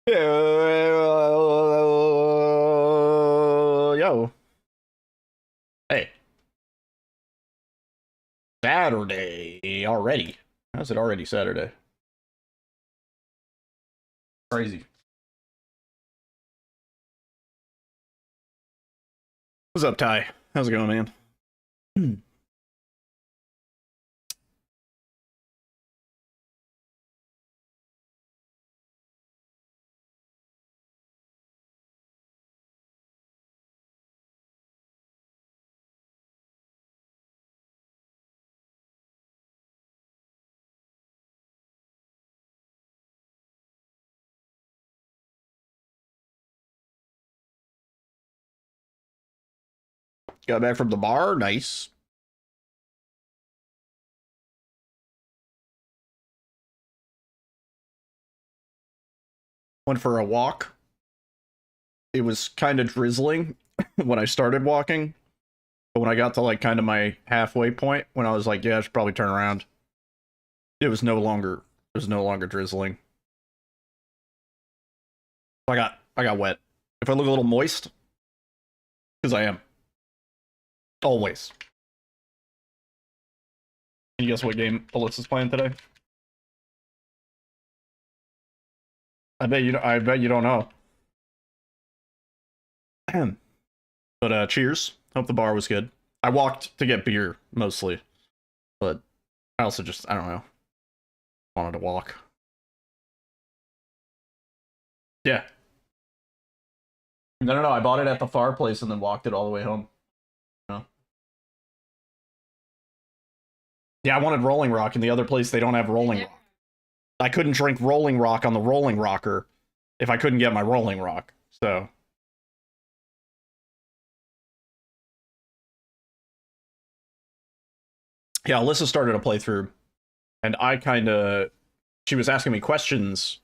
Yo. Hey. Saturday already. How's it already Saturday? Crazy. What's up, Ty? How's it going, man? Got back from the bar. Nice. Went for a walk. It was kind of drizzling when I started walking. But when I got to like kind of my halfway point, when I was like, yeah, I should probably turn around, it was no longer drizzling. I got wet. If I look a little moist, because I am. Always. Can you guess what game Alyssa's playing today? I bet you don't know. But cheers. Hope the bar was good. I walked to get beer mostly, but I also just I don't know. Wanted to walk. Yeah. No. I bought it at the far place and then walked it all the way home. No. Yeah, I wanted Rolling Rock, and the other place they don't have Rolling Rock. I couldn't drink Rolling Rock on the Rolling Rocker if I couldn't get my Rolling Rock. So yeah, Alyssa started a playthrough, and she was asking me questions.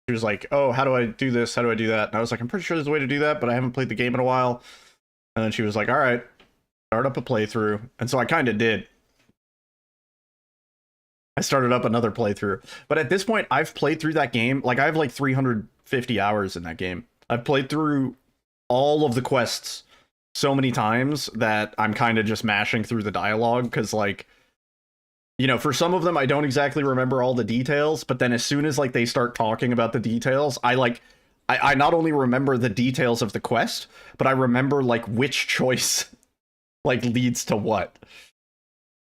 She was like, "Oh, how do I do this? How do I do that?" And I was like, "I'm pretty sure there's a way to do that, but I haven't played the game in a while." And then she was like, "All right, start up a playthrough." And so I kind of did. I started up another playthrough. But at this point, I've played through that game. Like, I have like 350 hours in that game. I've played through all of the quests so many times that I'm kind of just mashing through the dialogue because, like, you know, for some of them, I don't exactly remember all the details, but then as soon as, like, they start talking about the details, I not only remember the details of the quest, but I remember, like, which choice, like, leads to what.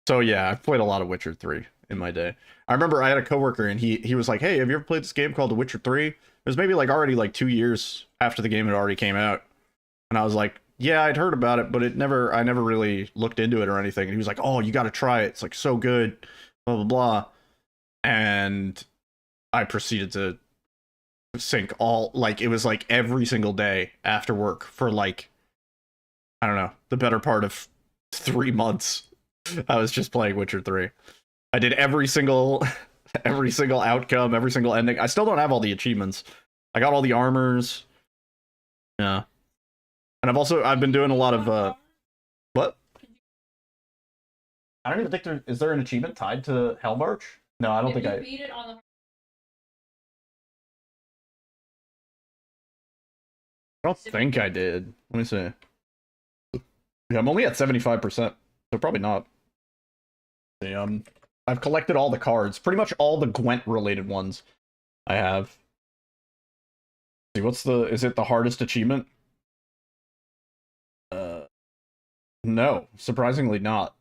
So, yeah, I've played a lot of Witcher 3 in my day. I remember I had a coworker and he was like, "Hey, have you ever played this game called The Witcher 3?" It was maybe like already like 2 years after the game had already came out. And I was like, "Yeah, I'd heard about it, but I never really looked into it or anything." And he was like, "Oh, you got to try it. It's like so good, blah blah blah." And I proceeded to sink all like it was like every single day after work for like I don't know, the better part of 3 months. I was just playing Witcher 3. I did every single every single outcome, every single ending. I still don't have all the achievements. I got all the armors. Yeah. And I've been doing a lot of what? I don't even think is there an achievement tied to Hellmarch? No, I don't think I beat it on the I don't think I did. Let me see. Yeah, I'm only at 75%, so probably not. See, I've collected all the cards, pretty much all the Gwent related ones I have. See, is it the hardest achievement? No, surprisingly not.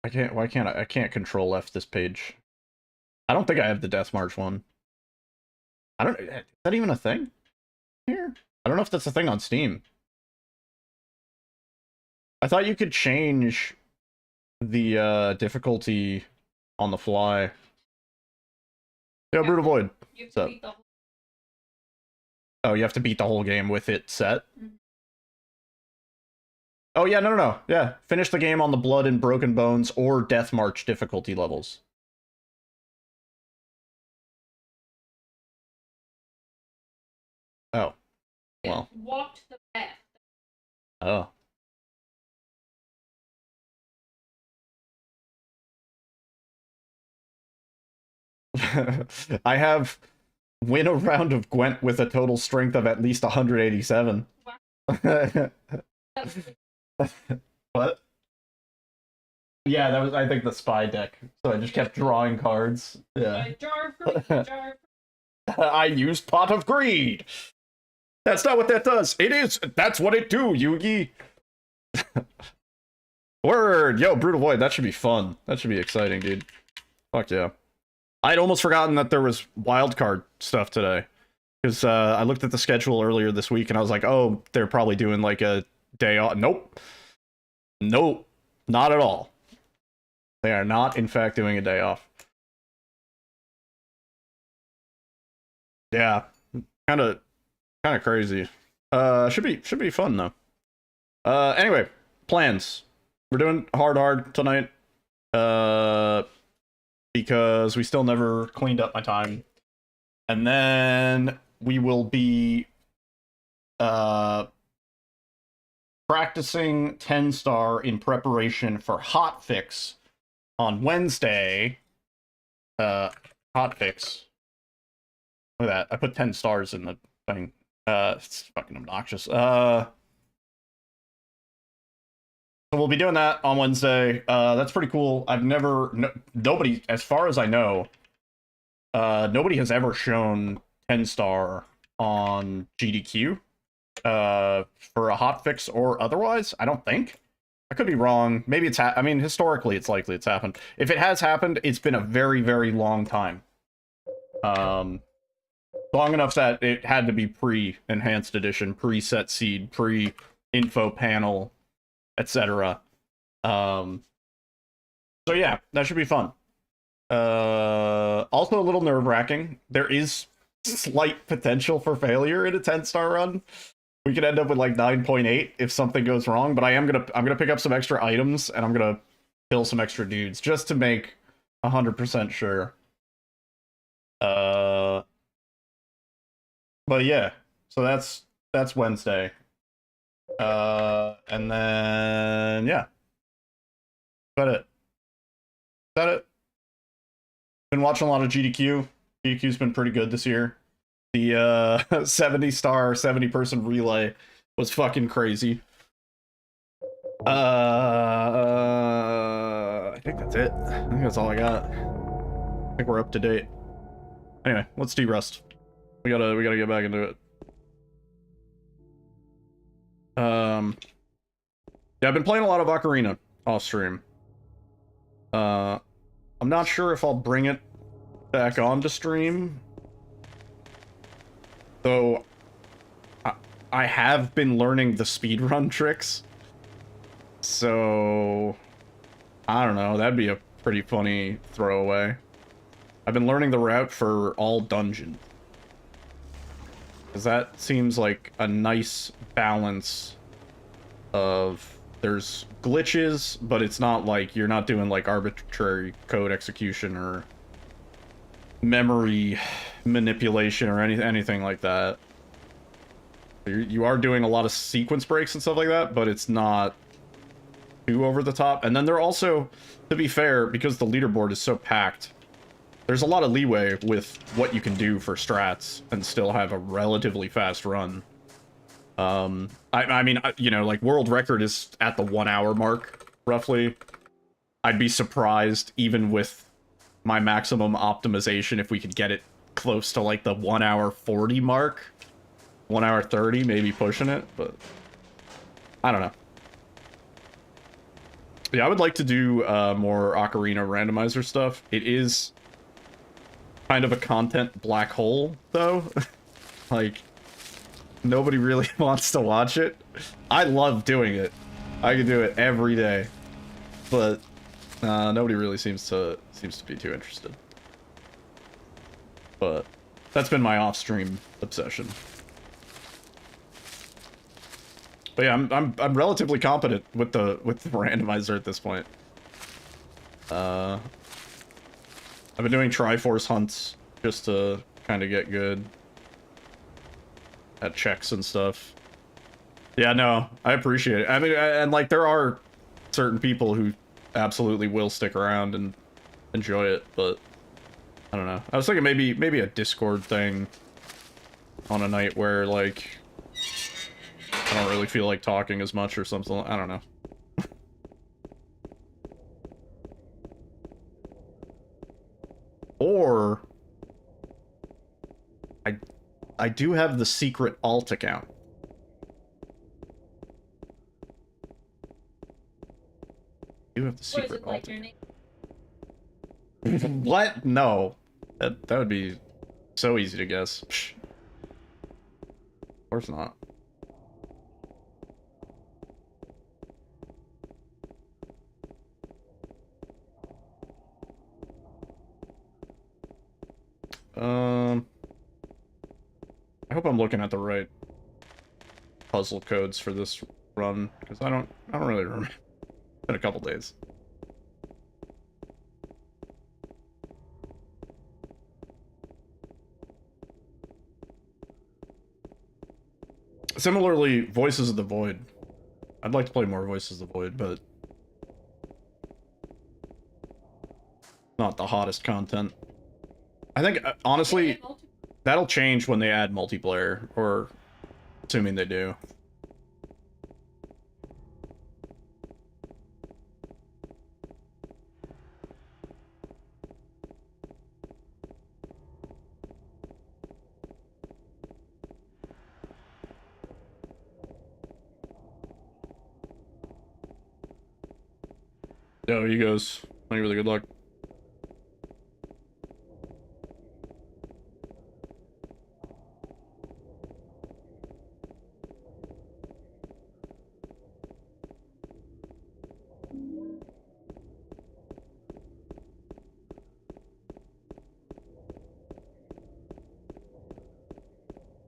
Why can't I can't control F this page. I don't think I have the Death March one. I don't, is that even a thing here? I don't know if that's a thing on Steam. I thought you could change the difficulty on the fly. Yeah, Brutal Void. What's up? Oh, you have to beat the whole game with it set? Oh, yeah, no. Yeah, finish the game on the Blood and Broken Bones or Death March difficulty levels. Oh. Well. It walked the path. Oh. I have win a round of Gwent with a total strength of at least 187. What? Yeah, that was, I think, the spy deck. So I just kept drawing cards. Yeah. I used Pot of Greed. That's not what that does. It is. That's what it do, Yugi. Word. Yo, Brutal Void. That should be fun. That should be exciting, dude. Fuck yeah. I'd almost forgotten that there was wildcard stuff today. Because I looked at the schedule earlier this week and I was like, oh, they're probably doing like a day off. Nope. Nope. Not at all. They are not, in fact, doing a day off. Yeah. Kind of crazy. Should be fun though. Anyway, plans. We're doing hard tonight. Because we still never cleaned up my time. And then we will be practicing 10-star in preparation for hotfix on Wednesday. Hotfix. Look at that. I put 10 stars in the thing. It's fucking obnoxious. So we'll be doing that on Wednesday. That's pretty cool. I've never... nobody, as far as I know, nobody has ever shown 10-star on GDQ for a hotfix or otherwise. I don't think. I could be wrong. Maybe it's... I mean, historically, it's likely it's happened. If it has happened, it's been a very, very long time. Long enough that it had to be pre-enhanced edition, pre-set seed, pre-info panel, etc. So yeah, that should be fun. Also a little nerve-wracking. There is slight potential for failure in a 10-star run. We could end up with like 9.8 if something goes wrong, but I'm gonna pick up some extra items and I'm gonna kill some extra dudes just to make 100% sure. But yeah, so that's Wednesday. And then yeah. Is that it? Been watching a lot of GDQ. GDQ's been pretty good this year. The 70-star, 70-person relay was fucking crazy. I think that's it. I think that's all I got. I think we're up to date. Anyway, let's de-rust. We gotta get back into it. Yeah, I've been playing a lot of Ocarina off stream. I'm not sure if I'll bring it back onto stream. Though I have been learning the speedrun tricks. So I don't know, that'd be a pretty funny throwaway. I've been learning the route for all dungeons. Because that seems like a nice balance of... There's glitches, but it's not like you're not doing like arbitrary code execution or memory manipulation or anything like that. You are doing a lot of sequence breaks and stuff like that, but it's not too over the top. And then they're also, to be fair, because the leaderboard is so packed, there's a lot of leeway with what you can do for strats and still have a relatively fast run. I mean, you know, like, world record is at the 1 hour mark, roughly. I'd be surprised, even with my maximum optimization, if we could get it close to, like, the 1 hour 40 mark. 1 hour 30, maybe pushing it, but... I don't know. Yeah, I would like to do more Ocarina randomizer stuff. It is kind of a content black hole, though. Like... Nobody really wants to watch it. I love doing it. I can do it every day. But nobody really seems to be too interested. But that's been my off-stream obsession. But yeah, I'm relatively competent with the randomizer at this point. I've been doing Triforce hunts just to kind of get good at checks and stuff. Yeah, no, I appreciate it. I mean, and like, there are certain people who absolutely will stick around and enjoy it, but I don't know. I was thinking maybe a Discord thing on a night where, like, I don't really feel like talking as much or something. I don't know. Or I do have the secret alt account. I do have the secret alt account. What? No. That would be so easy to guess. Psh. Of course not. I hope I'm looking at the right puzzle codes for this run, because I don't really remember. It's been a couple days. Similarly, Voices of the Void. I'd like to play more Voices of the Void, but not the hottest content. I think, honestly, that'll change when they add multiplayer, or assuming they do. Yo, he goes. Really good luck.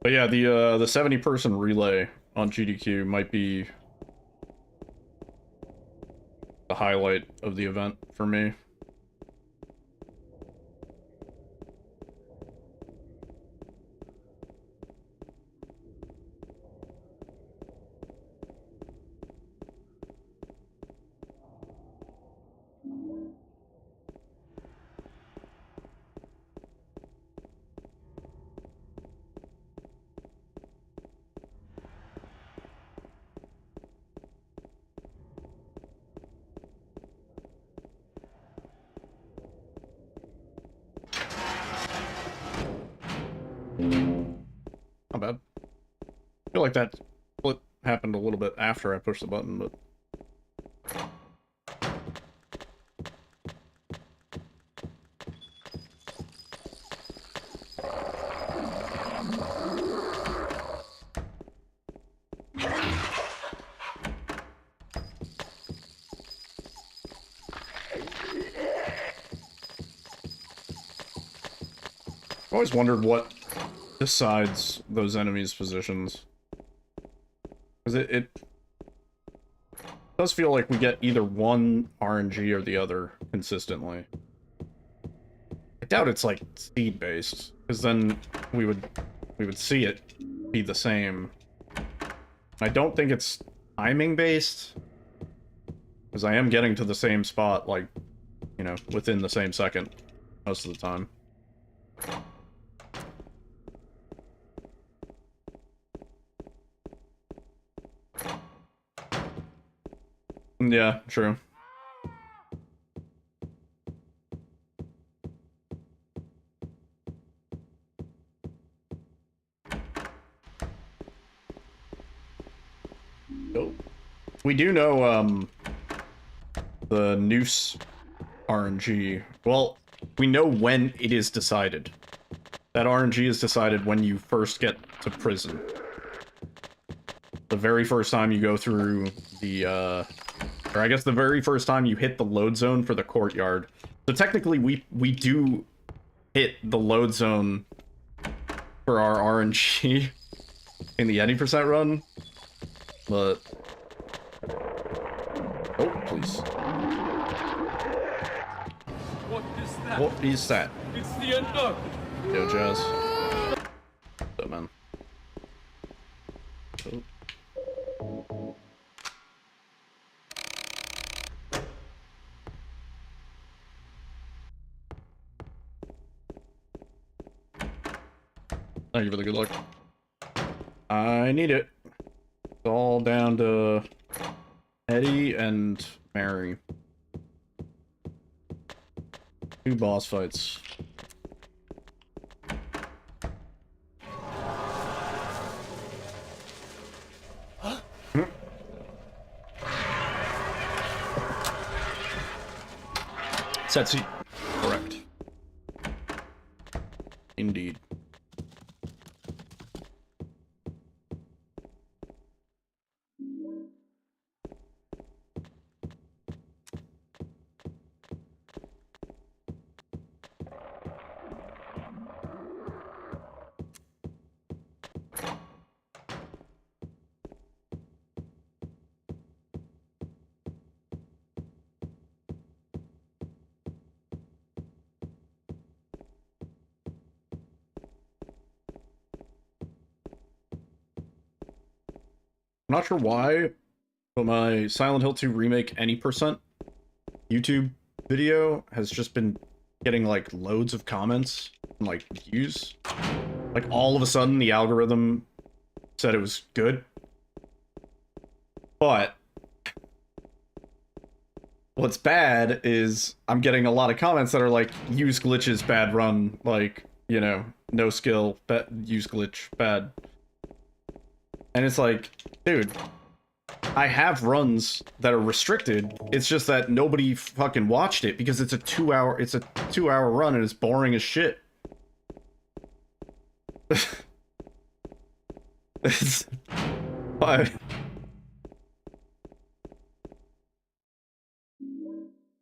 But yeah, the 70-person relay on GDQ might be the highlight of the event for me. Not bad. I feel like that split happened a little bit after I pushed the button, but... I've always wondered what decides those enemies' positions. Because it does feel like we get either one RNG or the other consistently. I doubt it's like speed based, because then we would see it be the same. I don't think it's timing based, because I am getting to the same spot, like, you know, within the same second most of the time. Yeah, true. Oh. We do know, the noose RNG. Well, we know when it is decided. That RNG is decided when you first get to prison. The very first time you go through the, or I guess the very first time you hit the load zone for the courtyard. So technically, we do hit the load zone for our RNG in the 80% run, but... Oh, please. What is that? What is that? It's the end. Yo, Jazz. What's up, man? Oh. Thank you for the good luck. I need it. It's all down to Eddie and Mary. 2 boss fights. Setsi. Correct. Indeed. I'm not sure why, but my Silent Hill 2 Remake any percent YouTube video has just been getting like loads of comments and like views. Like all of a sudden the algorithm said it was good. But what's bad is I'm getting a lot of comments that are like, use glitches, bad run, like, you know, no skill, use glitch, bad. And it's like, dude, I have runs that are restricted. It's just that nobody fucking watched it because it's a 2-hour run and it's boring as shit. It's why.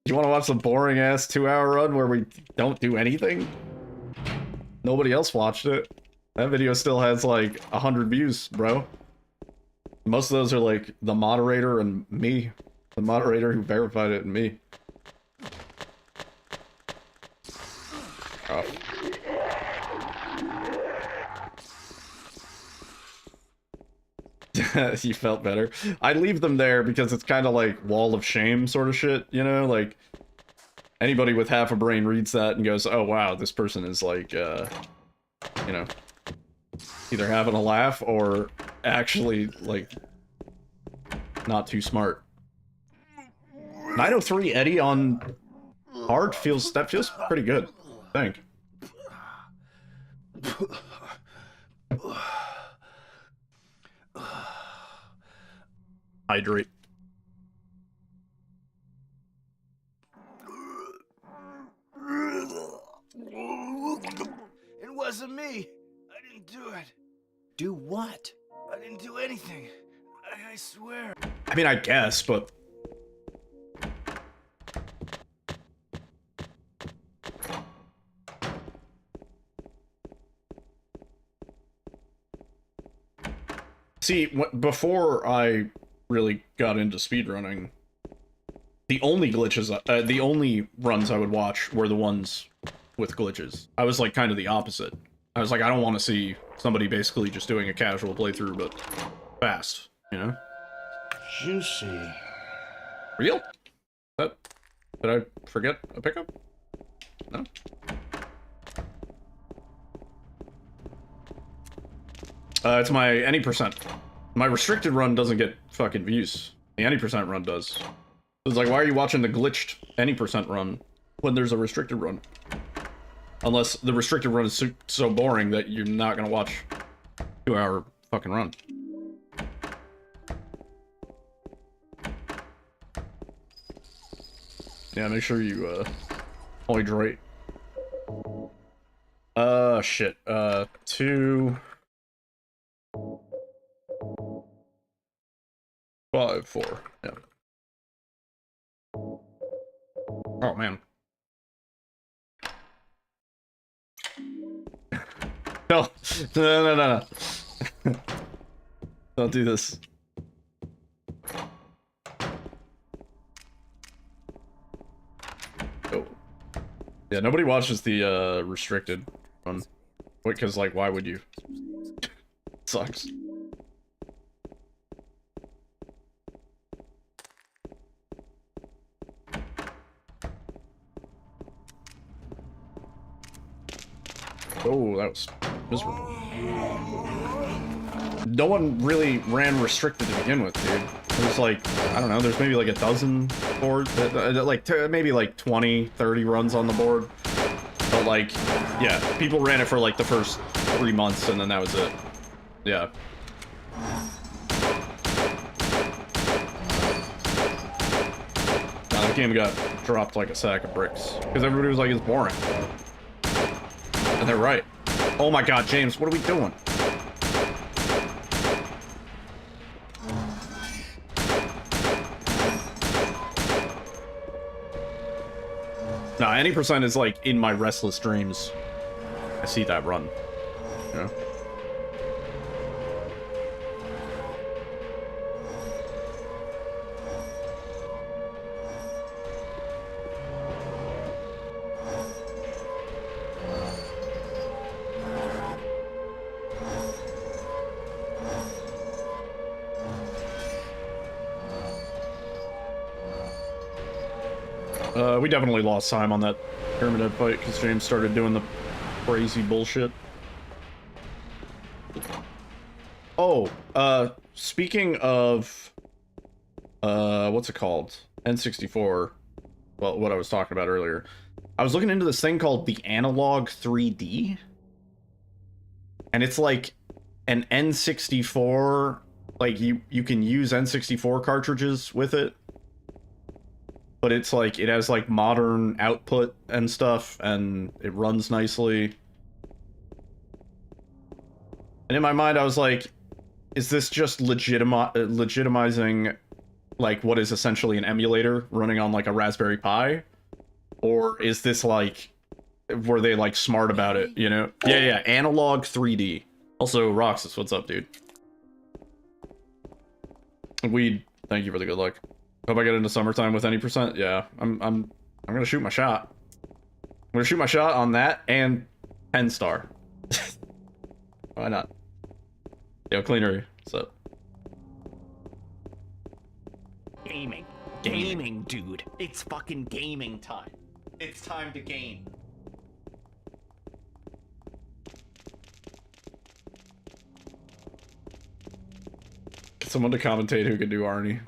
You want to watch the boring ass 2-hour run where we don't do anything? Nobody else watched it. That video still has like 100 views, bro. Most of those are like the moderator and me. The moderator who verified it and me. Oh. You felt better. I leave them there because it's kind of like wall of shame sort of shit, you know? Like, anybody with half a brain reads that and goes, oh wow, this person is like, you know, either having a laugh or actually, like, not too smart. 903 Eddie on hard feels pretty good, I think. Hydrate. It wasn't me. I didn't do it. Do what? I didn't do anything. I swear. I mean, I guess, but... See, before I really got into speedrunning, the only glitches, the only runs I would watch were the ones with glitches. I was like kind of the opposite. I was like, I don't want to see somebody basically just doing a casual playthrough, but fast, you know? Juicy. Real? Did I forget a pickup? No? It's my any percent. My restricted run doesn't get fucking views. The any percent run does. It's like, why are you watching the glitched any percent run when there's a restricted run? Unless the restricted run is so boring that you're not gonna watch 2-hour fucking run. Yeah, make sure you, hydrate. Shit. 2... 5, 4. Yeah. Oh, man. No. No. Don't do this. Oh. Yeah, nobody watches the, restricted one. Because, like, why would you? Sucks. Oh, that was Miserable. No one really ran restricted to begin with, dude. There's like, I don't know, there's maybe like a dozen boards, like maybe like 20, 30 runs on the board. But like, yeah, people ran it for like the first 3 months and then that was it. Yeah. Nah, the game got dropped like a sack of bricks. Because everybody was like, it's boring. And they're right. Oh my god, James, what are we doing? Nah, any percent is like in my restless dreams. I see that run. You know? We definitely lost time on that Pyramid Head fight because James started doing the crazy bullshit. Oh, speaking of, what's it called? N64. Well, what I was talking about earlier. I was looking into this thing called the Analog 3D. And it's like an N64, like you can use N64 cartridges with it. But it's like, it has like modern output and stuff, and it runs nicely. And in my mind, I was like, is this just legitimizing like what is essentially an emulator running on like a Raspberry Pi? Or is this like, were they like smart about it, you know? Yeah, Analog 3D. Also, Roxas, what's up, dude? Weed, thank you for the good luck. Hope I get into summertime with any percent. Yeah, I'm gonna shoot my shot. I'm gonna shoot my shot on that and 10 star. Why not? Yo, Cleanery, what's up? Gaming, dude. It's fucking gaming time. It's time to game. Get someone to commentate who can do Arnie.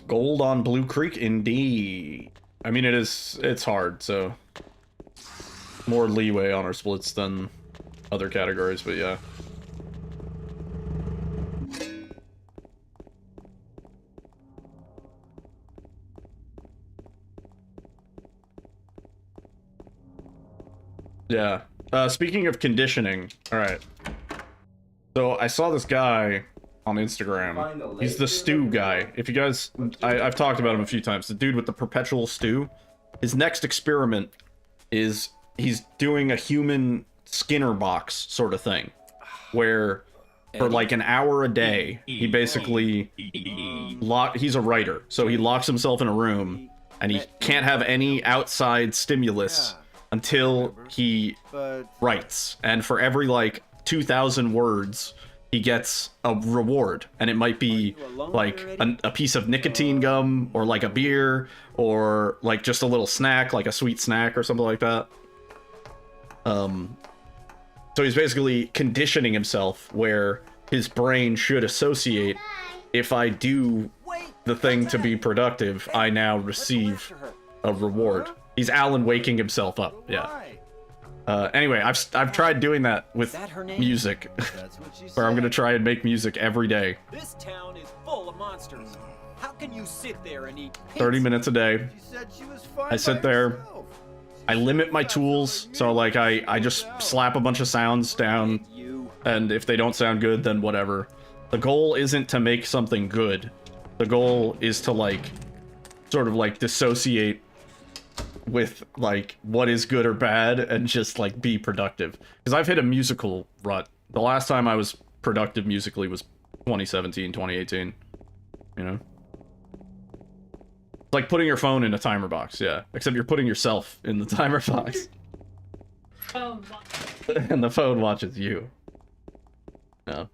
Gold on Blue Creek, indeed. I mean, it's hard, so more leeway on our splits than other categories, but yeah. Yeah. Speaking of conditioning, all right. So I saw this guy on Instagram. He's the stew guy. If you guys, I've talked about him a few times. The dude with the perpetual stew. His next experiment is he's doing a human Skinner box sort of thing, where for like an hour a day, he basically he's a writer, so he locks himself in a room and he can't have any outside stimulus until he writes. And for every like 2,000 words, he gets a reward, and it might be like a piece of nicotine gum, or like a beer, or like just a little snack, like a sweet snack or something like that. So he's basically conditioning himself where his brain should associate, if I do the thing to be productive, I now receive a reward. He's Alan waking himself up, yeah. Anyway, I've tried doing that with music, where I'm gonna try and make music every day. This town is full of monsters. How can you sit there and eat 30 minutes a day. I sit there. I limit my tools, so like I just slap a bunch of sounds down, and if they don't sound good, then whatever. The goal isn't to make something good. The goal is to like sort of like dissociate with like what is good or bad and just like be productive, because I've hit a musical rut. The last time I was productive musically was 2017, 2018, you know. It's like putting your phone in a timer box, yeah, except you're putting yourself in the timer box and the phone watches you. No.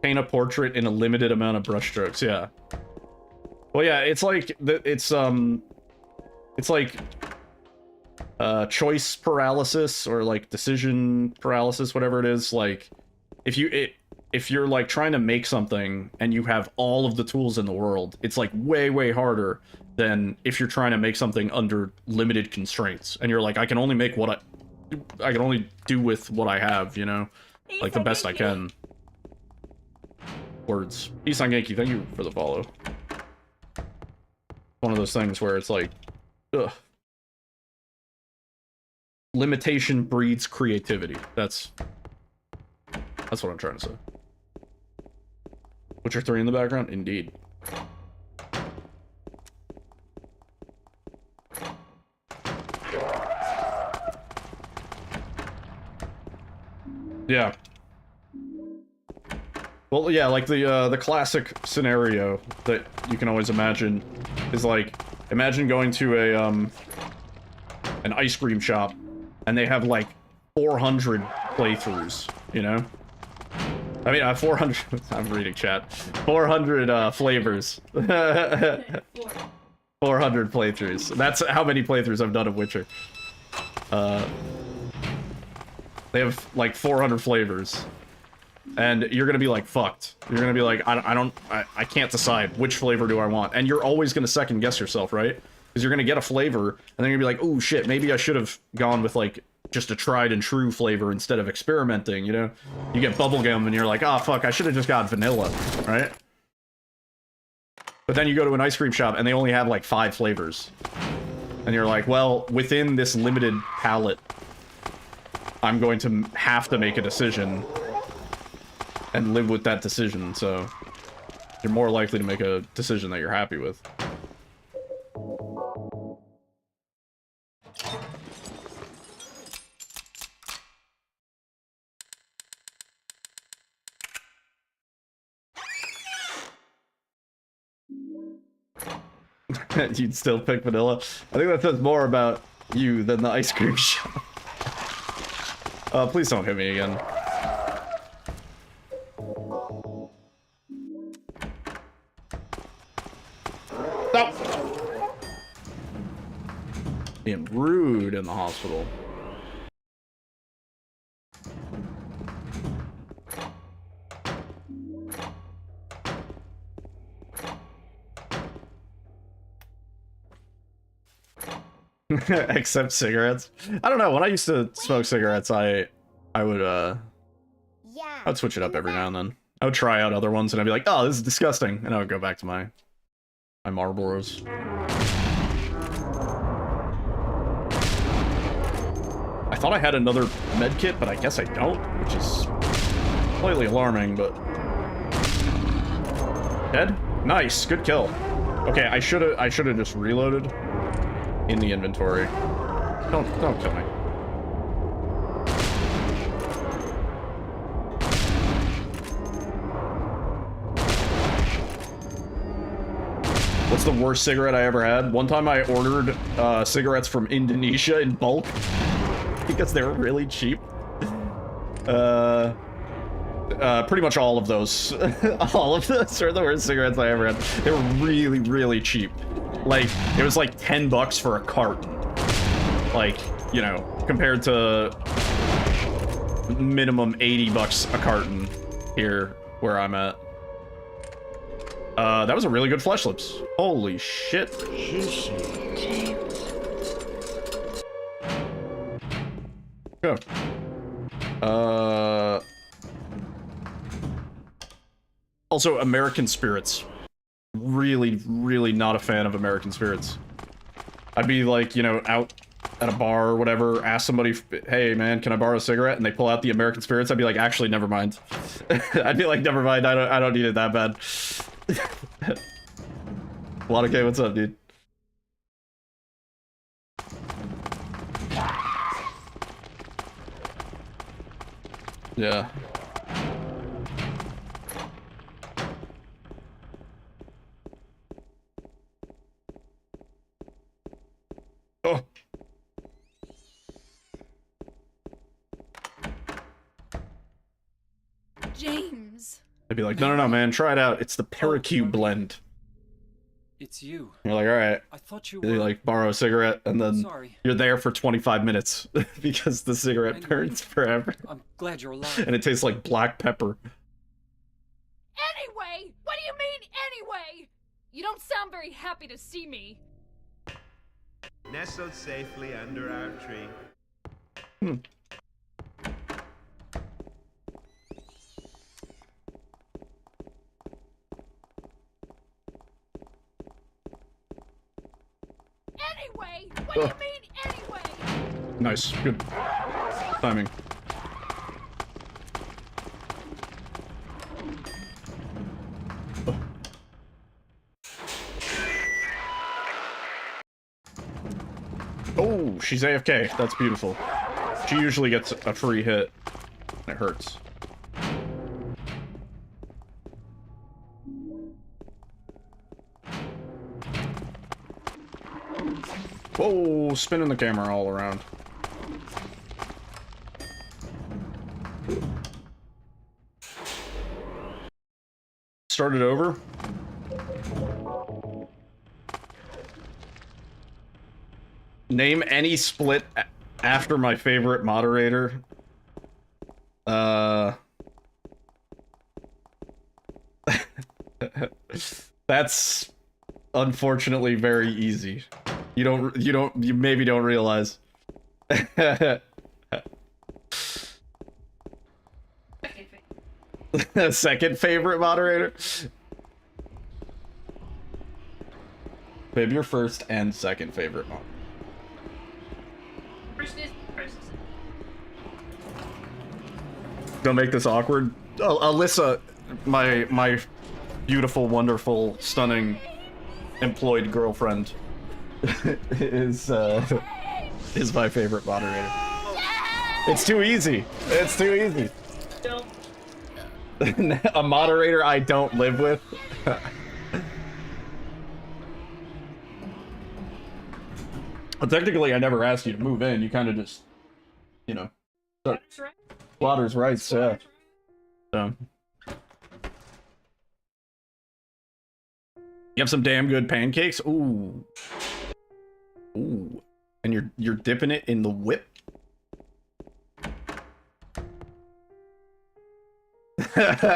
Paint a portrait in a limited amount of brushstrokes. Yeah. Well, yeah, it's like it's like choice paralysis or like decision paralysis, whatever it is. Like if you're like trying to make something and you have all of the tools in the world, it's like way harder than if you're trying to make something under limited constraints and you're like, I can only make what I can only do with what I have, you know, like the best I can. Words. Isan Genki, thank you for the follow. One of those things where it's like, ugh. Limitation breeds creativity. That's what I'm trying to say. Witcher 3 in the background? Indeed. Yeah. Well, yeah, like the classic scenario that you can always imagine is like, imagine going to a an ice cream shop and they have like 400 playthroughs, you know? I mean, 400, I'm reading chat. 400 flavors. 400 playthroughs. That's how many playthroughs I've done of Witcher. They have like 400 flavors. And you're gonna be like, fucked. You're gonna be like, I can't decide which flavor do I want. And you're always gonna second guess yourself, right? Because you're gonna get a flavor, and then you're gonna be like, oh shit, maybe I should have gone with like just a tried and true flavor instead of experimenting, you know? You get bubblegum and you're like, oh fuck, I should have just got vanilla, right? But then you go to an ice cream shop and they only have like 5 flavors. And you're like, well, within this limited palette, I'm going to have to make a decision and live with that decision, so you're more likely to make a decision that you're happy with. You'd still pick vanilla? I think that says more about you than the ice cream shop. Please don't hit me again. Stop! Being rude in the hospital. Except cigarettes. I don't know, when I used to smoke cigarettes, I would I'd switch it up every now and then. I would try out other ones and I'd be like, oh, this is disgusting, and I would go back to my Marlboros. I thought I had another med kit, but I guess I don't, which is slightly alarming, but dead? Nice, good kill. Okay, I should have just reloaded in the inventory. Don't kill me. What's the worst cigarette I ever had? One time I ordered cigarettes from Indonesia in bulk because they were really cheap. Pretty much all of those. All of those are the worst cigarettes I ever had. They were really, really cheap. Like, it was like $10 for a carton. Like, you know, compared to minimum $80 a carton here where I'm at. That was a really good Flesh Lips. Holy shit. Juicy. Go. Also, American Spirits. Really, really not a fan of American Spirits. I'd be like, you know, out at a bar or whatever, ask somebody, hey man, can I borrow a cigarette? And they pull out the American Spirits. I'd be like, actually, never mind. I'd be like, never mind. I don't need it that bad. K, what's up, dude? Yeah. Oh. James. They'd be like, no, man, try it out. It's the Paracue blend. It's you. You're like, all right. I thought you They were. like borrow a cigarette, and then Sorry. you're there for 25 minutes because the cigarette burns forever, I'm glad you're alive. and it tastes like black pepper. Anyway? What do you mean, anyway? You don't sound very happy to see me. Nestled safely under our tree. Anyway? What do you mean, anyway? Nice, good timing. Oh, she's AFK. That's beautiful. She usually gets a free hit. It hurts. Whoa, spinning the camera all around. Start it over. Name any split after my favorite moderator. That's unfortunately very easy. You maybe don't realize. Second favorite moderator? Babe, your first and second favorite moderator. Don't make this awkward. Oh, Alyssa, my beautiful, wonderful, stunning, employed girlfriend is my favorite moderator. It's too easy. It's too easy. A moderator I don't live with. Well, technically, I never asked you to move in. You kind of just, you know, squatters' rights. Yeah. So. You have some damn good pancakes. Ooh. Ooh. And you're dipping it in the whip.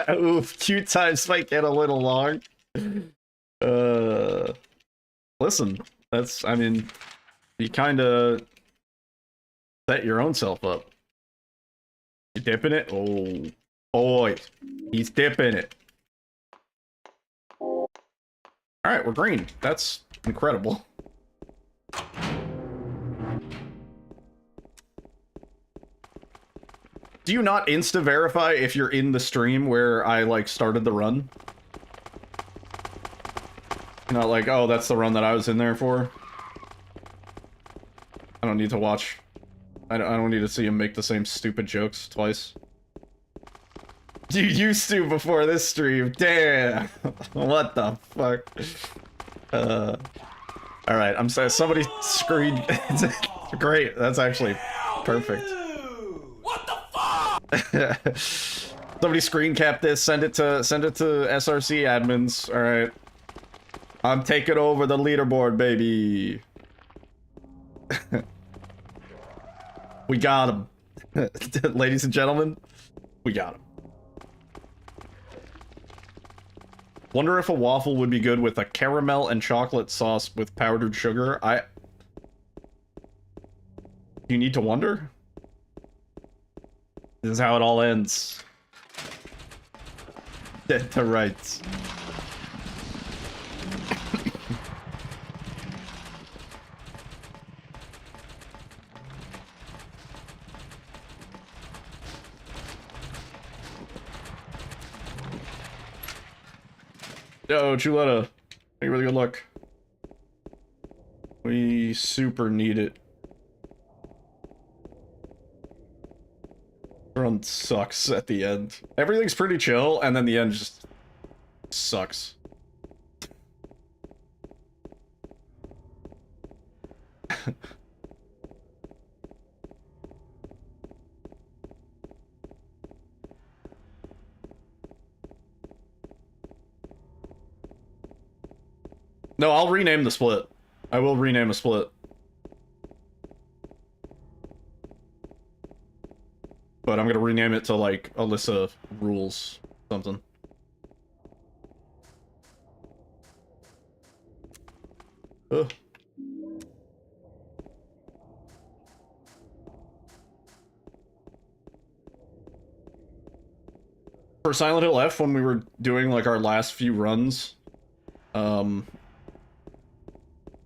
Oof, cute times might get a little long. Listen, I mean, you kind of set your own self up. You dipping it? Oh, boy, he's dipping it. All right, we're green. That's incredible. Do you not insta-verify if you're in the stream where I, like, started the run? You know, like, oh, that's the run that I was in there for? I don't need to watch. I don't need to see him make the same stupid jokes twice. You used to before this stream. Damn. What the fuck? Alright, I'm sorry. Somebody screened. Great. That's actually perfect. Somebody screen cap this, send it to SRC admins. All right, I'm taking over the leaderboard, baby. We got him. Ladies and gentlemen, we got him. Wonder if a waffle would be good with a caramel and chocolate sauce with powdered sugar. You need to wonder? This is how it all ends. Dead to rights. Yo, Chuleta. Thank you for the good luck. We super need it. Run sucks at the end. Everything's pretty chill, and then the end just sucks. No, I'll rename the split. I will rename a split. But I'm gonna rename it to, like, Alyssa Rules something. Ugh. For Silent Hill F, when we were doing, like, our last few runs,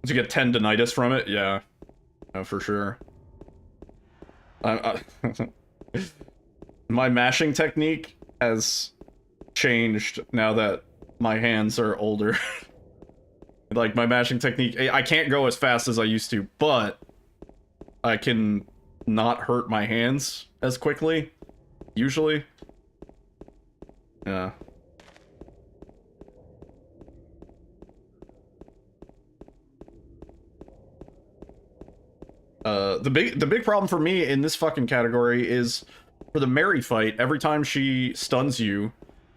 to get tendinitis from it, yeah. For sure. My mashing technique has changed now that my hands are older. Like, my mashing technique, I can't go as fast as I used to, but I can not hurt my hands as quickly, usually. Yeah. The big problem for me in this fucking category is for the Mary fight, every time she stuns you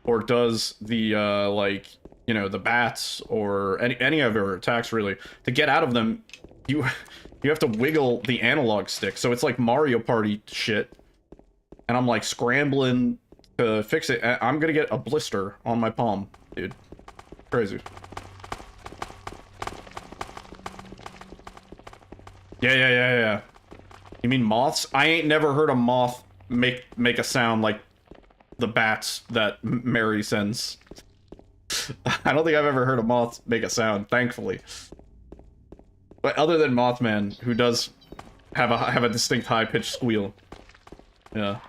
or does the like, you know, the bats or any of her attacks really, to get out of them, you have to wiggle the analog stick. So it's like Mario Party shit. And I'm like scrambling to fix it. I'm gonna get a blister on my palm, dude. Crazy. Yeah. You mean moths? I ain't never heard a moth make a sound like the bats that Mary sends. I don't think I've ever heard a moth make a sound, thankfully. But other than Mothman, who does have a distinct high-pitched squeal. Yeah.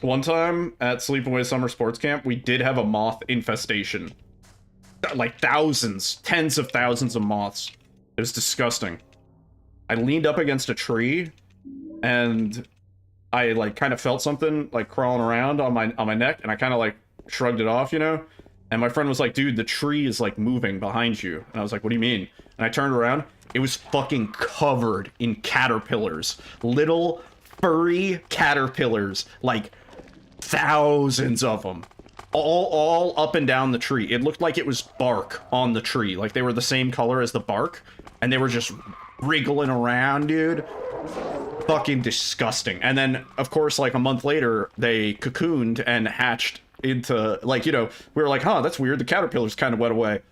One time at Sleepaway Summer Sports Camp, we did have a moth infestation. Like thousands, tens of thousands of moths. It was disgusting. I leaned up against a tree, and I like kind of felt something like crawling around on my neck, and I kind of like shrugged it off, you know? And my friend was like, dude, the tree is like moving behind you. And I was like, what do you mean? And I turned around, it was fucking covered in caterpillars. Little furry caterpillars, like thousands of them, all up and down the tree. It looked like it was bark on the tree, like they were the same color as the bark, and they were just wriggling around, dude. Fucking disgusting. And then of course, like a month later, they cocooned and hatched into, like, you know, we were like, huh, that's weird, the caterpillars kind of went away.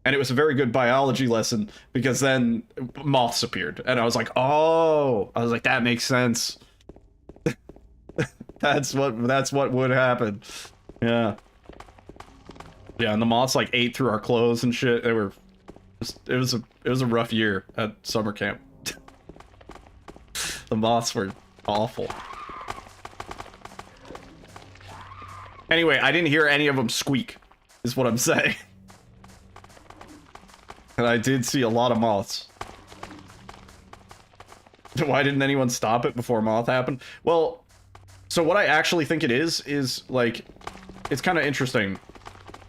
And it was a very good biology lesson, because then moths appeared, and I was like, oh, I was like, that makes sense. That's what would happen. Yeah. Yeah, and the moths like ate through our clothes and shit. They were it was a rough year at summer camp. The moths were awful. Anyway, I didn't hear any of them squeak, is what I'm saying. And I did see a lot of moths. Why didn't anyone stop it before moth happened? Well, so what I actually think it is like, it's kind of interesting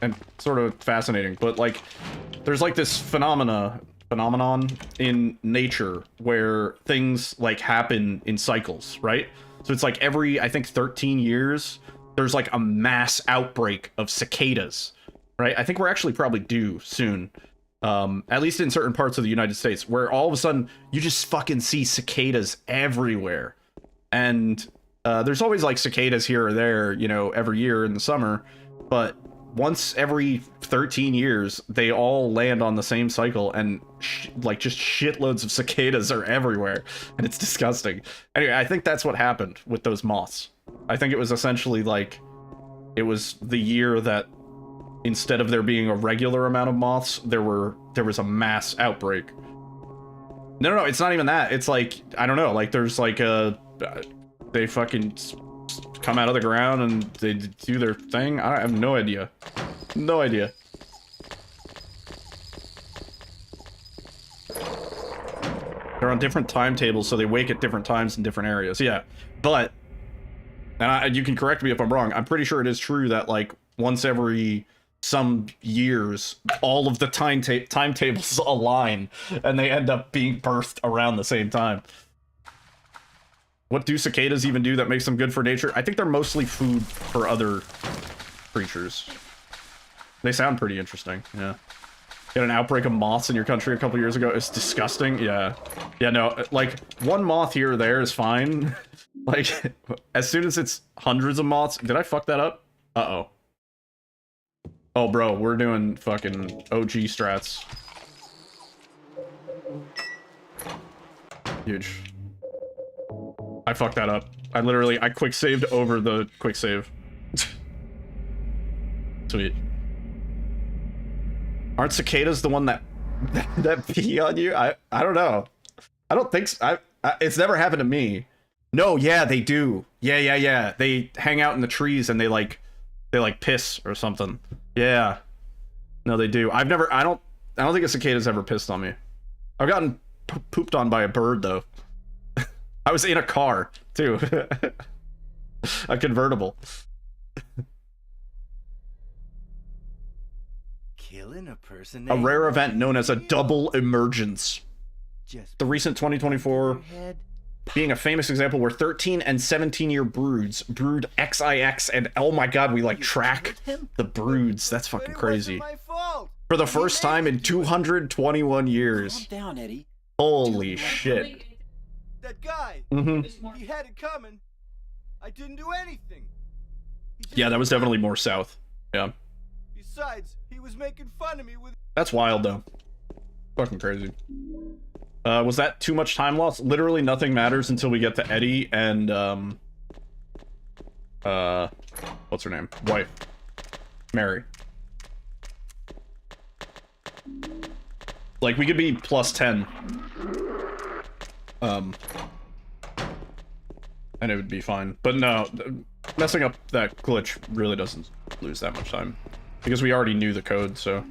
and sort of fascinating, but like, there's like this phenomenon in nature where things like happen in cycles, right? So it's like every, I think 13 years, there's like a mass outbreak of cicadas, right? I think we're actually probably due soon. At least in certain parts of the United States, where all of a sudden you just fucking see cicadas everywhere. And there's always like cicadas here or there, you know, every year in the summer, but once every 13 years, they all land on the same cycle, and like just shitloads of cicadas are everywhere, and it's disgusting. Anyway, I think that's what happened with those moths. I think it was essentially like, it was the year that instead of there being a regular amount of moths, there was a mass outbreak. No, it's not even that. It's like, I don't know, like there's like they fucking come out of the ground and they do their thing. I have no idea. No idea. They're on different timetables, so they wake at different times in different areas. Yeah, but, and you can correct me if I'm wrong, I'm pretty sure it is true that like once every some years, all of the timetables align and they end up being birthed around the same time. What do cicadas even do that makes them good for nature? I think they're mostly food for other creatures. They sound pretty interesting, yeah. You had an outbreak of moths in your country a couple years ago. It's disgusting, yeah. Yeah, no, like, one moth here or there is fine. Like, as soon as it's hundreds of moths... Did I fuck that up? Uh-oh. Oh, bro, we're doing fucking OG strats. Huge. I fucked that up. I quick saved over the quick save. Sweet. Aren't cicadas the one that that pee on you? I don't know. I don't think so. It's never happened to me. No, yeah, they do. Yeah. They hang out in the trees and they like piss or something. Yeah. No, they do. I don't think a cicada's ever pissed on me. I've gotten pooped on by a bird though. I was in a car too. A convertible. Killing a person. A rare event known as a double emergence. Just The recent 2024 head. being a famous example where 13 and 17-year broods brewed XIX, and oh my god, we like track the broods. That's But fucking it crazy. wasn't my fault. For the first time in 221 years. Calm down, Eddie. Holy shit. That guy. Mm-hmm. He had it coming. I didn't do anything. He just Yeah, that was definitely more south. Yeah. Besides, he was making fun of me with. That's wild though. Fucking crazy. Was that too much time loss? Literally nothing matters until we get to Eddie and what's her name? Wife. Mary. Like we could be plus 10. And it would be fine. But no, messing up that glitch really doesn't lose that much time. Because we already knew the code, so.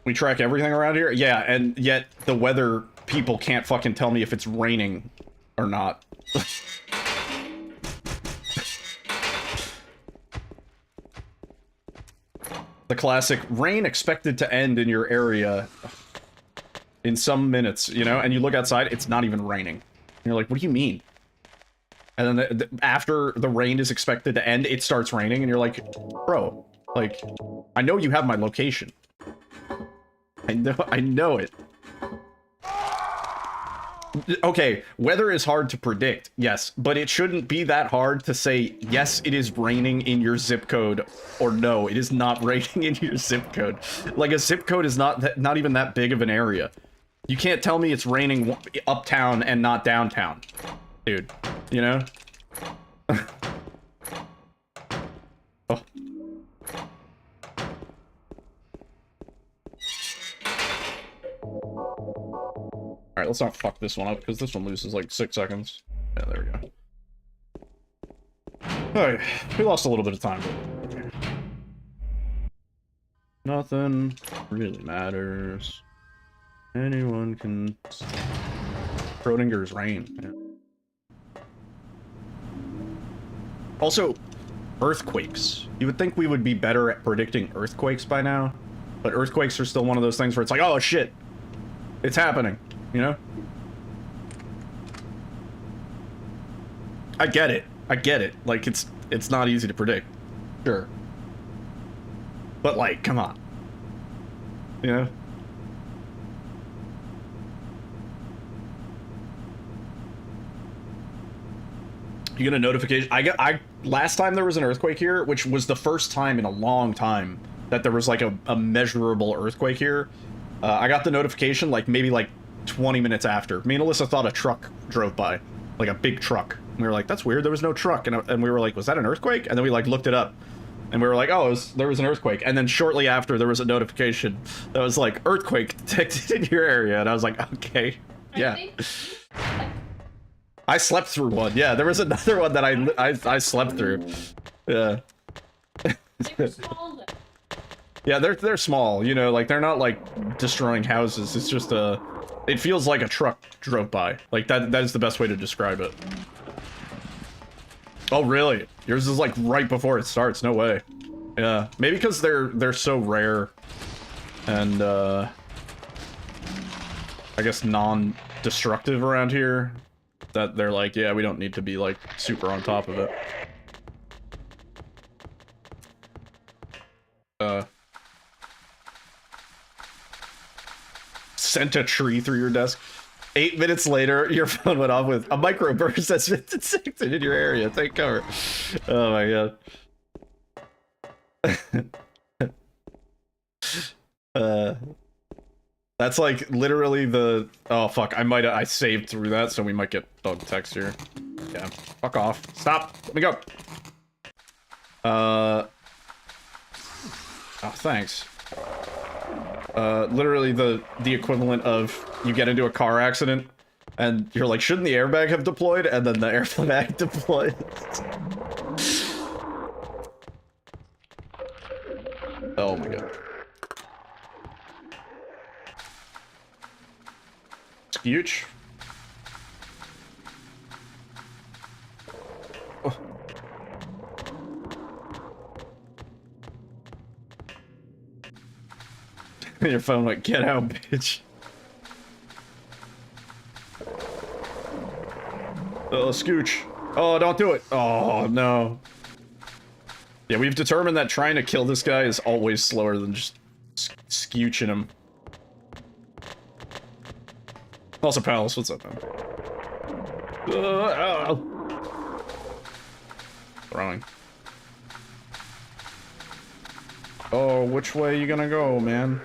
We track everything around here? Yeah, and yet the weather people can't fucking tell me if it's raining or not. The classic rain expected to end in your area in some minutes, you know? And you look outside, it's not even raining. And you're like, what do you mean? And then after the rain is expected to end, it starts raining, and you're like, bro, like, I know you have my location. I know it. Okay, weather is hard to predict, yes, but it shouldn't be that hard to say, yes, it is raining in your zip code, or no, it is not raining in your zip code. Like, a zip code is not even that big of an area. You can't tell me it's raining uptown and not downtown, dude, you know? Oh. Alright, let's not fuck this one up, because this one loses like 6 seconds. Yeah, there we go. Alright, we lost a little bit of time, but okay. Nothing really matters. Anyone can... Schrodinger's rain. Yeah. Also, earthquakes. You would think we would be better at predicting earthquakes by now, but earthquakes are still one of those things where it's like, oh shit, it's happening. You know? I get it. Like, it's not easy to predict. Sure. But, like, come on. You know? You get a notification. Last time there was an earthquake here, which was the first time in a long time that there was, like, a measurable earthquake here. I got the notification, like, maybe, like, 20 minutes after. Me and Alyssa thought a truck drove by, like a big truck. And we were like, that's weird, there was no truck. And we were like, was that an earthquake? And then we like looked it up, and we were like, oh, there was an earthquake. And then shortly after, there was a notification that was like, earthquake detected in your area. And I was like, okay, yeah. I slept through one. Yeah, there was another one that I slept through. Yeah. Yeah, they're small, you know, like they're not like destroying houses. It's just it feels like a truck drove by. Like that is the best way to describe it. Oh really? Yours is like right before it starts. No way. Yeah, maybe because they're so rare, and I I guess, non-destructive around here. That they're like, yeah, we don't need to be, like, super on top of it. Sent a tree through your desk. 8 minutes later, your phone went off with a microburst that's been detected in your area. Take cover. Oh my god. That's like literally the. Oh fuck! I saved through that, so we might get bug text here. Yeah. Fuck off. Stop. Let me go. Oh, thanks. Literally the equivalent of you get into a car accident and you're like, shouldn't the airbag have deployed? And then the airbag deployed. Oh my god. It's huge. Oh. Your phone like, get out, bitch. Oh, scooch. Oh, don't do it. Oh, no. Yeah, we've determined that trying to kill this guy is always slower than just scooching him. Also, Palace, what's up, man? Throwing. Oh, which way you gonna go, man?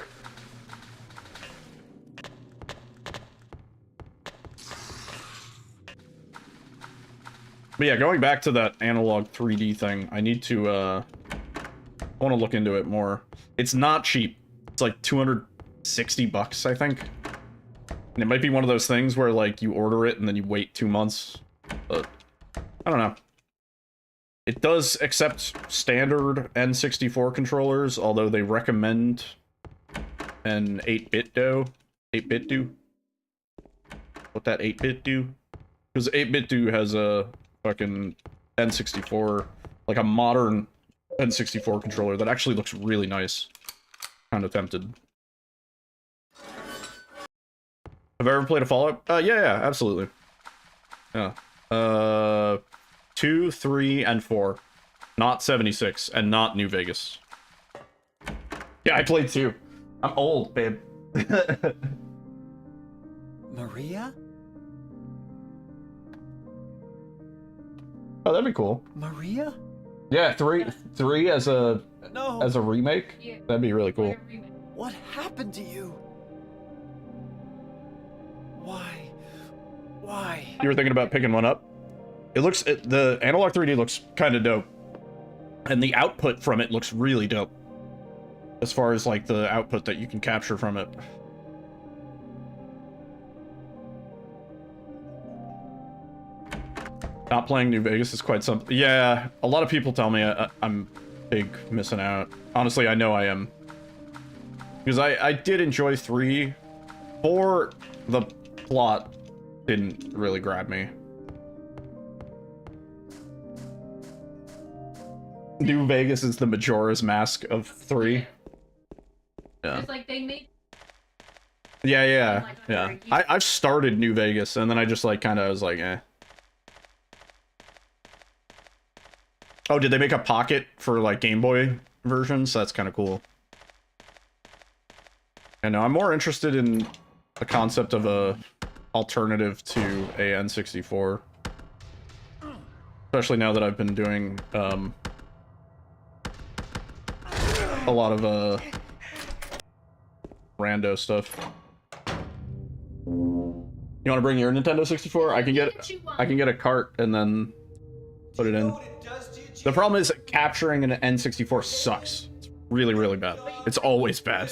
But yeah, going back to that analog 3D thing, I need to, I want to look into it more. It's not cheap. It's like 260 bucks, I think. And it might be one of those things where, like, you order it and then you wait 2 months. But, I don't know. It does accept standard N64 controllers, although they recommend an 8-bit do. 8-bit do? What that 8-bit do? Because 8-bit do has a fucking N64, like a modern N64 controller that actually looks really nice. Kind of tempted. Have I ever played a Fallout? Yeah, absolutely. Yeah. 2, 3, and 4. Not 76, and not New Vegas. Yeah, I played 2. I'm old, babe. Maria? Oh, that'd be cool. Maria? Yeah, 3 as a No. as a remake. Yeah. That'd be really cool. What happened to you? Why? Why? You were thinking about picking one up? It looks, the analog 3D looks kind of dope. And the output from it looks really dope. As far as, like, the output that you can capture from it. Not playing New Vegas is quite something. Yeah, a lot of people tell me I'm big missing out. Honestly, I know I am. Because I did enjoy 3. 4, the plot didn't really grab me. New Vegas is the Majora's Mask of 3. Yeah. It's like they made. Yeah. I've started New Vegas, and then I just, like, kind of was like, eh. Oh, did they make a Pocket for, like, Game Boy versions? That's kind of cool. I know, I'm more interested in the concept of a alternative to a N64. Especially now that I've been doing, a lot of, rando stuff. You want to bring your Nintendo 64? I can get a cart and then put it in. The problem is capturing an N64 sucks. It's really, really bad. It's always bad.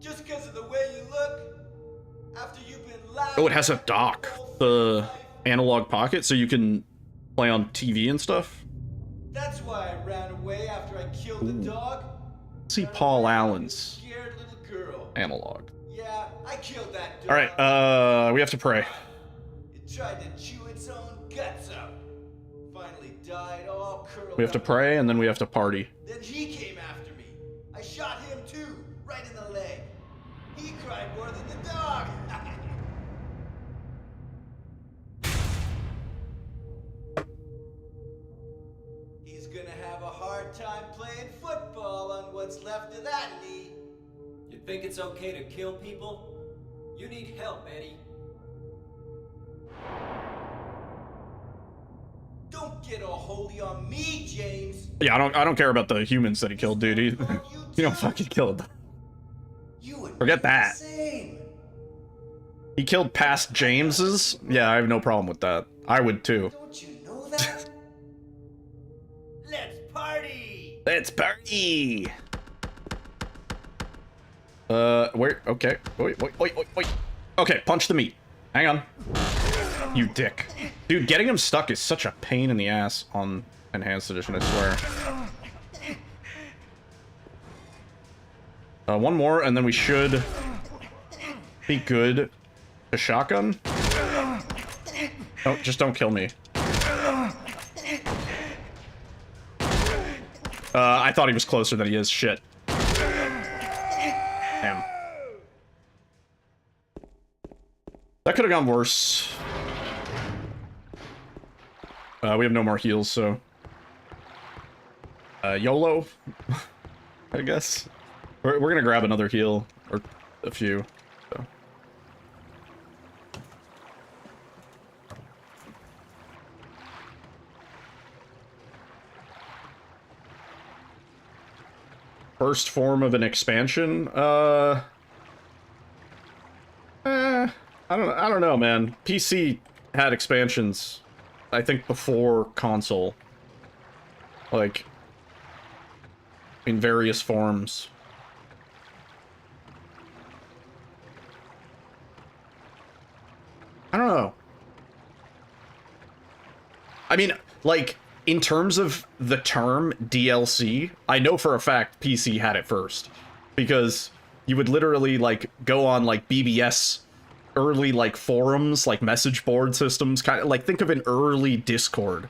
Just because of the way you look, after you've been loud. Oh, it has a dock. The analog pocket, so you can play on TV and stuff. That's why I ran away after I killed the dog. See Paul Allen's Scared little girl. analog. Yeah, I killed that dog. All right, we have to pray. It tried to chew its own guts out. Finally died all curled We have to up. pray, and then we have to party. Then he came after me. I shot him too, right in the leg. He cried more than the dog. have a hard time playing football on what's left of that knee. You think it's okay to kill people? You need help, Eddie. Don't get all holy on me, James. Yeah, I don't care about the humans that he killed, dude. He, you don't fucking kill them. You would Forget be the that. same. He killed past Jameses? Yeah, I have no problem with that. I would too. Don't you know that? Let's party! Let's party! Where? Okay. Wait. Okay, punch the meat. Hang on. You dick. Dude, getting him stuck is such a pain in the ass on Enhanced Edition, I swear. One more, and then we should be good. A shotgun? Oh, just don't kill me. I thought he was closer than he is. Shit. Damn. That could have gone worse. We have no more heals, so... YOLO? I guess. We're gonna grab another heal. Or a few. So. First form of an expansion? I don't know, man. PC had expansions, I think, before console. Like, in various forms. I don't know. I mean, like, in terms of the term DLC, I know for a fact PC had it first. Because you would literally, like, go on, like, BBS early, like, forums, like, message board systems, kind of, like, think of an early Discord.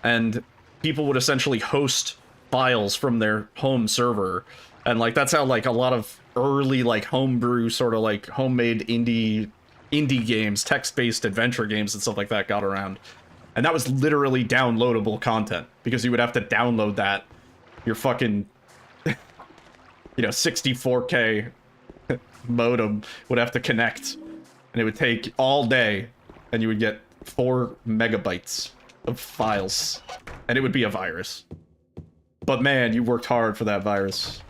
And people would essentially host files from their home server. And, like, that's how, like, a lot of early, like, homebrew, sort of, like, homemade indie games, text-based adventure games and stuff like that got around. And that was literally downloadable content, because you would have to download that. Your fucking, you know, 64K modem would have to connect, and it would take all day, and you would get 4 megabytes of files, and it would be a virus. But man, you worked hard for that virus.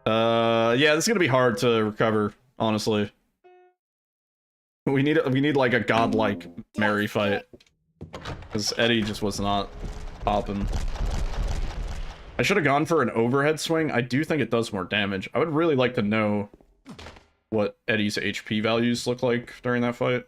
Yeah, this is gonna be hard to recover, honestly. We need like a godlike Mary fight, because Eddie just was not popping. I should have gone for an overhead swing. I do think it does more damage. I would really like to know what Eddie's HP values look like during that fight.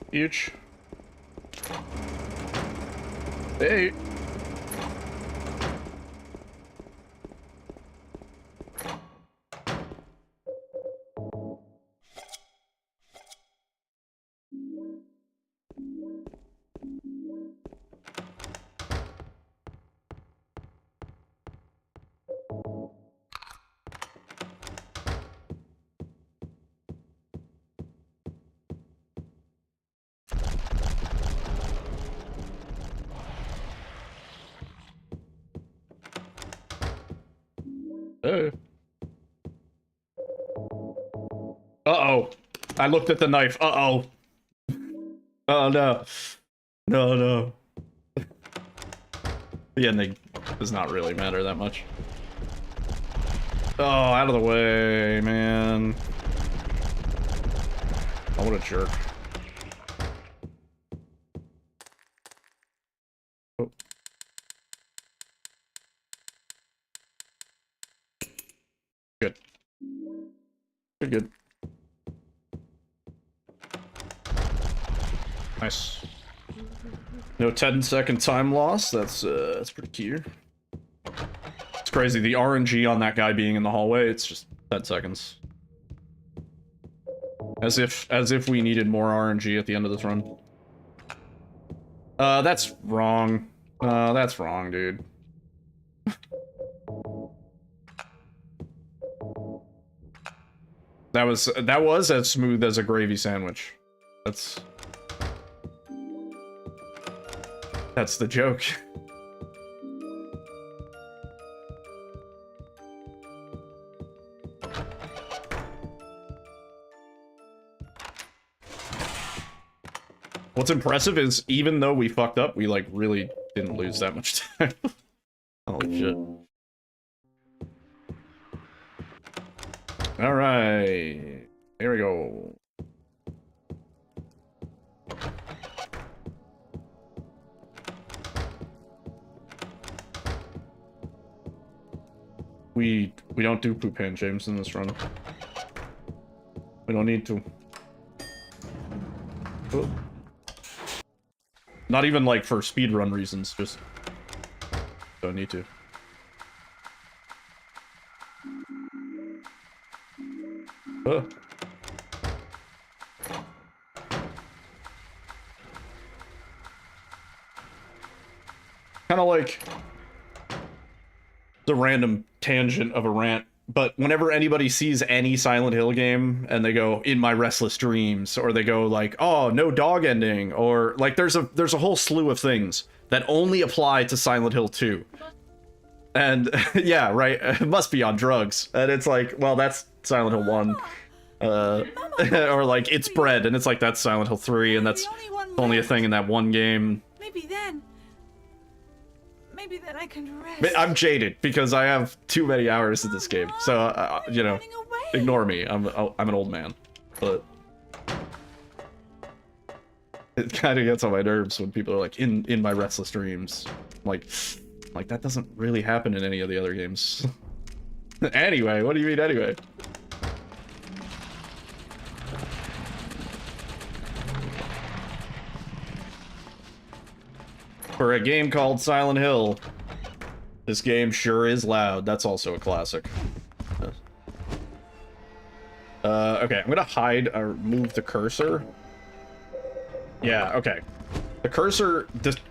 Huge. Hey. Uh-oh. I looked at the knife. Uh-oh. Oh, no. No. The ending. Does not really matter that much. Oh, out of the way, man. Oh, what a jerk. Oh. Good. Good. Nice. No 10-second time loss. That's pretty key. It's crazy. The RNG on that guy being in the hallway, it's just 10 seconds. As if we needed more RNG at the end of this run. That's wrong. That's wrong, dude. That was as smooth as a gravy sandwich. That's the joke. Oh. What's impressive is even though we fucked up, we like really didn't lose that much time. Holy shit. All right, here we go. We don't do poop hand James in this run. We don't need to. Oh. Not even like for speedrun reasons, just don't need to. Oh. Kind of like the random tangent of a rant, but whenever anybody sees any Silent Hill game and they go in my restless dreams, or they go like, oh, no dog ending, or like there's a whole slew of things that only apply to Silent Hill 2. And yeah, right, it must be on drugs. And it's like, well, that's Silent Hill 1. Or like it's bread, and it's like that's Silent Hill 3, and that's only a thing in that one game. Maybe then I can rest. But I'm jaded because I have too many hours in this game, so you know, ignore me. I'm an old man, but it kind of gets on my nerves when people are like in my restless dreams. Like that doesn't really happen in any of the other games. Anyway, what do you mean anyway? For a game called Silent Hill, this game sure is loud. That's also a classic. Okay, I'm gonna hide or move the cursor. Yeah, okay. The cursor just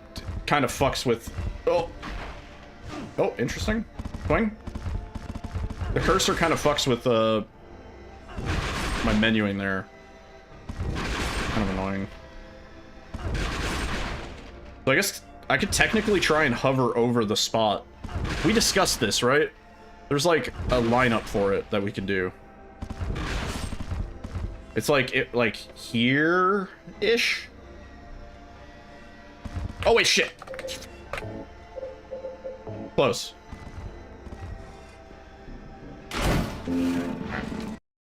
kind of fucks with... Oh, interesting. Going. The cursor kind of fucks with my menuing there. Kind of annoying. So I guess I could technically try and hover over the spot. We discussed this, right? There's like a lineup for it that we can do. It's like here-ish. Oh wait, shit. Close.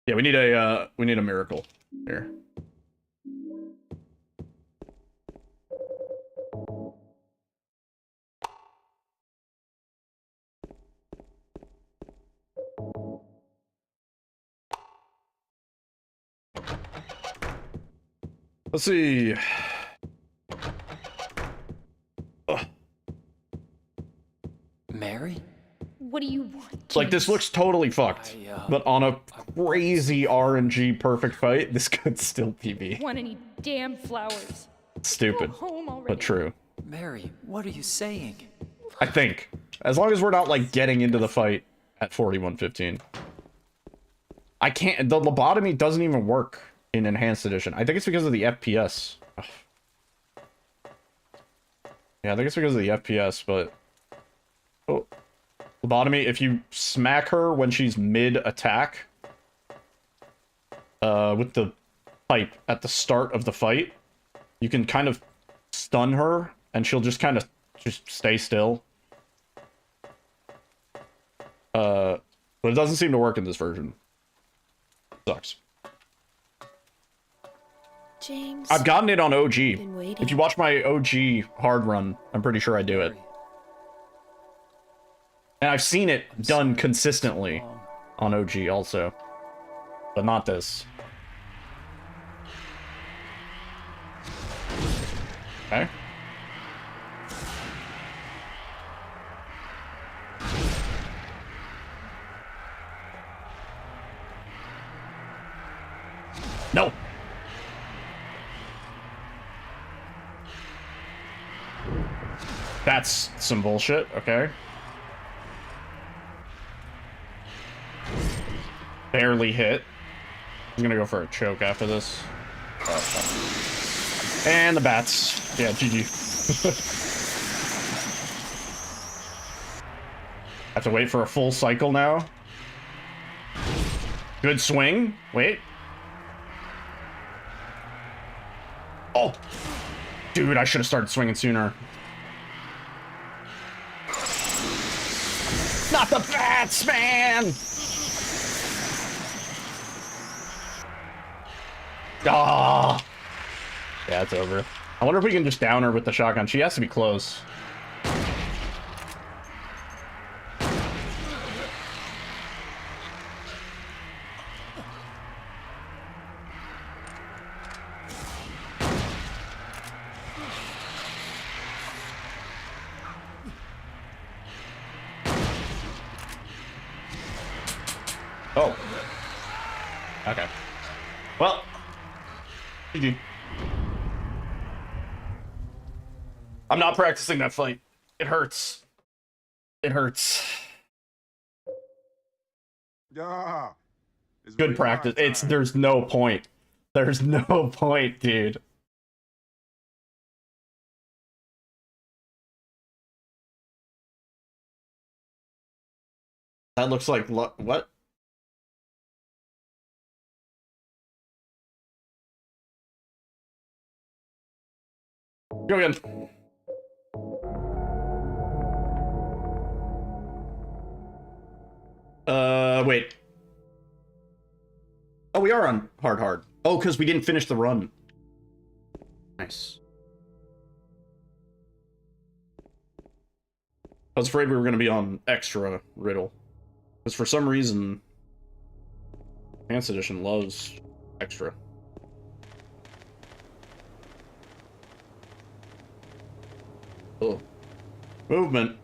Yeah, we need a miracle here. Let's see. Ugh. Mary? What do you want? Like, this looks totally fucked, but on a crazy RNG perfect fight, this could still be me. Want any damn flowers? Stupid, Go home already. but true. Mary, what are you saying? I think. As long as we're not, like, getting into the fight at 41:15. I can't... The lobotomy doesn't even work in Enhanced Edition. I think it's because of the FPS. Ugh. Yeah, I think it's because of the FPS, but... Oh. Lobotomy, if you smack her when she's mid-attack... with the pipe at the start of the fight, you can kind of stun her, and she'll just kind of just stay still. But it doesn't seem to work in this version. Sucks. James. I've gotten it on OG. Been waiting. If you watch my OG hard run, I'm pretty sure I do it. And I've seen it done consistently on OG also. But not this. Okay. No. That's some bullshit, okay. Barely hit. He's gonna go for a choke after this. And the bats. Yeah, GG. Have to wait for a full cycle now. Good swing. Wait. Oh! Dude, I should have started swinging sooner. Not the bats, man! Ah! Yeah, it's over. I wonder if we can just down her with the shotgun. She has to be close. Oh. Okay. Well. GG. I'm not practicing that fight. It hurts. It hurts. Yeah. It's Good really practice. hard, It's there's no point. There's no point, dude. That looks like what? Go again. Wait. Oh, we are on hard. Oh, because we didn't finish the run. Nice. I was afraid we were going to be on extra riddle. Because for some reason, Enhanced Edition loves extra. Oh. Movement.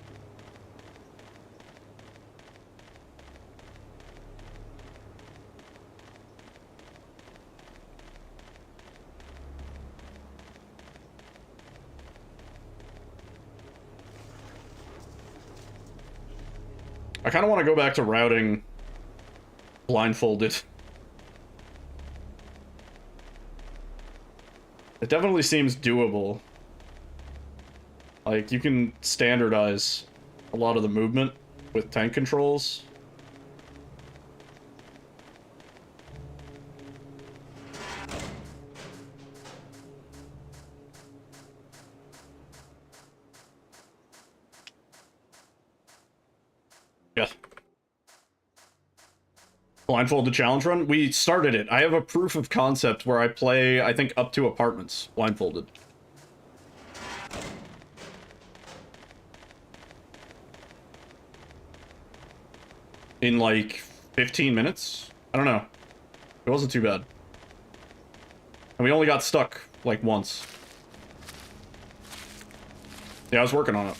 I kind of want to go back to routing blindfolded. It definitely seems doable. Like, you can standardize a lot of the movement with tank controls. Yeah. Blindfolded challenge run? We started it. I have a proof of concept where I play, I think, up to apartments blindfolded. In like 15 minutes? I don't know. It wasn't too bad. And we only got stuck like once. Yeah, I was working on it.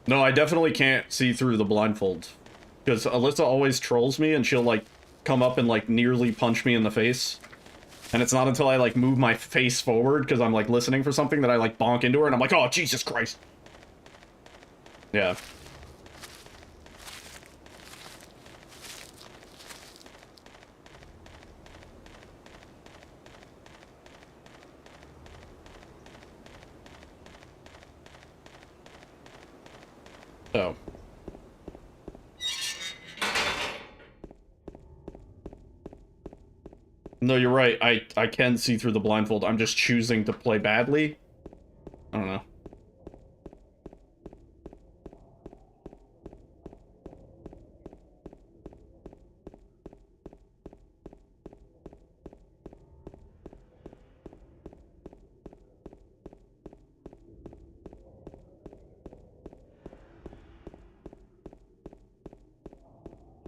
No, I definitely can't see through the blindfold. Because Alyssa always trolls me and she'll like come up and like nearly punch me in the face. And it's not until I like move my face forward because I'm like listening for something that I like bonk into her and I'm like, oh, Jesus Christ. Yeah. So. No, you're right. I can see through the blindfold. I'm just choosing to play badly. I don't know.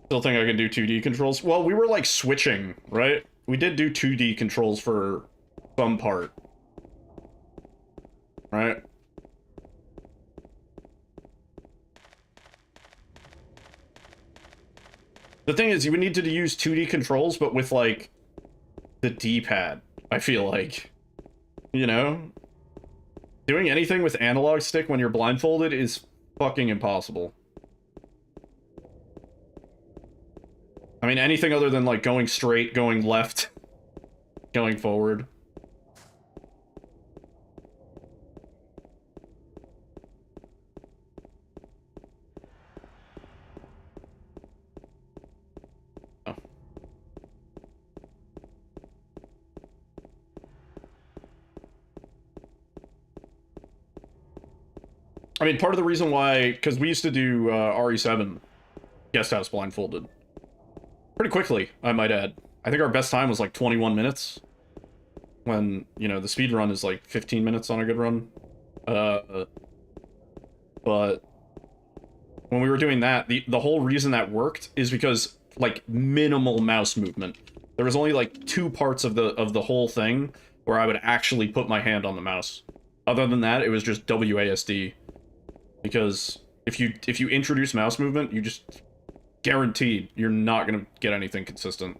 Still think I can do 2D controls. Well, we were like switching, right? We did do 2D controls for some part. Right? The thing is, you would need to use 2D controls, but with like the D-pad, I feel like. You know? Doing anything with analog stick when you're blindfolded is fucking impossible. I mean, anything other than, like, going straight, going left, going forward. Oh. I mean, part of the reason why, because we used to do RE7 Guest House blindfolded. Pretty quickly, I might add. I think our best time was like 21 minutes. When, you know, the speed run is like 15 minutes on a good run. But when we were doing that, the whole reason that worked is because, like, minimal mouse movement. There was only like 2 parts of the whole thing where I would actually put my hand on the mouse. Other than that, it was just WASD. Because if you introduce mouse movement, you just guaranteed you're not gonna get anything consistent.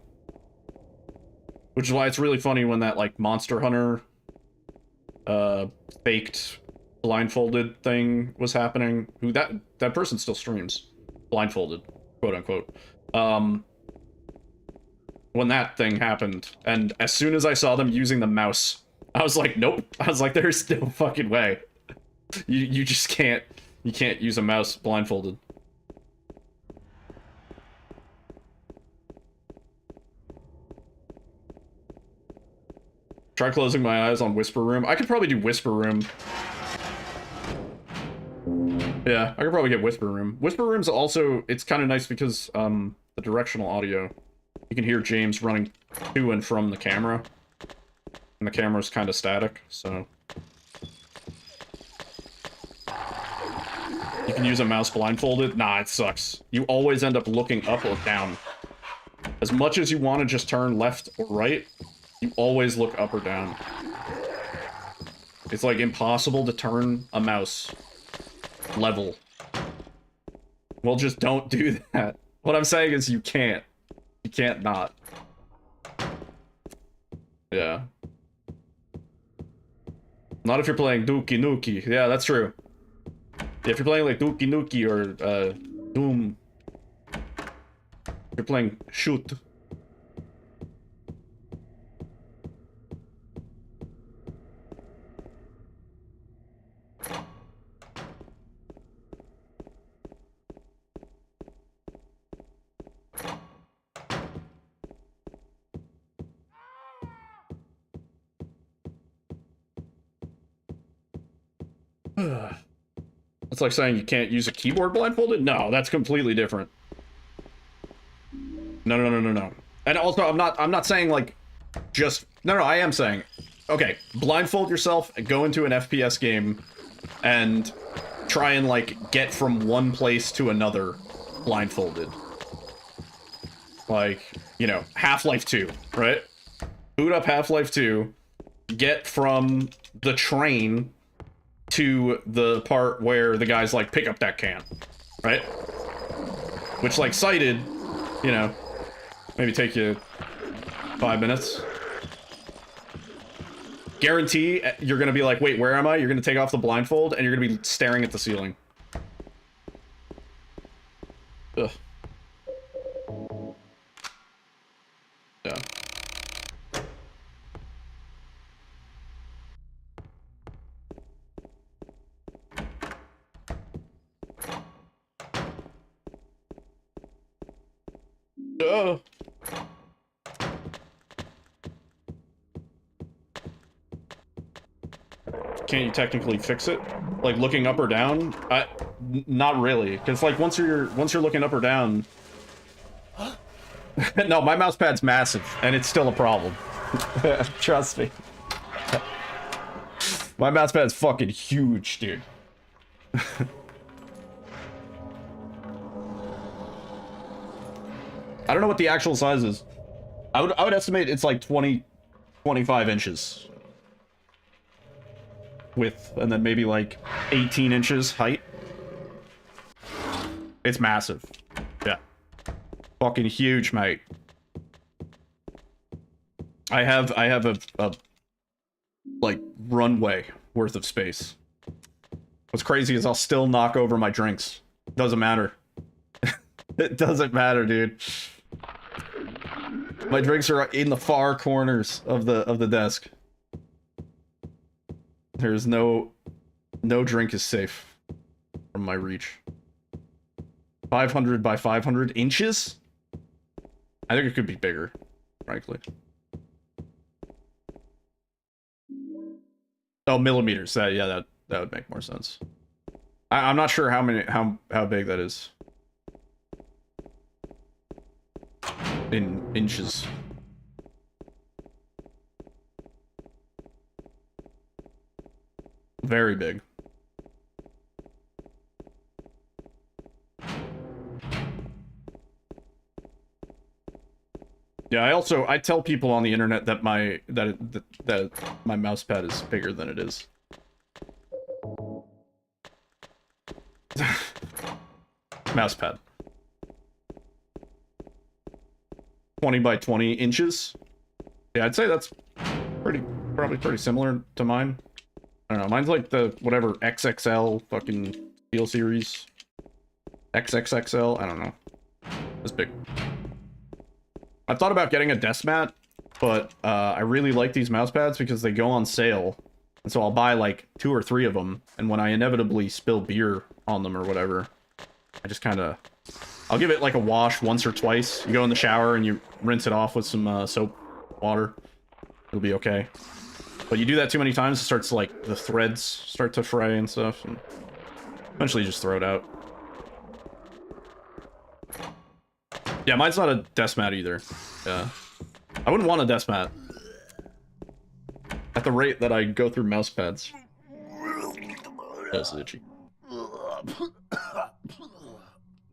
Which is why it's really funny when that, like, Monster Hunter faked blindfolded thing was happening. Who that person still streams blindfolded, quote unquote. When that thing happened, and as soon as I saw them using the mouse, I was like, nope. I was like, there's no fucking way. You just can't use a mouse blindfolded. Try closing my eyes on Whisper Room. I could probably do Whisper Room. Yeah, I could probably get Whisper Room. Whisper Room's also, it's kind of nice because the directional audio. You can hear James running to and from the camera. And the camera's kind of static, so. You can use a mouse blindfolded. Nah, it sucks. You always end up looking up or down. As much as you want to just turn left or right, you always look up or down. It's like impossible to turn a mouse level. Well, just don't do that. What I'm saying is you can't. You can't not. Yeah. Not if you're playing Dookie Nuki. Yeah, that's true. If you're playing like Dookie Nuki or Doom. If you're playing Shoot. It's like saying you can't use a keyboard blindfolded? No, that's completely different. No. And also, I'm not saying, like, just... No, I am saying... Okay, blindfold yourself, go into an FPS game, and try and, like, get from one place to another blindfolded. Like, you know, Half-Life 2, right? Boot up Half-Life 2, get from the train to the part where the guy's like, pick up that can, right? Which, like, sighted, you know, maybe take you 5 minutes. Guarantee you're gonna be like, wait, where am I? You're gonna take off the blindfold, and you're gonna be staring at the ceiling. Ugh. Yeah. can't you technically fix it? Like looking up or down? Not really, because like once you're looking up or down. No, my mouse pad's massive, and it's still a problem. Trust me. My mouse pad's fucking huge, dude. I don't know what the actual size is. I would estimate it's like 25 inches width, and then maybe like 18 inches height. It's massive. Yeah. Fucking huge, mate. I have a like runway worth of space. What's crazy is I'll still knock over my drinks. Doesn't matter. It doesn't matter, dude. My drinks are in the far corners of the desk. There's no drink is safe from my reach. 500 by 500 inches? I think it could be bigger, frankly. Oh, millimeters. Yeah, that would make more sense. I'm not sure how big that is. In inches. Very big. Yeah, I tell people on the internet that my mouse pad is bigger than it is. Mouse pad. 20 by 20 inches. Yeah, I'd say that's probably pretty similar to mine. I don't know, mine's like the whatever XXL fucking Steel Series. XXXL, I don't know. It's big. I thought about getting a desk mat, but I really like these mouse pads because they go on sale. And so I'll buy like 2 or 3 of them, and when I inevitably spill beer on them or whatever, I just kind of... I'll give it like a wash once or twice. You go in the shower and you rinse it off with some soap water. It'll be okay. But you do that too many times, it starts like the threads start to fray and stuff, and eventually you just throw it out. Yeah, mine's not a desk mat either. Yeah. I wouldn't want a desk mat. At the rate that I go through mouse pads. That's itchy.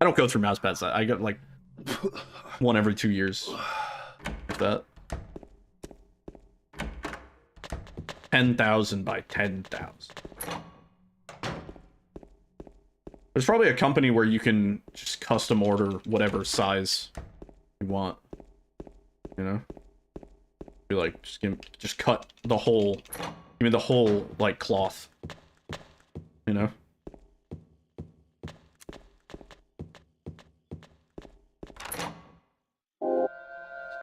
I don't go through mouse pads. I get like one every 2 years. Like that. 10,000 by 10,000. There's probably a company where you can just custom order whatever size you want. You know? Be like, just cut the whole, give me the whole, like, cloth. You know?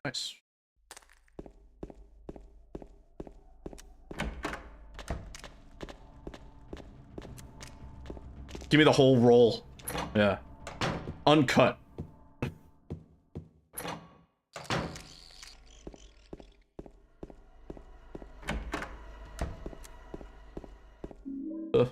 Nice. Give me the whole roll. Yeah. Uncut. Ugh.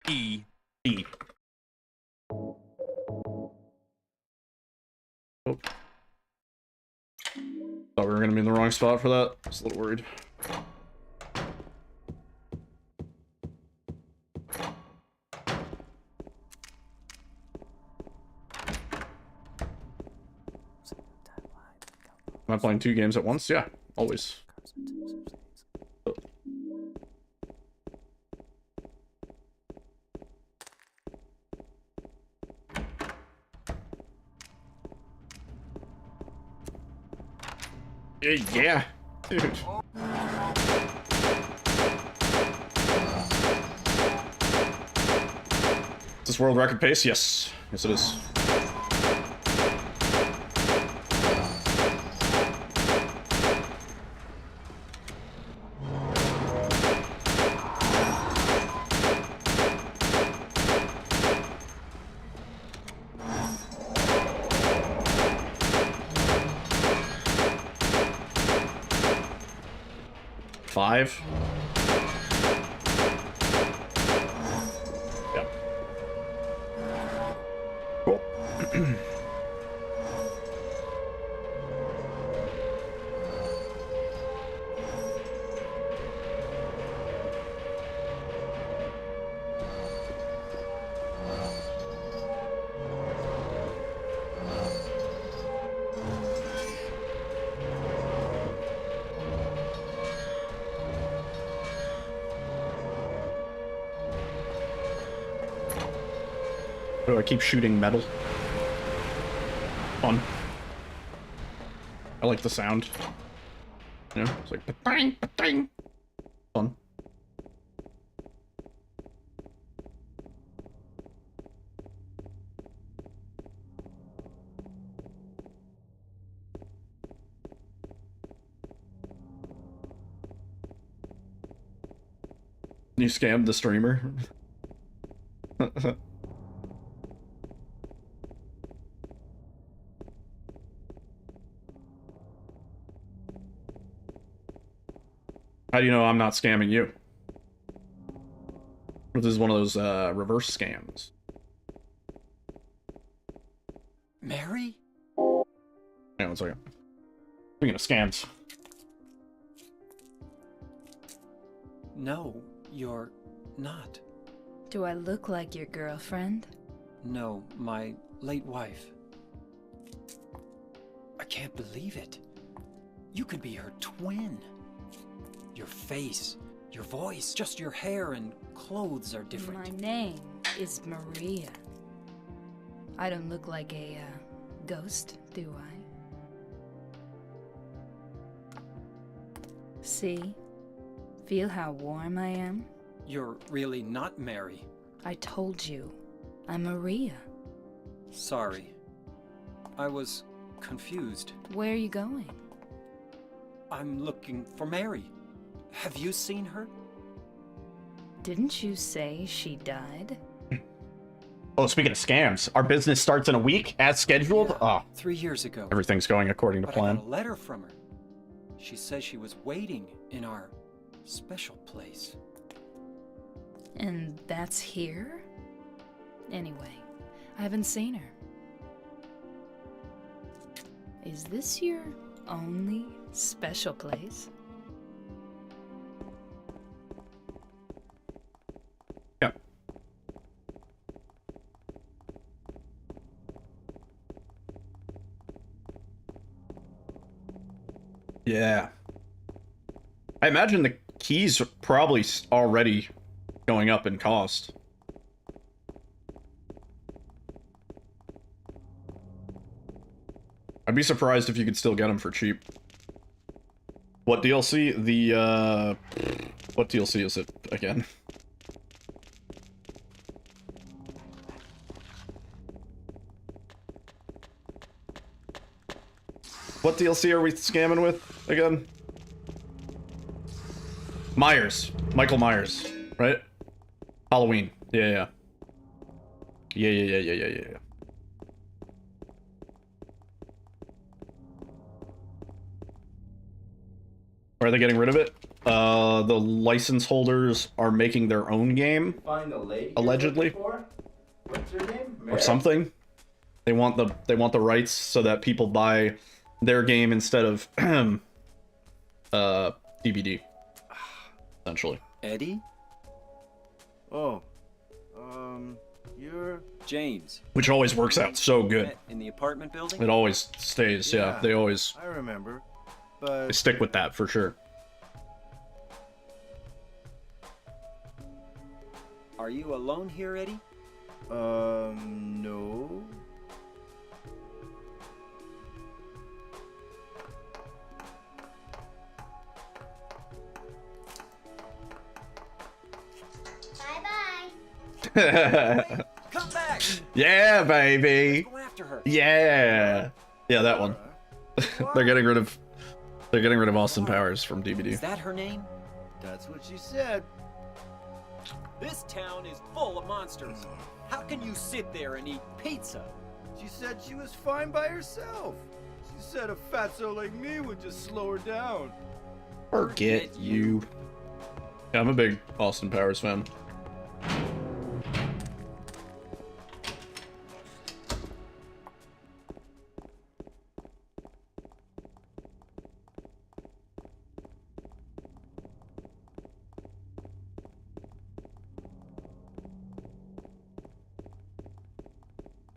E. Oh. Thought we were gonna be in the wrong spot for that. I was a little worried. Am I playing 2 games at once? Yeah, always. Oh. Yeah, dude. Is this world record pace? Yes. Yes, it is. 5. Yep. Cool. Why do I keep shooting metal? Fun. I like the sound. You know, it's like ba-ding, ba-ding. Fun. You scammed the streamer? How do you know I'm not scamming you? This is one of those reverse scams. Mary? Hang on 1 second. Speaking of scams. No, you're not. Do I look like your girlfriend? No, my late wife. I can't believe it. You could be her twin. Your face, your voice, just your hair and clothes are different. My name is Maria. I don't look like a ghost, do I? See? Feel how warm I am? You're really not Mary. I told you, I'm Maria. Sorry. I was confused. Where are you going? I'm looking for Mary. Have you seen her? Didn't you say she died? Oh, speaking of scams, our business starts in a week as scheduled. Yeah, Oh, 3 years ago. everything's going according to But I plan. got a letter from her. She says she was waiting in our special place. And that's here? Anyway, I haven't seen her. Is this your only special place? Yep. Yeah. I imagine the keys are probably already going up in cost. I'd be surprised if you could still get them for cheap. What DLC? What DLC is it again? What DLC are we scamming with again? Myers. Michael Myers, right? Halloween. Yeah. Are they getting rid of it? The license holders are making their own game, Find the lady you're allegedly, looking for? What's her name? or Mary? something. They want the rights so that people buy their game instead of DVD, essentially. Eddie? Oh, you're... James. Which always works out so good. Met in the apartment building? It always stays. Yeah, they always I remember, they but... stick with that for sure. Are you alone here, Eddie? No. Come back! Yeah, baby. Go after her. Yeah. Yeah, that one. They're getting rid of Austin Powers from DVD. Is that her name? That's what she said. This town is full of monsters. How can you sit there and eat pizza? She said she was fine by herself. She said a fatso like me would just slow her down. Forget you. Yeah, I'm a big Austin Powers fan.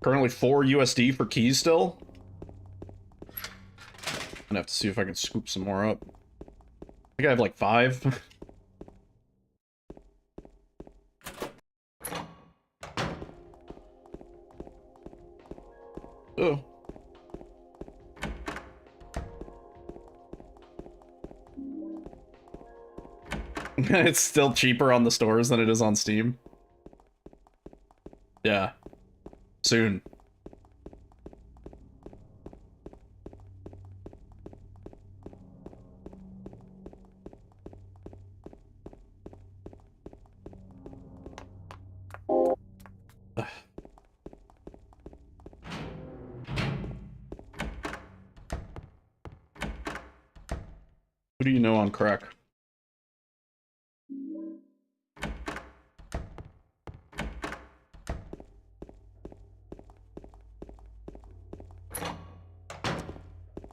Currently 4 USD for keys still. I'm gonna have to see if I can scoop some more up. I think I have like 5. Oh. It's still cheaper on the stores than it is on Steam. Yeah. Soon. Who do you know on crack?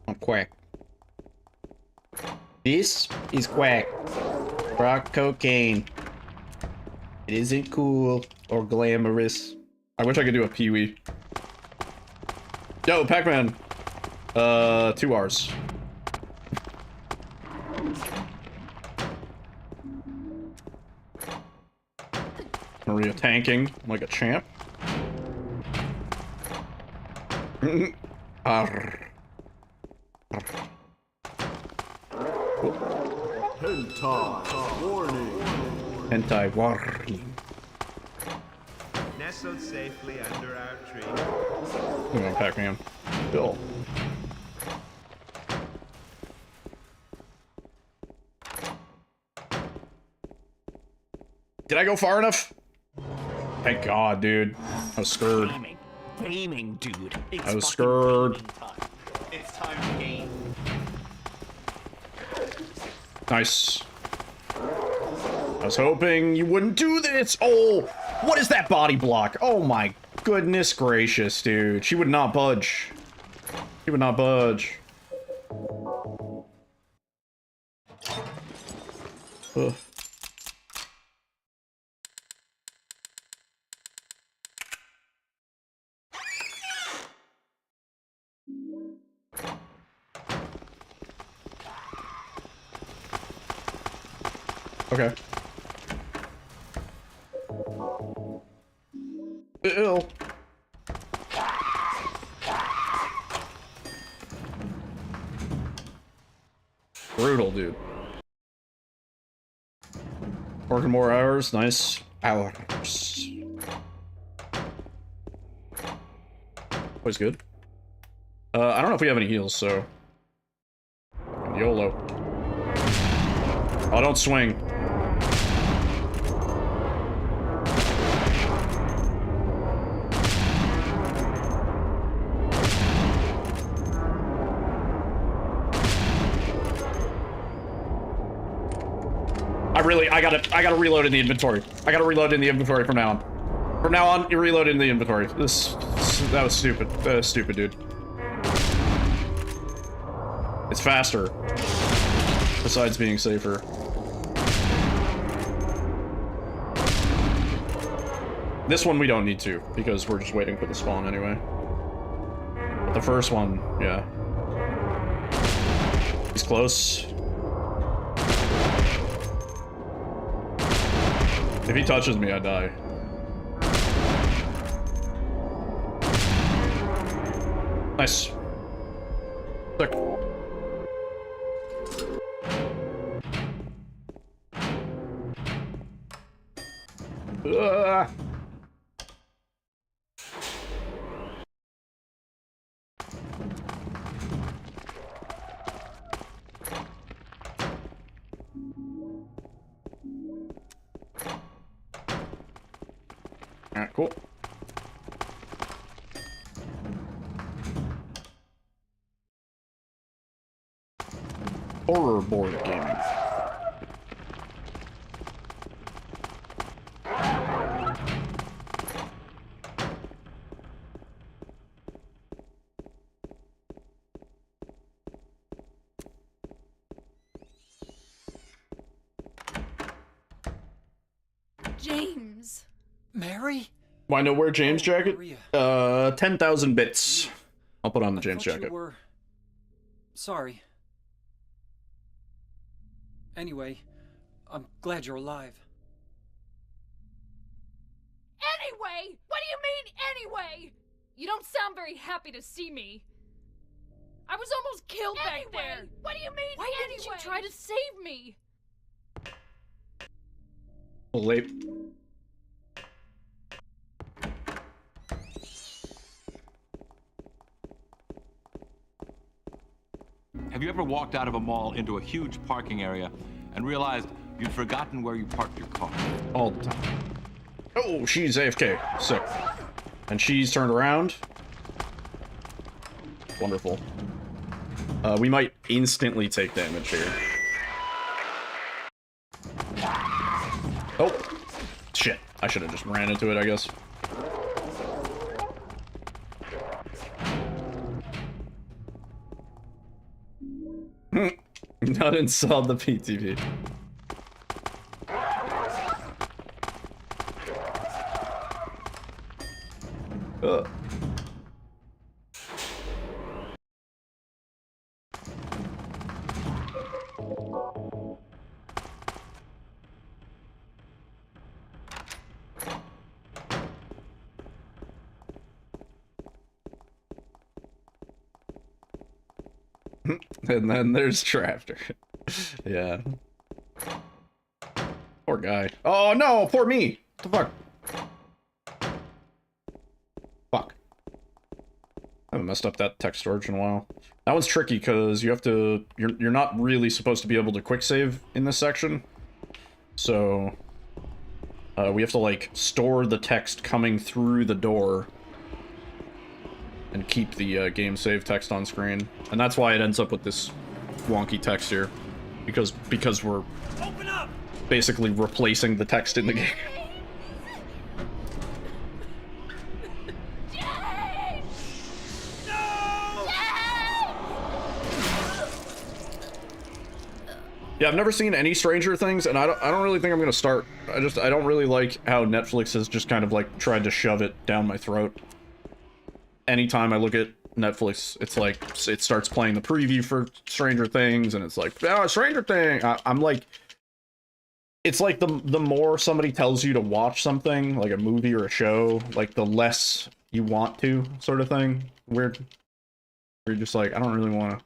On quack. This is quack. Rock cocaine. It isn't cool or glamorous. I wish I could do a Pee-wee. Yo, Pac-Man. 2 R's. Maria tanking like a champ. Arr. Hentai warning. Hentai warning. Nestled safely under our tree. Come on, Pac-Man. Bill. Did I go far enough? Thank God, dude. I was scared. Gaming, dude. It's I was fucking scared. gaming time. It's time to game. Nice. I was hoping you wouldn't do this. Oh, what is that body block? Oh my goodness gracious, dude. She would not budge. She would not budge. Ugh. Okay. Ew. Brutal, dude. Working more hours, nice. Hours. Always good. I don't know if we have any heals, so... YOLO. Oh, don't swing. I gotta reload in the inventory. I gotta reload in the inventory from now on. From now on, you reload in the inventory. That was stupid. That was stupid, dude. It's faster. Besides being safer. This one we don't need to, because we're just waiting for the spawn anyway. But the first one, yeah. He's close. If he touches me, I die. Nice. Sick. Alright, cool. Horror board gaming. James. Mary? Why no wear James jacket? Maria. 10,000 bits. I'll put on the I James thought jacket. You were... Sorry. Anyway, I'm glad you're alive. Anyway? What do you mean, anyway? You don't sound very happy to see me. I was almost killed back there. What do you mean, why didn't you try to save me? Late. Have you ever walked out of a mall into a huge parking area and realized you'd forgotten where you parked your car? All the time. Oh, she's AFK. Sick. And she's turned around. Wonderful. We might instantly take damage here. Oh. Shit. I should have just ran into it, I guess. Not installed the PTV. And then there's Trafter. Yeah. Poor guy. Oh no, poor me. What the fuck? Fuck. I haven't messed up that text storage in a while. That one's tricky because you have to. You're not really supposed to be able to quick save in this section. So we have to like store the text coming through the door and keep the game save text on screen, and that's why it ends up with this wonky text here, because we're basically replacing the text in the game. Yeah, I've never seen any Stranger Things, and I don't really think I'm gonna start. I don't really like how Netflix has just kind of like tried to shove it down my throat. Anytime I look at Netflix, it's like it starts playing the preview for Stranger Things, and it's like, oh, Stranger Thing. I'm like, it's like the more somebody tells you to watch something, like a movie or a show, like the less you want to, sort of thing. Weird. You're just like, I don't really want to.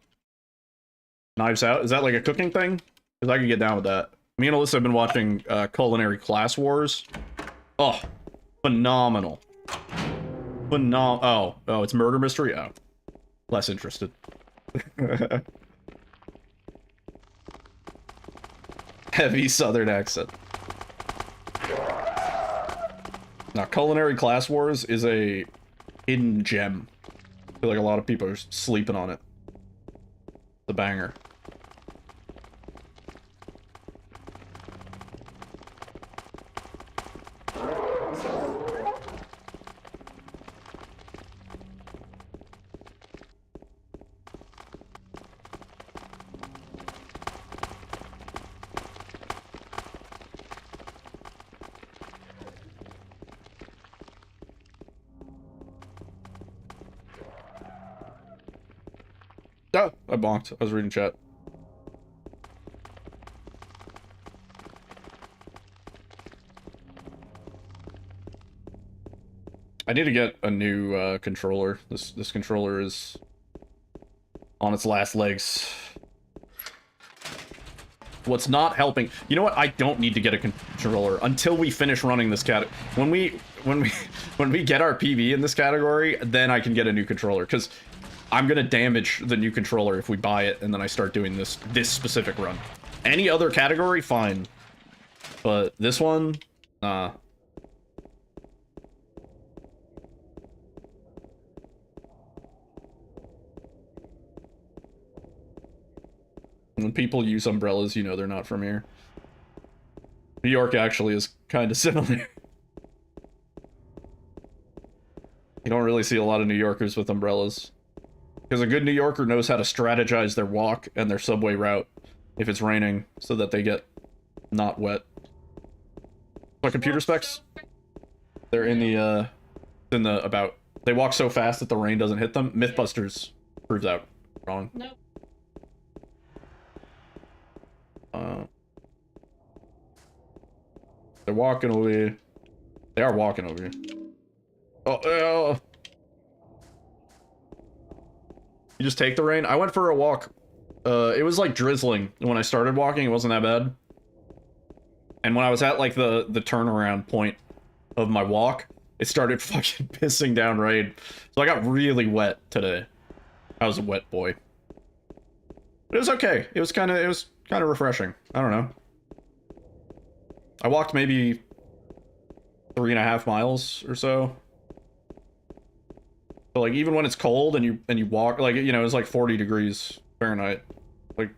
Knives Out, is that like a cooking thing? Because I could get down with that. Me and Alyssa have been watching Culinary Class Wars. Oh, phenomenal. Oh, it's murder mystery? Oh, less interested. Heavy southern accent. Now, Culinary Class Wars is a hidden gem. I feel like a lot of people are sleeping on it. The banger. Oh, I bonked. I was reading chat. I need to get a new controller. This controller is on its last legs. What's not helping? You know what? I don't need to get a controller until we finish running this when we get our PV in this category, then I can get a new controller, because I'm gonna damage the new controller if we buy it and then I start doing this specific run. Any other category, fine. But this one, nah. When people use umbrellas, you know they're not from here. New York actually is kind of similar. You don't really see a lot of New Yorkers with umbrellas. Because a good New Yorker knows how to strategize their walk and their subway route if it's raining, so that they get not wet. My computer specs? They're in the about. They walk so fast that the rain doesn't hit them. Mythbusters proves that wrong. Nope. They're walking over here. They are walking over here. Oh. You just take the rain? I went for a walk. It was like drizzling when I started walking. It wasn't that bad. And when I was at like the turnaround point of my walk, it started fucking pissing down rain. So I got really wet today. I was a wet boy. But it was okay. It was kind of refreshing. I don't know. I walked maybe 3.5 miles or so. So like even when it's cold and you walk, like, you know, it's like 40 degrees Fahrenheit. Like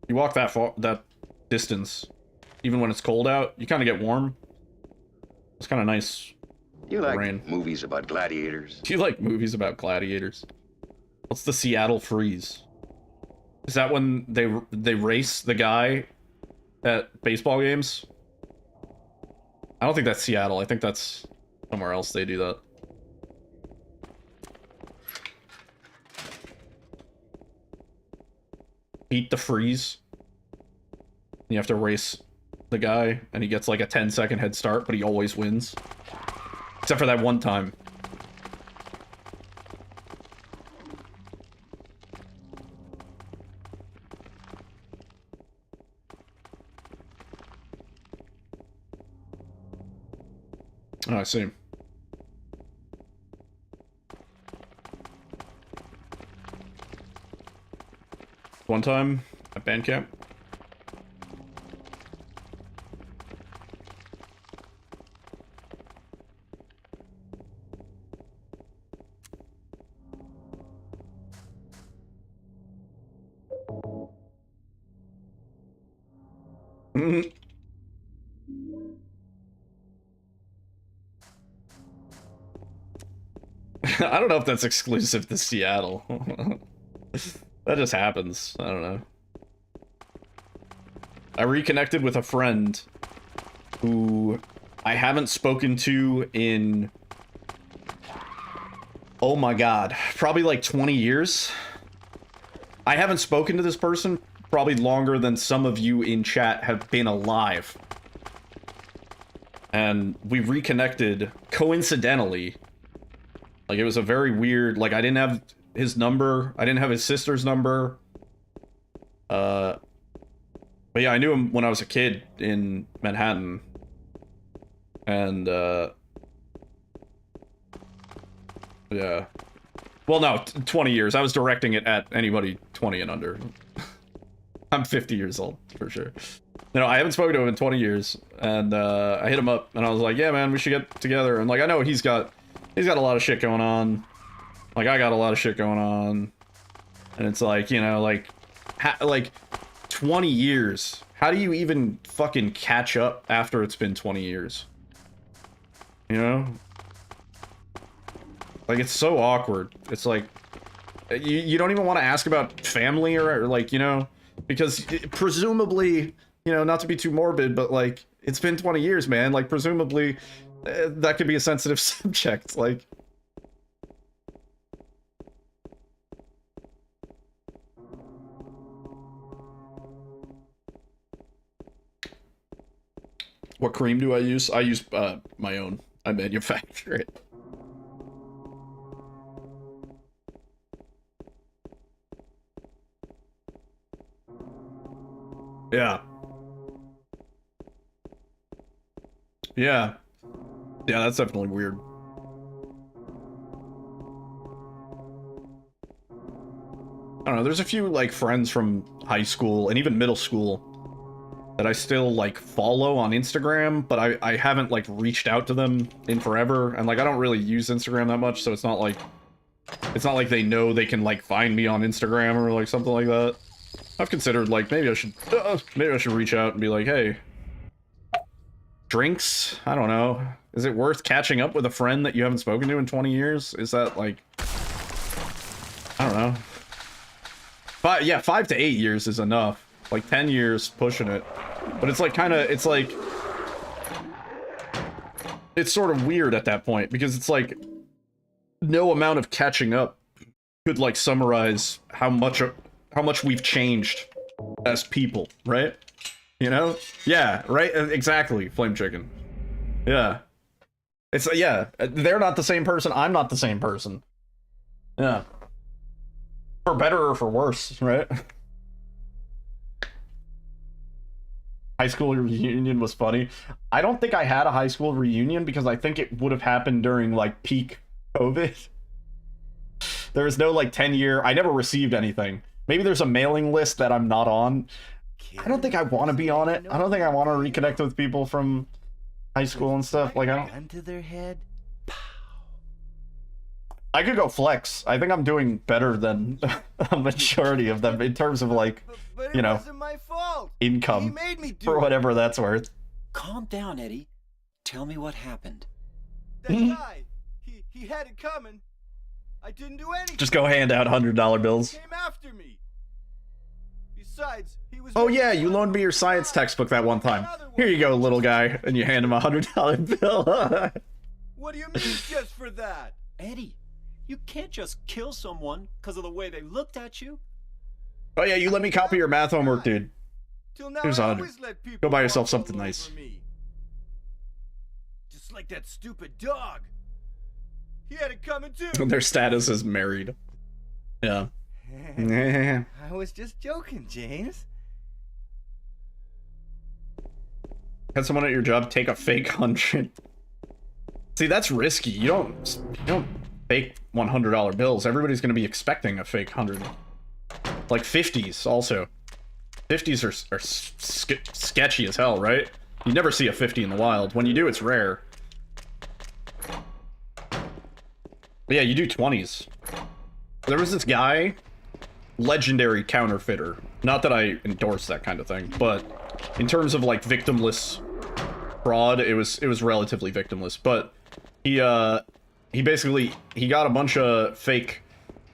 you walk that distance, even when it's cold out, you kind of get warm. It's kind of nice. You like rain. movies about gladiators? Do you like movies about gladiators? What's the Seattle Freeze? Is that when they race the guy at baseball games? I don't think that's Seattle. I think that's somewhere else they do that. Beat the freeze. You have to race the guy, and he gets like a 10-second head start, but he always wins. Except for that one time. Oh, I see. One time at band camp. I don't know if that's exclusive to Seattle. That just happens. I don't know. I reconnected with a friend who I haven't spoken to in, oh my god, probably like 20 years. I haven't spoken to this person probably longer than some of you in chat have been alive. And we reconnected coincidentally. Like, it was a very weird, like, I didn't have his number, I didn't have his sister's number. But yeah, I knew him when I was a kid in Manhattan. And, yeah. Well, no, 20 years. I was directing it at anybody 20 and under. I'm 50 years old, for sure. No, I haven't spoken to him in 20 years. And, I hit him up, and I was like, yeah, man, we should get together. And, like, I know he's got a lot of shit going on. Like, I got a lot of shit going on. And it's like, you know, like 20 years. How do you even fucking catch up after it's been 20 years? You know? Like, it's so awkward. It's like, you don't even want to ask about family or like, you know? Because presumably, you know, not to be too morbid, but like, it's been 20 years, man. Like, presumably, that could be a sensitive subject, like... What cream do I use? I use, my own. I manufacture it. Yeah. Yeah. Yeah, that's definitely weird. I don't know, there's a few, like, friends from high school and even middle school that I still, like, follow on Instagram, but I haven't, like, reached out to them in forever, and, like, I don't really use Instagram that much, so it's not like they know they can, like, find me on Instagram or, like, something like that. I've considered, like, maybe I should reach out and be like, hey, drinks? I don't know. Is it worth catching up with a friend that you haven't spoken to in 20 years? Is that, like, I don't know. But yeah, 5 to 8 years is enough. Like 10 years pushing it. But it's like kind of, it's like, it's sort of weird at that point because it's like no amount of catching up could like summarize how much we've changed as people, right? You know? Yeah, right? Exactly, Flame Chicken. Yeah. It's, yeah, they're not the same person, I'm not the same person. Yeah. For better or for worse, right? High school reunion was funny. I don't think I had a high school reunion because I think it would have happened during like peak COVID. There was no like 10-year, I never received anything. Maybe there's a mailing list that I'm not on. I don't think I want to be on it. I don't think I want to reconnect with people from high school and stuff. Like, I don't. Gun to their head. I could go flex. I think I'm doing better than a majority of them in terms of like, But you it know, wasn't my fault. income He made me do for whatever that's worth. Calm down, Eddie. Tell me what happened. That guy, he had it coming. I didn't do anything. Just go hand out $100 bills. He came after me. Besides, he was. Oh yeah, you loaned me your science textbook that one time. Here you go, little guy, and you hand him a $100 bill. What do you mean just for that? Eddie, you can't just kill someone because of the way they looked at you. Oh yeah, you let me copy your math homework, dude. Till now, Here's I 100. always let people Go buy yourself walk something all nice. over me. Just like that stupid dog. He had it coming too. Their status is married. Yeah. I was just joking, James. Had someone at your job take a fake 100. See, that's risky. You don't fake $100 bills. Everybody's gonna be expecting a fake 100. Like 50s also. 50s are sketchy as hell, right? You never see a 50 in the wild. When you do, it's rare. But yeah, you do 20s. There was this guy, legendary counterfeiter. Not that I endorse that kind of thing, but in terms of like victimless fraud, it was relatively victimless. But he basically got a bunch of fake,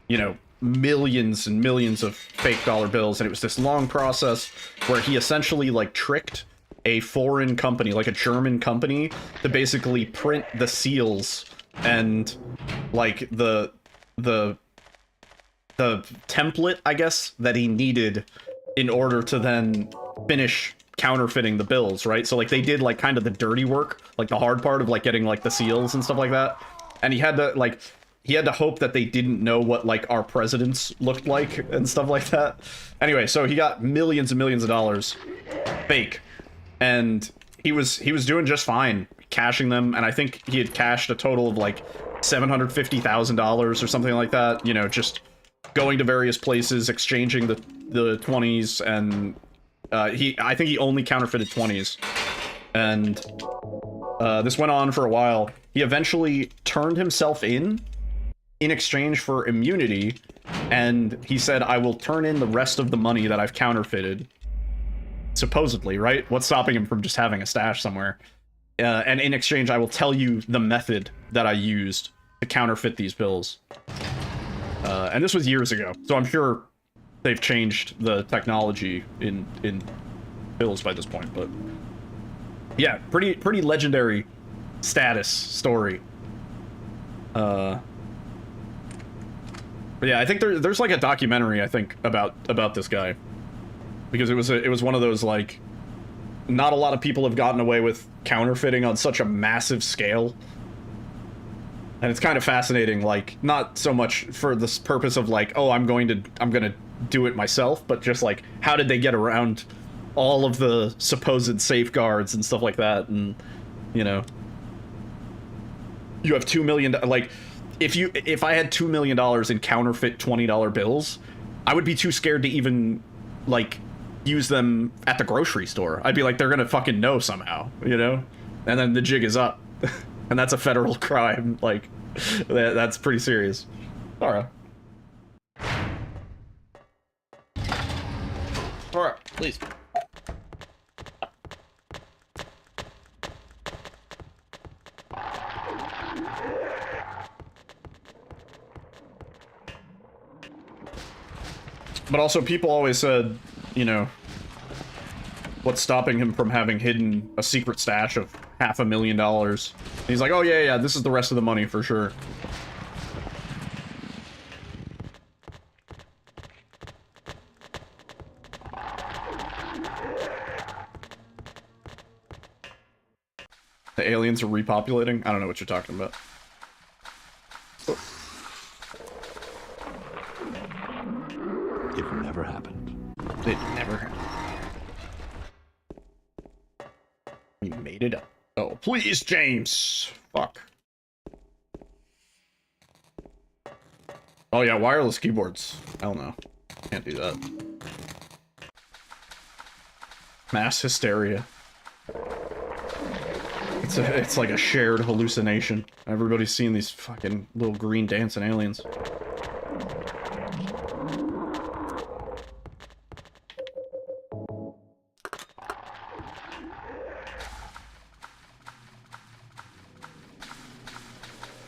you know, millions and millions of fake dollar bills, and it was this long process where he essentially like tricked a foreign company, like a German company, to basically print the seals and like the template, I guess, that he needed in order to then finish counterfeiting the bills, right? So like they did like kind of the dirty work, like the hard part of like getting like the seals and stuff like that. And he had to hope that they didn't know what like our presidents looked like and stuff like that. Anyway, so he got millions and millions of dollars fake, and he was doing just fine cashing them, and I think he had cashed a total of like $750,000 or something like that, you know, just going to various places, exchanging the 20s, and I think he only counterfeited 20s. And this went on for a while. He eventually turned himself in exchange for immunity, and he said, I will turn in the rest of the money that I've counterfeited. Supposedly, right? What's stopping him from just having a stash somewhere? And in exchange, I will tell you the method that I used to counterfeit these bills. And this was years ago, so I'm sure they've changed the technology in bills by this point, but yeah, pretty legendary status story. But yeah, I think there's like a documentary, I think, about this guy, because it was one of those, like, not a lot of people have gotten away with counterfeiting on such a massive scale. And it's kind of fascinating, like, not so much for this purpose of like, oh, I'm gonna do it myself, but just like, how did they get around all of the supposed safeguards and stuff like that? And, you know, you have $2 million, like, if I had $2 million in counterfeit $20 bills, I would be too scared to even, like, use them at the grocery store. I'd be like, they're gonna fucking know somehow, you know? And then the jig is up. And that's a federal crime. Like, that's pretty serious. Alright. Alright, please. But also, people always said, you know, what's stopping him from having hidden a secret stash of $500,000? And he's like, oh yeah, this is the rest of the money for sure. The aliens are repopulating? I don't know what you're talking about. It never happened. It never happened. We made it up. Oh, please, James! Fuck. Oh yeah, wireless keyboards. Hell no. Can't do that. Mass hysteria. It's like a shared hallucination. Everybody's seeing these fucking little green dancing aliens.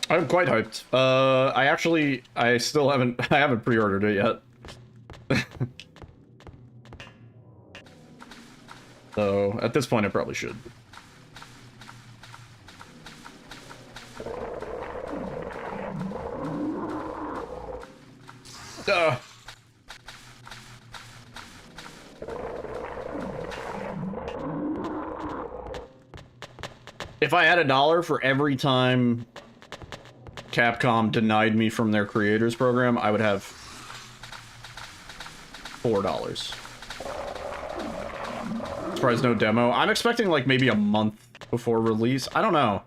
I'm quite hyped. I still haven't, I haven't pre-ordered it yet. So, at this point I probably should. If I had $1 for every time Capcom denied me from their creators program, I would have $4. As far as no demo, I'm expecting like maybe a month before release. I don't know.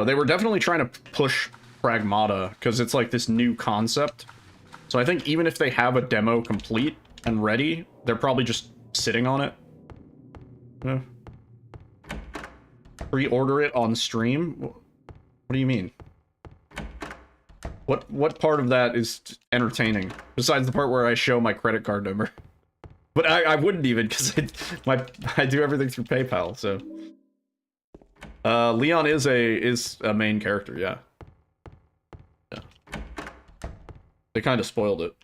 They were definitely trying to push Pragmata because it's like this new concept. So I think even if they have a demo complete and ready, they're probably just sitting on it. Yeah. Pre-order it on stream? What do you mean? What part of that is entertaining? Besides the part where I show my credit card number. But I wouldn't even, because I do everything through PayPal, so. Leon is a main character, yeah. Yeah. They kind of spoiled it.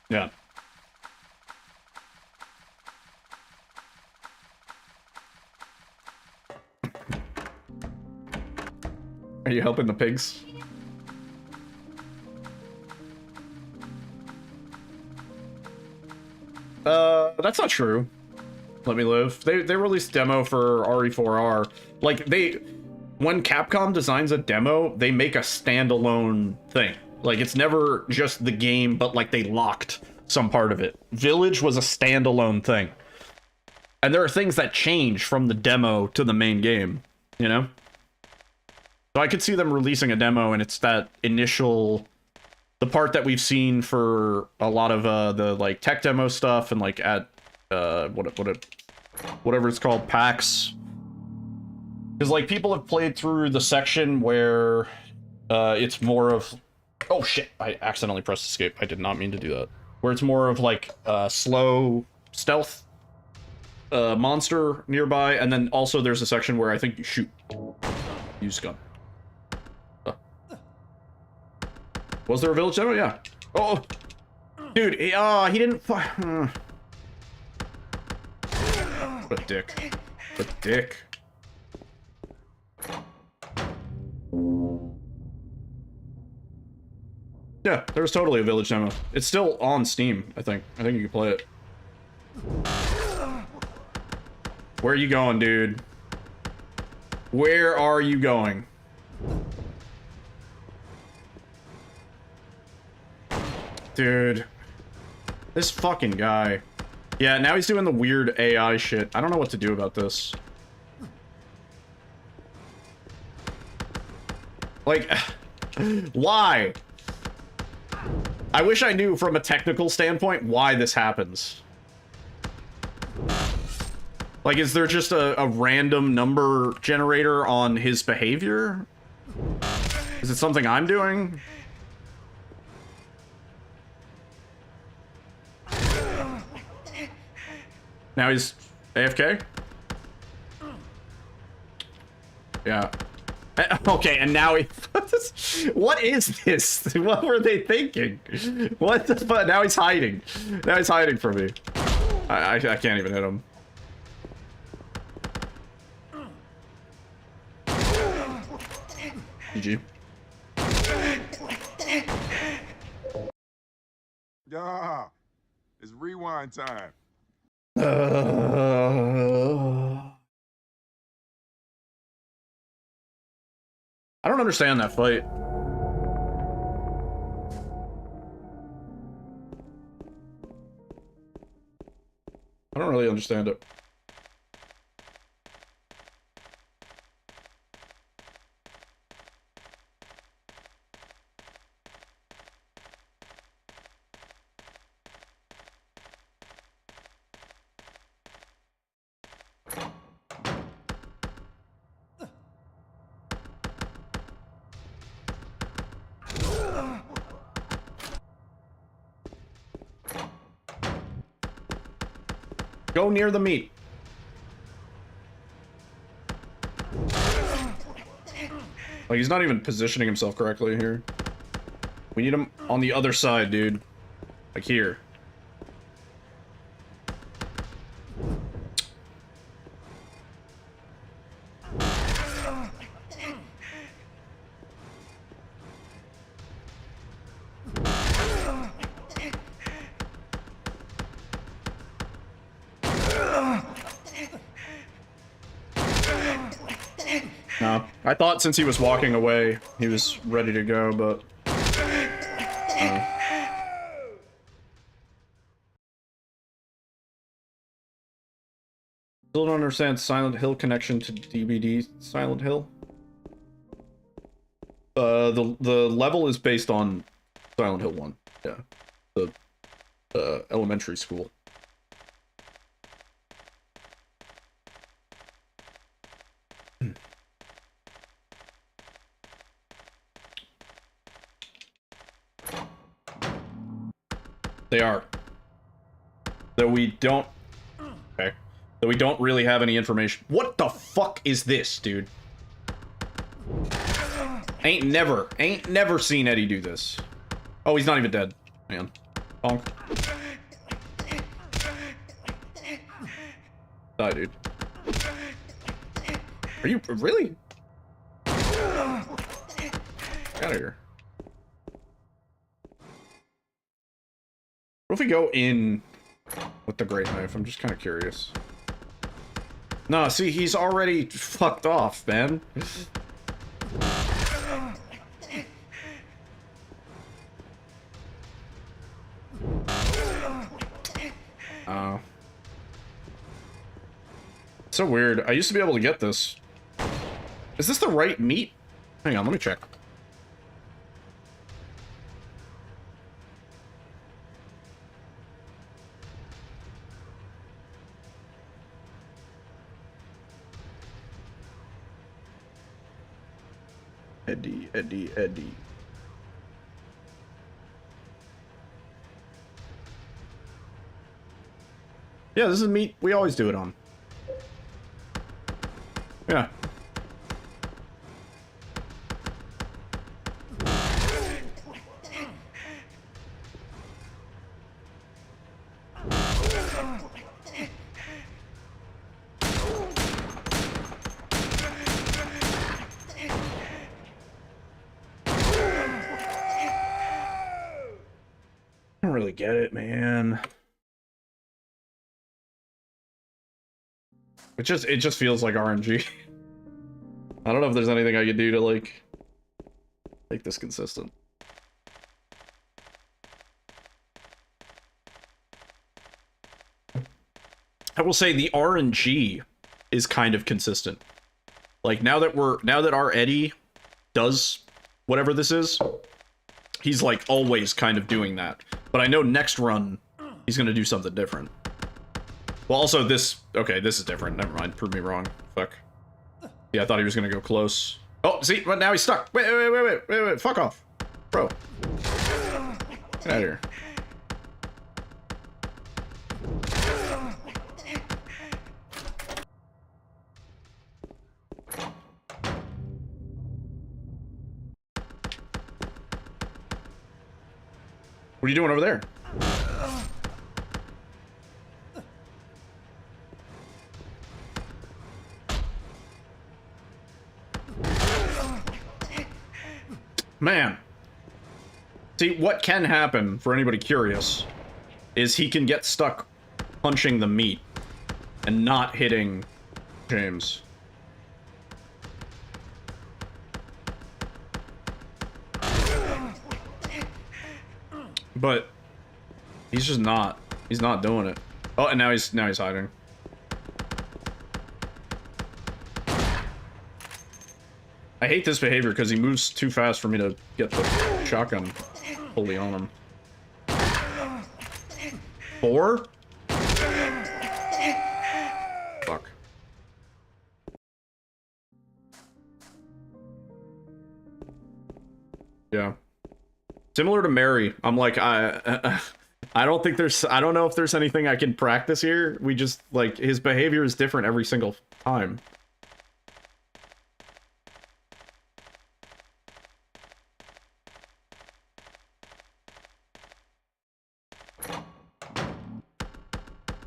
Yeah. Are you helping the pigs? That's not true. Let me live. They released demo for RE4R. Like, when Capcom designs a demo, they make a standalone thing. Like, it's never just the game, but like they locked some part of it. Village was a standalone thing. And there are things that change from the demo to the main game, you know? So I could see them releasing a demo and it's that initial, the part that we've seen for a lot of the like tech demo stuff and like at whatever it's called, PAX. Because like people have played through the section where it's more of, oh shit, I accidentally pressed escape. I did not mean to do that. Where it's more of like slow stealth monster nearby, and then also there's a section where I think you shoot. Use gun. Was there a village demo? Yeah. Oh, dude, he didn't. What a dick. What a dick. Yeah, there was totally a village demo. It's still on Steam, I think. I think you can play it. Where are you going, dude? Where are you going? Dude. This fucking guy. Yeah, now he's doing the weird AI shit. I don't know what to do about this. Like, why? I wish I knew from a technical standpoint why this happens. Like, is there just a random number generator on his behavior? Is it something I'm doing? Now he's AFK? Yeah. Okay, and now he... What is this? What were they thinking? What the fuck? Now he's hiding. Now he's hiding from me. I can't even hit him. GG. Yeah, it's rewind time. I don't understand that fight. I don't really understand it. Go near the meat. Like, he's not even positioning himself correctly here. We need him on the other side, dude. Like here. No, I thought since he was walking away, he was ready to go, but... Still don't understand Silent Hill connection to DVD Silent Hill. The level is based on Silent Hill 1. Yeah. The elementary school. They are. Though we don't... Okay. Though we don't really have any information. What the fuck is this, dude? Ain't never seen Eddie do this. Oh, he's not even dead. Man. Bonk. Die, dude. Are you... Really? Get out of here. What if we go in with the great knife? I'm just kind of curious. No, see, he's already fucked off, man. Oh. So weird. I used to be able to get this. Is this the right meat? Hang on, let me check. Eddie. Yeah, this is meat we always do it on. Yeah. I don't really get it, man. It just feels like RNG. I don't know if there's anything I could do to like make this consistent. I will say the RNG is kind of consistent. Like now that our Eddie does whatever this is, he's like always kind of doing that. But I know next run he's gonna do something different. Well, also this... Okay, this is different. Never mind. Prove me wrong. Fuck. Yeah, I thought he was gonna go close. Oh, see? But now he's stuck. Wait. Fuck off. Bro. Get out of here. What are you doing over there? Man. See, what can happen, for anybody curious, is he can get stuck punching the meat and not hitting James. But he's just not. He's not doing it. Oh, and now he's hiding. I hate this behavior because he moves too fast for me to get the shotgun fully on him. 4? Fuck. Yeah. Similar to Mary, I'm like, I don't think there's, I don't know if there's anything I can practice here. We just, like, his behavior is different every single time.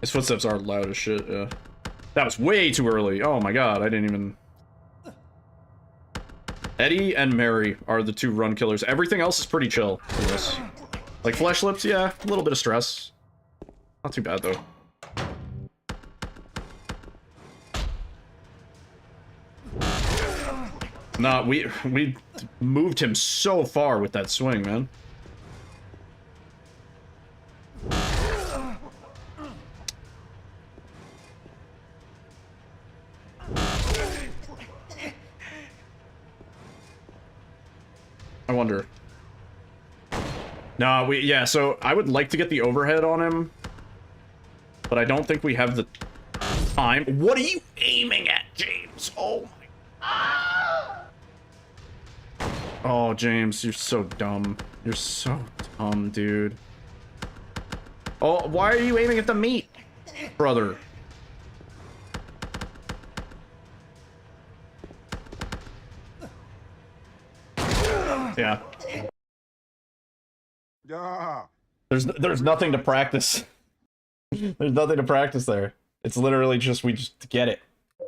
His footsteps are loud as shit, yeah. That was way too early. Oh my god, I didn't even... Eddie and Mary are the two run killers. Everything else is pretty chill in this. Like Flesh Lips, yeah, a little bit of stress. Not too bad, though. Nah, we moved him so far with that swing, man. I wonder. Nah, yeah, so I would like to get the overhead on him, but I don't think we have the time. What are you aiming at, James? Oh my... Oh, James, you're so dumb. You're so dumb, dude. Oh, why are you aiming at the meat, brother? Yeah. Yeah. There's nothing to practice. There's nothing to practice there. It's literally just, we just get it.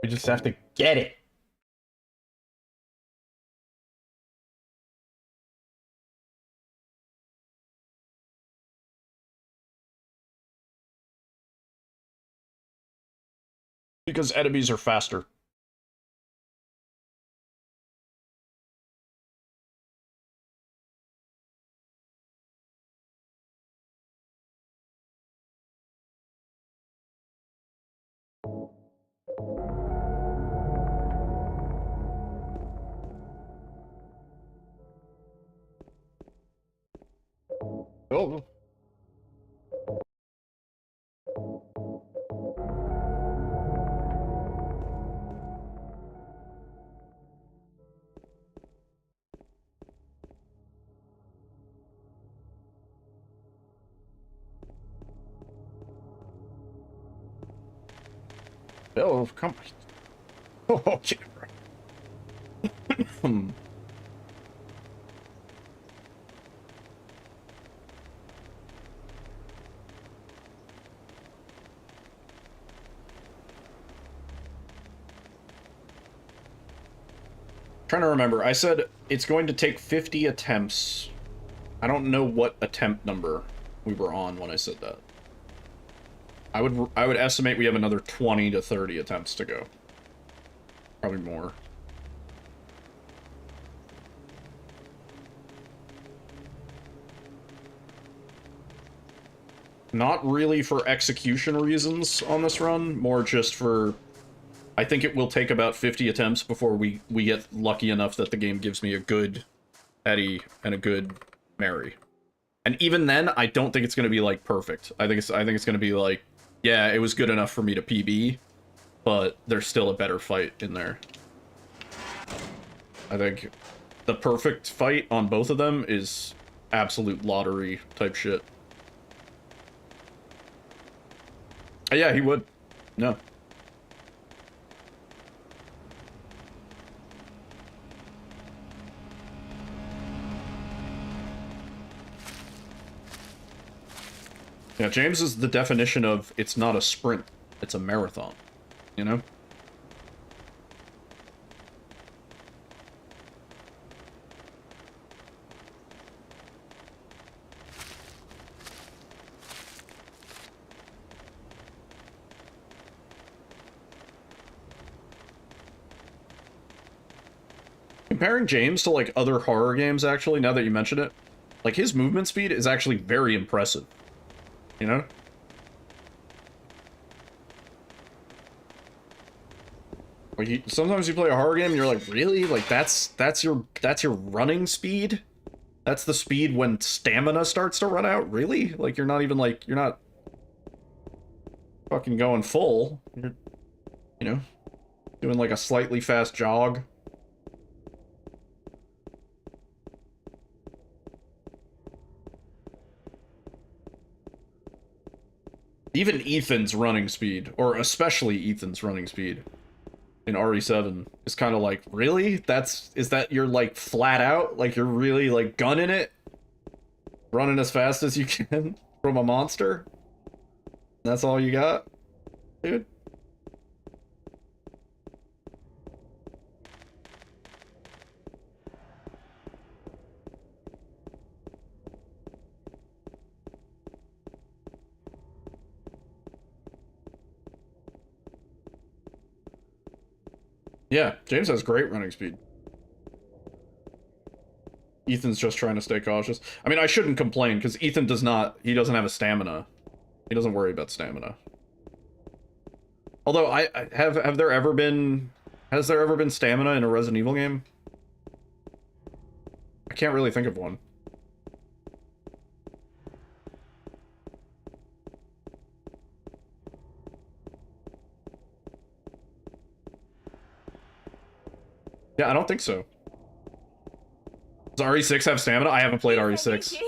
We just have to get it. Because enemies are faster. Oh. Oh, come on. Oh, shit, bro. Trying to remember. I said it's going to take 50 attempts. I don't know what attempt number we were on when I said that. I would estimate we have another 20 to 30 attempts to go. Probably more. Not really for execution reasons on this run, more just for... I think it will take about 50 attempts before we get lucky enough that the game gives me a good Eddie and a good Mary. And even then, I don't think it's going to be, like, perfect. I think it's going to be, like, yeah, it was good enough for me to PB, but there's still a better fight in there. I think the perfect fight on both of them is absolute lottery type shit. Yeah, he would. No. Yeah, James is the definition of it's not a sprint, it's a marathon, you know? Comparing James to, like, other horror games, actually, now that you mention it, like, his movement speed is actually very impressive. You know? Like, sometimes you play a horror game and you're like, really? Like, that's your running speed? That's the speed when stamina starts to run out? Really? Like, you're not even, like, you're not fucking going full. You're, you know, doing, like, a slightly fast jog. Even Ethan's running speed, or especially Ethan's running speed in RE7 is kind of like, really? Is that you're like flat out? Like you're really like gunning it? Running as fast as you can from a monster? That's all you got? Dude? Yeah, James has great running speed. Ethan's just trying to stay cautious. I mean, I shouldn't complain, because Ethan he doesn't have a stamina. He doesn't worry about stamina. Although, has there ever been stamina in a Resident Evil game? I can't really think of one. Yeah, I don't think so. Does RE6 have stamina? I haven't played RE6, so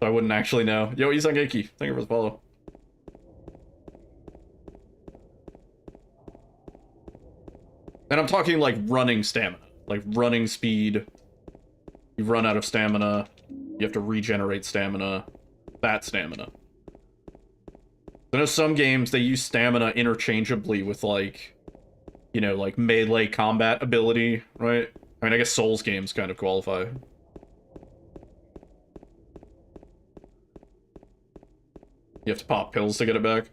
I wouldn't actually know. Yo, Izangeki, thank you for the follow. And I'm talking like running stamina, like running speed. You run out of stamina, you have to regenerate stamina, that stamina. I know some games, they use stamina interchangeably with like, you know, like melee combat ability, right? I mean, I guess Souls games kind of qualify. You have to pop pills to get it back.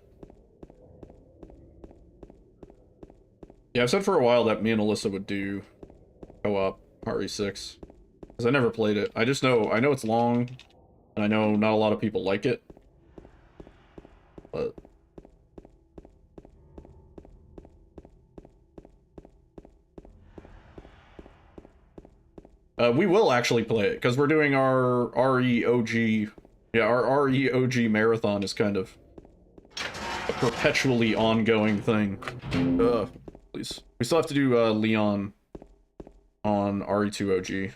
Yeah, I've said for a while that me and Alyssa would do co-op RE6. Because I never played it. I know it's long, and I know not a lot of people like it. But... we will actually play it, because we're doing our REOG... Yeah, our REOG marathon is kind of a perpetually ongoing thing. Please. We still have to do Leon on RE2OG.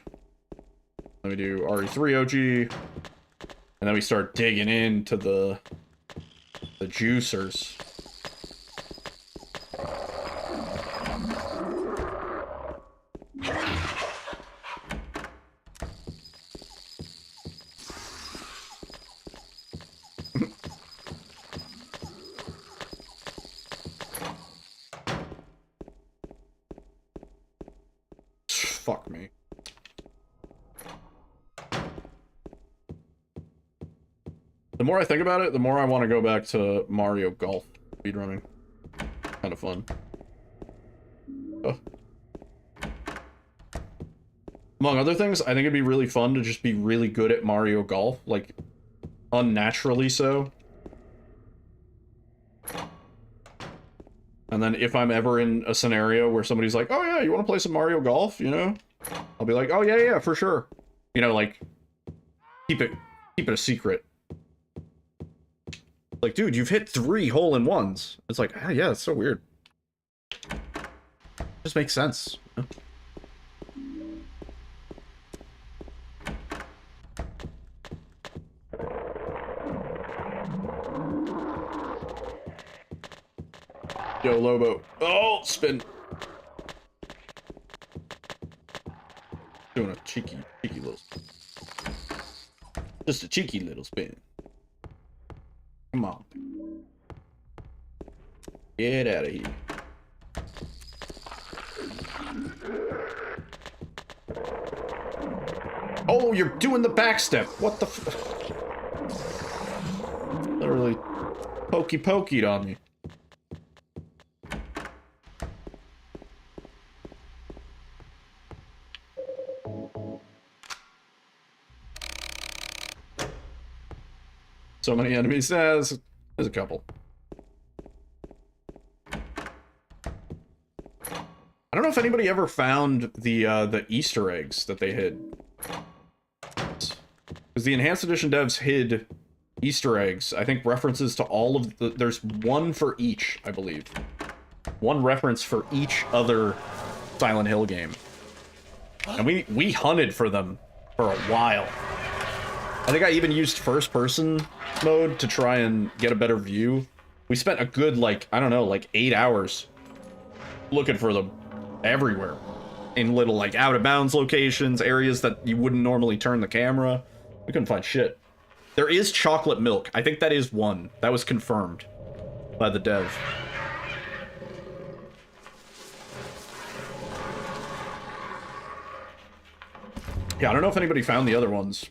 Then we do RE3OG. And then we start digging into the juicers. Fuck me. The more I think about it, the more I want to go back to Mario Golf speedrunning. Kind of fun. Oh. Among other things, I think it'd be really fun to just be really good at Mario Golf, like, unnaturally so. And then if I'm ever in a scenario where somebody's like, oh yeah, you want to play some Mario Golf, you know? I'll be like, oh yeah, yeah, for sure. You know, like, keep it a secret. Like, dude, you've hit 3 hole-in-ones. It's like, ah, yeah, it's so weird. Just makes sense. Yo, Lobo. Oh, spin. Doing a cheeky little spin. Just a cheeky little spin. Come on. Get out of here. Oh, you're doing the backstep. What the f... Literally pokeyed on me. So many enemies. There's a couple. I don't know if anybody ever found the Easter eggs that they hid. Because the Enhanced Edition devs hid Easter eggs. I think references to all of the... There's one for each, I believe. One reference for each other Silent Hill game. And we hunted for them for a while. I think I even used first-person mode to try and get a better view. We spent a good, like, I don't know, like 8 hours looking for them everywhere. In little, like, out-of-bounds locations, areas that you wouldn't normally turn the camera. We couldn't find shit. There is chocolate milk. I think that is one. That was confirmed by the dev. Yeah, I don't know if anybody found the other ones.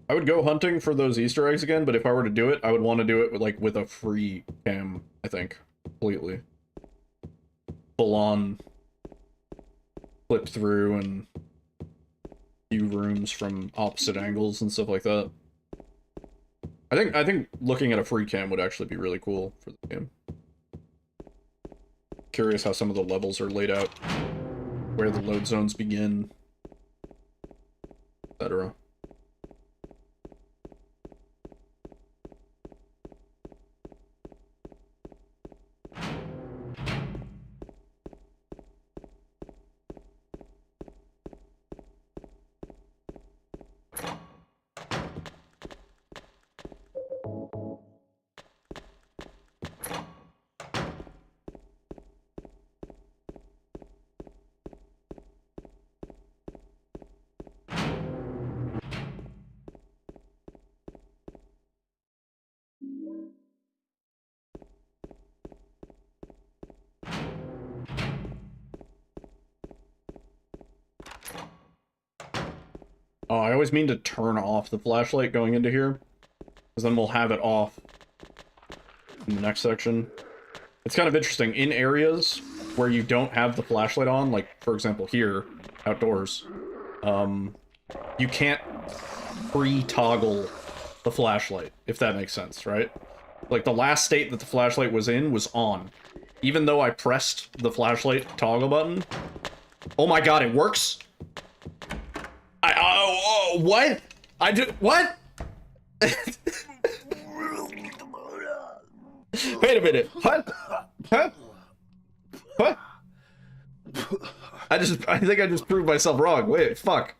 I would go hunting for those Easter eggs again, but if I were to do it, I would want to do it with, like, with a free cam, I think. Completely. Full on. Flip through and view rooms from opposite angles and stuff like that. I think looking at a free cam would actually be really cool for the game. Curious how some of the levels are laid out. Where the load zones begin. Etc. Oh, I always mean to turn off the flashlight going into here, because then we'll have it off in the next section. It's kind of interesting. In areas where you don't have the flashlight on, like, for example, here, outdoors, you can't pre-toggle the flashlight, if that makes sense, right? Like, the last state that the flashlight was in was on. Even though I pressed the flashlight toggle button... Oh my god, it works? What? What? Wait a minute. What? Huh? What? I think I just proved myself wrong. Wait, fuck.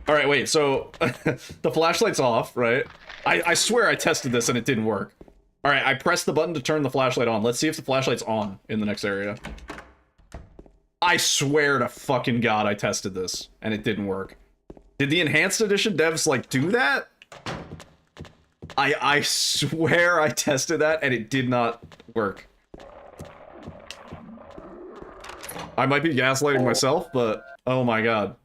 Alright, wait, so the flashlight's off, right? I swear I tested this and it didn't work. Alright, I pressed the button to turn the flashlight on. Let's see if the flashlight's on in the next area. I swear to fucking god I tested this and it didn't work. Did the Enhanced Edition devs, like, do that? I swear I tested that and it did not work. I might be gaslighting myself, but oh my god.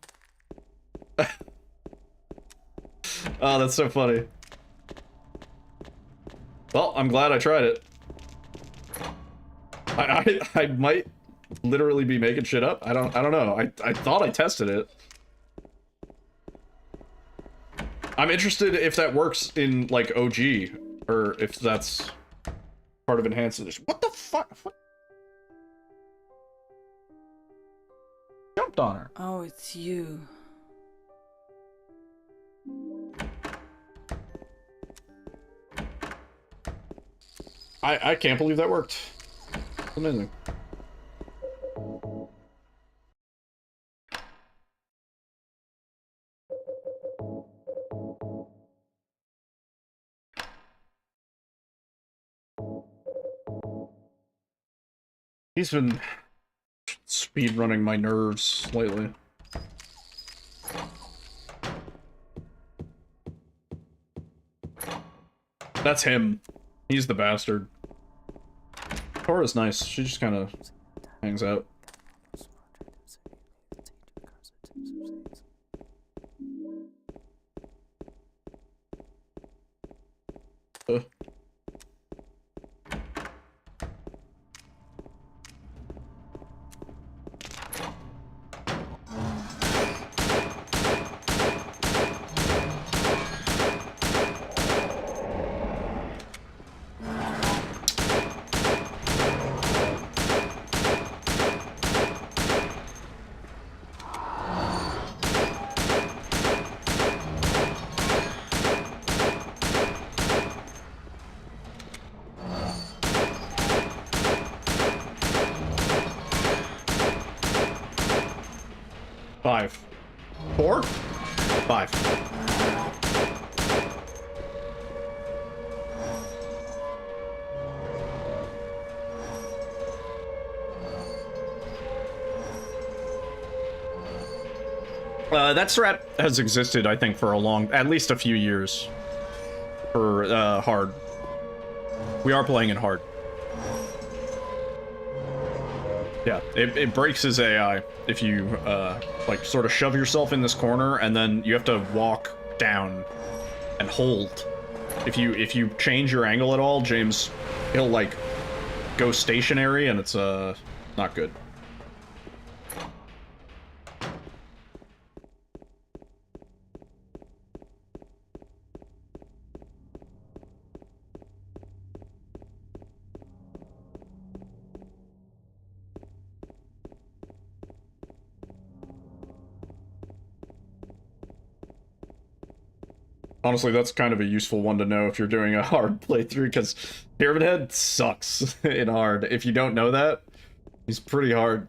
Oh, that's so funny. Well, I'm glad I tried it. I might literally be making shit up? I don't know. I thought I tested it. I'm interested if that works in like OG or if that's part of enhanced edition. What the fuck? What? Jumped on her. Oh, it's you. I can't believe that worked. Amazing. He's been speedrunning my nerves lately. That's him. He's the bastard. Cora's nice. She just kind of hangs out. Five. 4? 5. That strat has existed, I think, for at least a few years. For, hard. We are playing in hard. Yeah, it breaks his AI if you, like, sort of shove yourself in this corner, and then you have to walk down and hold. If you change your angle at all, James, he'll, like, go stationary, and it's, not good. Honestly, that's kind of a useful one to know if you're doing a hard playthrough, because Pyramid Head sucks in hard. If you don't know that, he's pretty hard.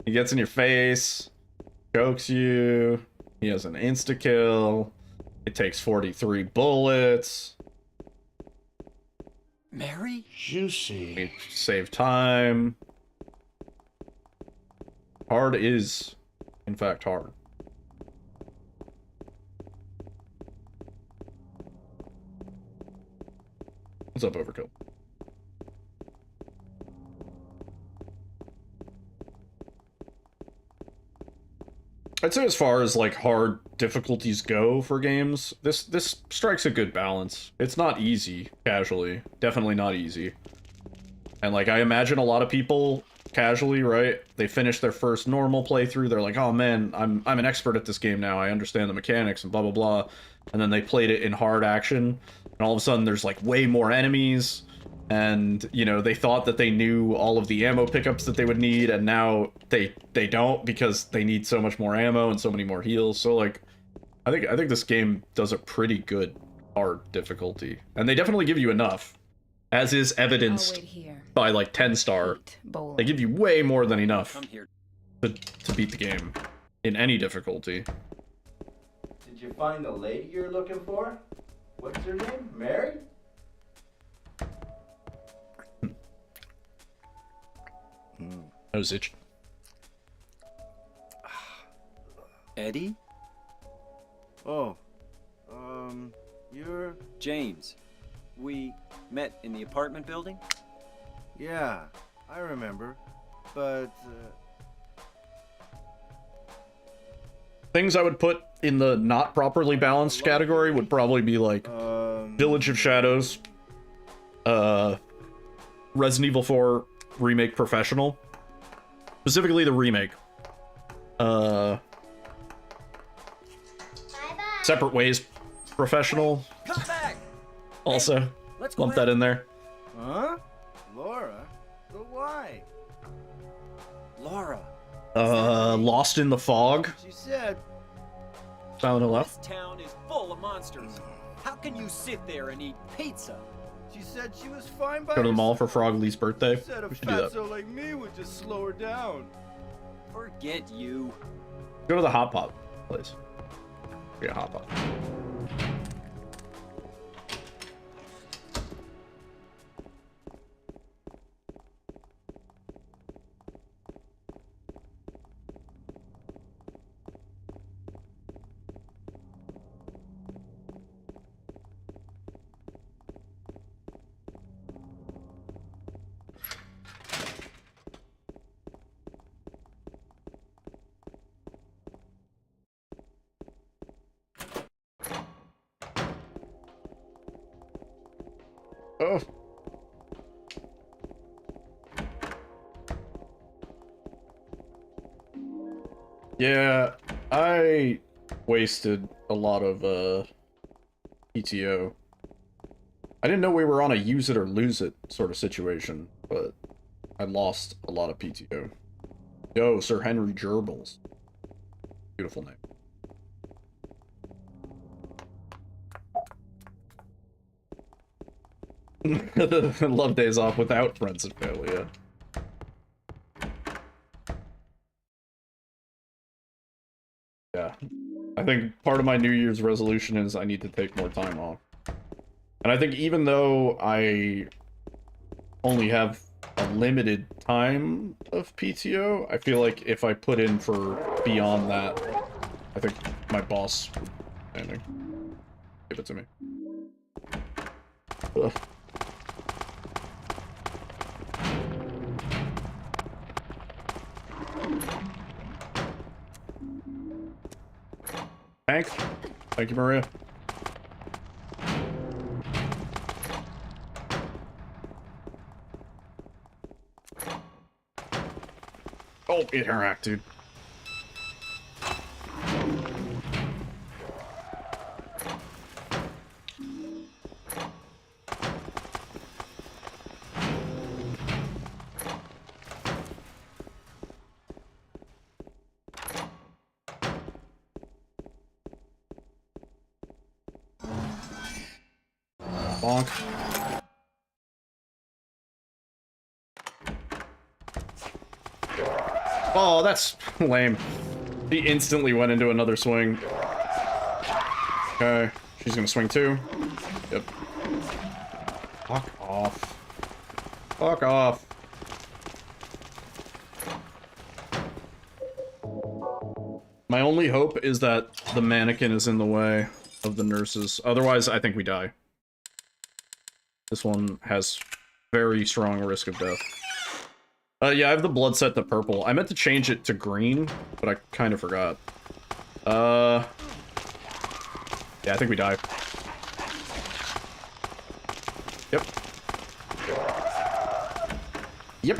He gets in your face, chokes you, he has an insta-kill, it takes 43 bullets. Mary? Juicy. Save time. Hard is, in fact, hard. What's up, Overkill? I'd say as far as, like, hard difficulties go for games, this strikes a good balance. It's not easy, casually. Definitely not easy. And, like, I imagine a lot of people, casually, right? They finish their first normal playthrough, they're like, oh man, I'm an expert at this game now, I understand the mechanics and blah blah blah. And then they played it in hard action, and all of a sudden there's, like, way more enemies, and, you know, they thought that they knew all of the ammo pickups that they would need, and now they don't, because they need so much more ammo and so many more heals. So, like, I think this game does a pretty good hard difficulty, and they definitely give you enough, as is evidenced by, like, 10-star. They give you way more than enough to beat the game in any difficulty. Did you find the lady you're looking for? What's her name? Mary? That was itchy. Eddie? Oh, you're... James. We met in the apartment building? Yeah, I remember, but, Things I would put in the not properly balanced category would probably be like Village of Shadows, Resident Evil 4 Remake Professional. Specifically the remake. Separate Ways Professional. Come back! Also, Let's go lump that in there. Huh? Laura? But why? Laura. Lost in the Fog. She said... Silent Hill This town is full of monsters. How can you sit there and eat pizza? She said she was fine by Go to the mall for herself. Frog Lee's birthday. Said a We should do that. fatso like me would just slow her down. Forget you. Go to the Hot Pot place. Yeah, Hot Pot. Oh. Yeah, I wasted a lot of PTO. I didn't know we were on a use it or lose it sort of situation, but I lost a lot of PTO. Yo, Sir Henry Gerbils. Beautiful name. Love days off without friends and family, yeah. Yeah. I think part of my New Year's resolution is I need to take more time off. And I think even though I only have a limited time of PTO, I feel like if I put in for beyond that, I think my boss would give it to me. Ugh. Thank you, Maria. Oh, interact, dude. Bonk. Oh, that's lame. He instantly went into another swing. Okay, she's gonna swing too. Yep. Fuck off. Fuck off. My only hope is that the mannequin is in the way of the nurses. Otherwise, I think we die. This one has very strong risk of death. Yeah, I have the blood set to purple. I meant to change it to green, but I kind of forgot. Yeah, I think we die. Yep. Yep.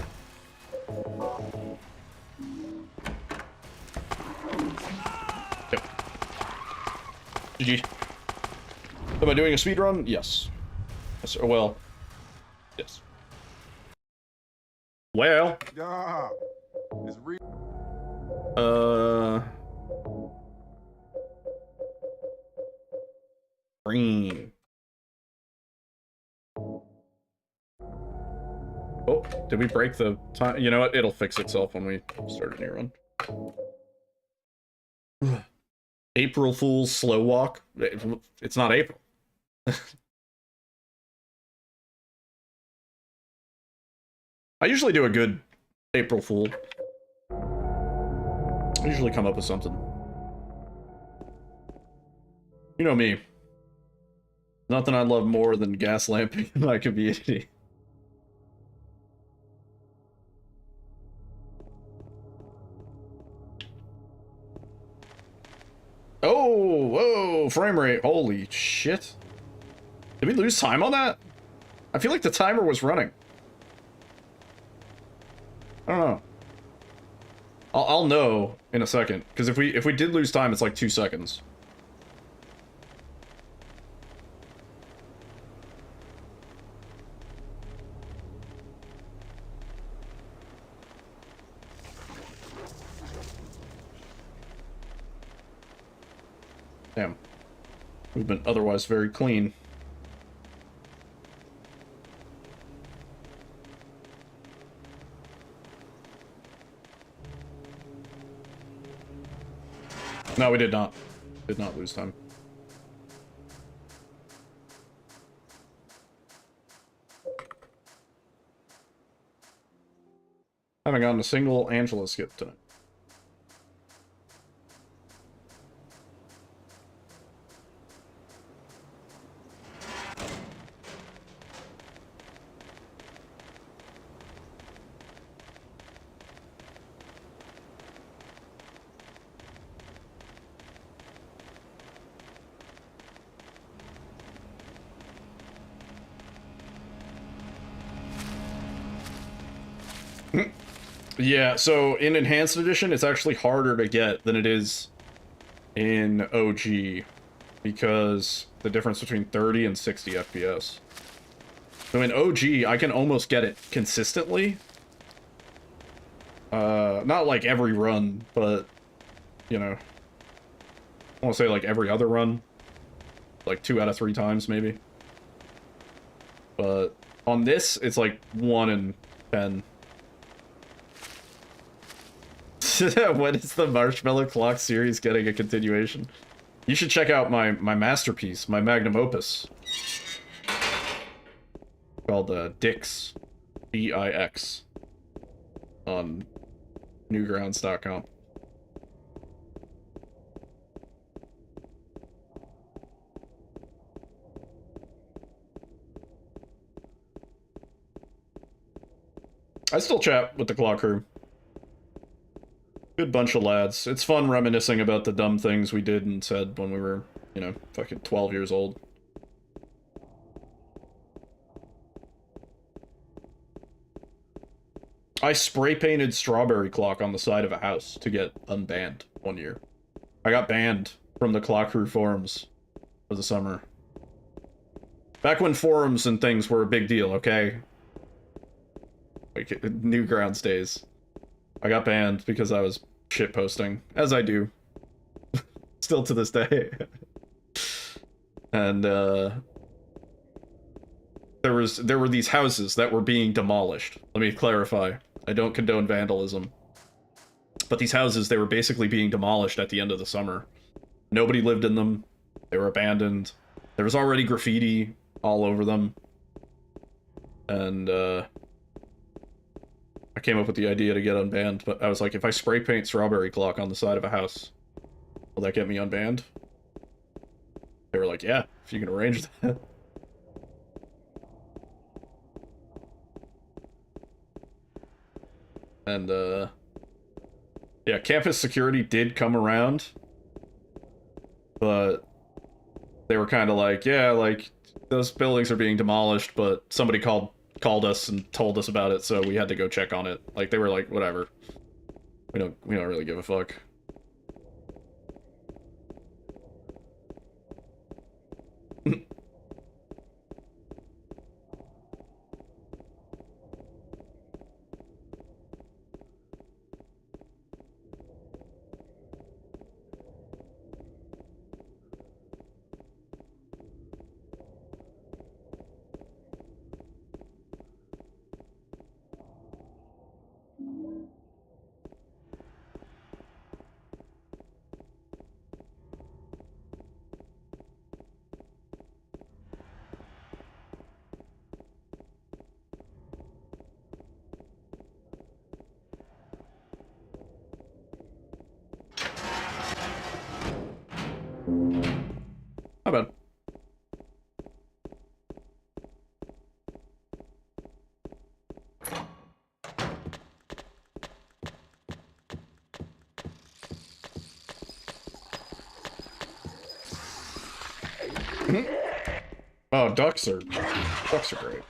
Yep. GG. Am I doing a speed run? Yes. Yes, sir. Well, yes. Well. Yeah. It's real. Green. Oh, did we break the time? You know what? It'll fix itself when we start a new run. April Fool's slow walk. It's not April. I usually do a good April Fool. I usually come up with something. You know me. Nothing I love more than gas lamping in my community. Oh, whoa, frame rate. Holy shit. Did we lose time on that? I feel like the timer was running. I don't know. I'll know in a second, because if we did lose time, it's like 2 seconds. Damn. We've been otherwise very clean. No, we did not. Did not lose time. Haven't gotten a single Angela skip tonight. Yeah, so in Enhanced Edition, it's actually harder to get than it is in OG, because the difference between 30 and 60 FPS. So in OG, I can almost get it consistently. Not like every run, but, you know, I want to say like every other run. Like 2 out of 3 times, maybe. But on this, it's like 1 in 10. When is the Marshmallow Clock series getting a continuation? You should check out my masterpiece, my magnum opus. Called Dix. D-I-X. On Newgrounds.com. I still chat with the Claw crew. Good bunch of lads. It's fun reminiscing about the dumb things we did and said when we were, you know, fucking 12 years old. I spray painted Strawberry Clock on the side of a house to get unbanned one year. I got banned from the Claw crew forums for the summer. Back when forums and things were a big deal, okay? Like, Newgrounds days. I got banned because I was shitposting, as I do. Still to this day. And, there were these houses that were being demolished. Let me clarify. I don't condone vandalism. But these houses, they were basically being demolished at the end of the summer. Nobody lived in them. They were abandoned. There was already graffiti all over them. And, I came up with the idea to get unbanned, but I was like, if I spray paint Strawberry Clock on the side of a house, will that get me unbanned? They were like, yeah, if you can arrange that. And, yeah, campus security did come around, but they were kind of like, yeah, like, those buildings are being demolished, but somebody called us and told us about it, so we had to go check on it. Like, they were like, whatever. We don't really give a fuck. Not bad. Oh, ducks are great.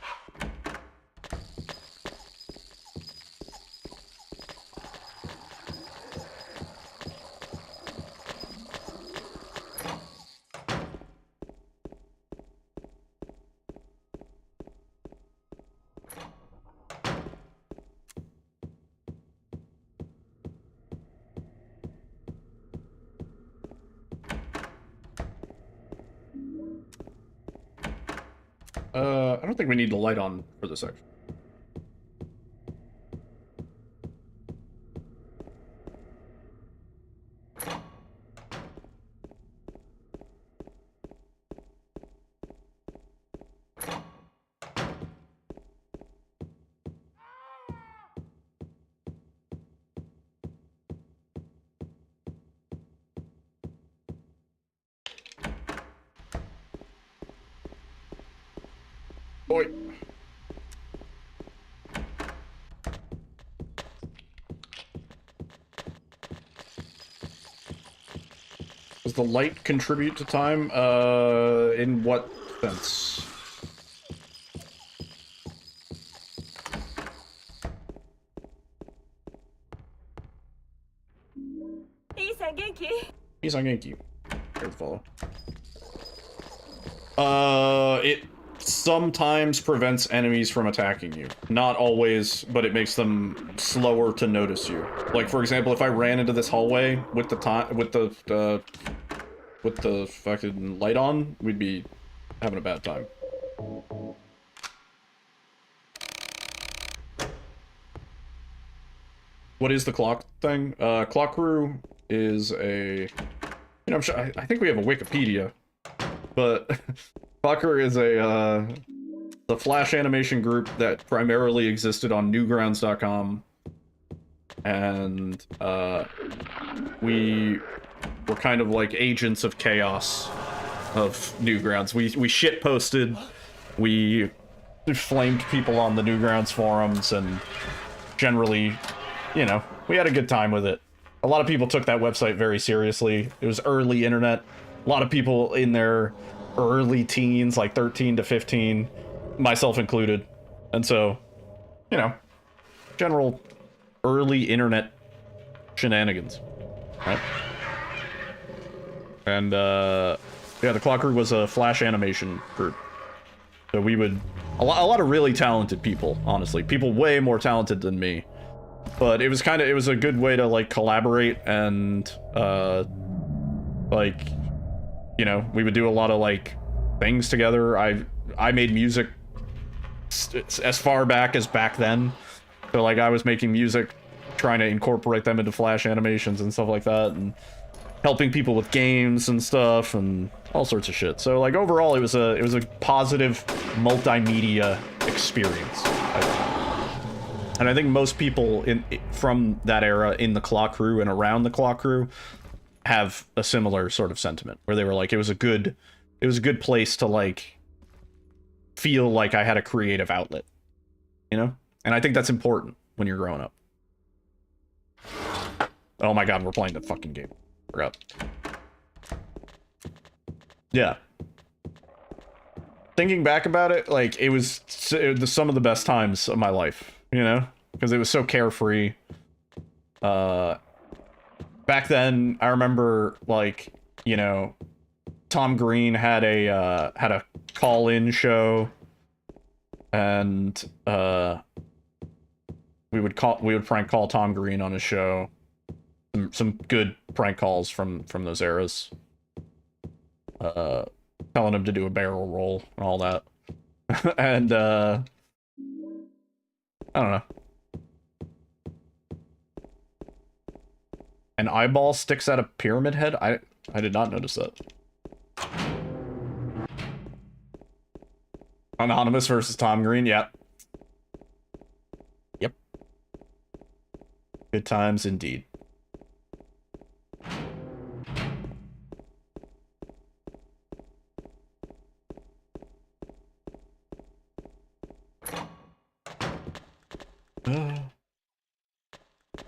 I don't think we need the light on for this section. Oi. Does the light contribute to time? In what sense? He's on Genki. Here to follow. It sometimes prevents enemies from attacking you. Not always, but it makes them slower to notice you. Like, for example, if I ran into this hallway with the fucking light on, we'd be having a bad time. What is the clock thing? Clock crew is a... You know, I'm sure, I think we have a Wikipedia, but Clocker is the Flash animation group that primarily existed on Newgrounds.com, and we were kind of like agents of chaos of Newgrounds. We shit posted, we flamed people on the Newgrounds forums, and generally, you know, we had a good time with it. A lot of people took that website very seriously. It was early internet. A lot of people in their early teens, like 13 to 15, myself included. And so, you know, general early internet shenanigans, right? And, yeah, the Clock Crew was a Flash animation group. So we would... A lot of really talented people, honestly. People way more talented than me. But it was kind of... It was a good way to, like, collaborate and, like... You know, we would do a lot of, like, things together. I made music as far back as back then. So, like, I was making music, trying to incorporate them into Flash animations and stuff like that, and helping people with games and stuff, and all sorts of shit. So, like, overall, it was a positive multimedia experience. And I think most people from that era in the Clock Crew and around the Clock Crew have a similar sort of sentiment, where they were like, it was a good place to, like, feel like I had a creative outlet, you know? And I think that's important when you're growing up. Oh my god, we're playing the fucking game. Forgot. Yeah. Thinking back about it, like, it was some of the best times of my life, you know? Because it was so carefree. Back then, I remember, like, you know, Tom Green had a call-in show, and we would prank call Tom Green on his show. Some good prank calls from those eras. Telling him to do a barrel roll and all that. And I don't know. An eyeball sticks out a pyramid head? I did not notice that. Anonymous versus Tom Green, yeah. Yep. Good times indeed.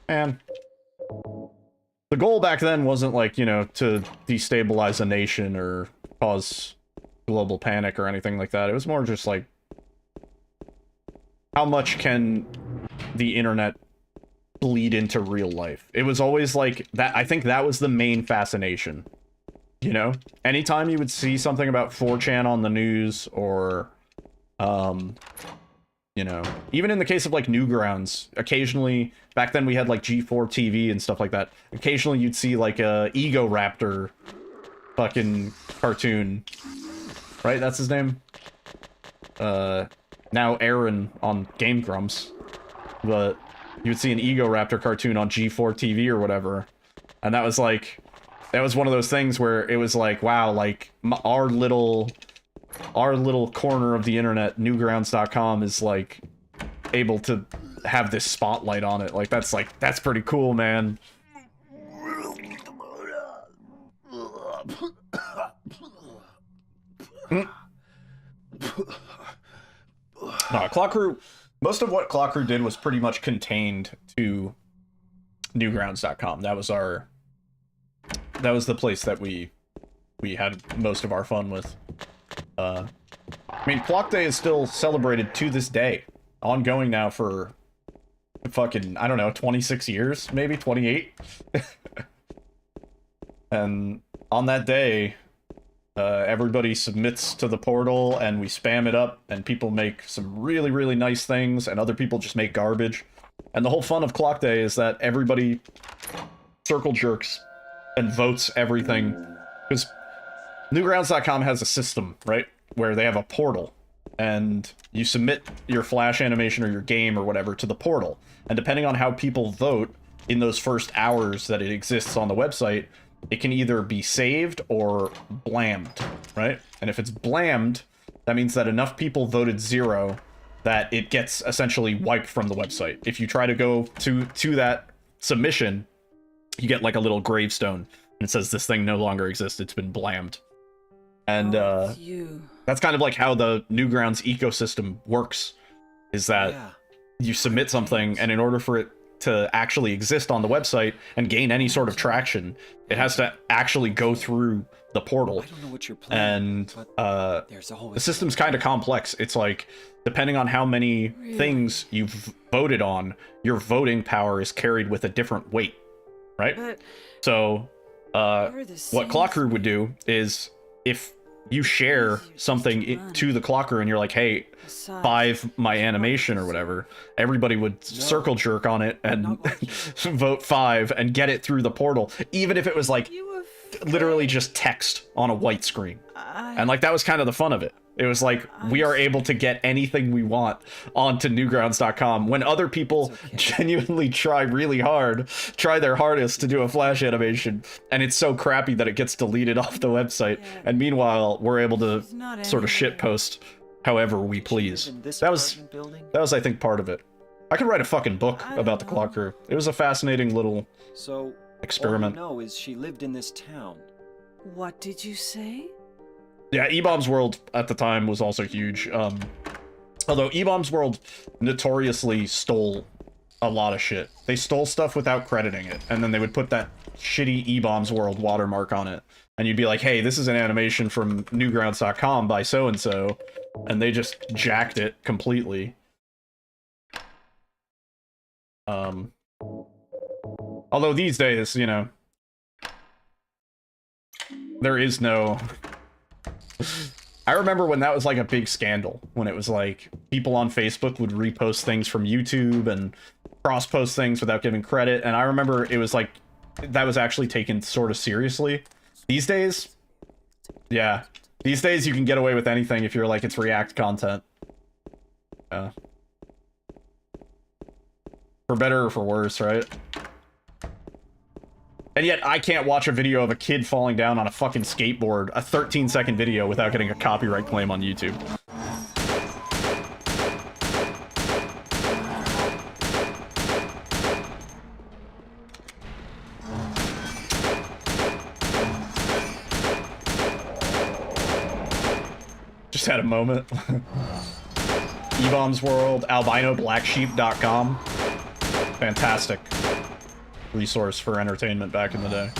Man. The goal back then wasn't, like, you know, to destabilize a nation or cause global panic or anything like that. It was more just like, how much can the internet bleed into real life? It was always like that. I think that was the main fascination, you know? Anytime you would see something about 4chan on the news, or you know, even in the case of, like, Newgrounds, occasionally, back then we had, like, G4 TV and stuff like that. Occasionally you'd see, like, a Ego Raptor fucking cartoon. Right? That's his name? now Aaron on Game Grumps, but you would see an Ego Raptor cartoon on G4 TV or whatever, and that was like, that was one of those things where it was like, wow, like our little corner of the internet, newgrounds.com, is like able to have this spotlight on it. Like that's pretty cool, man. Clock Crew, most of what Clock Crew did was pretty much contained to newgrounds.com. That was the place that we had most of our fun with. I mean, Clock Day is still celebrated to this day, ongoing now for fucking, I don't know, 26 years, maybe 28. And on that day, everybody submits to the portal and we spam it up, and people make some really, really nice things, and other people just make garbage. And the whole fun of Clock Day is that everybody circle jerks and votes everything, because newgrounds.com has a system, right, where they have a portal, and you submit your Flash animation or your game or whatever to the portal, and depending on how people vote in those first hours that it exists on the website, it can either be saved or blammed, right? And if it's blammed, that means that enough people voted 0 that it gets essentially wiped from the website. If you try to go to that submission, you get like a little gravestone, and it says this thing no longer exists, it's been blammed. And that's kind of like how the Newgrounds ecosystem works, is that you submit something, and in order for it to actually exist on the website and gain any sort of traction, it has to actually go through the portal. I don't know what you're playing, and the system's kind of complex. It's like, depending on how many things you've voted on, your voting power is carried with a different weight, right? So what Clock Crew would do is, if you share something to the Clocker and you're like, hey, 5 my animation or whatever, everybody would circle jerk on it and vote 5 and get it through the portal, even if it was like literally just text on a white screen. And like, that was kind of the fun of it. It was like, we are able to get anything we want onto newgrounds.com when other people genuinely try really hard, try their hardest to do a Flash animation, and it's so crappy that it gets deleted off the website. And meanwhile, we're able to sort of shitpost however we please. That was, I think, part of it. I could write a fucking book about the Clock Crew. It was a fascinating little experiment. All I know is she lived in this town. What did you say? Yeah, E-Bombs World at the time was also huge. Although E-Bombs World notoriously stole a lot of shit. They stole stuff without crediting it, and then they would put that shitty E-Bombs World watermark on it. And you'd be like, hey, this is an animation from newgrounds.com by so-and-so, and they just jacked it completely. Although these days, you know, there is no... I remember when that was like a big scandal, when it was like people on Facebook would repost things from YouTube and cross-post things without giving credit, and I remember it was like, that was actually taken sort of seriously. These days, yeah, these days you can get away with anything if you're like, it's React content. For better or for worse, right? And yet, I can't watch a video of a kid falling down on a fucking skateboard, a 13-second video, without getting a copyright claim on YouTube. Just had a moment. E-Bombs World, albinoblacksheep.com. Fantastic resource for entertainment back in the day.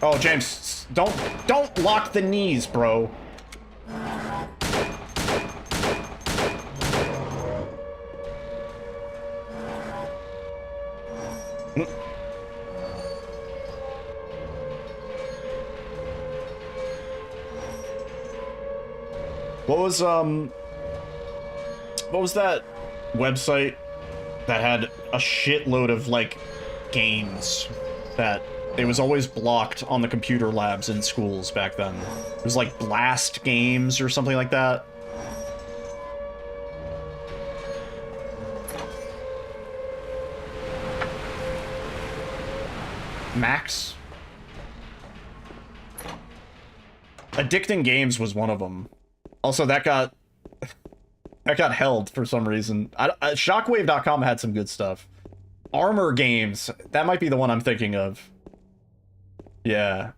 Oh, James, don't lock the knees, bro. What was that website that had a shitload of like games that It was always blocked on the computer labs in schools back then. It was like Blast Games or something like that. Max? Addicting Games was one of them. Also, that got held for some reason. Shockwave.com had some good stuff. Armor Games. That might be the one I'm thinking of. Yeah.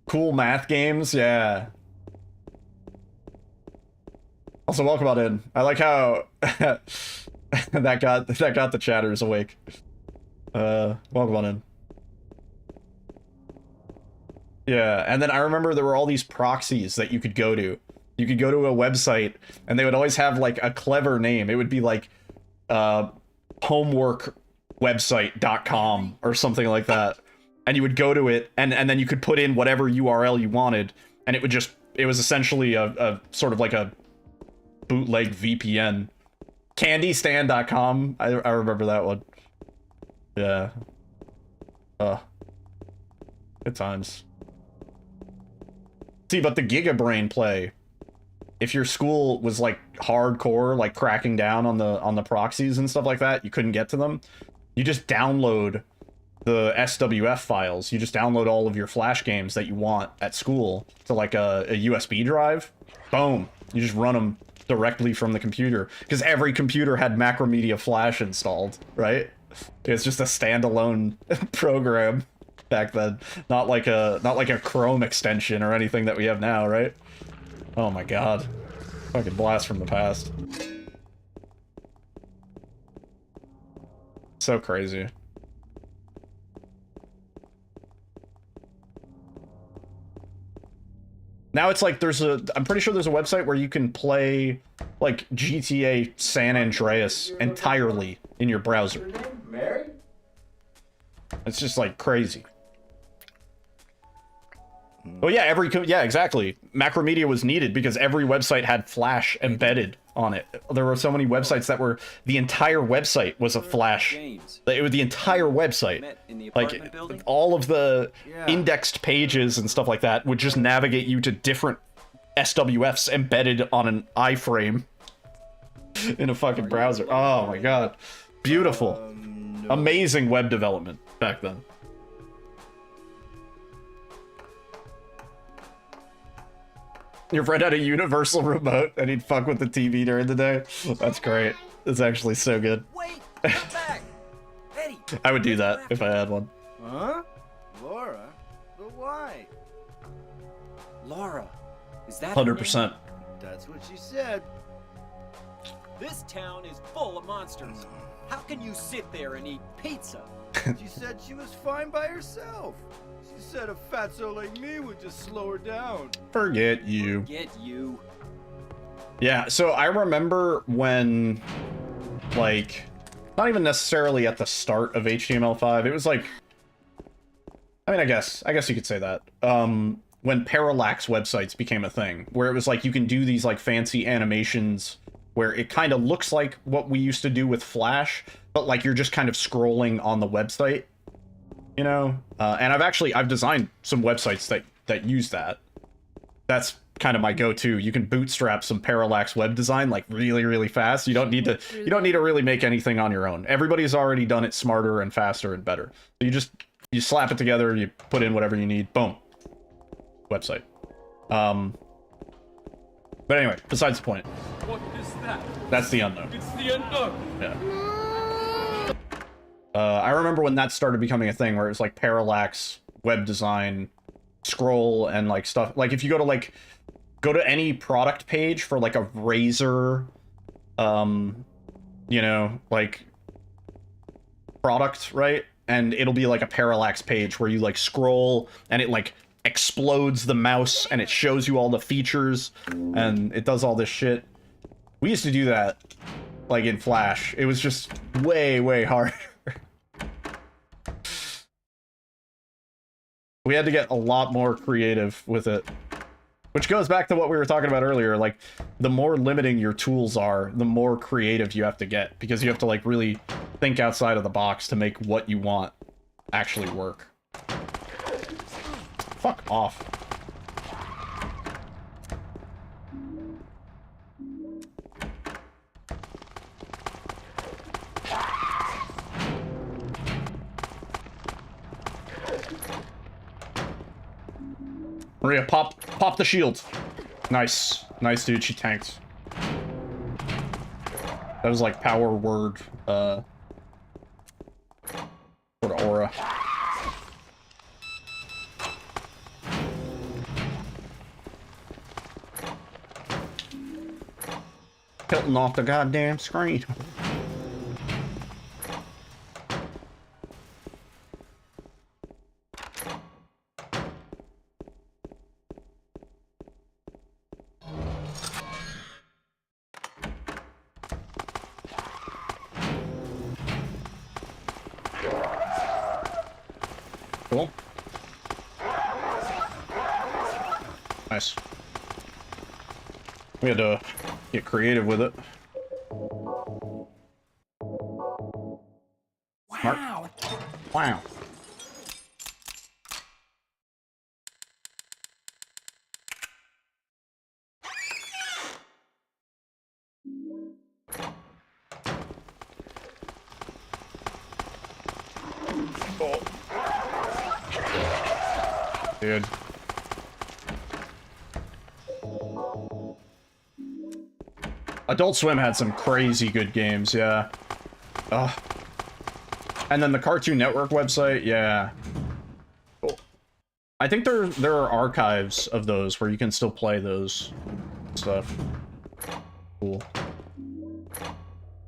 Cool Math Games. Yeah. Also, welcome on in. I like how that got the chatters awake. Welcome on in. Yeah, and then I remember there were all these proxies that you could go to. You could go to a website, and they would always have, like, a clever name. It would be, like, homeworkwebsite.com or something like that. And you would go to it, and then you could put in whatever URL you wanted, and it was essentially a sort of like a bootleg VPN. Candystand.com, I remember that one. Yeah. Good times. See, but the Gigabrain play, if your school was like hardcore, like cracking down on the proxies and stuff like that, you couldn't get to them. You just download the SWF files. You just download all of your Flash games that you want at school to like a USB drive. Boom. You just run them directly from the computer, because every computer had Macromedia Flash installed, right? It's just a standalone program back then, not like a Chrome extension or anything that we have now, right? Oh my god. Fucking blast from the past. So crazy. Now it's like I'm pretty sure there's a website where you can play like GTA San Andreas entirely in your browser. Mary? It's just like crazy. Oh yeah, yeah, exactly. Macromedia was needed because every website had Flash embedded on it. There were so many websites that were, the entire website was a Flash. It was the entire website. Like, all of the indexed pages and stuff like that would just navigate you to different SWFs embedded on an iframe in a fucking browser. Oh my god. Beautiful. Amazing web development back then. Your friend had a universal remote and he'd fuck with the TV during the day. That's great. It's actually so good. Wait, come back. Eddie. I would do that if I had one. Huh? Laura? But why? Laura, is that 100%. That's what she said. This town is full of monsters. How can you sit there and eat pizza? She said she was fine by herself. She said a fatso like me would just slow her down. Forget you. Forget you. Yeah, so I remember when, like, not even necessarily at the start of HTML5, it was like, I mean, I guess you could say that. When parallax websites became a thing, where it was like you can do these like fancy animations where it kind of looks like what we used to do with Flash, but like you're just kind of scrolling on the website, you know? And I've designed some websites that use that. That's kind of my go-to. You can bootstrap some parallax web design like really, really fast. You don't need to really make anything on your own. Everybody's already done it smarter and faster and better. So you slap it together, you put in whatever you need, boom. Website. But anyway, besides the point. What is that? That's the unknown. It's the unknown. Yeah. I remember when that started becoming a thing where it was like parallax web design, scroll, and like stuff. Like if you go to any product page for like a razor, you know, like product, right? And it'll be like a parallax page where you like scroll and it like explodes the mouse and it shows you all the features and it does all this shit. We used to do that like in Flash. It was just way, way harder. We had to get a lot more creative with it. Which goes back to what we were talking about earlier, like the more limiting your tools are, the more creative you have to get, because you have to like really think outside of the box to make what you want actually work. Fuck off. Maria, pop the shield. Nice. Nice, dude. She tanked. That was like power word, sort of aura. Tilting off the goddamn screen. Cool. Nice. We had to get creative with it. Wow. Wow. Oh. Dude. Adult Swim had some crazy good games, yeah. Ugh. And then the Cartoon Network website, yeah. Cool. I think there are archives of those where you can still play those stuff. Cool.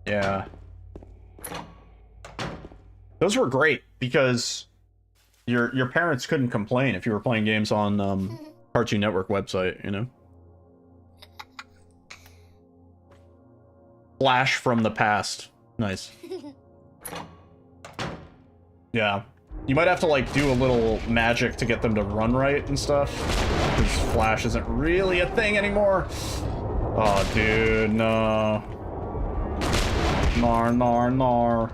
Yeah. Those were great because your parents couldn't complain if you were playing games on Cartoon Network website, you know? Flash from the past. Nice. Yeah. You might have to, like, do a little magic to get them to run right and stuff. Because Flash isn't really a thing anymore. Oh, dude, no. Nar, nar, nar.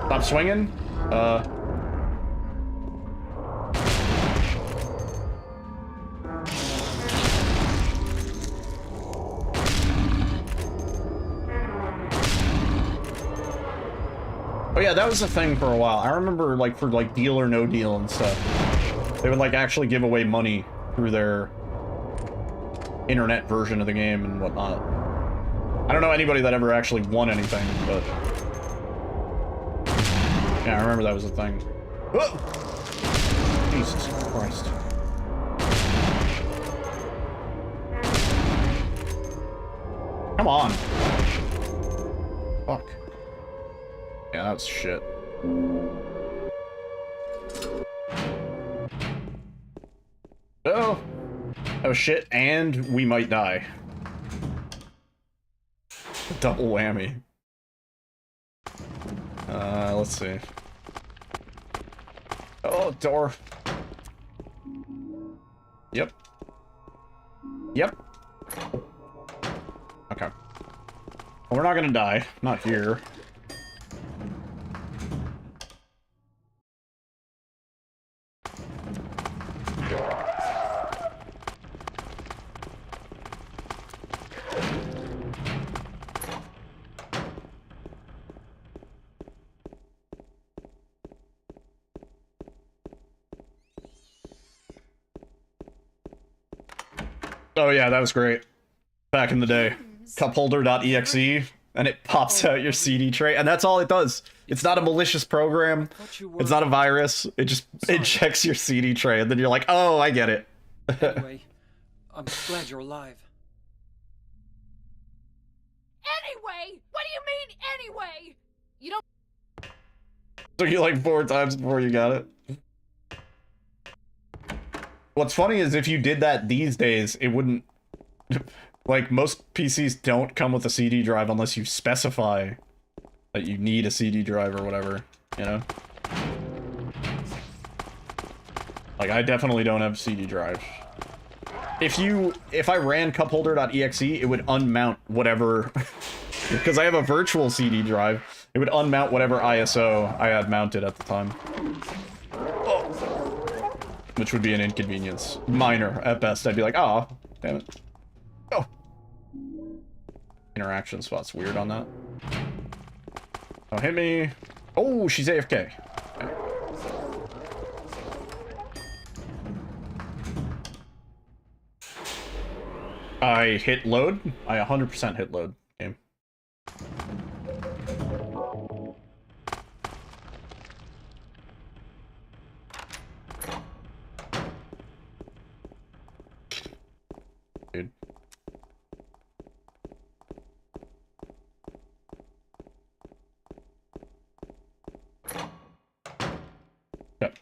Stop swinging? Oh yeah, that was a thing for a while. I remember, like, for, like, Deal or No Deal and stuff, they would, like, actually give away money through their internet version of the game and whatnot. I don't know anybody that ever actually won anything, but... yeah, I remember that was a thing. Whoa! Jesus Christ. Come on. Fuck. Yeah, that's shit. Oh! That was shit, and we might die. Double whammy. Let's see. Oh, door. Yep. Yep. Okay. Well, we're not gonna die. Not here. Oh yeah, that was great. Back in the day. Cupholder.exe, and it pops out your CD tray, and that's all it does. It's not a malicious program. It's not a virus. It just injects your CD tray, and then you're like, oh, I get it. Anyway, I'm glad you're alive. Anyway? What do you mean, anyway? You don't... Took you like 4 times before you got it. What's funny is if you did that these days, it wouldn't... like, most PCs don't come with a CD drive unless you specify that you need a CD drive or whatever, you know? Like, I definitely don't have a CD drive. If I ran cupholder.exe, it would unmount whatever... because I have a virtual CD drive, It would unmount whatever ISO I had mounted at the time. Which would be an inconvenience. Minor, at best. I'd be like, oh, damn it. Oh. Interaction spot's weird on that. Don't hit me. Oh, she's AFK. Okay. I hit load. I 100% hit load. Game. Dude. Yep.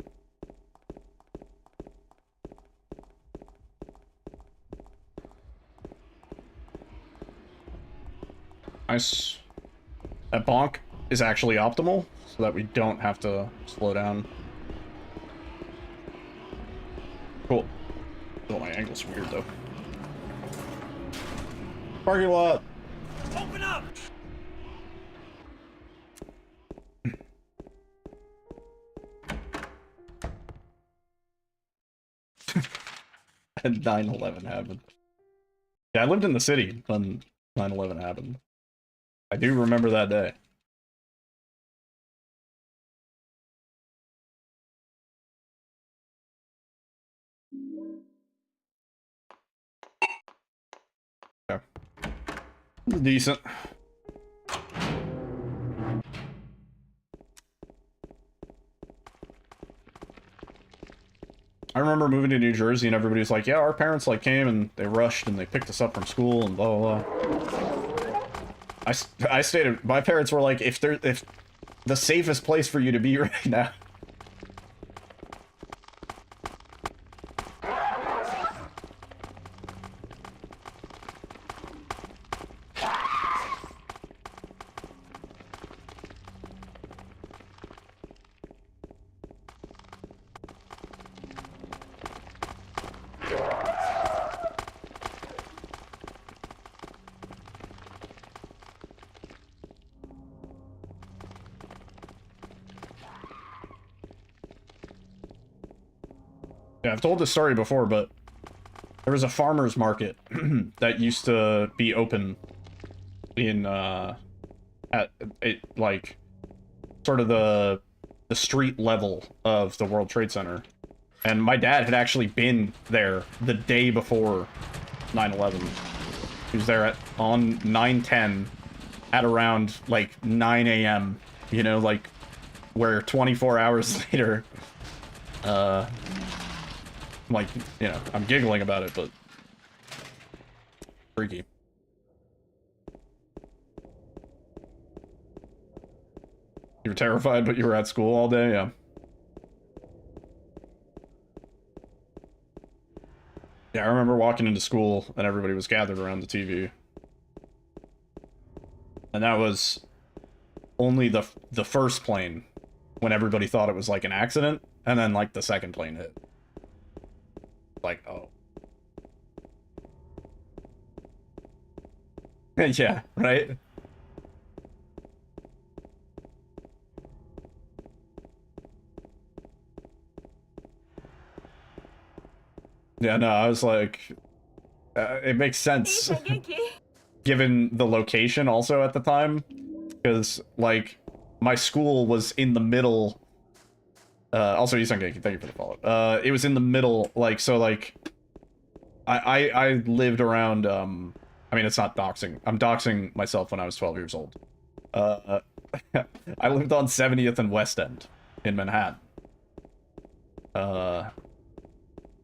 Nice. That bonk is actually optimal, so that we don't have to slow down. Cool. Oh, my angle's weird, though. Parking lot! Open up! And 9/11 happened. Yeah, I lived in the city when 9/11 happened. I do remember that day. Yeah. Decent. I remember moving to New Jersey and everybody was like, yeah, our parents like came and they rushed and they picked us up from school and blah, blah, blah. I stated, my parents were like, if the safest place for you to be right now. Yeah, I've told this story before, but there was a farmer's market that used to be open in, at it, like, sort of the street level of the World Trade Center. And my dad had actually been there the day before 9/11. He was there on 9/10 at around, like, 9 a.m., you know, like, where 24 hours later, like, you know, I'm giggling about it, but freaky. You were terrified, but you were at school all day, yeah. Yeah, I remember walking into school and everybody was gathered around the TV. And that was only the first plane, when everybody thought it was like an accident, and then like the second plane hit. Like, oh. Yeah, right? Yeah, no, I was like, it makes sense, given the location also at the time, because, like, my school was in the middle. Also, Isangenki, thank you for the follow. It was in the middle, like, so, like, I lived around, I mean, it's not doxing. I'm doxing myself when I was 12 years old. I lived on 70th and West End in Manhattan.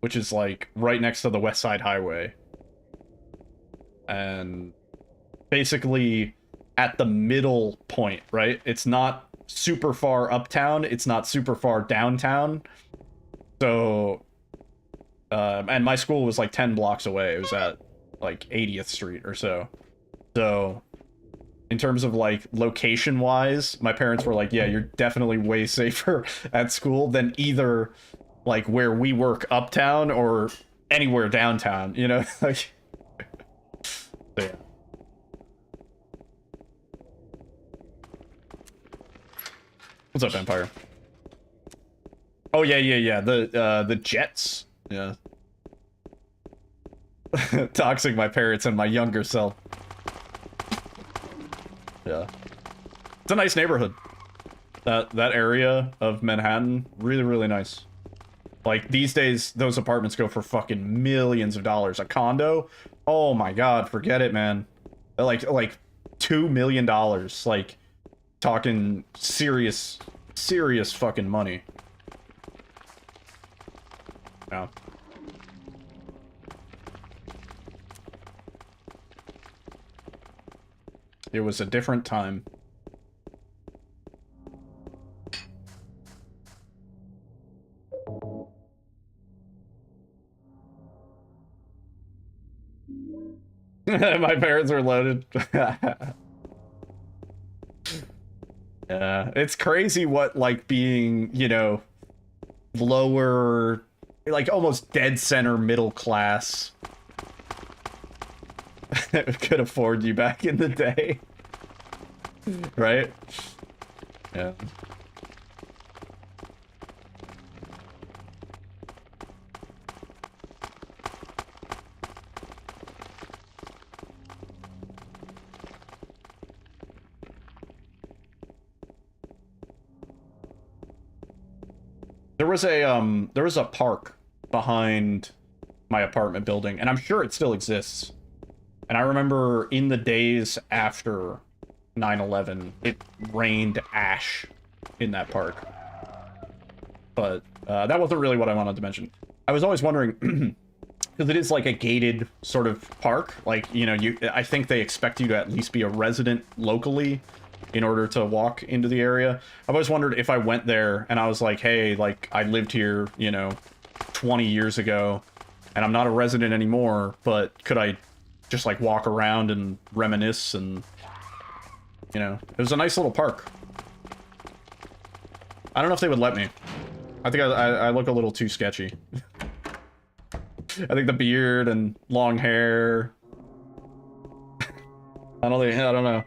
Which is, like, right next to the West Side Highway. And basically at the middle point, right? It's not super far uptown, it's not super far downtown. So, and my school was like 10 blocks away. It was at like 80th Street or so. So, in terms of like location wise, my parents were like, yeah, you're definitely way safer at school than either like where we work uptown or anywhere downtown, you know? Like, so yeah. What's up, Empire? Oh yeah. The Jets. Yeah. Toxic my parents and my younger self. Yeah. It's a nice neighborhood. That area of Manhattan, really nice. Like, these days, those apartments go for fucking millions of dollars. A condo? Oh my god, forget it, man. Like $2 million. Like, talking serious fucking money. Yeah. It was a different time. My parents are loaded. Yeah, it's crazy what, like, being, you know, lower, like, almost dead center middle class could afford you back in the day. Right? Yeah. There was a park behind my apartment building, and I'm sure it still exists. And I remember in the days after 9/11, it rained ash in that park. But that wasn't really what I wanted to mention. I was always wondering, because it is like a gated sort of park. Like, you know, I think they expect you to at least be a resident locally in order to walk into the area. I've always wondered if I went there and I was like, hey, like, I lived here, you know, 20 years ago, and I'm not a resident anymore, but could I just, like, walk around and reminisce? And, you know, it was a nice little park. I don't know if they would let me. I think I look a little too sketchy. I think the beard and long hair. I don't know.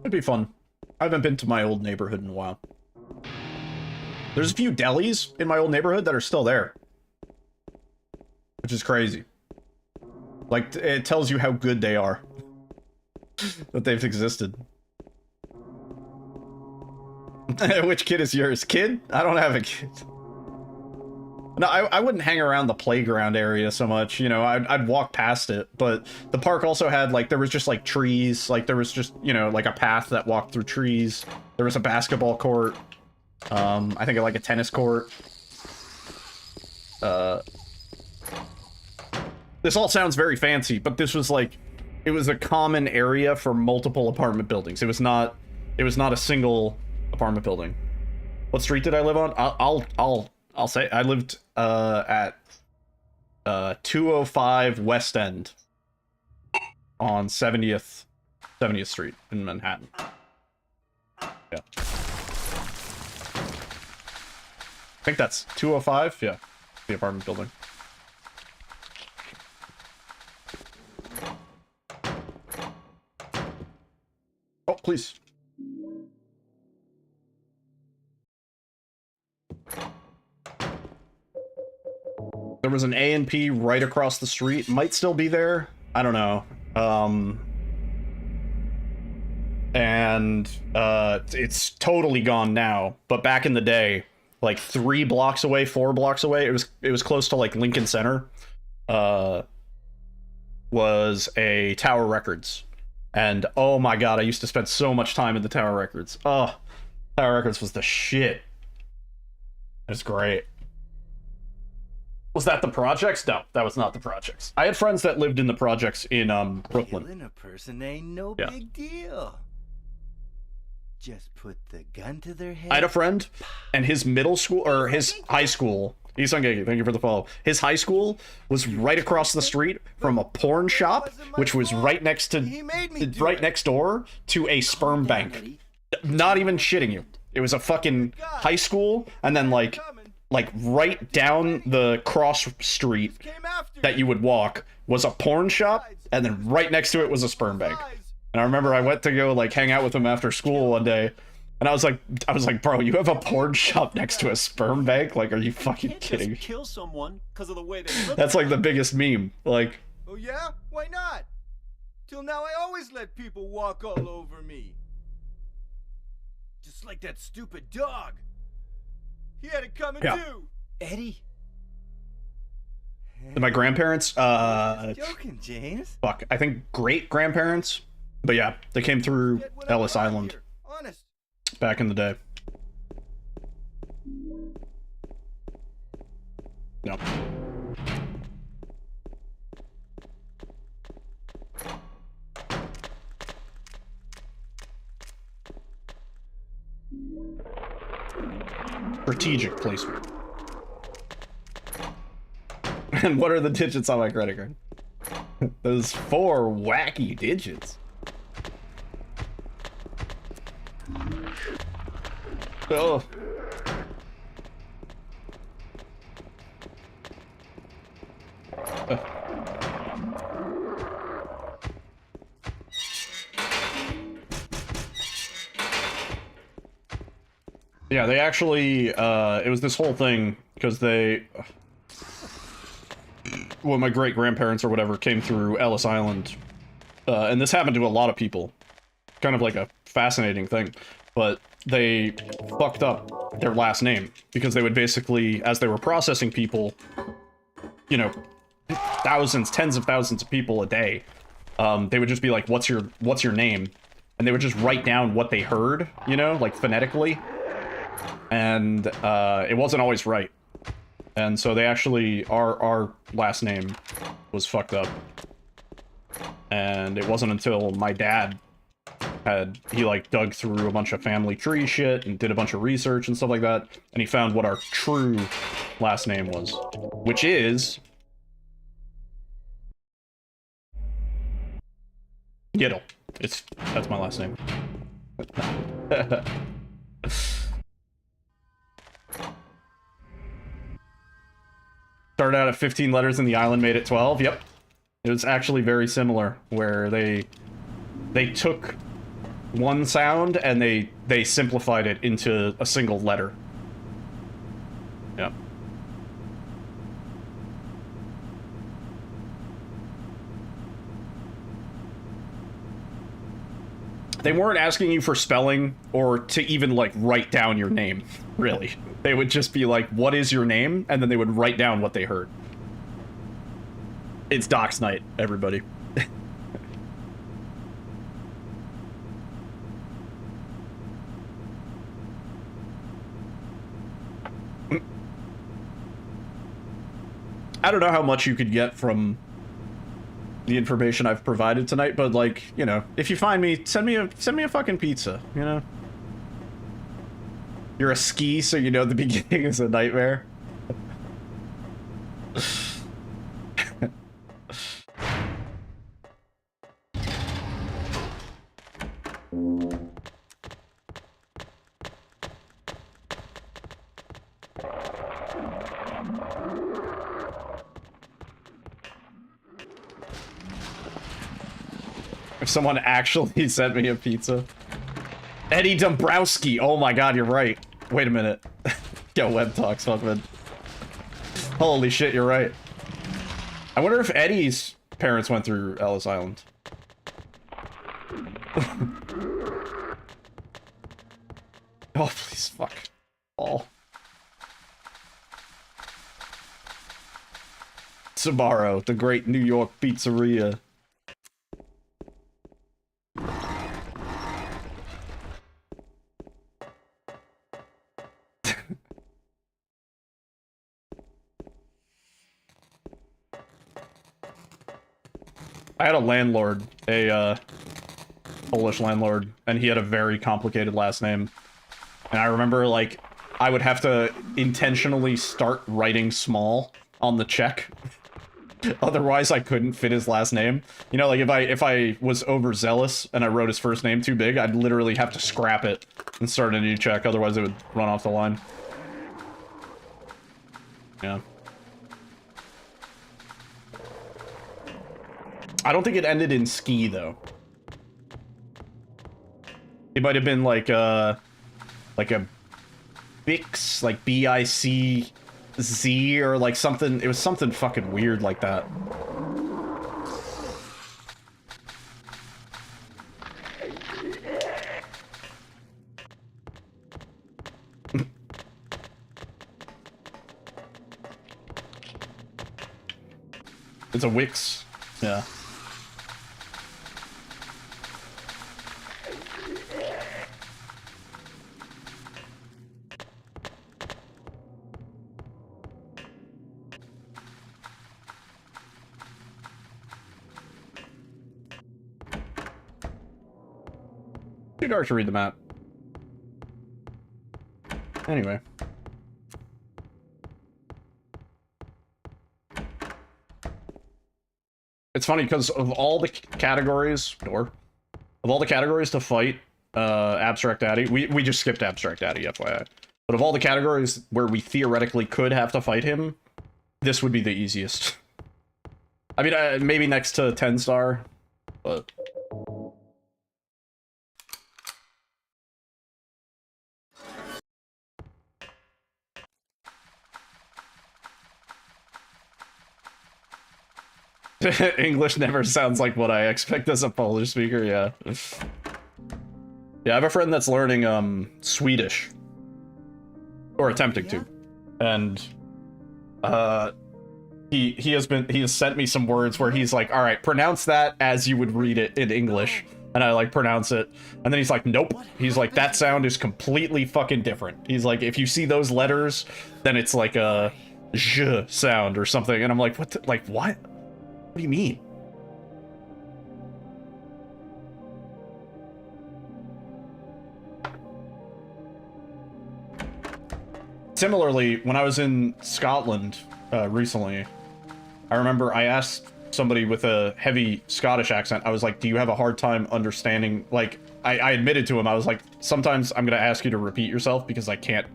It'd be fun. I haven't been to my old neighborhood in a while. There's a few delis in my old neighborhood that are still there, which is crazy. Like, it tells you how good they are. That they've existed. Which kid is yours? Kid? I don't have a kid. No, I wouldn't hang around the playground area so much, you know, I'd walk past it, but the park also had, like, there was just, like, trees, like, there was just, you know, like, a path that walked through trees. There was a basketball court, I think, like, a tennis court. This all sounds very fancy, but this was, like, it was a common area for multiple apartment buildings. It was not a single apartment building. What street did I live on? I'll say I lived at 205 West End on 70th Street in Manhattan. Yeah. I think that's 205. Yeah, the apartment building. Oh, please. There was an A&P right across the street. Might still be there. I don't know. It's totally gone now. But back in the day, like 3 blocks away, 4 blocks away, it was close to like Lincoln Center. Was a Tower Records. And oh my god, I used to spend so much time in the Tower Records. Oh, Tower Records was the shit. It was great. Was that the projects? No, that was not the projects. I had friends that lived in the projects in Brooklyn. Killing a person ain't no big deal. Just put the gun to their head. I had a friend, and his middle school, or his high school, Isangeki, thank you for the follow. His high school was right across the street from a porn shop, which was right next door to a sperm bank. Not even shitting you. It was a fucking high school, and then like like right down the cross street that you would walk was a porn shop, and then right next to it was a sperm bank. And I remember I went to go like hang out with him after school one day, and I was like, bro, you have a porn shop next to a sperm bank? Like, are you fucking kidding me? Kill someone because of the way they look. That's like the biggest meme. Like, Oh yeah? Why not? Till now I always let people walk all over me. Just like that stupid dog. He had it coming too. Eddie. my grandparents, Joking, James. fuck, I think great grandparents, but yeah, they came through Ellis Island Honest. back in the day. No. Strategic placement. And what are the digits on my credit card? Those 4 wacky digits. Oh. Yeah, they actually, it was this whole thing, because well, my great-grandparents or whatever came through Ellis Island, and this happened to a lot of people. Kind of like a fascinating thing, but they fucked up their last name, because they would basically, as they were processing people, you know, thousands, tens of thousands of people a day, they would just be like, what's your name? And they would just write down what they heard, you know, like phonetically. And it wasn't always right. And so they actually, our last name was fucked up. And it wasn't until my dad he like dug through a bunch of family tree shit and did a bunch of research and stuff like that, and he found what our true last name was, which is Yiddle. That's my last name. Started out at 15 letters and the island made it 12. Yep. It was actually very similar, where they took one sound and they simplified it into a single letter. Yep. They weren't asking you for spelling or to even like write down your name, really. They would just be like, what is your name? And then they would write down what they heard. It's Doc's night, everybody. I don't know how much you could get from the information I've provided tonight, but like, you know, if you find me, send me a fucking pizza, you know? You're a ski, so you know the beginning is a nightmare. If someone actually sent me a pizza. Eddie Dombrowski. Oh my god, you're right. Wait a minute. Yo, web talks, fuckman. Holy shit, you're right. I wonder if Eddie's parents went through Ellis Island. Oh, please, fuck. Oh. Sbarro, the great New York pizzeria. I had a landlord, a Polish landlord, and he had a very complicated last name. And I remember, like, I would have to intentionally start writing small on the check. Otherwise, I couldn't fit his last name. You know, like, if I was overzealous and I wrote his first name too big, I'd literally have to scrap it and start a new check. Otherwise, it would run off the line. Yeah. I don't think it ended in ski, though. It might have been like a Bix, like B-I-C-Z, or like something. It was something fucking weird like that. It's a Wix. Yeah. Too dark to read the map. Anyway. It's funny because of all the categories, of all the categories to fight Abstract Daddy, we just skipped Abstract Daddy, FYI. But of all the categories where we theoretically could have to fight him, this would be the easiest. I mean, maybe next to 10 star, but... English never sounds like what I expect as a Polish speaker, yeah. Yeah, I have a friend that's learning, Swedish. Or attempting to. And, he has sent me some words where he's like, alright, pronounce that as you would read it in English. And I, like, pronounce it. And then he's like, nope. He's like, that sound is completely fucking different. He's like, if you see those letters, then it's like a zh sound or something. And I'm like, what the, like, what? What do you mean? Similarly, when I was in Scotland recently, I remember I asked somebody with a heavy Scottish accent, I was like, do you have a hard time understanding? Like, I admitted to him, I was like, sometimes I'm going to ask you to repeat yourself because I can't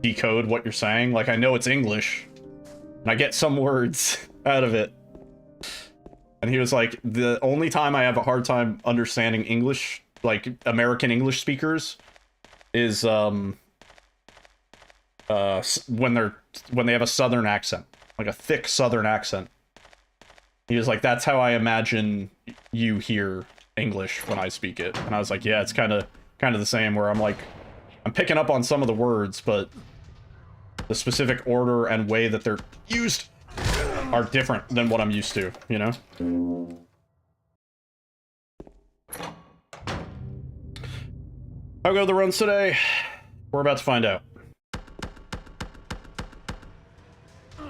decode what you're saying. Like, I know it's English, and I get some words out of it. And he was like, the only time I have a hard time understanding English, like American English speakers, is when they have a southern accent, like a thick southern accent. He was like, that's how I imagine you hear English when I speak it. And I was like, yeah, it's kind of the same, where I'm like, I'm picking up on some of the words, but the specific order and way that they're used are different than what I'm used to, you know? How go the runs today? We're about to find out.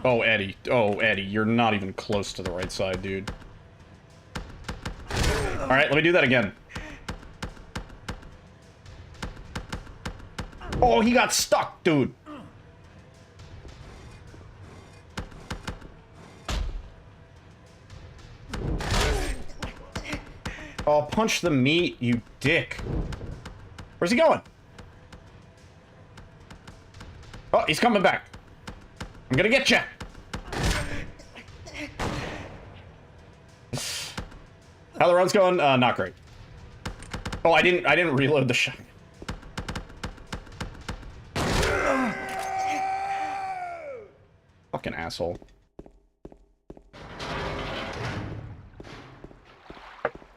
Oh, Eddie. Oh, Eddie, you're not even close to the right side, dude. Alright, let me do that again. Oh, he got stuck, dude. Oh, punch the meat, you dick. Where's he going? Oh, he's coming back. I'm gonna get you. How the run's going? Not great. Oh, I didn't reload the shot. Fucking asshole.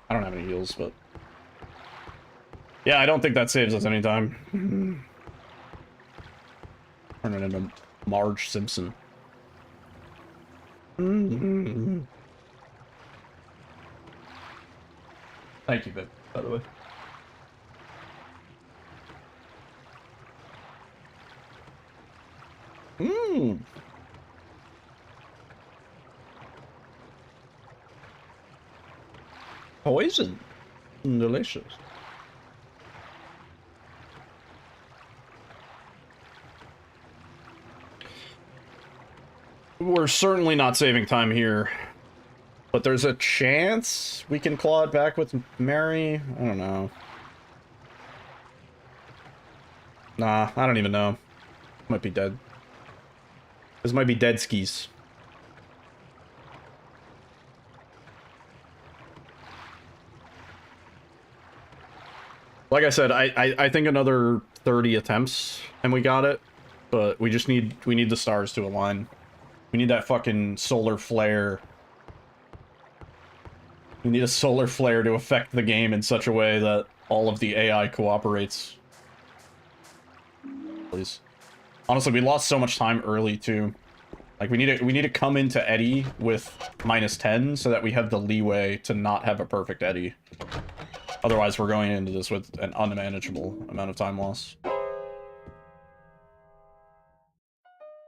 I don't have any heals, but... Yeah, I don't think that saves us anytime. Turn it into Marge Simpson. Thank you, babe, by the way. Poison. Delicious. We're certainly not saving time here. But there's a chance we can claw it back with Mary? I don't know. Nah, I don't even know. Might be dead. This might be dead skis. Like I said, I think another 30 attempts and we got it, but we need the stars to align. We need that fucking solar flare. We need a solar flare to affect the game in such a way that all of the AI cooperates. Please. Honestly, we lost so much time early too. Like we need to come into Eddie with -10 so that we have the leeway to not have a perfect Eddie. Otherwise, we're going into this with an unmanageable amount of time loss.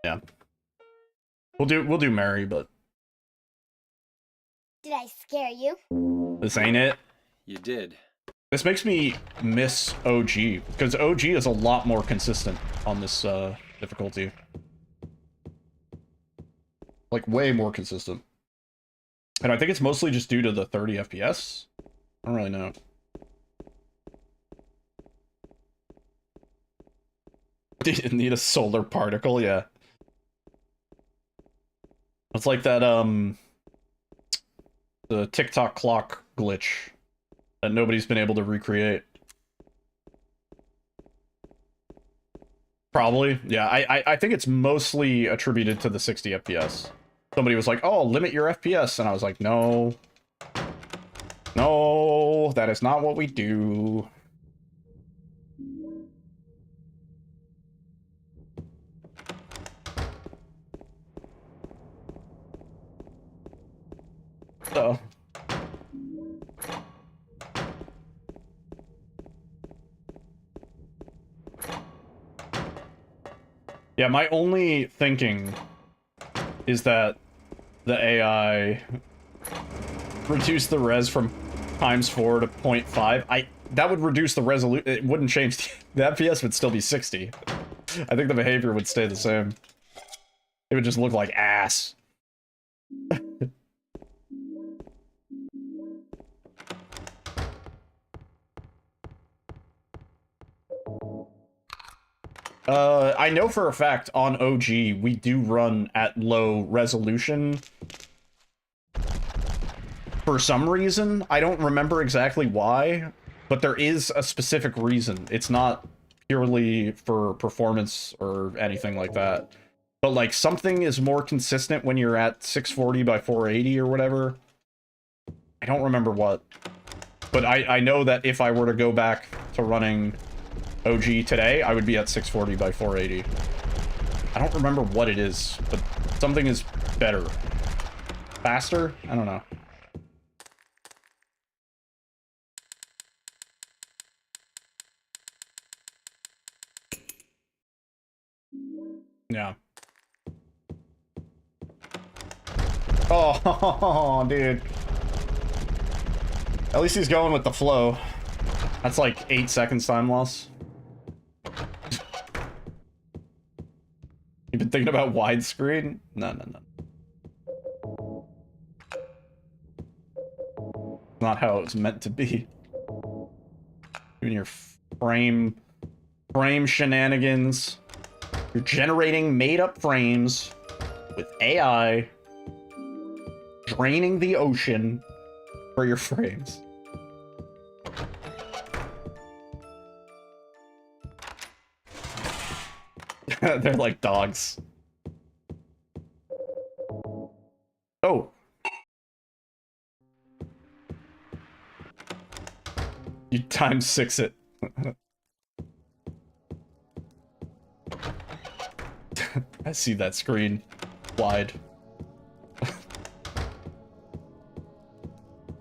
Yeah. We'll do Mary, but Did I scare you? this ain't it. You did. This makes me miss OG, because OG is a lot more consistent on this difficulty. Like, way more consistent. And I think it's mostly just due to the 30 FPS. I don't really know. Didn't need a solar particle, yeah. It's like that, the TikTok clock glitch that nobody's been able to recreate. Probably, yeah. I think it's mostly attributed to the 60 FPS. Somebody was like, oh, limit your FPS, and I was like, no. No, that is not what we do. So. Yeah, my only thinking is that the AI reduced the res from ×4 to 0.5. That would reduce the resolution. It wouldn't change. The FPS would still be 60. I think the behavior would stay the same. It would just look like ass. I know for a fact on OG we do run at low resolution. For some reason, I don't remember exactly why, but there is a specific reason. It's not purely for performance or anything like that. But like something is more consistent when you're at 640 by 480 or whatever. I don't remember what. But I know that if I were to go back to running OG today, I would be at 640 by 480. I don't remember what it is, but something is better. Faster? I don't know. Yeah. Oh, dude. At least he's going with the flow. That's like 8 seconds time loss. You've been thinking about widescreen? No, no, no. Not how it was meant to be. Doing your frame shenanigans. You're generating made-up frames with AI, draining the ocean for your frames. They're like dogs. Oh. You ×6 it. I see that screen wide.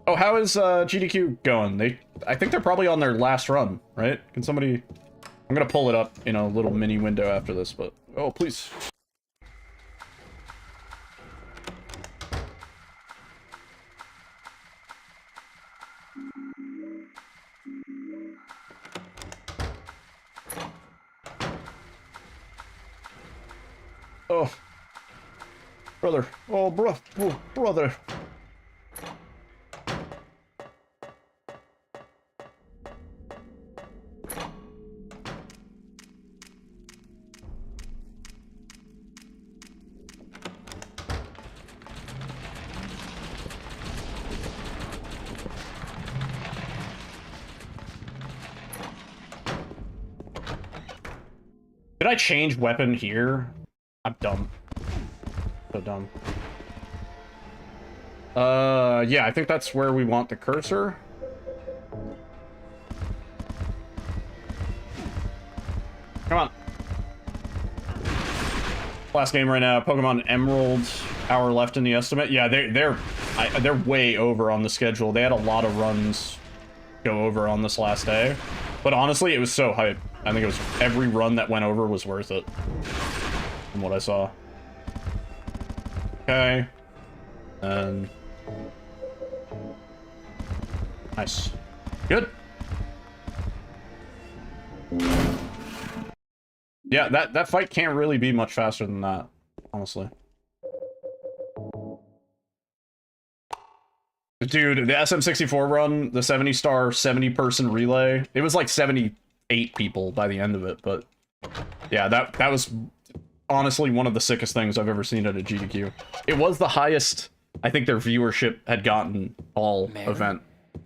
Oh, how is GDQ going? I think they're probably on their last run, right? Can somebody... I'm gonna pull it up in a little mini window after this, but... Oh, please. Oh. Brother. Oh, brother. Did I change weapon here? I'm dumb. So dumb. Yeah, I think that's where we want the cursor. Come on. Last game right now, Pokemon Emerald, hour left in the estimate. Yeah, they're way over on the schedule. They had a lot of runs go over on this last day. But honestly, it was so hype. I think it was every run that went over was worth it. From what I saw. Okay. And nice. Good. Yeah, that fight can't really be much faster than that, honestly. Dude, the SM64 run, the 70-star, 70-person relay, it was like 78 people by the end of it, but yeah, that was honestly one of the sickest things I've ever seen at a GDQ. It was the highest I think their viewership had gotten all event.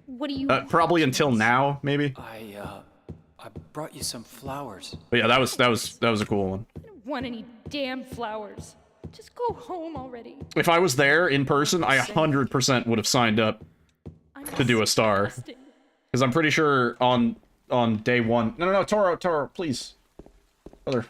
What do you probably until now, maybe. I brought you some flowers. But yeah, that was a cool one. I don't want any damn flowers. Just go home already. If I was there in person, I 100% would have signed up to do a star. Because I'm pretty sure on day one... No, Toro, please. Brother.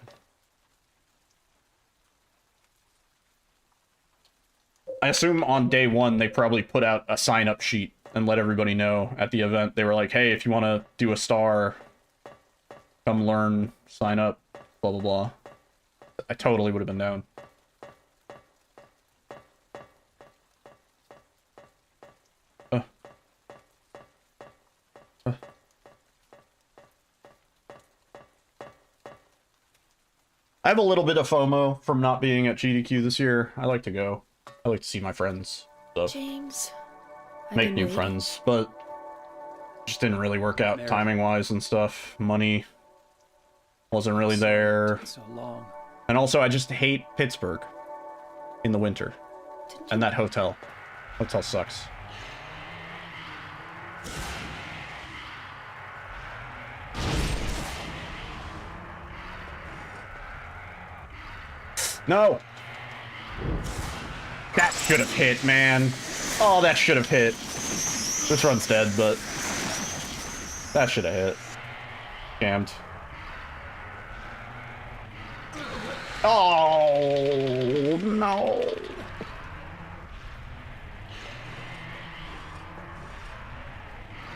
I assume on day one, they probably put out a sign-up sheet and let everybody know at the event. They were like, hey, if you want to do a star, come learn, sign up, blah, blah, blah. I totally would have been down. I have a little bit of FOMO from not being at GDQ this year. I like to go. I like to see my friends. So James, make new friends, but just didn't really work out timing-wise and stuff. Money wasn't really there. So long. And also, I just hate Pittsburgh in the winter. And that hotel. Hotel sucks. No! That should have hit, man. Oh, that should have hit. This run's dead, but that should have hit. Jammed. Oh, no.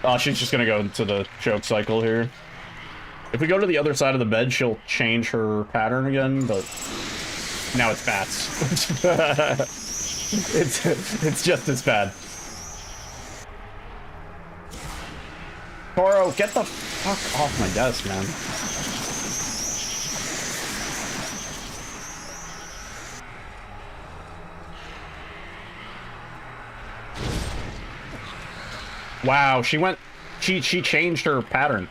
Oh, she's just gonna go into the choke cycle here. If we go to the other side of the bed, she'll change her pattern again, but now it's bats. It's just as bad. Toro, get the fuck off my desk, man. Wow, she changed her pattern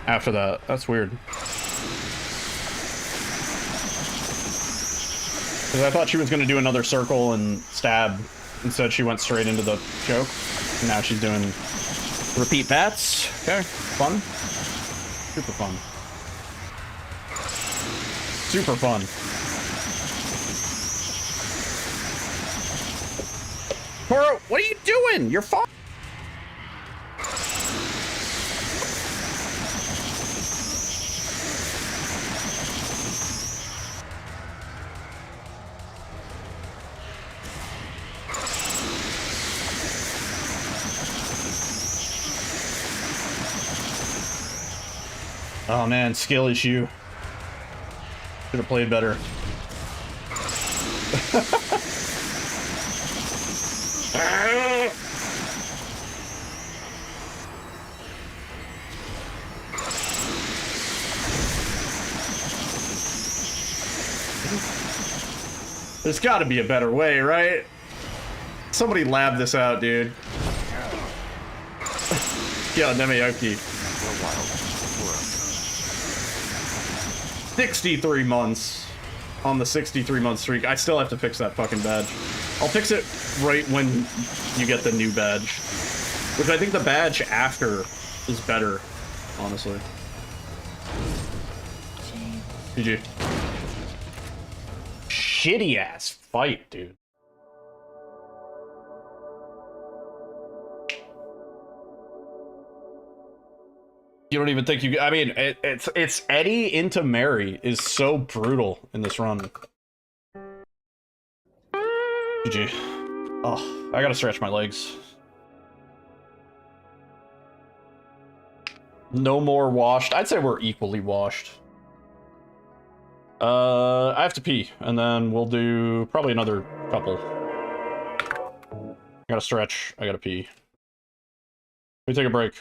after that. That's weird. Because I thought she was going to do another circle and stab. Instead, she went straight into the choke. And now she's doing repeat bats. Okay, fun. Super fun. Super fun. Toro, what are you doing? You're fine. Oh man, skill issue. Should have played better. There's got to be a better way, right? Somebody lab this out, dude. Yeah, Nemiyoki. 63 months on the 63-month streak. I still have to fix that fucking badge. I'll fix it right when you get the new badge. Which I think the badge after is better, honestly. James. GG. Shitty ass fight, dude. You don't even think you... I mean, it's Eddie into Mary is so brutal in this run. GG. Oh, I gotta stretch my legs. No more washed. I'd say we're equally washed. I have to pee, and then we'll do probably another couple. I gotta stretch. I gotta pee. Let me take a break.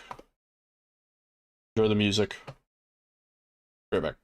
Enjoy the music. Be right back.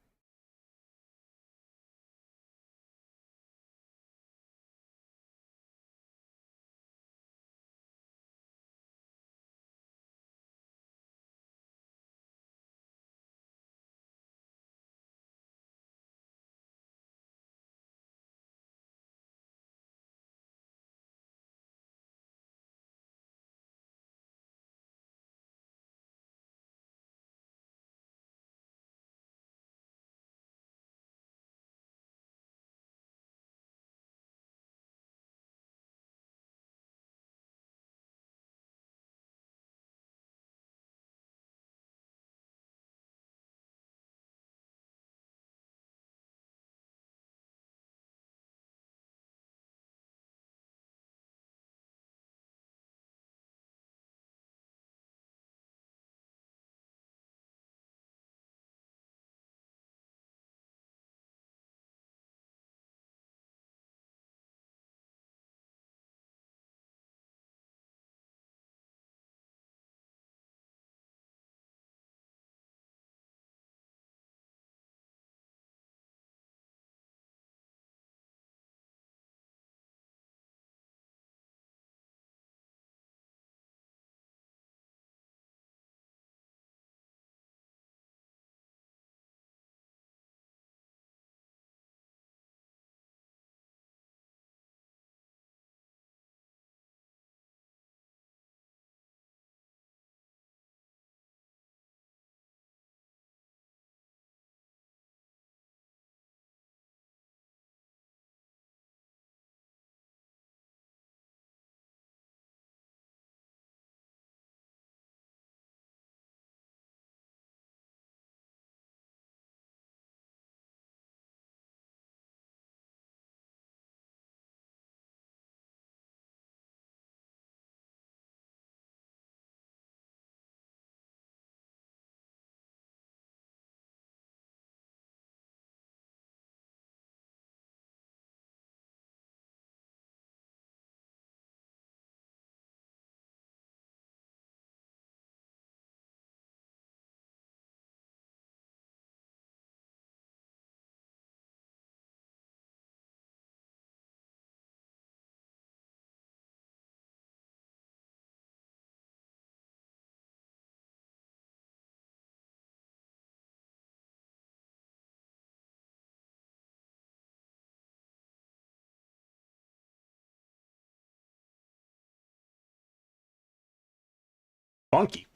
Funky.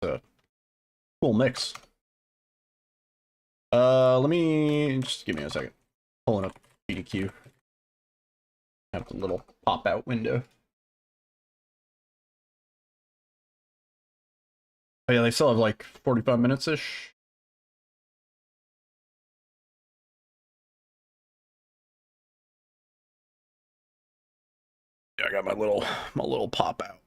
It's a cool mix. Let me just give me a second. Pulling up PDQ. Have the little pop out window. Oh yeah, they still have like 45 minutes ish. Yeah, I got my little pop out.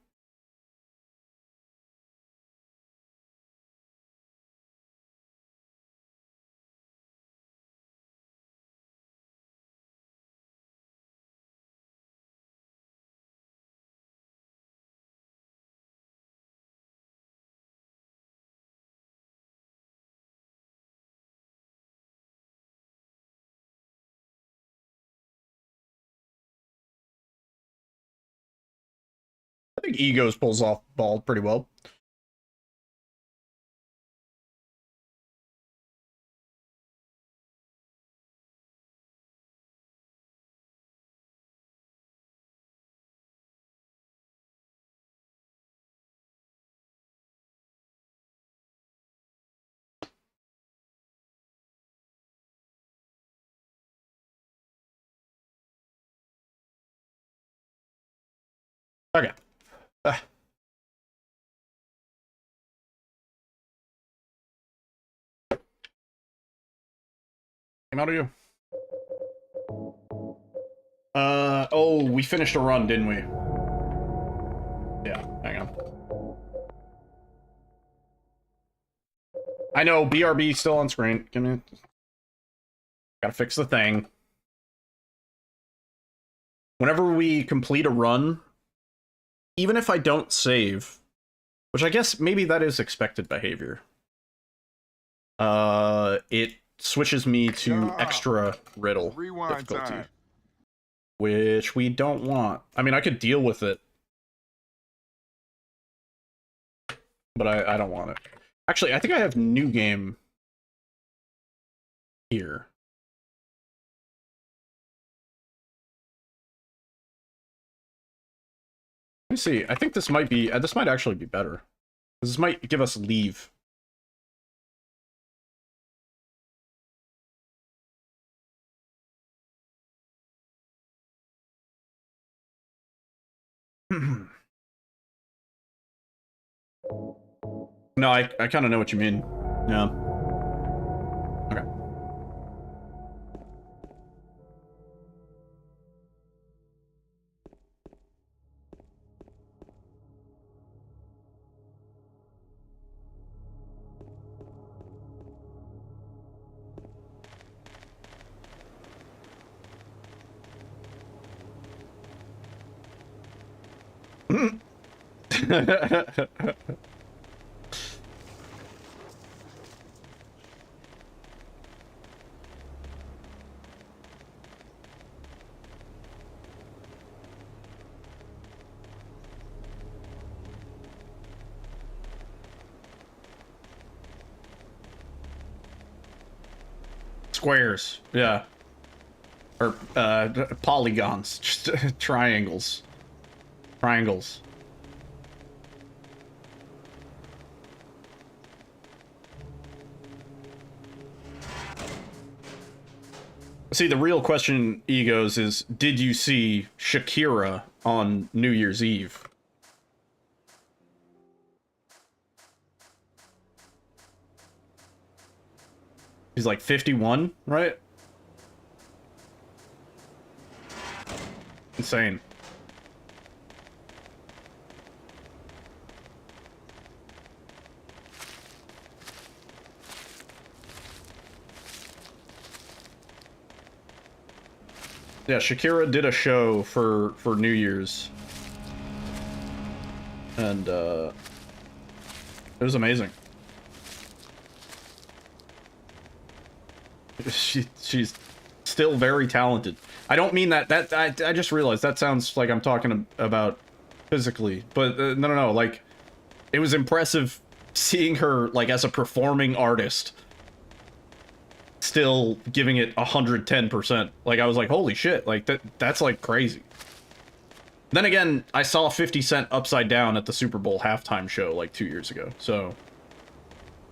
I think Egos pulls off ball pretty well. Okay. Came out of you. Oh, we finished a run, didn't we? Yeah, hang on. I know, BRB still on screen. Give me... Gotta fix the thing. Whenever we complete a run, even if I don't save, which I guess maybe that is expected behavior, it switches me to extra riddle difficulty, which we don't want. I mean, I could deal with it, but I don't want it. Actually, I think I have new game here. Let me see. I think this might be, this might actually be better. This might give us leave. No, I kind of know what you mean. Yeah. Okay. Squares, yeah. Or, polygons, just triangles. Triangles. See, the real question, Egos, is did you see Shakira on New Year's Eve? He's like 51, right? Insane. Yeah, Shakira did a show for New Year's. And it was amazing. She's still very talented. I don't mean that I just realized that sounds like I'm talking about physically, but no, like it was impressive seeing her like as a performing artist still giving it 110%. Like I was like, holy shit, like that's like crazy. Then again, I saw 50 Cent upside down at the Super Bowl halftime show like 2 years ago. So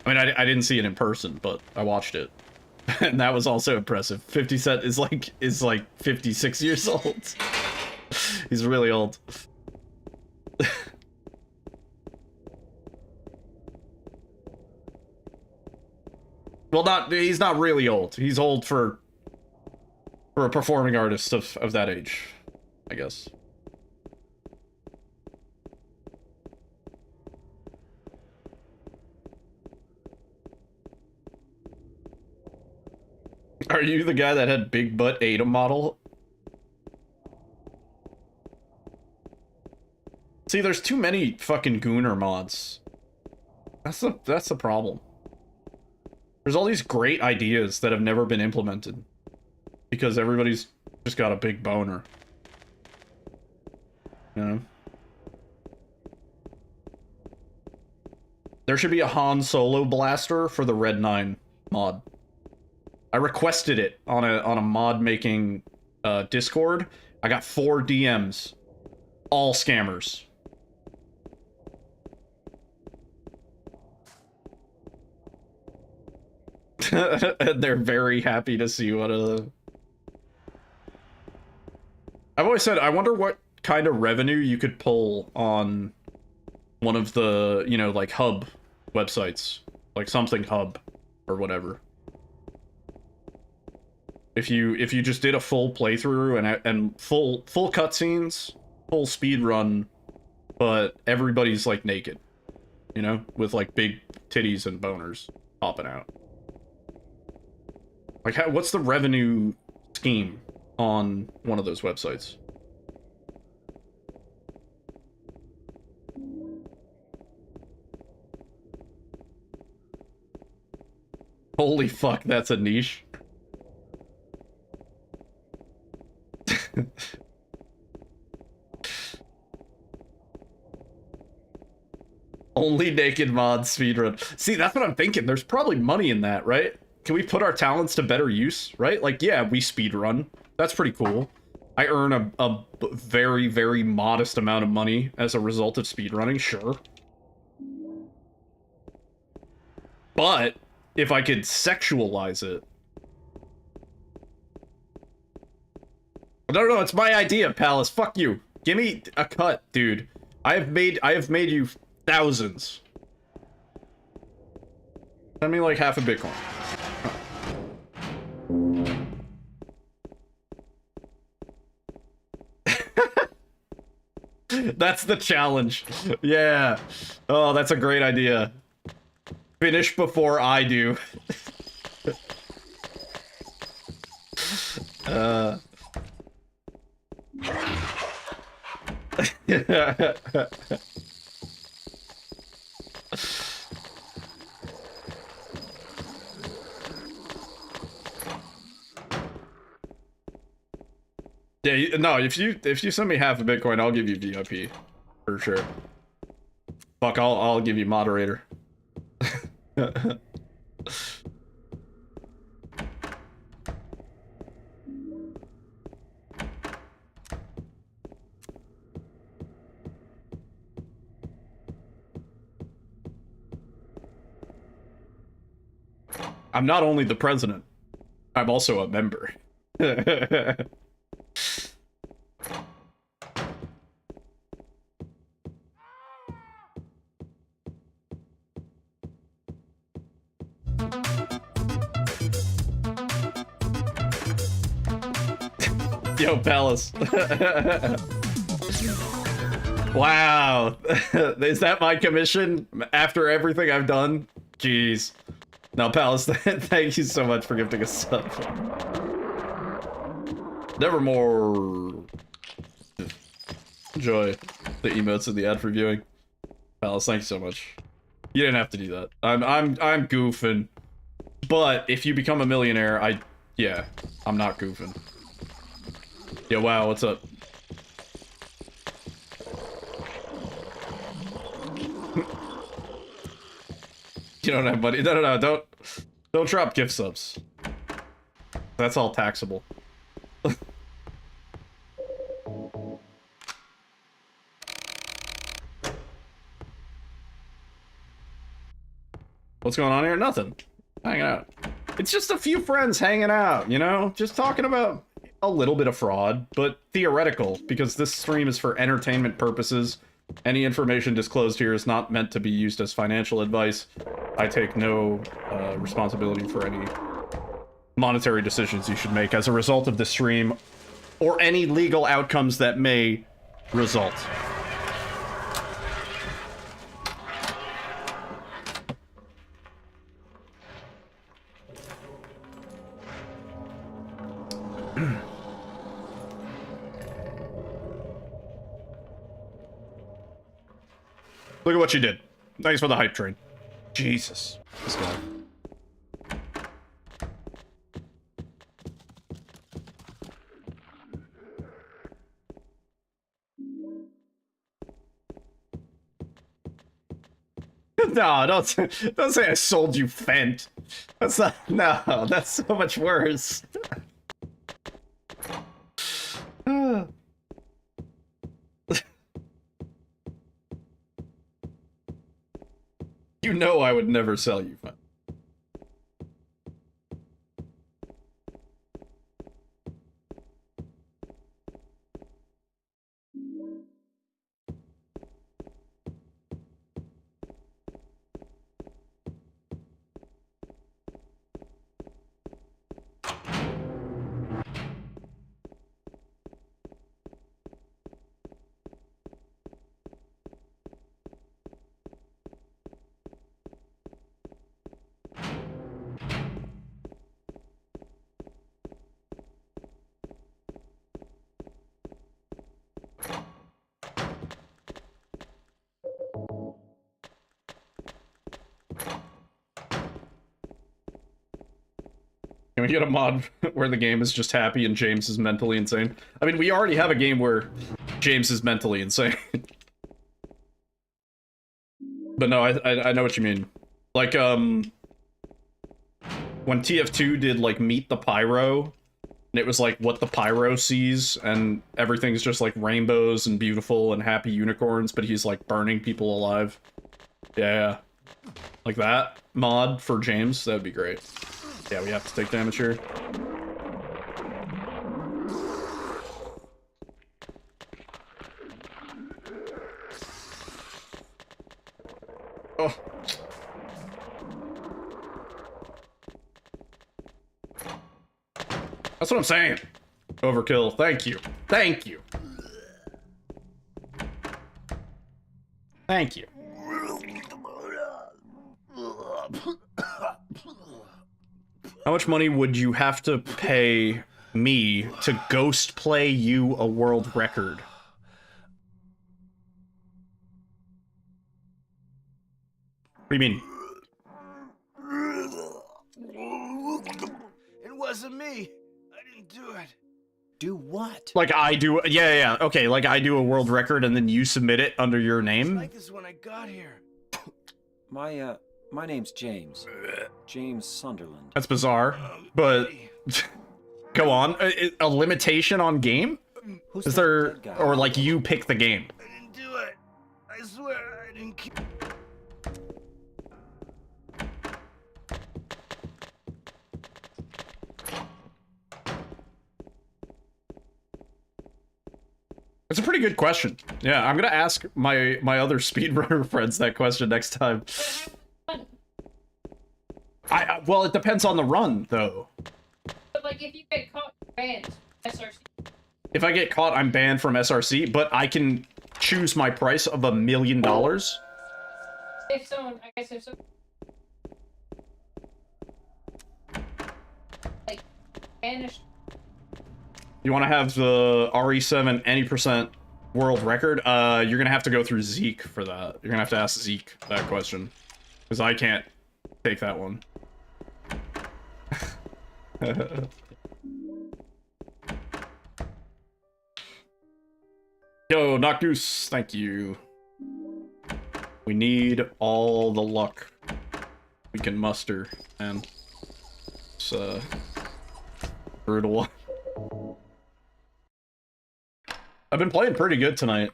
I mean, I didn't see it in person, but I watched it. And that was also impressive. 50 Cent is like 56 years old. He's really old. Well, he's not really old. He's old for a performing artist of that age, I guess. Are you the guy that had Big Butt Ada model? See, there's too many fucking Gooner mods. That's the problem. There's all these great ideas that have never been implemented. Because everybody's just got a big boner. You know? There should be a Han Solo blaster for the Red 9 mod. I requested it on a mod making Discord. I got 4 DMs. All scammers. They're very happy to see one of them. I've always said, I wonder what kind of revenue you could pull on one of the, you know, like hub websites, like something hub or whatever. If you just did a full playthrough and full cutscenes, full speed run, but everybody's like naked, you know, with like big titties and boners popping out. Like, what's the revenue scheme on one of those websites? Holy fuck, that's a niche. Only naked mods speedrun. See, that's what I'm thinking. There's probably money in that, right? Can we put our talents to better use, right? Like, yeah, we speedrun. That's pretty cool. I earn a very, very modest amount of money as a result of speedrunning, sure. But if I could sexualize it... No, it's my idea, Palace. Fuck you. Give me a cut, dude. I have made you thousands. Send me like half a Bitcoin. That's the challenge. Yeah. Oh, that's a great idea. Finish before I do. Yeah, no, if you send me half a Bitcoin, I'll give you VIP. For sure. Fuck, I'll give you moderator. I'm not only the president, I'm also a member. Yo, Palace. Wow. Is that my commission after everything I've done? Jeez. No, Palace, thank you so much for gifting a sub. Nevermore. Enjoy the emotes and the ad for viewing. Palace, thank you so much. You didn't have to do that. I'm goofing. But if you become a millionaire, yeah, I'm not goofing. Yo, wow, what's up? You don't have money. No, don't drop gift subs. That's all taxable. What's going on here? Nothing. Hanging out. It's just a few friends hanging out, you know? Just talking about a little bit of fraud, but theoretical, because this stream is for entertainment purposes. Any information disclosed here is not meant to be used as financial advice. I take no responsibility for any monetary decisions you should make as a result of the stream, or any legal outcomes that may result. Look at what you did. Thanks for the hype train. Jesus. This guy. No, don't say I sold you Fent. That's not, no, that's so much worse. You know I would never sell you Fent. Can we get a mod where the game is just happy and James is mentally insane? I mean, we already have a game where James is mentally insane. But no, I know what you mean. Like, when TF2 did, like, Meet the Pyro, and it was, like, what the Pyro sees, and everything's just, like, rainbows and beautiful and happy unicorns, but he's, like, burning people alive. Yeah. Like that mod for James, that'd be great. Yeah, we have to take damage here. Oh. That's what I'm saying. Overkill. Thank you. Thank you. Thank you. How much money would you have to pay me to ghost play you a world record? What do you mean? It wasn't me. I didn't do it. Do what? Like I do, yeah. Okay, like I do a world record and then you submit it under your name? Like this when I got here. My name's James. James Sunderland. That's bizarre, but go on. A limitation on game? Who's Is that there, dead guy? or like you pick the game? I didn't do it. I swear I didn't keep... It's a pretty good question. Yeah, I'm gonna ask my other speedrunner friends that question next time. Well, it depends on the run, though. But like, if you get caught, banned SRC. If I get caught, I'm banned from SRC, but I can choose my price of $1 million. If someone, I guess if so, like, banished. You want to have the RE7 any percent world record? You're gonna have to go through Zeke for that. You're gonna have to ask Zeke that question, because I can't take that one. Yo, Knock Goose, thank you. We need all the luck we can muster, man. It's brutal. I've been playing pretty good tonight.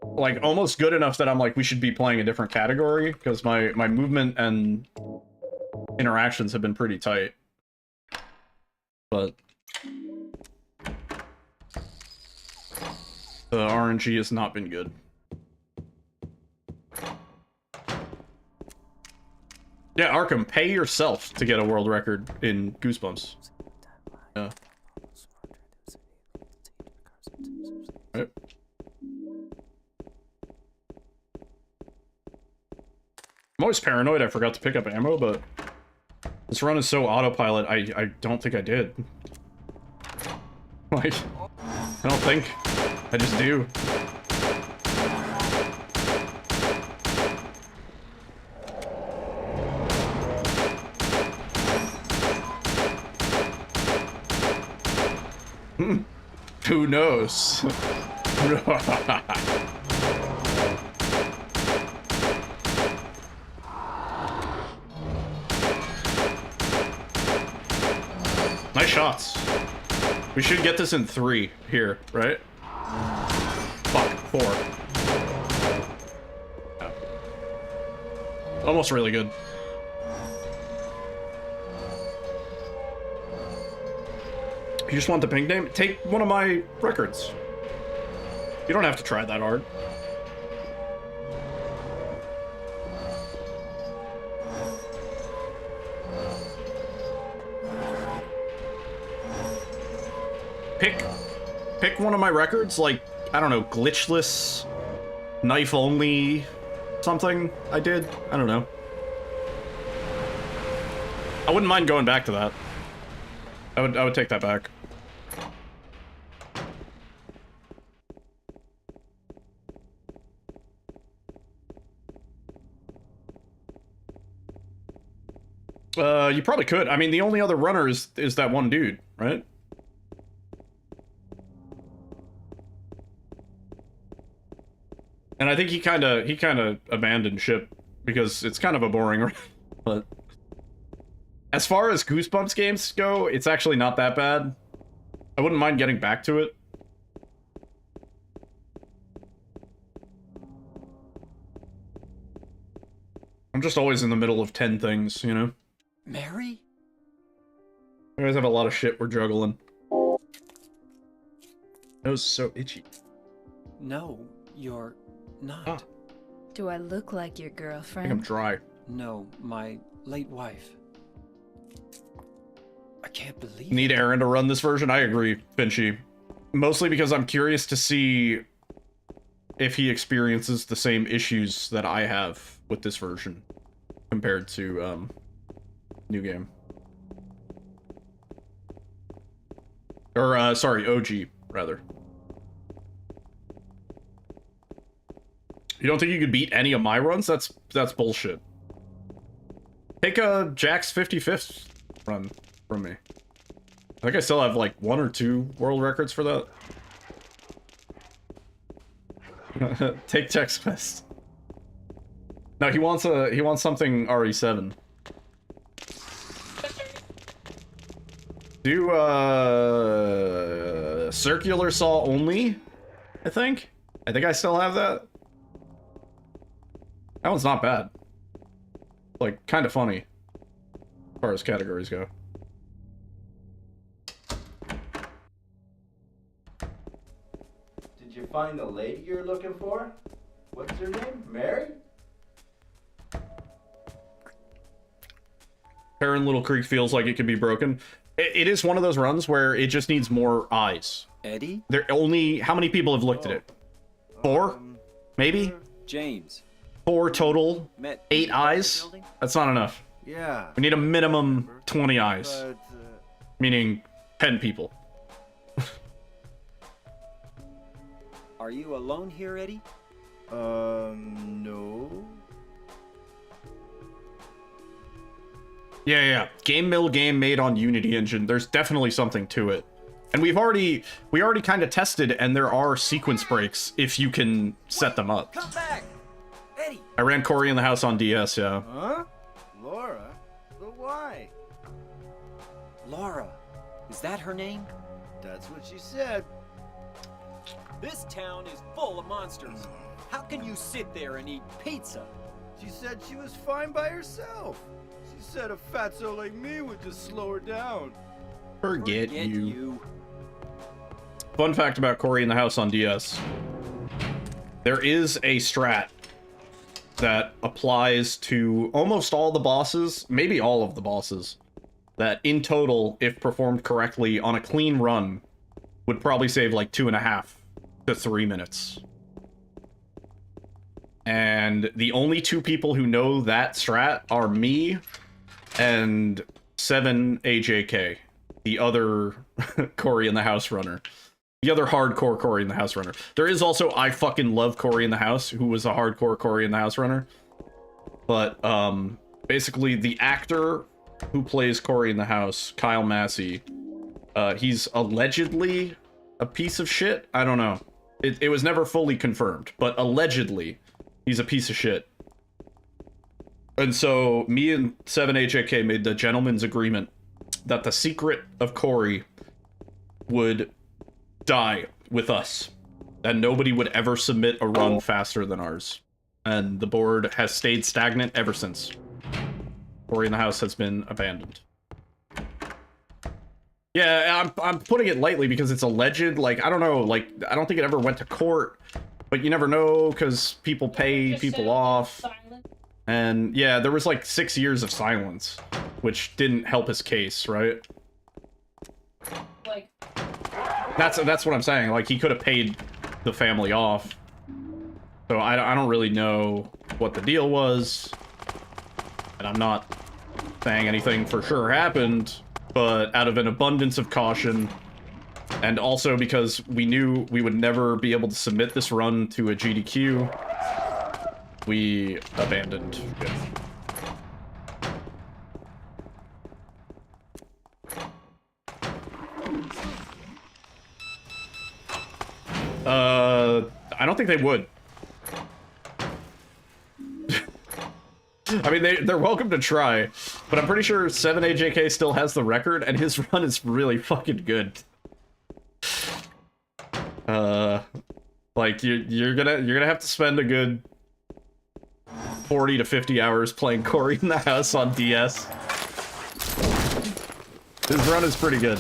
Like, almost good enough that I'm like, we should be playing a different category, because my movement and interactions have been pretty tight. But the RNG has not been good. Yeah, Arkham, pay yourself to get a world record in Goosebumps. Yeah. Right. I'm always paranoid I forgot to pick up ammo, but this run is so autopilot, I don't think I did. Like, I don't think. I just do. Who knows? Nice shots. We should get this in 3 here, right? Fuck, 4. Yeah. Almost really good. You just want the ping name? Take one of my records. You don't have to try that hard. Pick one of my records, like, I don't know, glitchless, knife only, something I did. I don't know. I wouldn't mind going back to that. I would take that back. You probably could. I mean, the only other runner is that one dude, right? And I think he kind of abandoned ship because it's kind of a boring run. But as far as Goosebumps games go, it's actually not that bad. I wouldn't mind getting back to it. I'm just always in the middle of 10 things, you know? Mary? You guys have a lot of shit we're juggling. That was so itchy. No, you're not. Ah. Do I look like your I girlfriend? think I'm dry. No, my late wife. I can't believe Need it. Aaron to run this version? I agree, Finchy. Mostly because I'm curious to see if he experiences the same issues that I have with this version compared to new game. Or sorry, OG rather. You don't think you could beat any of my runs? That's bullshit. Take Jack's 55th run from me. I think I still have like 1 or 2 world records for that. Take Jack's quest. No, he wants something RE7. Do circular saw only, I think I still have that. That one's not bad. Like, kind of funny as far as categories go. Did you find the lady you're looking for? What's her name? Mary? Heron Little Creek feels like it could be broken. It is one of those runs where it just needs more eyes. Eddie? There only... How many people have looked at it? 4? Maybe? James. 4 total? 8 eyes? That's not enough. Yeah. We need a minimum 20 eyes. But, Meaning 10 people. Are you alone here, Eddie? no. Yeah. Game mill game made on Unity Engine. There's definitely something to it. And we already kind of tested, and there are sequence breaks if you can set them up. Come back! Eddie! I ran Cory in the House on DS, yeah. Huh? Laura? But why? Laura. Is that her name? That's what she said. This town is full of monsters. How can you sit there and eat pizza? She said she was fine by herself. She said a fatso like me would just slow her down. Forget you. Fun fact about Cory in the House on DS. There is a strat that applies to almost all the bosses, maybe all of the bosses, that in total, if performed correctly on a clean run, would probably save like 2.5 to 3 minutes. And the only 2 people who know that strat are me and 7AJK, the other Cory in the House runner. The other hardcore Cory in the House runner. There is also I fucking love Cory in the House, who was a hardcore Cory in the House runner. But basically the actor who plays Cory in the House, Kyle Massey, he's allegedly a piece of shit. I don't know. It was never fully confirmed, but allegedly he's a piece of shit. And so me and 7HAK made the gentleman's agreement that the secret of Cory would die with us, and nobody would ever submit a run faster than ours. And the board has stayed stagnant ever since. Cory in the House has been abandoned. Yeah, I'm putting it lightly because it's alleged. Like, I don't know, like, I don't think it ever went to court, but you never know because people pay people off. And yeah, there was like 6 years of silence, which didn't help his case, right? Like, that's what I'm saying. Like, he could have paid the family off. So I don't really know what the deal was. And I'm not saying anything for sure happened, but out of an abundance of caution, and also because we knew we would never be able to submit this run to a GDQ, we abandoned it. I don't think they would. I mean, they're welcome to try, but I'm pretty sure 7AJK still has the record, and his run is really fucking good. Like you're gonna have to spend a good 40 to 50 hours playing Cory in the House on DS. His run is pretty good.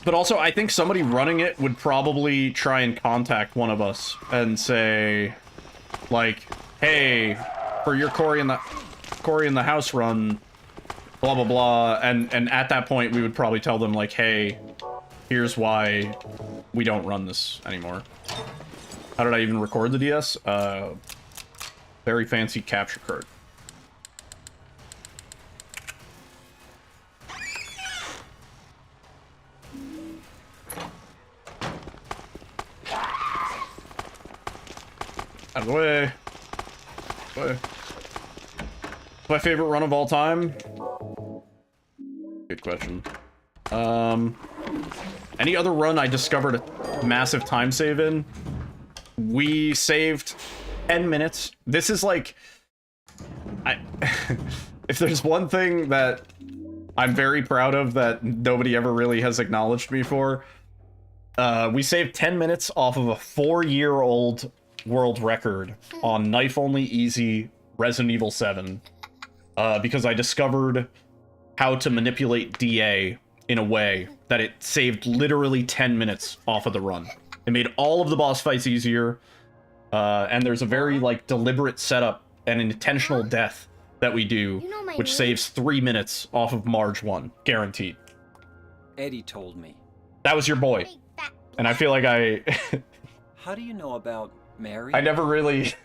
But also, I think somebody running it would probably try and contact one of us and say, like, hey, for your Cory in the House run, blah blah blah, and at that point we would probably tell them like, hey, here's why we don't run this anymore. How did I even record the DS? Very fancy capture card. Out of the way. My favorite run of all time? Good question. Any other run I discovered a massive time save in? We saved 10 minutes. This is like... if there's one thing that I'm very proud of that nobody ever really has acknowledged me for, we saved 10 minutes off of a 4-year-old world record on Knife Only Easy Resident Evil 7 because I discovered how to manipulate DA in a way that it saved literally 10 minutes off of the run. It made all of the boss fights easier, and there's a very like deliberate setup and an intentional death that we do, which saves 3 minutes off of Marge 1, guaranteed. Eddie told me. That was your boy, and I feel like How do you know about Mary? I never really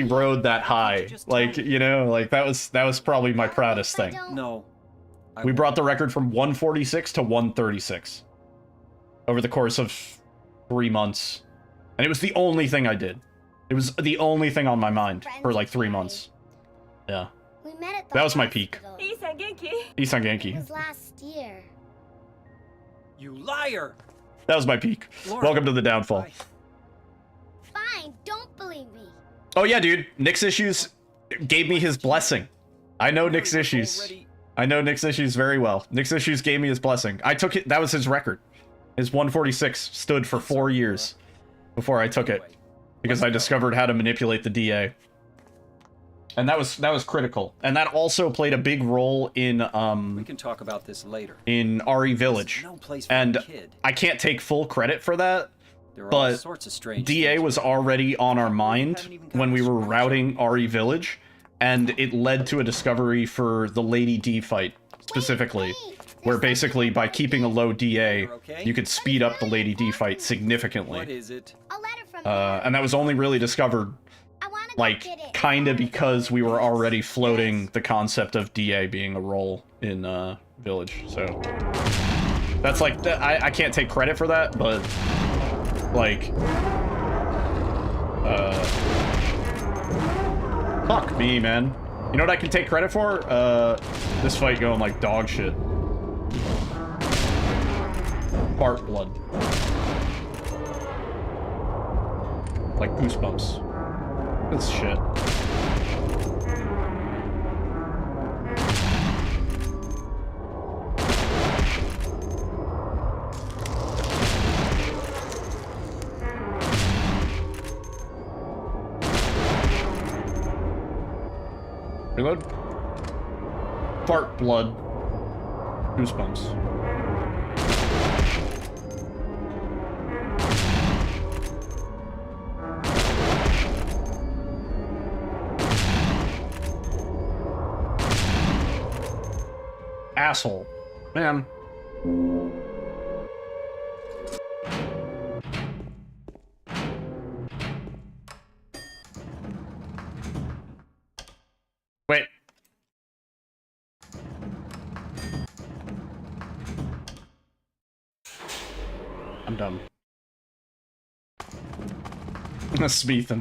rode that high. Like, you know, like that was probably my proudest thing. No. We brought the record from 146 to 136 over the course of 3 months. And it was the only thing I did. It was the only thing on my mind for like 3 months. Yeah. That was my peak. Isan Genki. It was last year. You liar! That was my peak. Laura, welcome to the downfall. Fine, don't believe me. Oh yeah, dude. Nick's Issues gave me his blessing. I know Nick's Issues. I know Nick's Issues very well. Nick's Issues gave me his blessing. I took it. That was his record. His 146 stood for 4 years before I took it because I discovered how to manipulate the DA. And that was critical. And that also played a big role in we can talk about this later. In RE Village. No place for and a kid. I can't take full credit for that. There are all But sorts of strange DA things. was already on our mind when we were routing RE Village, and it led to a discovery for the Lady D fight specifically, where basically by keeping a low DA, you could speed up the Lady D fight significantly. What is it? And that was only really discovered, like, kinda because we were already floating the concept of DA being a role in Village. So that's like, I can't take credit for that, but like, fuck me, man. You know what I can take credit for? This fight going like dog shit. Fart blood. Like goosebumps. This shit. Reload. Fart blood. Goosebumps. Asshole. Man. Wait. I'm dumb. Smith.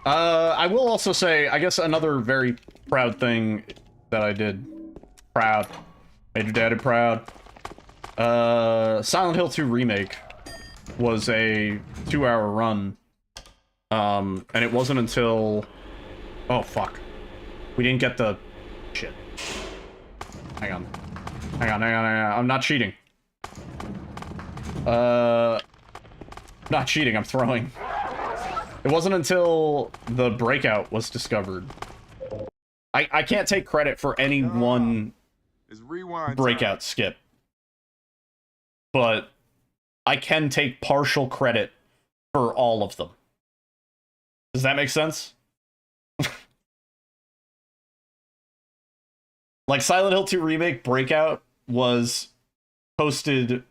I will also say, I guess another very proud thing that I did. Proud. Made your daddy proud. Silent Hill 2 Remake was a 2-hour run. And it wasn't until... Oh, fuck. We didn't get the... Shit. Hang on. Hang on. I'm not cheating. Not cheating, I'm throwing. It wasn't until the breakout was discovered. I can't take credit for any one breakout skip. But I can take partial credit for all of them. Does that make sense? Like, Silent Hill 2 Remake Breakout was posted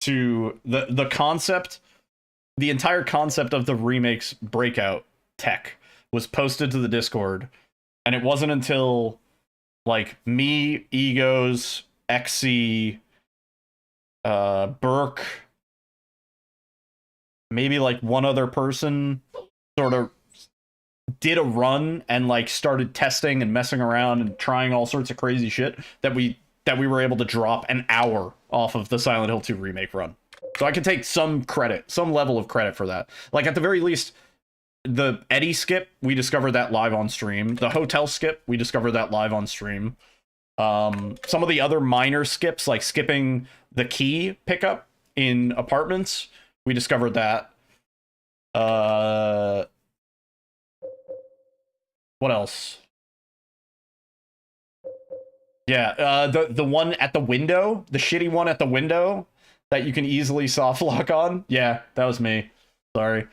to the concept, the entire concept of the remake's Breakout tech was posted to the Discord, and it wasn't until, like, me, Egos, XC, Burke, maybe, like, one other person sort of did a run and like started testing and messing around and trying all sorts of crazy shit that we were able to drop an hour off of the Silent Hill 2 Remake run. So I can take some credit, some level of credit for that. Like, at the very least, the Eddie skip, we discovered that live on stream. The hotel skip, we discovered that live on stream. Some of the other minor skips, like skipping the key pickup in apartments, we discovered that. What else? Yeah, the one at the window, the shitty one at the window that you can easily soft lock on. Yeah, that was me. Sorry.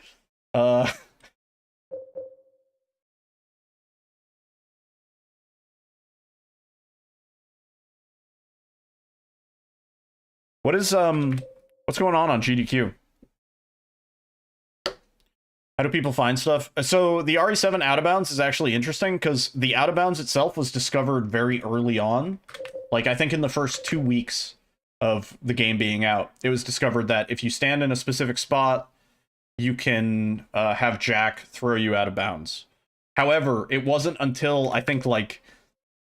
What is what's going on GDQ? How do people find stuff? So the RE7 Out of Bounds is actually interesting because the Out of Bounds itself was discovered very early on. Like, I think in the first 2 weeks of the game being out, it was discovered that if you stand in a specific spot, you can have Jack throw you out of bounds. However, it wasn't until, I think, like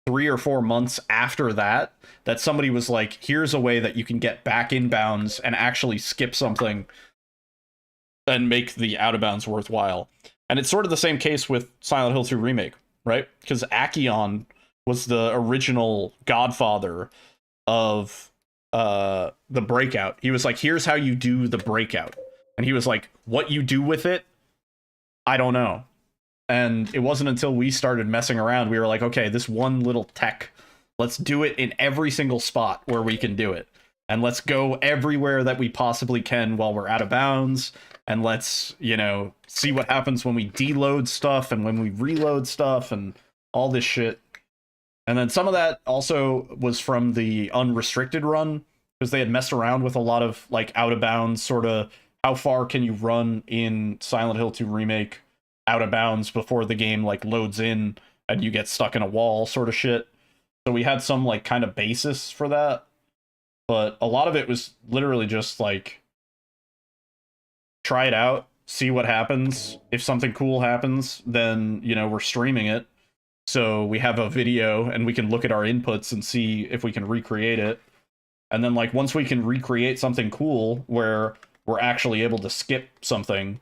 3 or 4 months after that, that somebody was like, here's a way that you can get back in bounds and actually skip something and make the out of bounds worthwhile. And it's sort of the same case with Silent Hill 2 Remake, right? Because Akion was the original godfather of the breakout. He was like, here's how you do the breakout. And he was like, what you do with it, I don't know. And it wasn't until we started messing around, we were like, okay, this one little tech, let's do it in every single spot where we can do it. And let's go everywhere that we possibly can while we're out of bounds. And let's, you know, see what happens when we deload stuff and when we reload stuff and all this shit. And then some of that also was from the unrestricted run, because they had messed around with a lot of, like, out of bounds, sort of, how far can you run in Silent Hill 2 Remake out of bounds before the game, like, loads in and you get stuck in a wall sort of shit. So we had some, like, kind of basis for that. But a lot of it was literally just, like, try it out, see what happens. If something cool happens, then, you know, we're streaming it. So we have a video and we can look at our inputs and see if we can recreate it. And then, like, once we can recreate something cool where we're actually able to skip something,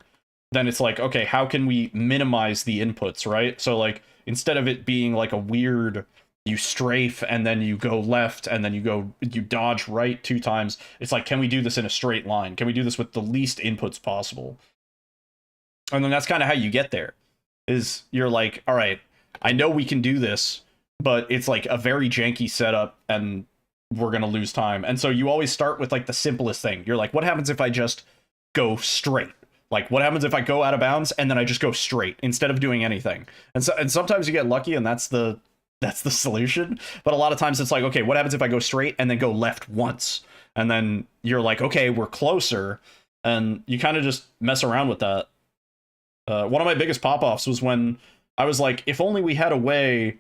then it's like, okay, how can we minimize the inputs, right? So, like, instead of it being like a weird, you strafe and then you go left and then you dodge right 2 times, it's like, can we do this in a straight line? Can we do this with the least inputs possible? And then that's kind of how you get there, is you're like, all right, I know we can do this, but it's like a very janky setup and we're going to lose time. And so you always start with, like, the simplest thing. You're like, what happens if I just go straight? Like, what happens if I go out of bounds and then I just go straight instead of doing anything? And sometimes you get lucky and that's the solution. But a lot of times it's like, okay, what happens if I go straight and then go left once? And then you're like, okay, we're closer. And you kind of just mess around with that. One of my biggest pop-offs was when I was like, if only we had a way...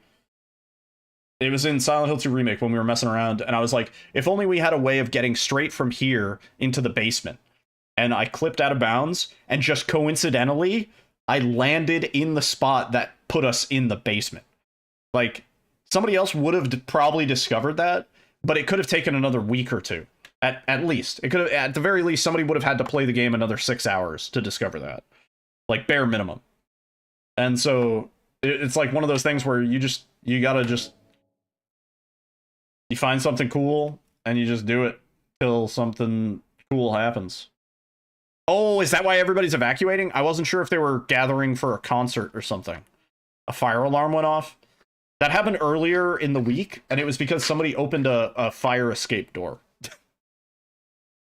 It was in Silent Hill 2 Remake when we were messing around, and I was like, if only we had a way of getting straight from here into the basement. And I clipped out of bounds, and just coincidentally, I landed in the spot that put us in the basement. Like, somebody else would have probably discovered that, but it could have taken another week or two. At least. It could have, at the very least, somebody would have had to play the game another 6 hours to discover that. Like, bare minimum. And so, it's like one of those things where you find something cool, and you just do it till something cool happens. Oh, is that why everybody's evacuating? I wasn't sure if they were gathering for a concert or something. A fire alarm went off. That happened earlier in the week, and it was because somebody opened a fire escape door.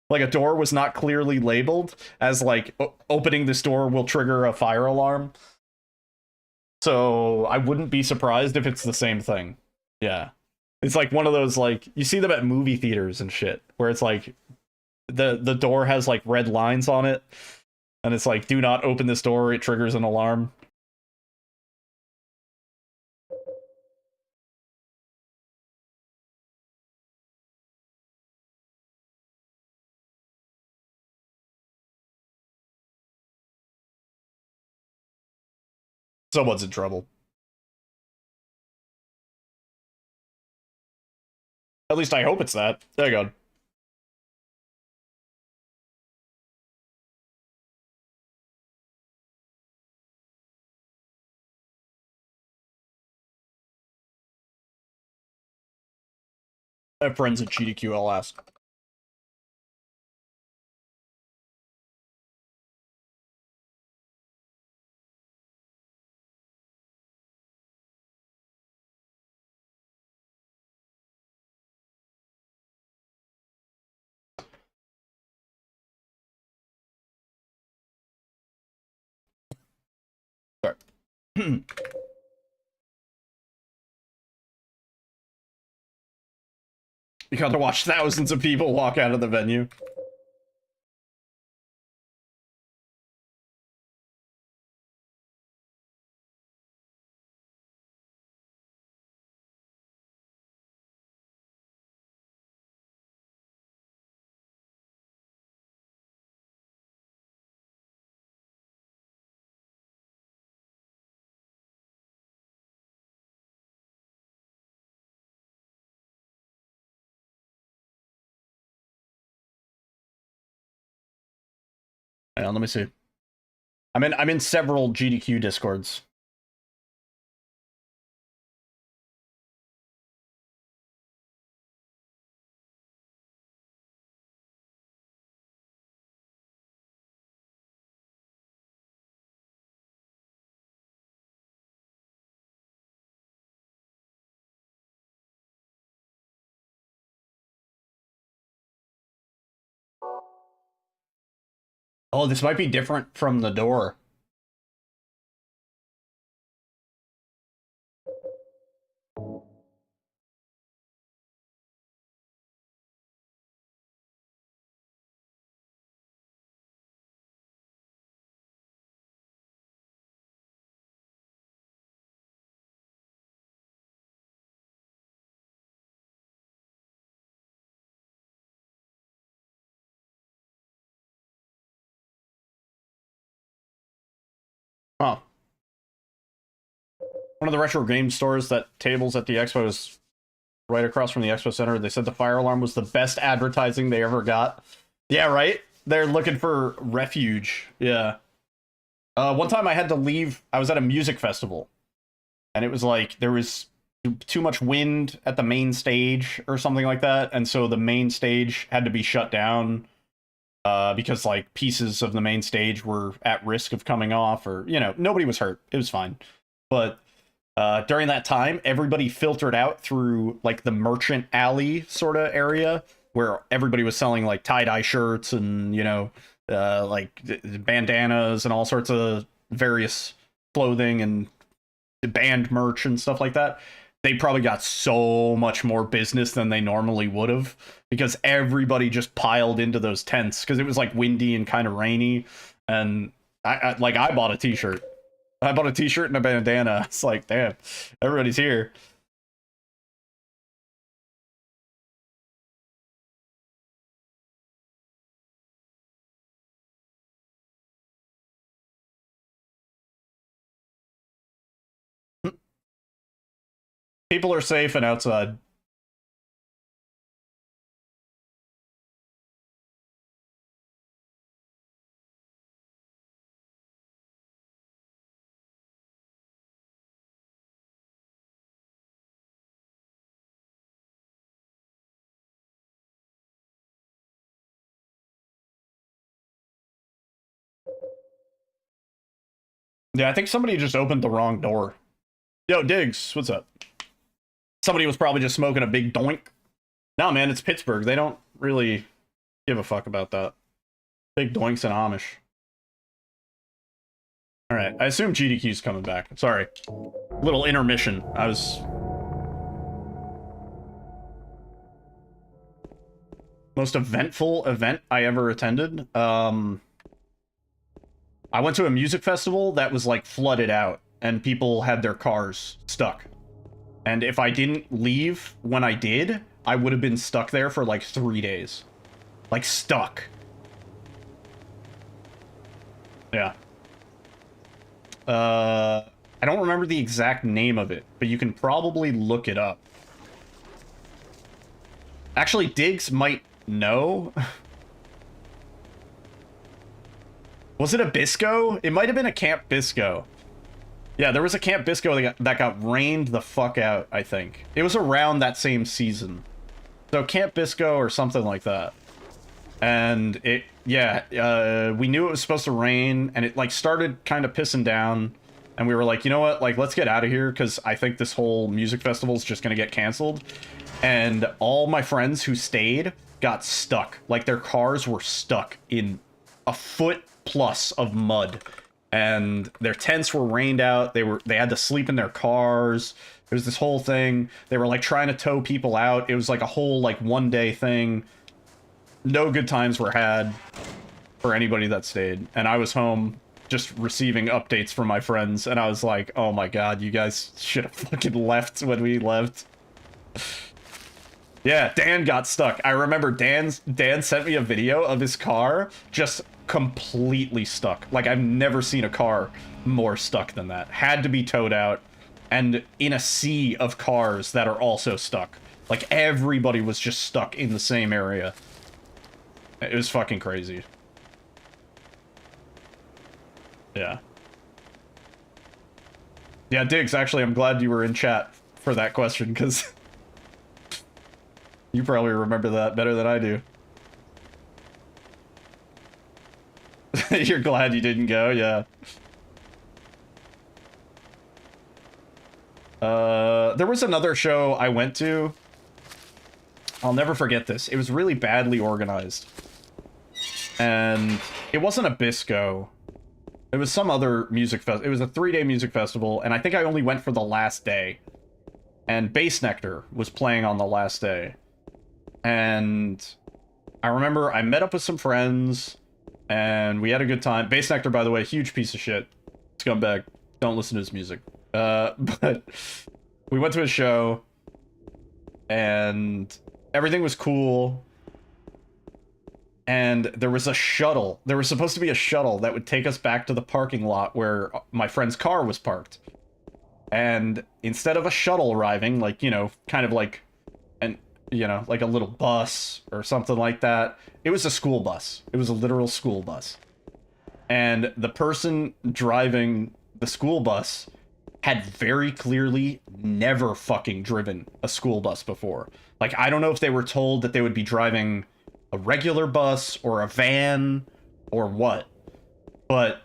Like, a door was not clearly labeled as, like, opening this door will trigger a fire alarm. So, I wouldn't be surprised if it's the same thing. Yeah. It's like one of those, like, you see them at movie theaters and shit, where it's like, the door has, like, red lines on it, and it's like, do not open this door, it triggers an alarm. Someone's in trouble. At least I hope it's that. There you go. I have friends at GDQ, I'll ask. Sorry. You got to watch thousands of people walk out of the venue. Hang on, let me see. I'm in several GDQ discords. Oh, this might be different from the door. Huh. One of the retro game stores that tables at the expo is right across from the expo center. They said the fire alarm was the best advertising they ever got. Yeah, right? They're looking for refuge. Yeah. One time I had to leave. I was at a music festival, and it was like there was too much wind at the main stage or something like that, and so the main stage had to be shut down because like pieces of the main stage were at risk of coming off, or nobody was hurt. It was fine, but during that time, everybody filtered out through like the merchant alley sort of area where everybody was selling like tie-dye shirts and like bandanas and all sorts of various clothing and band merch and stuff like that. They probably got so much more business than they normally would have because everybody just piled into those tents because it was like windy and kind of rainy. And I bought a t-shirt. I bought a t-shirt and a bandana. It's like, damn, everybody's here. People are safe and outside. Yeah, I think somebody just opened the wrong door. Yo, Diggs, what's up? Somebody was probably just smoking a big doink. No, man, it's Pittsburgh. They don't really give a fuck about that. Big doinks and Amish. Alright, I assume GDQ's coming back. Sorry. Little intermission. I was... Most eventful event I ever attended? I went to a music festival that was, like, flooded out, and people had their cars stuck. And if I didn't leave when I did, I would have been stuck there for, like, 3 days. Like, stuck. Yeah. I don't remember the exact name of it, but you can probably look it up. Actually, Diggs might know. Was it a Bisco? It might have been a Camp Bisco. Yeah, there was a Camp Bisco that got rained the fuck out, I think. It was around that same season. So Camp Bisco or something like that. And it, yeah, we knew it was supposed to rain, and it, like, started kind of pissing down. And we were like, you know what, like, let's get out of here, because I think this whole music festival is just going to get canceled. And all my friends who stayed got stuck. Like, their cars were stuck in a foot plus of mud. And their tents were rained out. They had to sleep in their cars. It was this whole thing. They were, like, trying to tow people out. It was, like, a whole, like, one-day thing. No good times were had for anybody that stayed. And I was home just receiving updates from my friends. And I was like, oh my god, you guys should have fucking left when we left. Yeah, Dan got stuck. I remember Dan sent me a video of his car just completely stuck. Like, I've never seen a car more stuck than that. Had to be towed out. And in a sea of cars that are also stuck. Like, everybody was just stuck in the same area. It was fucking crazy. Yeah. Yeah, Diggs, actually, I'm glad you were in chat for that question, because you probably remember that better than I do. You're glad you didn't go, yeah. There was another show I went to. I'll never forget this. It was really badly organized. And it wasn't a Bisco. It was some other music festival. It was a 3-day music festival, and I think I only went for the last day. And Bass Nectar was playing on the last day. And I remember I met up with some friends, and we had a good time. Bass Nectar, by the way, huge piece of shit. Scumbag. Don't listen to his music. But we went to a show, and everything was cool. And there was a shuttle. There was supposed to be a shuttle that would take us back to the parking lot where my friend's car was parked. And instead of a shuttle arriving, like, you know, kind of like an, you know, like a little bus or something like that, it was a school bus. It was a literal school bus. And the person driving the school bus had very clearly never fucking driven a school bus before. Like, I don't know if they were told that they would be driving a regular bus or a van or what, but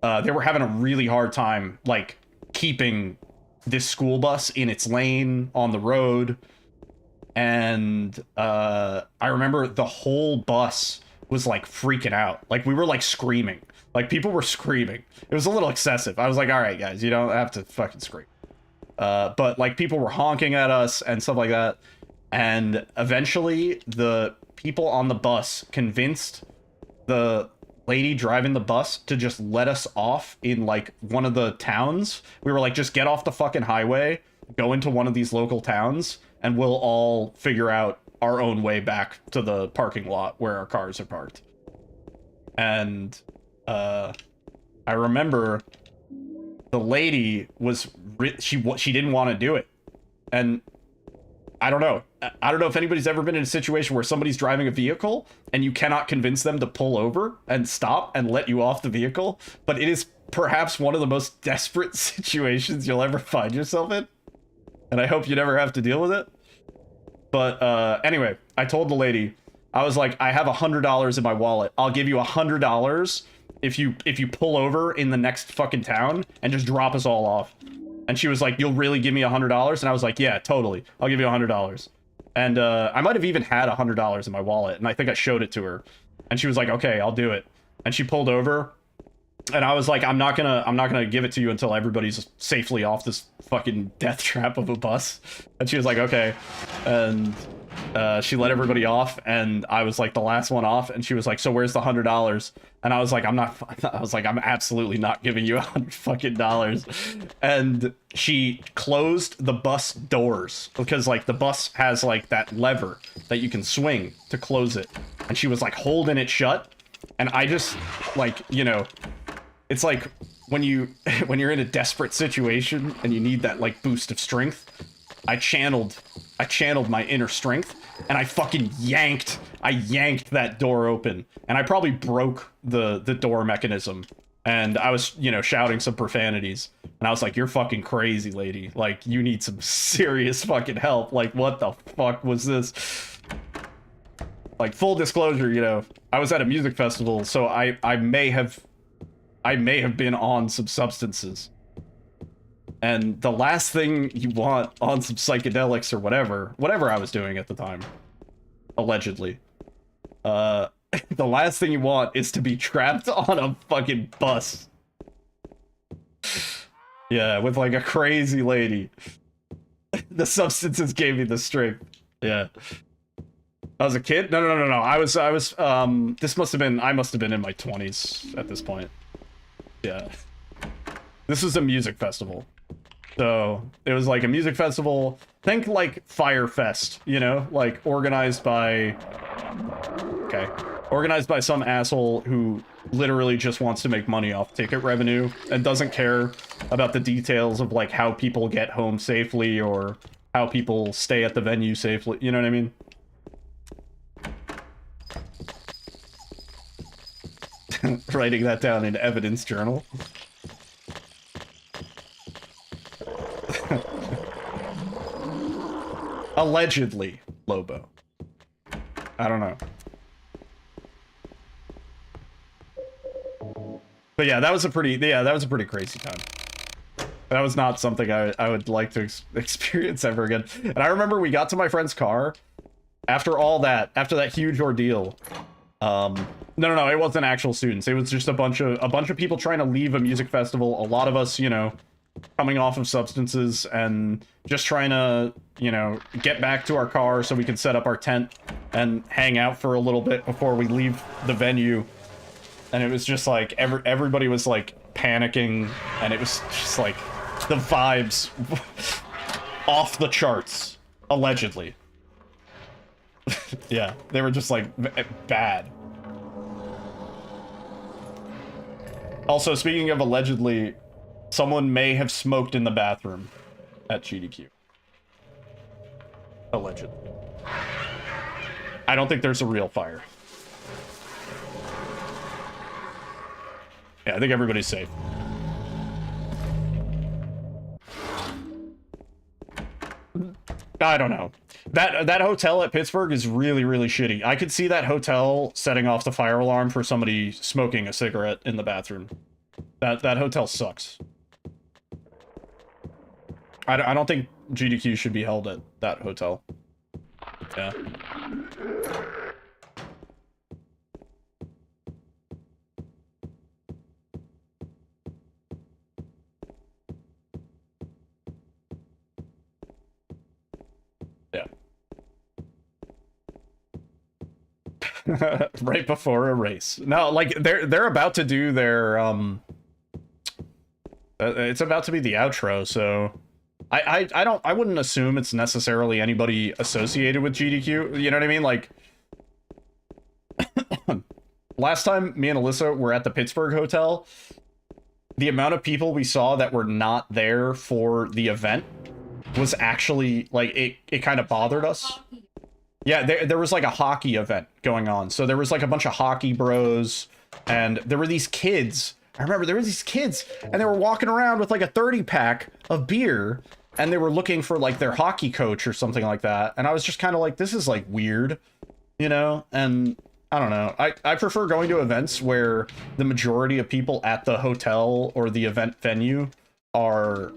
they were having a really hard time, like, keeping this school bus in its lane on the road. And I remember the whole bus was, like, freaking out. Like, we were, like, screaming. Like, people were screaming. It was a little excessive. I was like, all right, guys, you don't have to fucking scream. But, like, people were honking at us and stuff like that. And eventually the people on the bus convinced the lady driving the bus to just let us off in, like, one of the towns. We were like, just get off the fucking highway, go into one of these local towns, and we'll all figure out our own way back to the parking lot where our cars are parked. And I remember the lady was she didn't want to do it. And I don't know. I don't know if anybody's ever been in a situation where somebody's driving a vehicle and you cannot convince them to pull over and stop and let you off the vehicle, but it is perhaps one of the most desperate situations you'll ever find yourself in. And I hope you never have to deal with it. But anyway, I told the lady, I was like, I have $100 in my wallet. I'll give you $100 if you pull over in the next fucking town and just drop us all off. And she was like, you'll really give me $100? And I was like, yeah, totally. I'll give you $100. And I might have even had $100 in my wallet, and I think I showed it to her. And she was like, okay, I'll do it. And she pulled over, and I was like, I'm not gonna give it to you until everybody's safely off this fucking death trap of a bus. And she was like, okay. And she let everybody off, and I was like the last one off, and she was like, so where's the $100? And I was like, I'm absolutely not giving you $100 fucking dollars. And she closed the bus doors, because like the bus has like that lever that you can swing to close it. And she was like holding it shut. And I just like, you know, it's like when you're in a desperate situation and you need that like boost of strength. I channeled my inner strength, and I fucking yanked that door open, and I probably broke the door mechanism, and I was, you know, shouting some profanities, and I was like, you're fucking crazy, lady. Like, you need some serious fucking help. Like, what the fuck was this? Like, full disclosure, you know, I was at a music festival, so I may have been on some substances. And the last thing you want on some psychedelics or whatever I was doing at the time, allegedly, the last thing you want is to be trapped on a fucking bus. Yeah, with like a crazy lady. The substances gave me the strength. Yeah. I was a kid? No. I was, I must have been in my 20s at this point. Yeah. This was a music festival. So it was like a music festival. Think like Fire Fest, you know, like organized by some asshole who literally just wants to make money off ticket revenue and doesn't care about the details of like how people get home safely or how people stay at the venue safely. You know what I mean? Writing that down in evidence journal. Allegedly, Lobo. I don't know. But yeah, that was a pretty crazy time. That was not something I would like to experience ever again. And I remember we got to my friend's car after that huge ordeal. No, it wasn't actual students. It was just a bunch of people trying to leave a music festival. A lot of us, you know, coming off of substances and just trying to, you know, get back to our car so we can set up our tent and hang out for a little bit before we leave the venue. And it was just like everybody was like panicking, and it was just like the vibes off the charts, allegedly. Yeah, they were just like bad. Also, speaking of allegedly, someone may have smoked in the bathroom at GDQ. Allegedly. I don't think there's a real fire. Yeah, I think everybody's safe. I don't know. That hotel at Pittsburgh is really, really shitty. I could see that hotel setting off the fire alarm for somebody smoking a cigarette in the bathroom. That hotel sucks. I don't think GDQ should be held at that hotel. Yeah. Yeah. Right before a race. No, like they're about to do their it's about to be the outro, so I wouldn't assume it's necessarily anybody associated with GDQ. You know what I mean? Like last time me and Alyssa were at the Pittsburgh hotel, the amount of people we saw that were not there for the event was actually like it kind of bothered us. Yeah, there was like a hockey event going on. So there was like a bunch of hockey bros, and there were these kids. I remember there were these kids, and they were walking around with like a 30-pack of beer, and they were looking for like their hockey coach or something like that. And I was just kind of like, this is like weird, you know? And I don't know. I prefer going to events where the majority of people at the hotel or the event venue are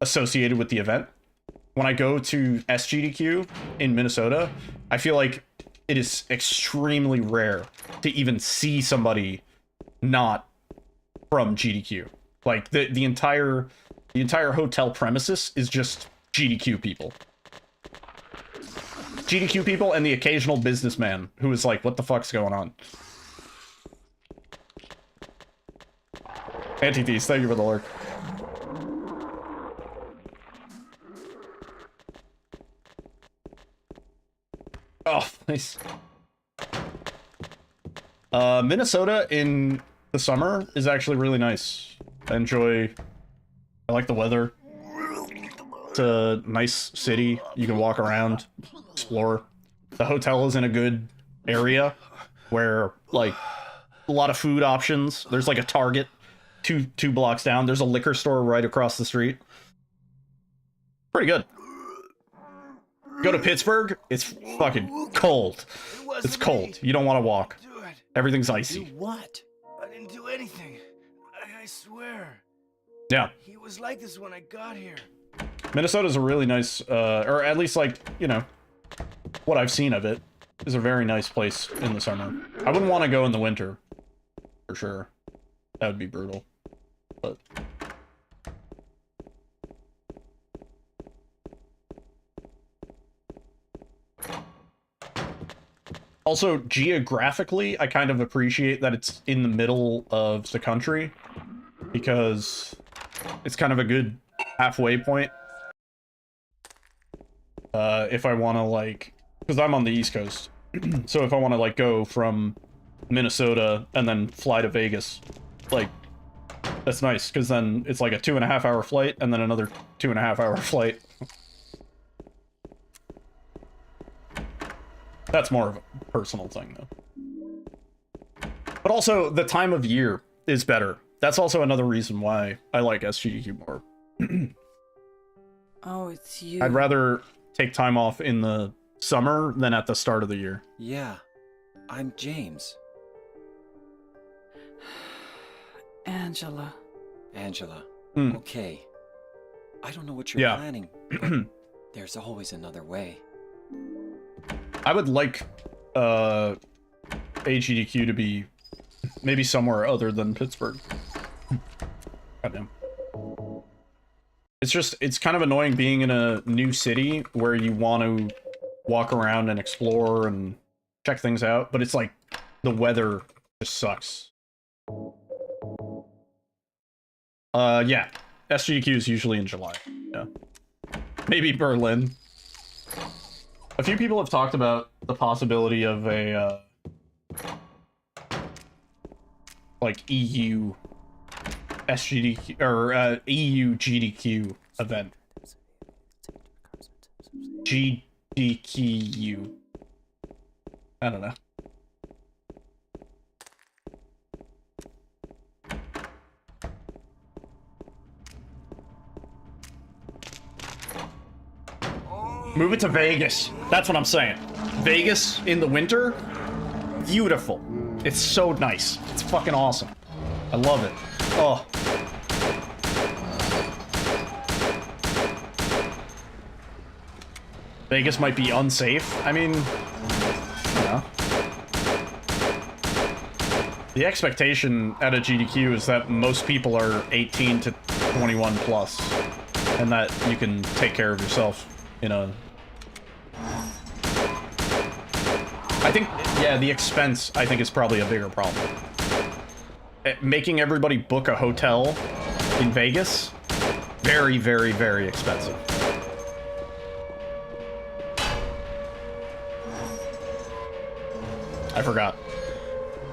associated with the event. When I go to SGDQ in Minnesota, I feel like it is extremely rare to even see somebody not from GDQ. Like the entire hotel premises is just GDQ people. GDQ people and the occasional businessman who is like, what the fuck's going on? Anti-Thies, thank you for the lurk. Oh, nice. Minnesota in the summer is actually really nice. I like the weather. It's a nice city. You can walk around, explore. The hotel is in a good area where, like, a lot of food options. There's like a Target two blocks down. There's a liquor store right across the street. Pretty good. Go to Pittsburgh, it's fucking cold. It's cold. You don't want to walk. Everything's icy. What? I didn't do anything. I swear. Yeah. He was like this when I got here. Minnesota's a really nice, or at least, like, you know, what I've seen of it is a very nice place in the summer. I wouldn't want to go in the winter, for sure. That would be brutal. But also, geographically, I kind of appreciate that it's in the middle of the country, because it's kind of a good halfway point. If I want to, like, because I'm on the East Coast, so if I want to, like, go from Minnesota and then fly to Vegas, like, that's nice, because then it's like a 2.5-hour flight and then another 2.5-hour flight. That's more of a personal thing, though. But also, the time of year is better. That's also another reason why I like SGDQ more. Oh, it's you. I'd rather take time off in the summer than at the start of the year. Yeah, I'm James. Angela. Angela. Mm. Okay. I don't know what you're planning, but there's always another way. I would like AGDQ to be maybe somewhere other than Pittsburgh. Goddamn. It's kind of annoying being in a new city where you want to walk around and explore and check things out, but it's like the weather just sucks. Yeah. SGDQ is usually in July. Yeah. Maybe Berlin. A few people have talked about the possibility of a, like, EU SGDQ, or, EU GDQ event. GDQ. I don't know. Move it to Vegas. That's what I'm saying. Vegas in the winter, beautiful. It's so nice. It's fucking awesome. I love it. Oh. Vegas might be unsafe. I mean, you know. The expectation at a GDQ is that most people are 18 to 21 plus, and that you can take care of yourself in a... I think, yeah, the expense, I think, is probably a bigger problem. Making everybody book a hotel in Vegas, very, very, very expensive. I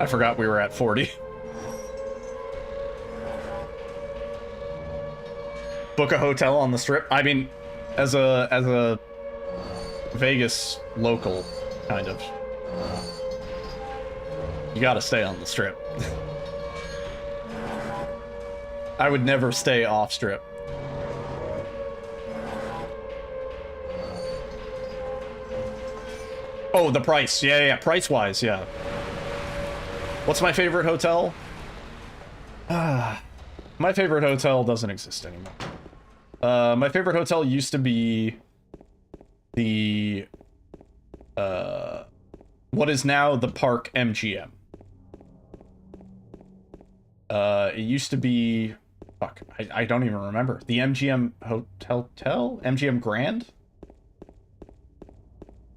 forgot we were at 40. Book a hotel on the strip? I mean, As a Vegas local, kind of. You gotta stay on the strip. I would never stay off strip. Oh, the price. Yeah. Price-wise, yeah. What's my favorite hotel? My favorite hotel doesn't exist anymore. My favorite hotel used to be the what is now the Park MGM. It used to be, fuck, I don't even remember. The MGM Hotel? MGM Grand?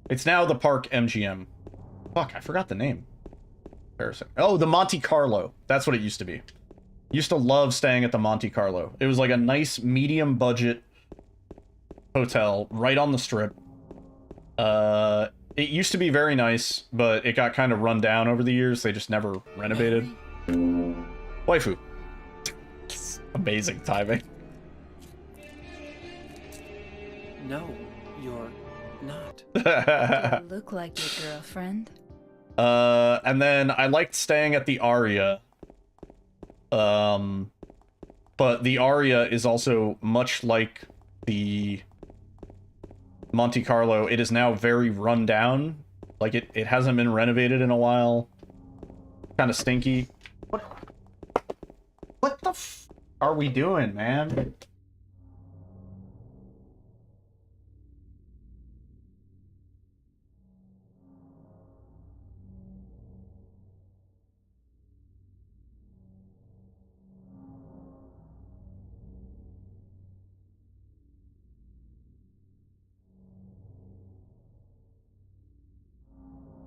It's now the Park MGM. Fuck, I forgot the name. Embarrassing. Oh, the Monte Carlo. That's what it used to be. Used to love staying at the Monte Carlo. It was like a nice medium budget hotel right on the strip. It used to be very nice, but it got kind of run down over the years. They just never renovated. Waifu. Amazing timing. No, you're not. You look like your girlfriend. And then I liked staying at the Aria. But the Aria is also much like the Monte Carlo. It is now very run down. Like it hasn't been renovated in a while. Kind of stinky. What the f are we doing, man?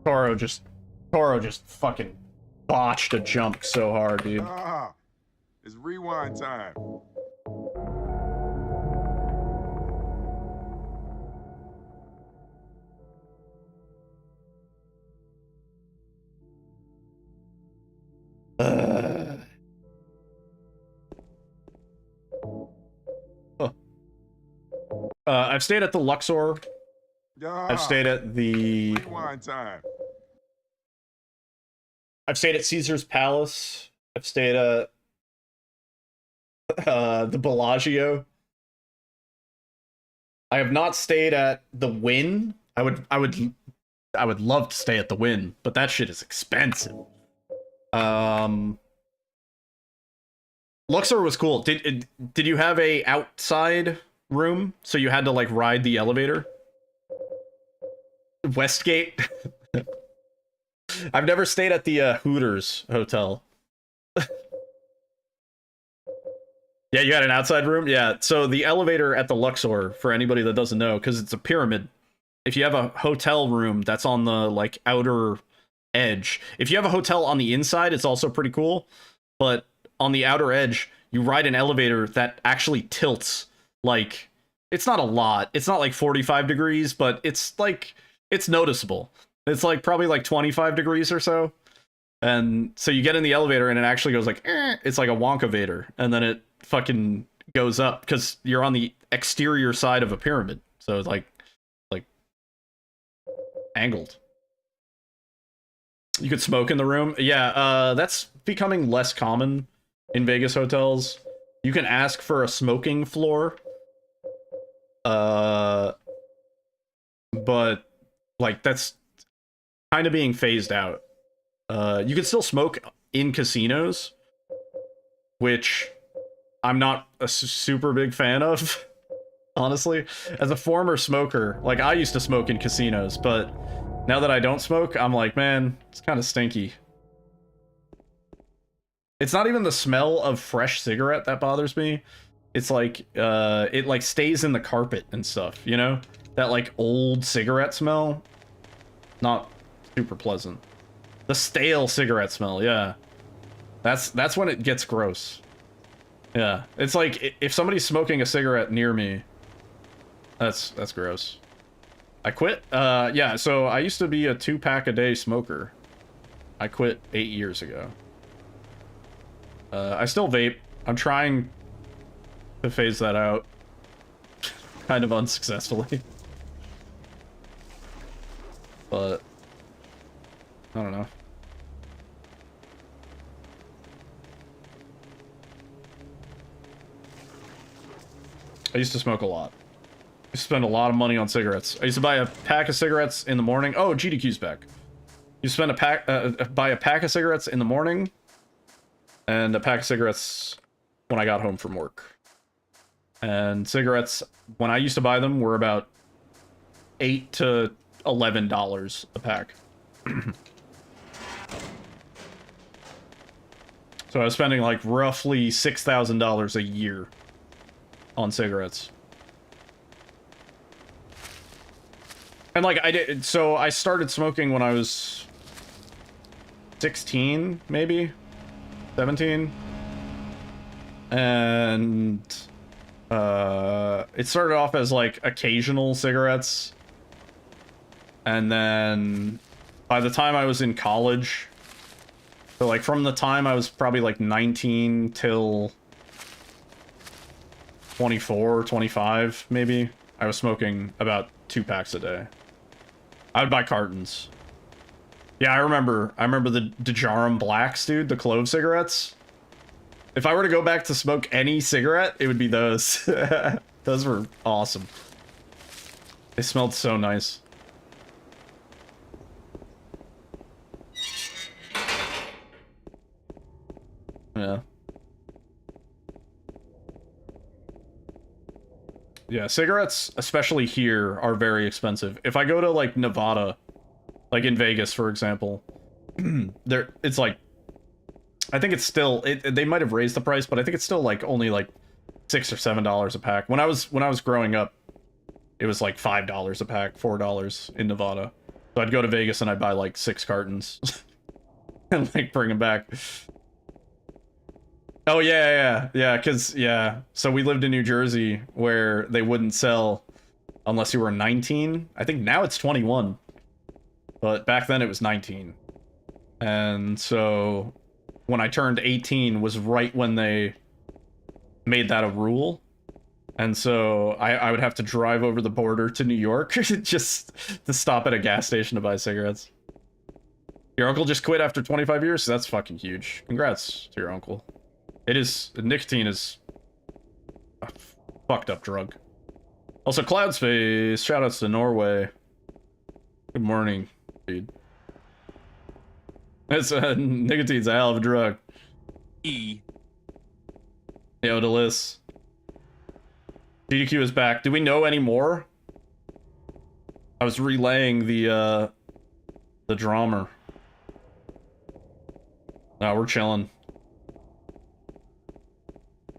Toro just fucking botched a jump so hard, dude. Ah, it's rewind time. I've stayed at the Luxor. I've stayed at the rewind time. I've stayed at Caesar's Palace. I've stayed at the Bellagio. I have not stayed at the Wynn. I would love to stay at the Wynn, but that shit is expensive. Luxor was cool. Did you have a outside room so you had to like ride the elevator? Westgate. I've never stayed at the Hooters hotel. Yeah, you had an outside room? Yeah, so the elevator at the Luxor, for anybody that doesn't know, because it's a pyramid, if you have a hotel room that's on the, like, outer edge, if you have a hotel on the inside, it's also pretty cool, but on the outer edge, you ride an elevator that actually tilts, like, it's not a lot, it's not like 45 degrees, but it's, like, it's noticeable. It's, like, probably, like, 25 degrees or so, and so you get in the elevator and it actually goes like, it's like a Wonkavator, and then it fucking goes up because you're on the exterior side of a pyramid, so it's like angled. You could smoke in the room. Yeah, that's becoming less common in Vegas hotels. You can ask for a smoking floor, but like that's kind of being phased out. You can still smoke in casinos, which I'm not a super big fan of, honestly. As a former smoker, like, I used to smoke in casinos, but now that I don't smoke, I'm like, man, it's kind of stinky. It's not even the smell of fresh cigarette that bothers me. It's like, it, like, stays in the carpet and stuff, you know? That, like, old cigarette smell. Not super pleasant. The stale cigarette smell, yeah. That's when it gets gross. Yeah, it's like if somebody's smoking a cigarette near me, that's gross. I quit. Yeah, so I used to be a 2-pack a day smoker. I quit 8 years ago. I still vape. I'm trying to phase that out. kind of unsuccessfully. But I don't know. I used to smoke a lot. I used to spend a lot of money on cigarettes. I used to buy a pack of cigarettes in the morning. Oh, GDQ's back. You spend buy a pack of cigarettes in the morning, and a pack of cigarettes when I got home from work. And cigarettes, when I used to buy them, were about $8 to $11 a pack. So I was spending like roughly $6,000 a year on cigarettes. And like so I started smoking when I was 16, maybe 17. And it started off as like occasional cigarettes. And then by the time I was in college, so like from the time I was probably like 19 till 24, 25 maybe, I was smoking about 2 packs a day. I would buy cartons. Yeah, I remember the Dejarum Blacks, dude, the clove cigarettes. If I were to go back to smoke any cigarette, it would be those. Those were awesome. They smelled so nice. Yeah. Yeah, cigarettes, especially here, are very expensive. If I go to, like, Nevada, like in Vegas, for example, it's like, I think it's still, they might have raised the price, but I think it's still, like, only, like, $6 or $7 a pack. When I was growing up, it was, like, $5 a pack, $4 in Nevada. So I'd go to Vegas and I'd buy, like, 6 cartons and, like, bring them back. Oh, yeah, because, yeah. So we lived in New Jersey where they wouldn't sell unless you were 19. I think now it's 21. But back then it was 19. And so when I turned 18 was right when they made that a rule. And so I would have to drive over the border to New York just to stop at a gas station to buy cigarettes. Your uncle just quit after 25 years? That's fucking huge. Congrats to your uncle. Nicotine is a fucked up drug. Also, Cloud Space, shoutouts to Norway. Good morning, dude. Nicotine's a hell of a drug. Yo, Delis. GDQ is back. Do we know any more? I was relaying the drummer. No, we're chilling.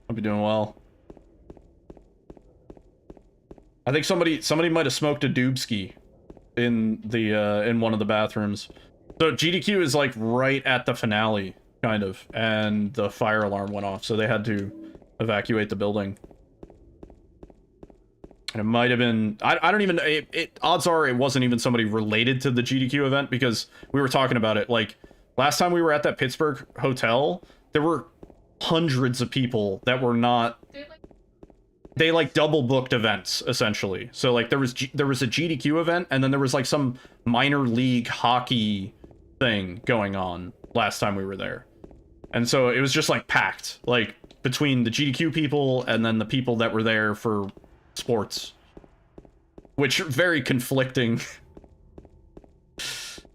I'll be doing well. I think somebody might have smoked a doobski in the in one of the bathrooms. So GDQ is like right at the finale, kind of, and the fire alarm went off, so they had to evacuate the building. And it might have been, I don't even, odds are it wasn't even somebody related to the GDQ event, because we were talking about it, like, last time we were at that Pittsburgh hotel, there were hundreds of people that were not, they like double booked events, essentially. So like there was a GDQ event, and then there was like some minor league hockey thing going on last time we were there. And so it was just like packed, like between the GDQ people and then the people that were there for sports, which are very conflicting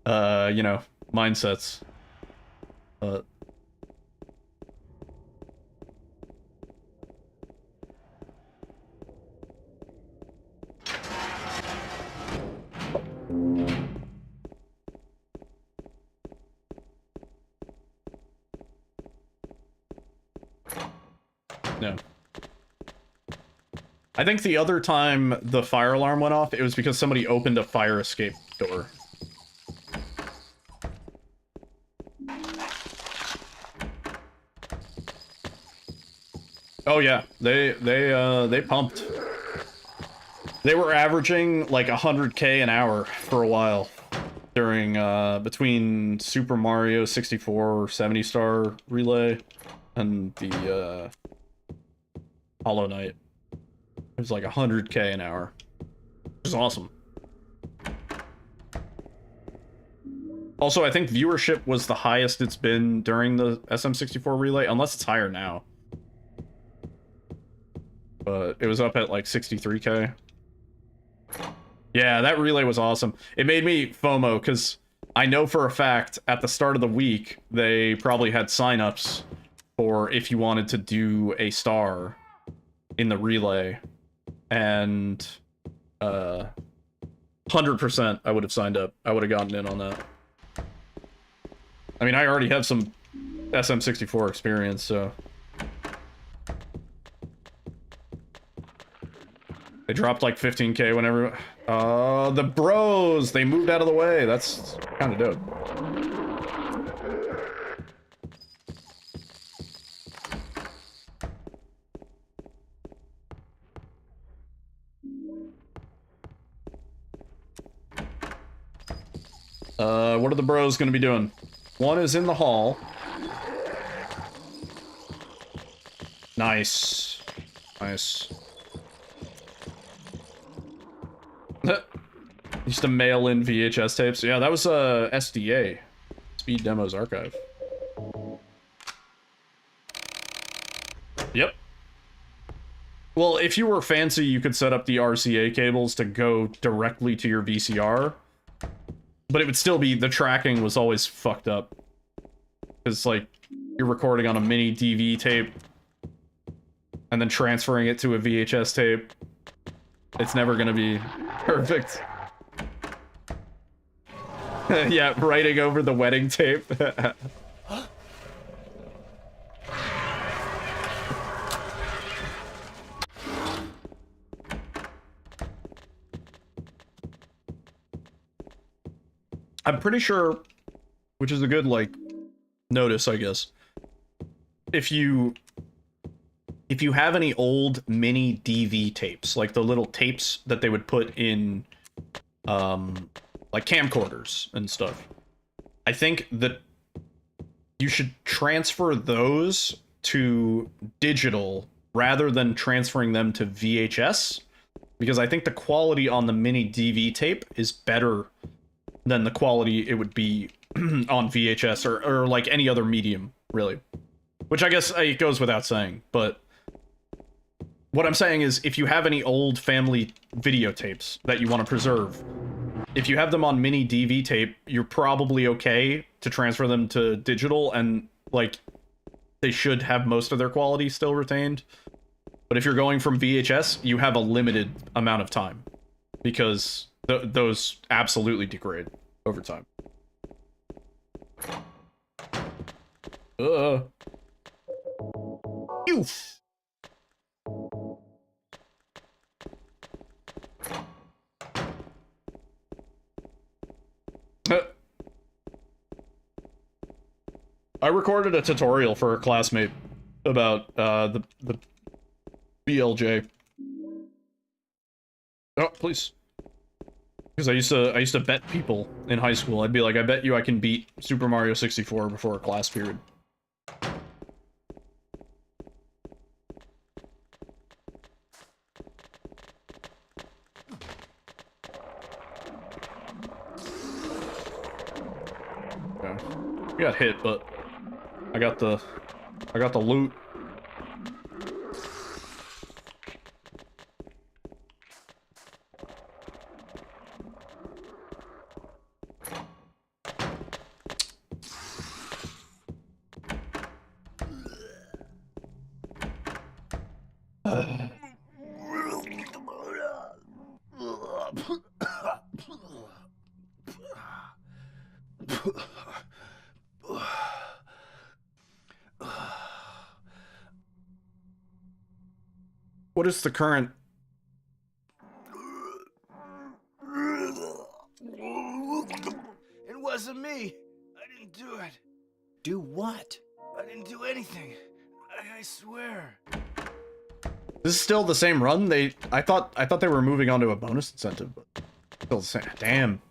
you know, mindsets. No. I think the other time the fire alarm went off, it was because somebody opened a fire escape door. Oh yeah, they pumped. They were averaging like 100K an hour for a while during between Super Mario 64 70 star relay and the Hollow Knight. It was like 100K an hour. Which is awesome. Also, I think viewership was the highest it's been during the SM64 relay, unless it's higher now. But it was up at like 63K. Yeah, that relay was awesome. It made me FOMO, because I know for a fact at the start of the week, they probably had signups for if you wanted to do a star in the relay. And 100% I would have signed up. I would have gotten in on that. I mean, I already have some SM64 experience, so... They dropped like 15K whenever... the bros! They moved out of the way! That's kind of dope. What are the bros gonna be doing? One is in the hall. Nice. Nice. Used to mail in VHS tapes. Yeah, that was SDA. Speed Demos Archive. Yep. Well, if you were fancy, you could set up the RCA cables to go directly to your VCR. But it would still be, the tracking was always fucked up. Because, like, you're recording on a mini DV tape, and then transferring it to a VHS tape. It's never gonna be perfect. Yeah, writing over the wedding tape. I'm pretty sure, which is a good, like, notice, I guess. If you have any old mini DV tapes, like the little tapes that they would put in, like camcorders and stuff, I think that you should transfer those to digital rather than transferring them to VHS, because I think the quality on the mini DV tape is better than the quality it would be on VHS or like any other medium, really. Which I guess it goes without saying, but what I'm saying is if you have any old family videotapes that you want to preserve, if you have them on mini DV tape, you're probably okay to transfer them to digital, and like they should have most of their quality still retained. But if you're going from VHS, you have a limited amount of time, because those absolutely degrade over time. Oof. I recorded a tutorial for a classmate about the BLJ. Oh, please. Because I used to bet people in high school. I'd be like, I bet you I can beat Super Mario 64 before a class period. Okay. We got hit, but I got the loot. What is the current? It wasn't me. I didn't do it. Do what? I didn't do anything. I swear. This is still the same run? I thought they were moving on to a bonus incentive, but still the same. Damn.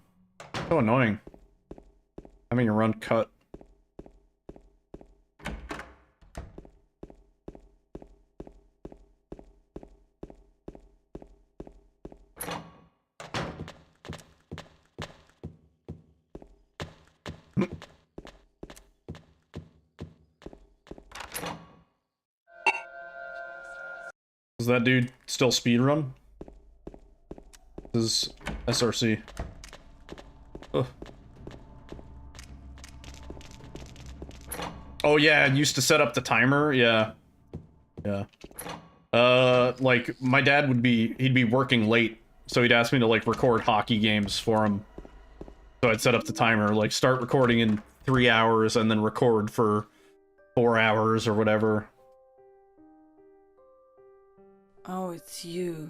So annoying. Having a run cut. Does that dude still speedrun? This is SRC. Ugh. Oh yeah, I used to set up the timer. Yeah. Yeah. Like, my dad would he'd be working late, so he'd ask me to, like, record hockey games for him. So I'd set up the timer, like, start recording in 3 hours, and then record for 4 hours or whatever. Oh, it's you.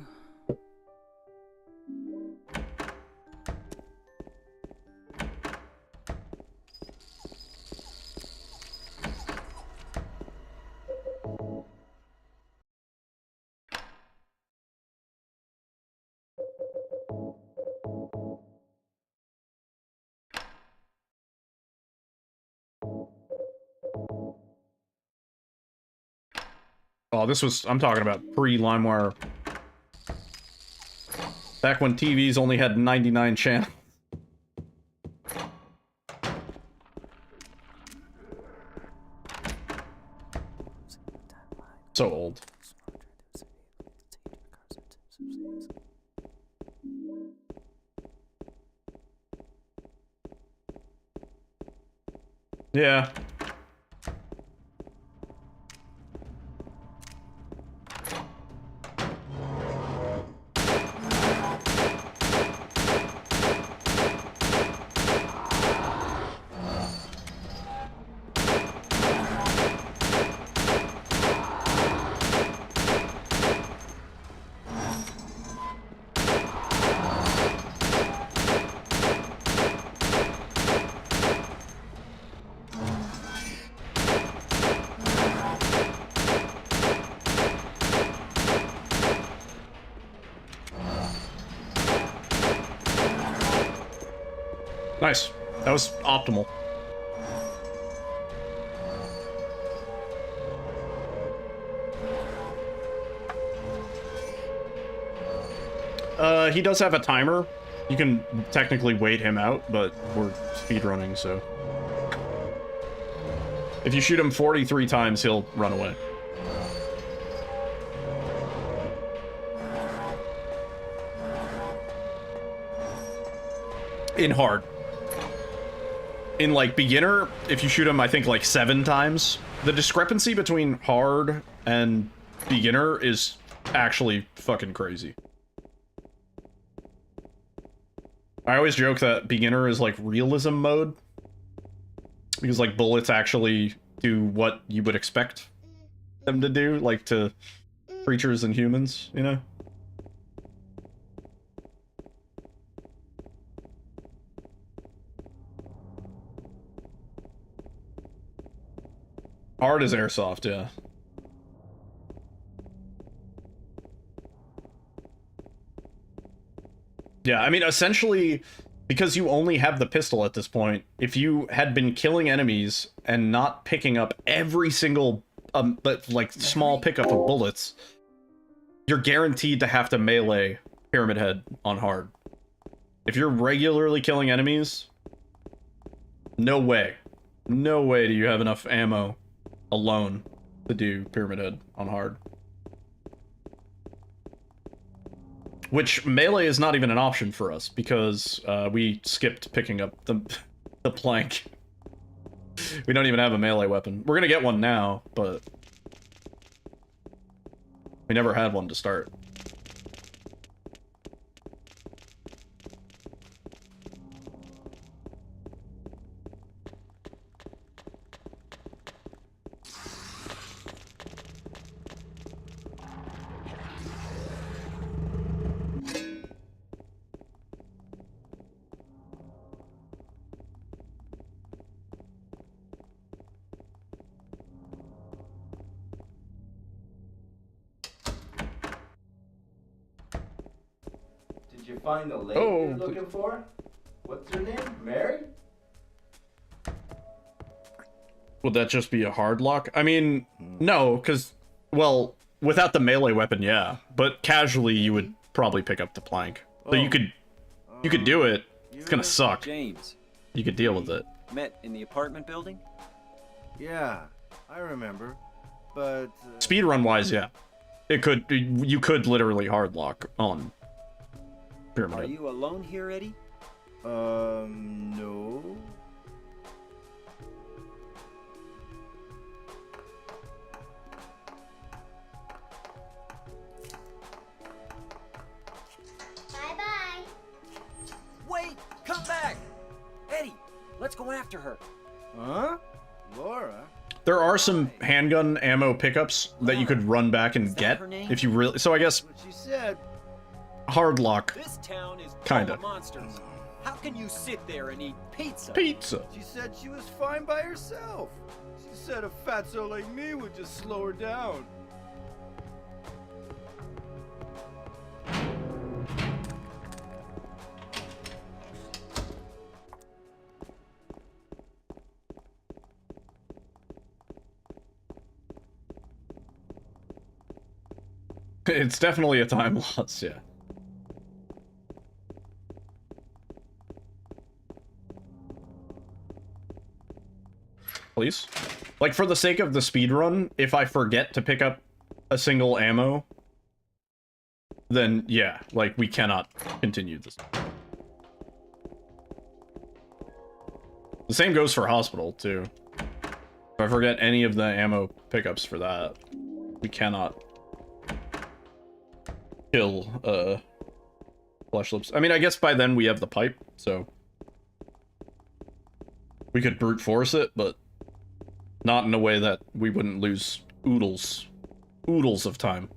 Oh, this was, I'm talking about pre-LimeWire. Back when TVs only had 99 channels. So old. Yeah. Nice. That was optimal. He does have a timer. You can technically wait him out, but we're speedrunning, so... If you shoot him 43 times, he'll run away. In hard. In, like, beginner, if you shoot him, I think, like, 7 times, the discrepancy between hard and beginner is actually fucking crazy. I always joke that beginner is, like, realism mode. Because, like, bullets actually do what you would expect them to do, like, to creatures and humans, you know? Hard is airsoft, yeah. Yeah, I mean, essentially, because you only have the pistol at this point, if you had been killing enemies and not picking up every single, but like, small pickup of bullets, you're guaranteed to have to melee Pyramid Head on hard. If you're regularly killing enemies, no way. No way do you have enough ammo alone to do Pyramid Head on hard. Which melee is not even an option for us because we skipped picking up the plank. We don't even have a melee weapon. We're gonna get one now, but we never had one to start. Did you find the lady you're looking for? What's her name? Mary? Would that just be a hard lock? I mean, no, because, well, without the melee weapon, yeah. But casually, you would probably pick up the plank. So you could do it. It's gonna suck. James. You could deal with it. Met in the apartment building? Yeah, I remember. But... Speedrun-wise, yeah. you could literally hard lock on Pyramid Are Head. you alone here, Eddie? No. Bye-bye. Wait! Come back! Eddie, let's go after her. Huh? Laura? There are some handgun ammo pickups that you could run back and get if you really. So I guess What she said. hard lock. This town is full Kinda. of monsters. How can you sit there and eat pizza? Pizza. She said she was fine by herself. She said a fatso like me would just slow her down. It's definitely a time loss, yeah. Please? Like, for the sake of the speedrun, if I forget to pick up a single ammo, then yeah, like, we cannot continue this. The same goes for hospital, too. If I forget any of the ammo pickups for that, we cannot kill, flesh lips. I mean, I guess by then we have the pipe, so we could brute force it, but not in a way that we wouldn't lose oodles of time.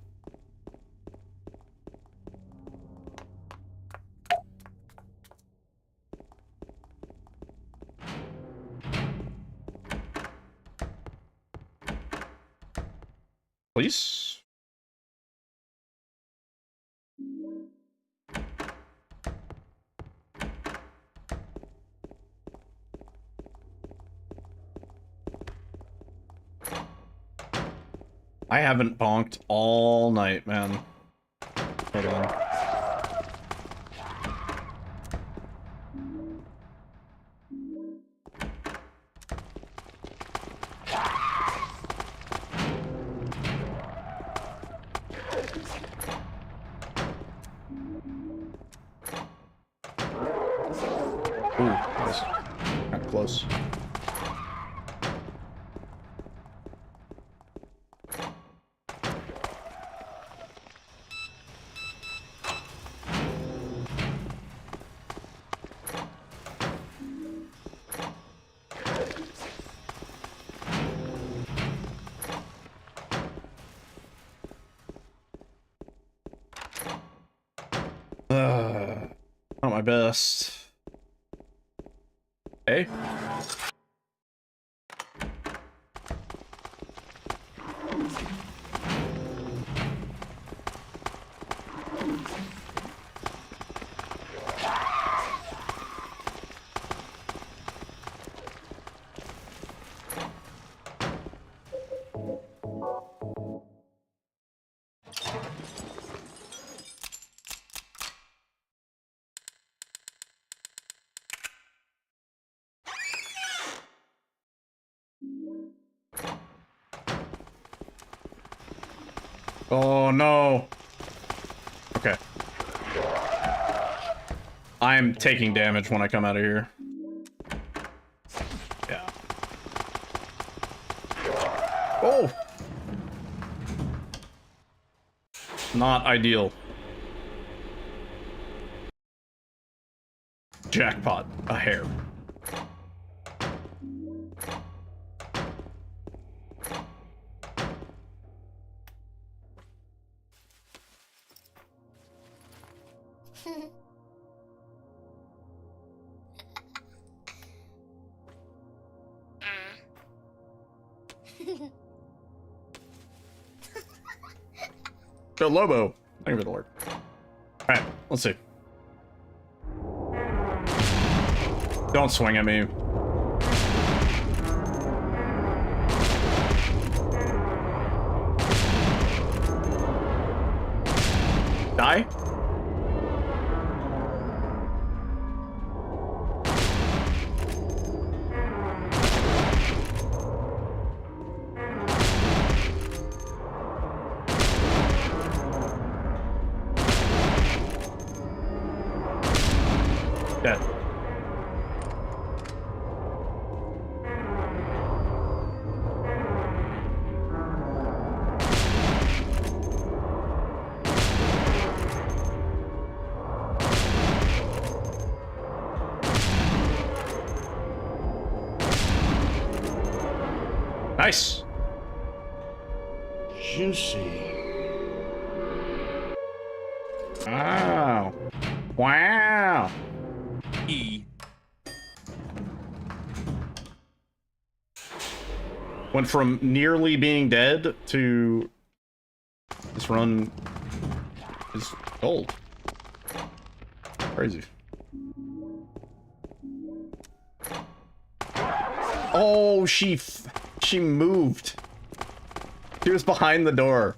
Please? I haven't bonked all night, man. Hold on. Ooh, that's kind of close. Not my best. Hey. Oh no. Okay. I'm taking damage when I come out of here. Yeah. Oh! Not ideal. Jackpot. A hair. Go Lobo. Thank you for the Lord. Alright, let's see. Don't swing at me. Die? Dead. Nice. Juicy. Wow. Wow. E. Went from nearly being dead to this run is gold. Crazy. Oh, she moved. She was behind the door.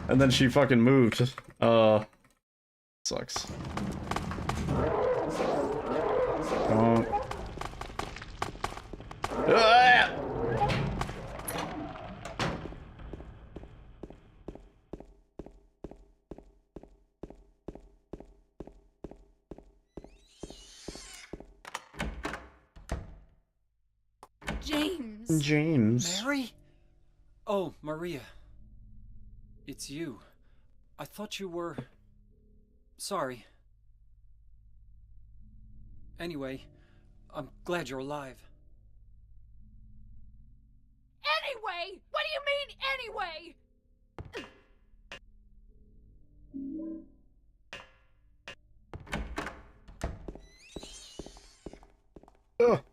And then she fucking moved. Sucks. Don't. Ah! James. James. Mary? Oh, Maria. It's you. I thought you were... Sorry. Anyway, I'm glad you're alive. Anyway! What do you mean, anyway? Ugh.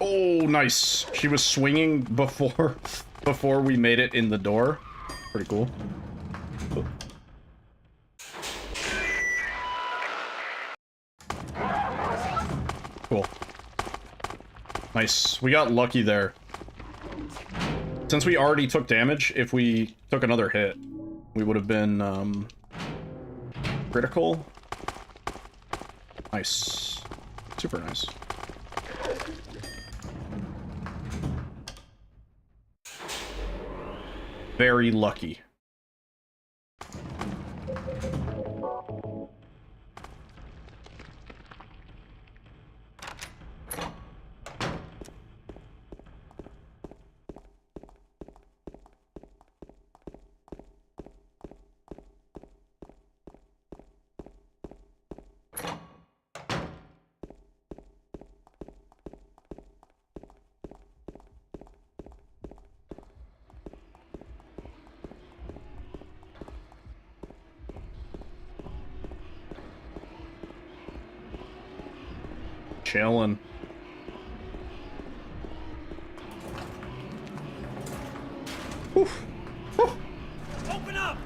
Oh, nice. She was swinging before we made it in the door. Pretty cool. Oh. Cool. Nice. We got lucky there. Since we already took damage, if we took another hit, we would have been, critical. Nice. Super nice. Very lucky. Chillin'. Oof. Oof. Open up!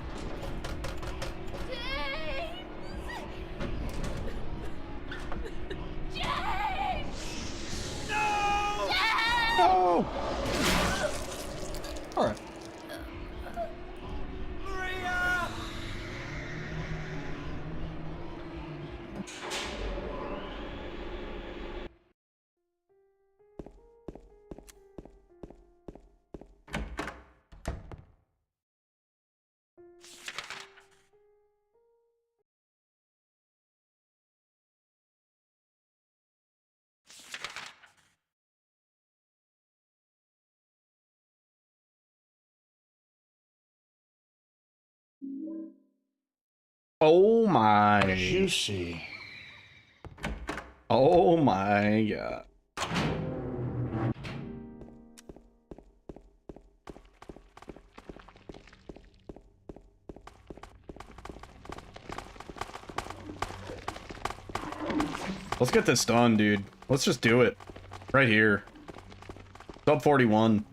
James! No! No! Alright. Maria! Oh my. Juicy. Oh my god. Let's get this done, dude. Let's just do it. Right here. Sub 41.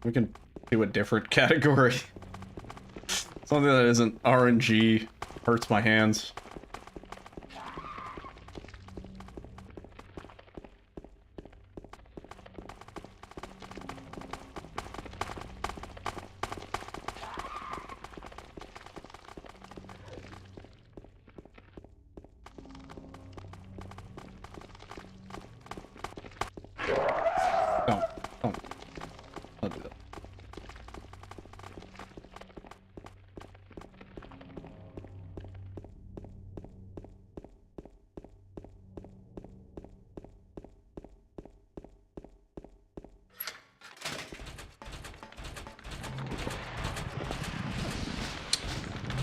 We can do a different category. Something that isn't RNG. Hurts my hands.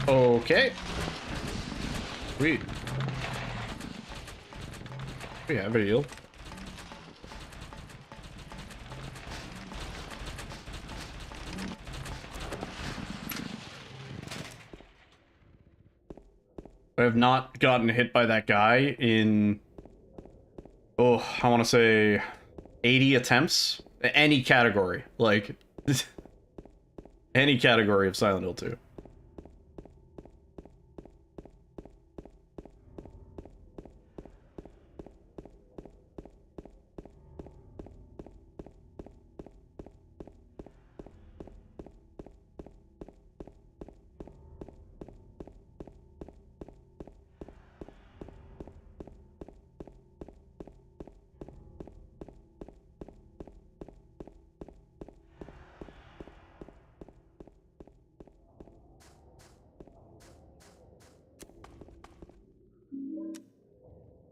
Okay. Sweet. We have a heal. I have not gotten hit by that guy in, oh, I want to say 80 attempts. Any category. Like, any category of Silent Hill 2.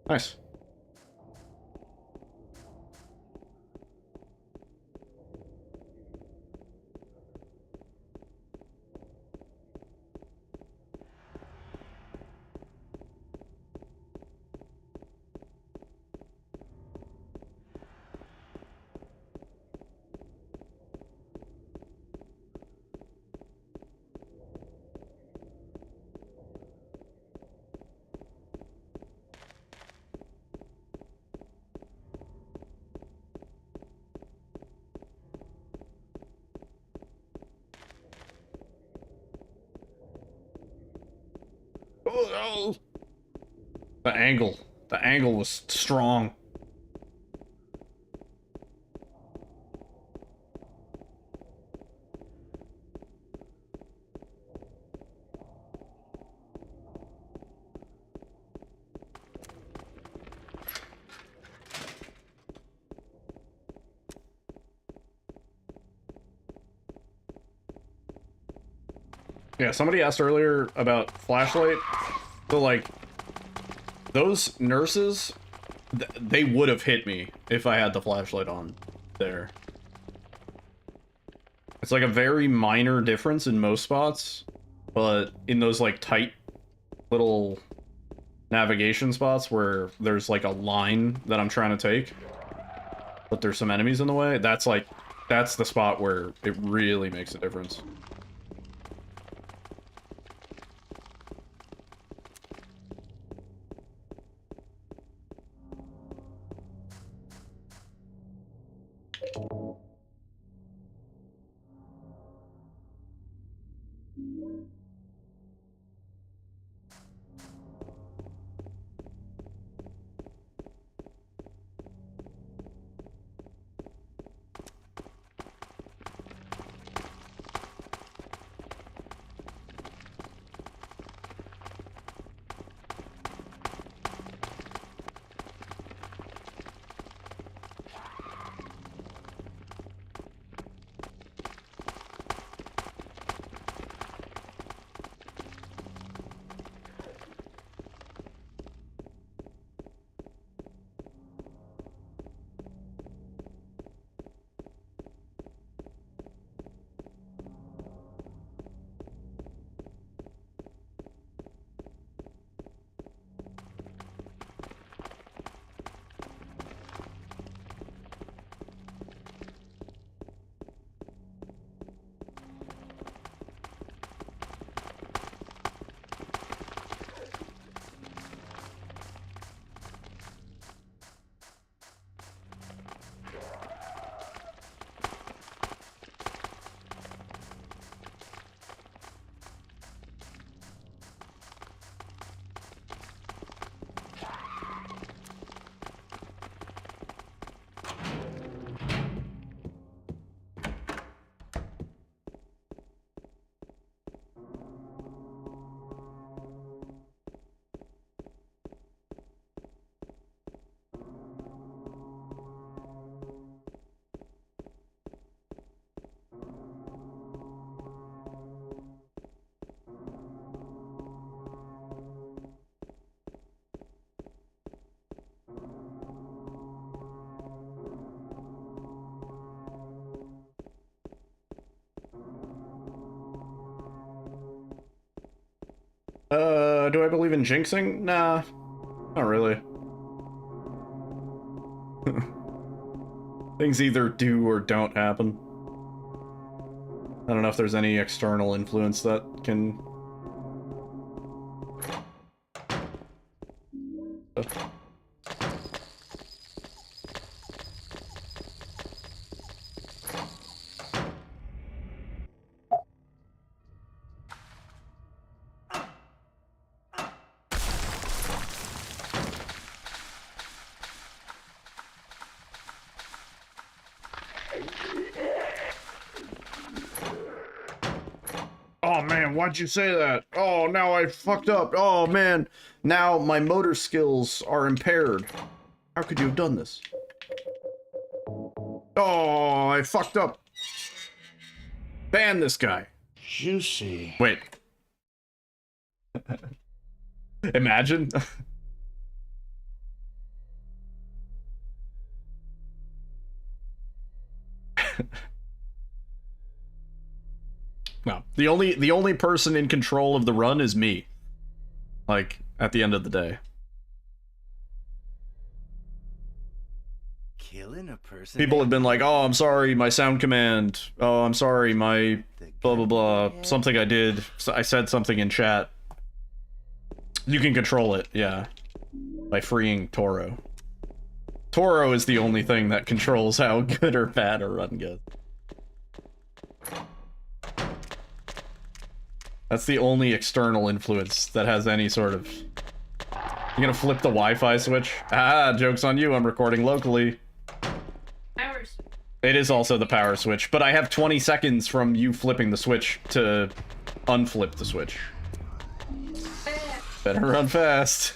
Nice. Oh, the angle. The angle was strong. Yeah, somebody asked earlier about flashlight. So, like, those nurses, they would have hit me if I had the flashlight on there. It's like a very minor difference in most spots, but in those, like, tight little navigation spots where there's, like, a line that I'm trying to take, but there's some enemies in the way, that's the spot where it really makes a difference. Do I believe in jinxing? Nah, not really. Things either do or don't happen. I don't know if there's any external influence that can... Oh man, why'd you say that? Oh, now I fucked up. Oh man, now my motor skills are impaired. How could you have done this? Oh, I fucked up. Ban this guy. Juicy. Wait. Imagine. No, the only person in control of the run is me. Like, at the end of the day. Killing a person. People have been like, oh, I'm sorry, my sound command. Oh, I'm sorry, my blah, blah, blah. Something I did. I said something in chat. You can control it, yeah. By freeing Toro. Toro is the only thing that controls how good or bad a run goes. That's the only external influence that has any sort of... You're gonna flip the Wi-Fi switch? Ah, joke's on you, I'm recording locally. Hours. It is also the power switch, but I have 20 seconds from you flipping the switch to unflip the switch. Better run fast.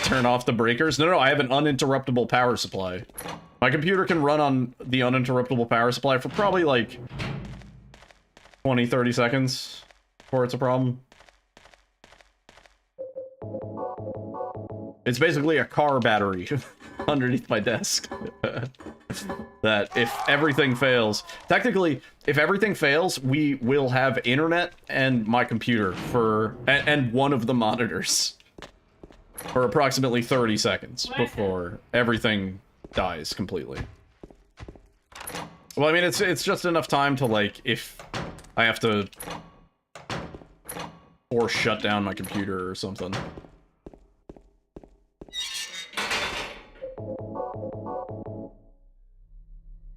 Turn off the breakers? No, I have an uninterruptible power supply. My computer can run on the uninterruptible power supply for probably like 20-30 seconds before it's a problem. It's basically a car battery underneath my desk. That if everything fails... Technically, if everything fails, we will have internet and my computer for... and one of the monitors. For approximately 30 seconds before everything dies completely. Well, I mean, it's just enough time to, like, if I have to... or shut down my computer or something.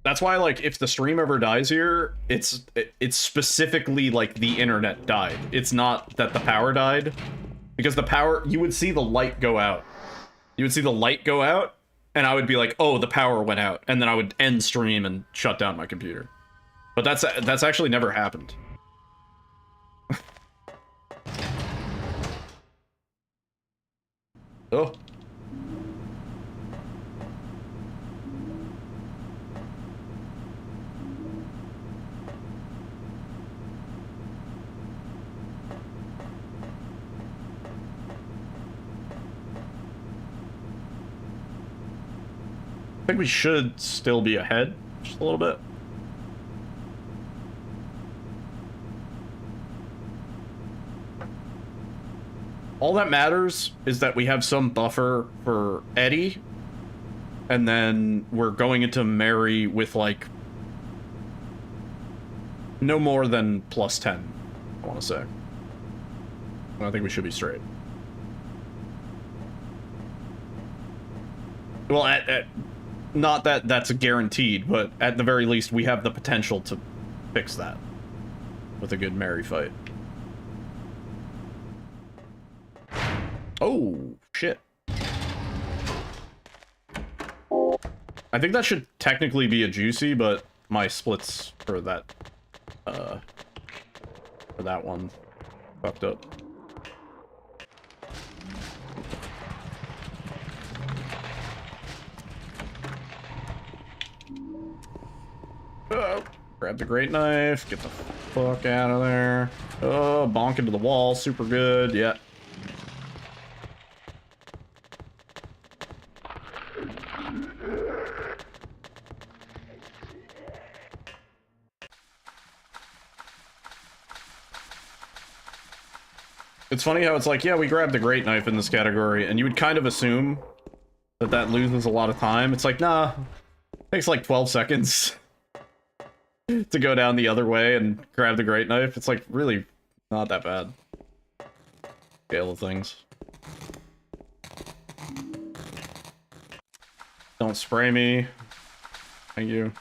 That's why, like, if the stream ever dies here, it's specifically, like, the internet died. It's not that the power died. Because the power, you would see the light go out. You would see the light go out, and I would be like, oh, the power went out. And then I would end stream and shut down my computer. But that's actually never happened. Oh. I think we should still be ahead just a little bit. All that matters is that we have some buffer for Eddie, and then we're going into Mary with, like, no more than plus 10, I want to say. I think we should be straight. Well, not that that's a guaranteed, but at the very least, we have the potential to fix that with a good Mary fight. Oh, shit. I think that should technically be a juicy, but my splits for that one fucked up. Oh, grab the great knife, get the fuck out of there. Oh, bonk into the wall, super good, yeah. It's funny how it's like, yeah, we grabbed the great knife in this category, and you would kind of assume that that loses a lot of time. It's like, nah, it takes like 12 seconds to go down the other way and grab the great knife. It's like really not that bad. Scale of things. Don't spray me. Thank you.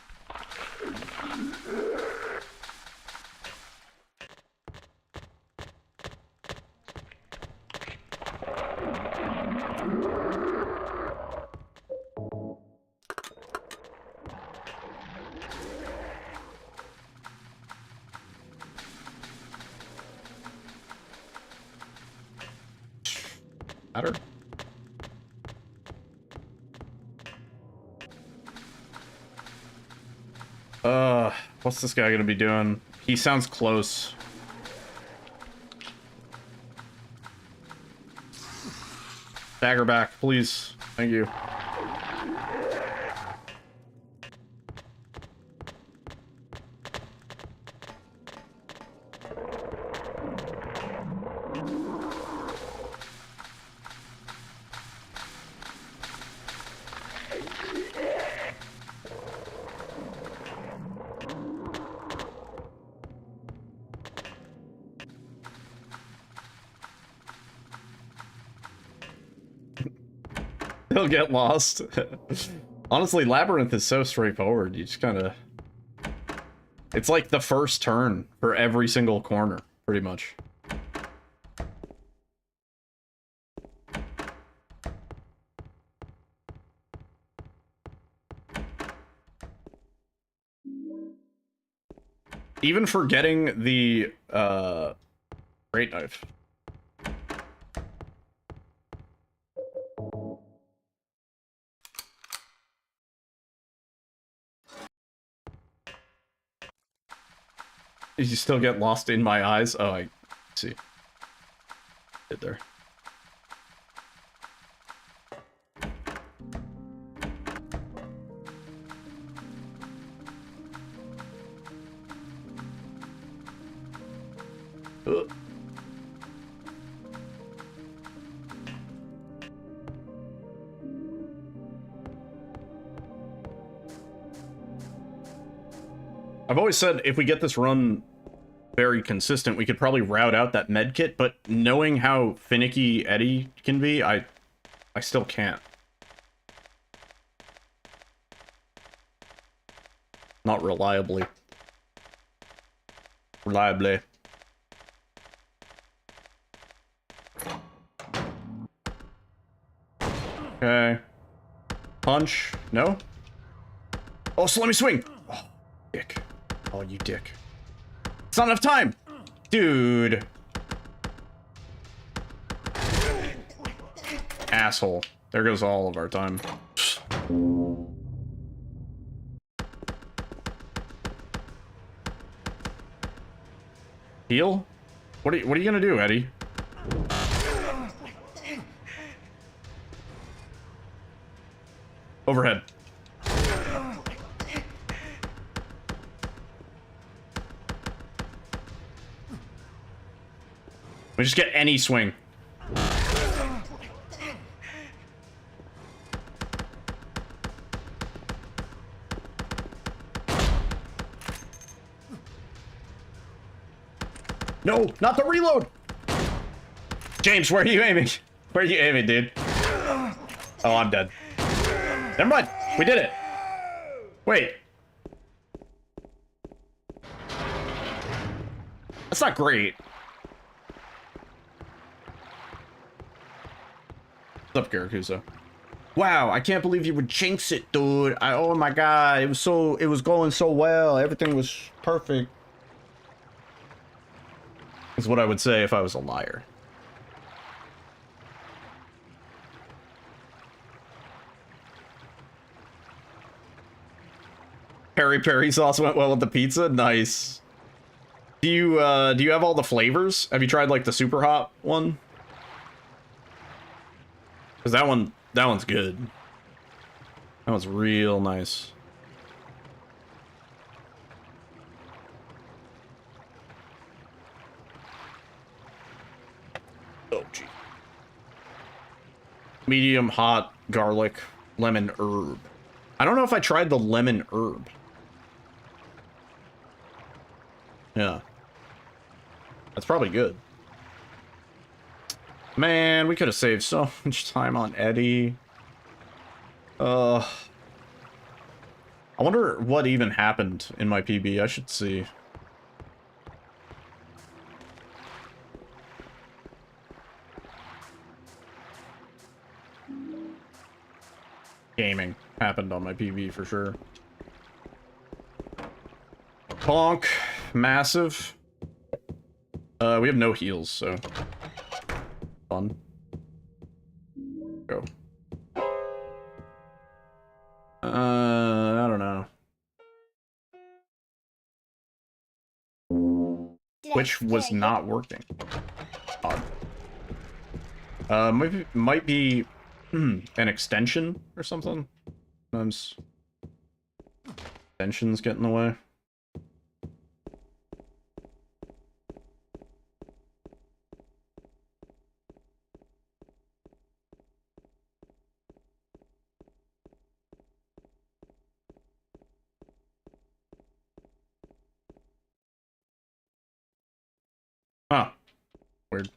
Matter. What's this guy gonna be doing? He sounds close. Dagger back, please. Thank you. He'll get lost. Honestly, Labyrinth is so straightforward. You just kind of... It's like the first turn for every single corner, pretty much. Even for getting the, great knife. You still get lost in my eyes? Oh, I see. Did there. I've always said if we get this run very consistent, we could probably route out that med kit, but knowing how finicky Eddie can be, I still can't. Not reliably. Reliably. Okay. Punch. No? Oh, so let me swing! Oh, dick. Oh, you dick. It's not enough time! Dude. Asshole. There goes all of our time. Heal? What are you gonna do, Eddie? Overhead. We just get any swing. No, not the reload. James, where are you aiming? Where are you aiming, dude? Oh, I'm dead. Never mind. We did it. Wait. That's not great. What's up, Garakusa? Wow, I can't believe you would jinx it, dude. Oh my god, it was going so well. Everything was perfect. Is what I would say if I was a liar. Peri sauce went well with the pizza. Nice. Do you have all the flavors? Have you tried like the super hot one? Because that one's good. That one's real nice. Ouchie. Medium hot garlic lemon herb. I don't know if I tried the lemon herb. Yeah. That's probably good. Man, we could have saved so much time on Eddie. I wonder what even happened in my PB. I should see. Gaming happened on my PB for sure. Bonk. Massive. We have no heals, so fun. Go. I don't know. Which was not working. Odd. Might be an extension or something. Sometimes extensions get in the way. Huh. Weird.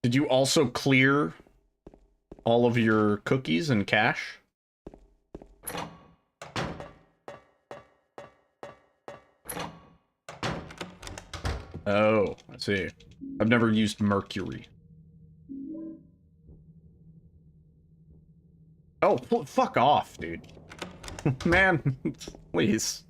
Did you also clear all of your cookies and cache? Oh, I see. I've never used Mercury. Oh, fuck off, dude. Man, please.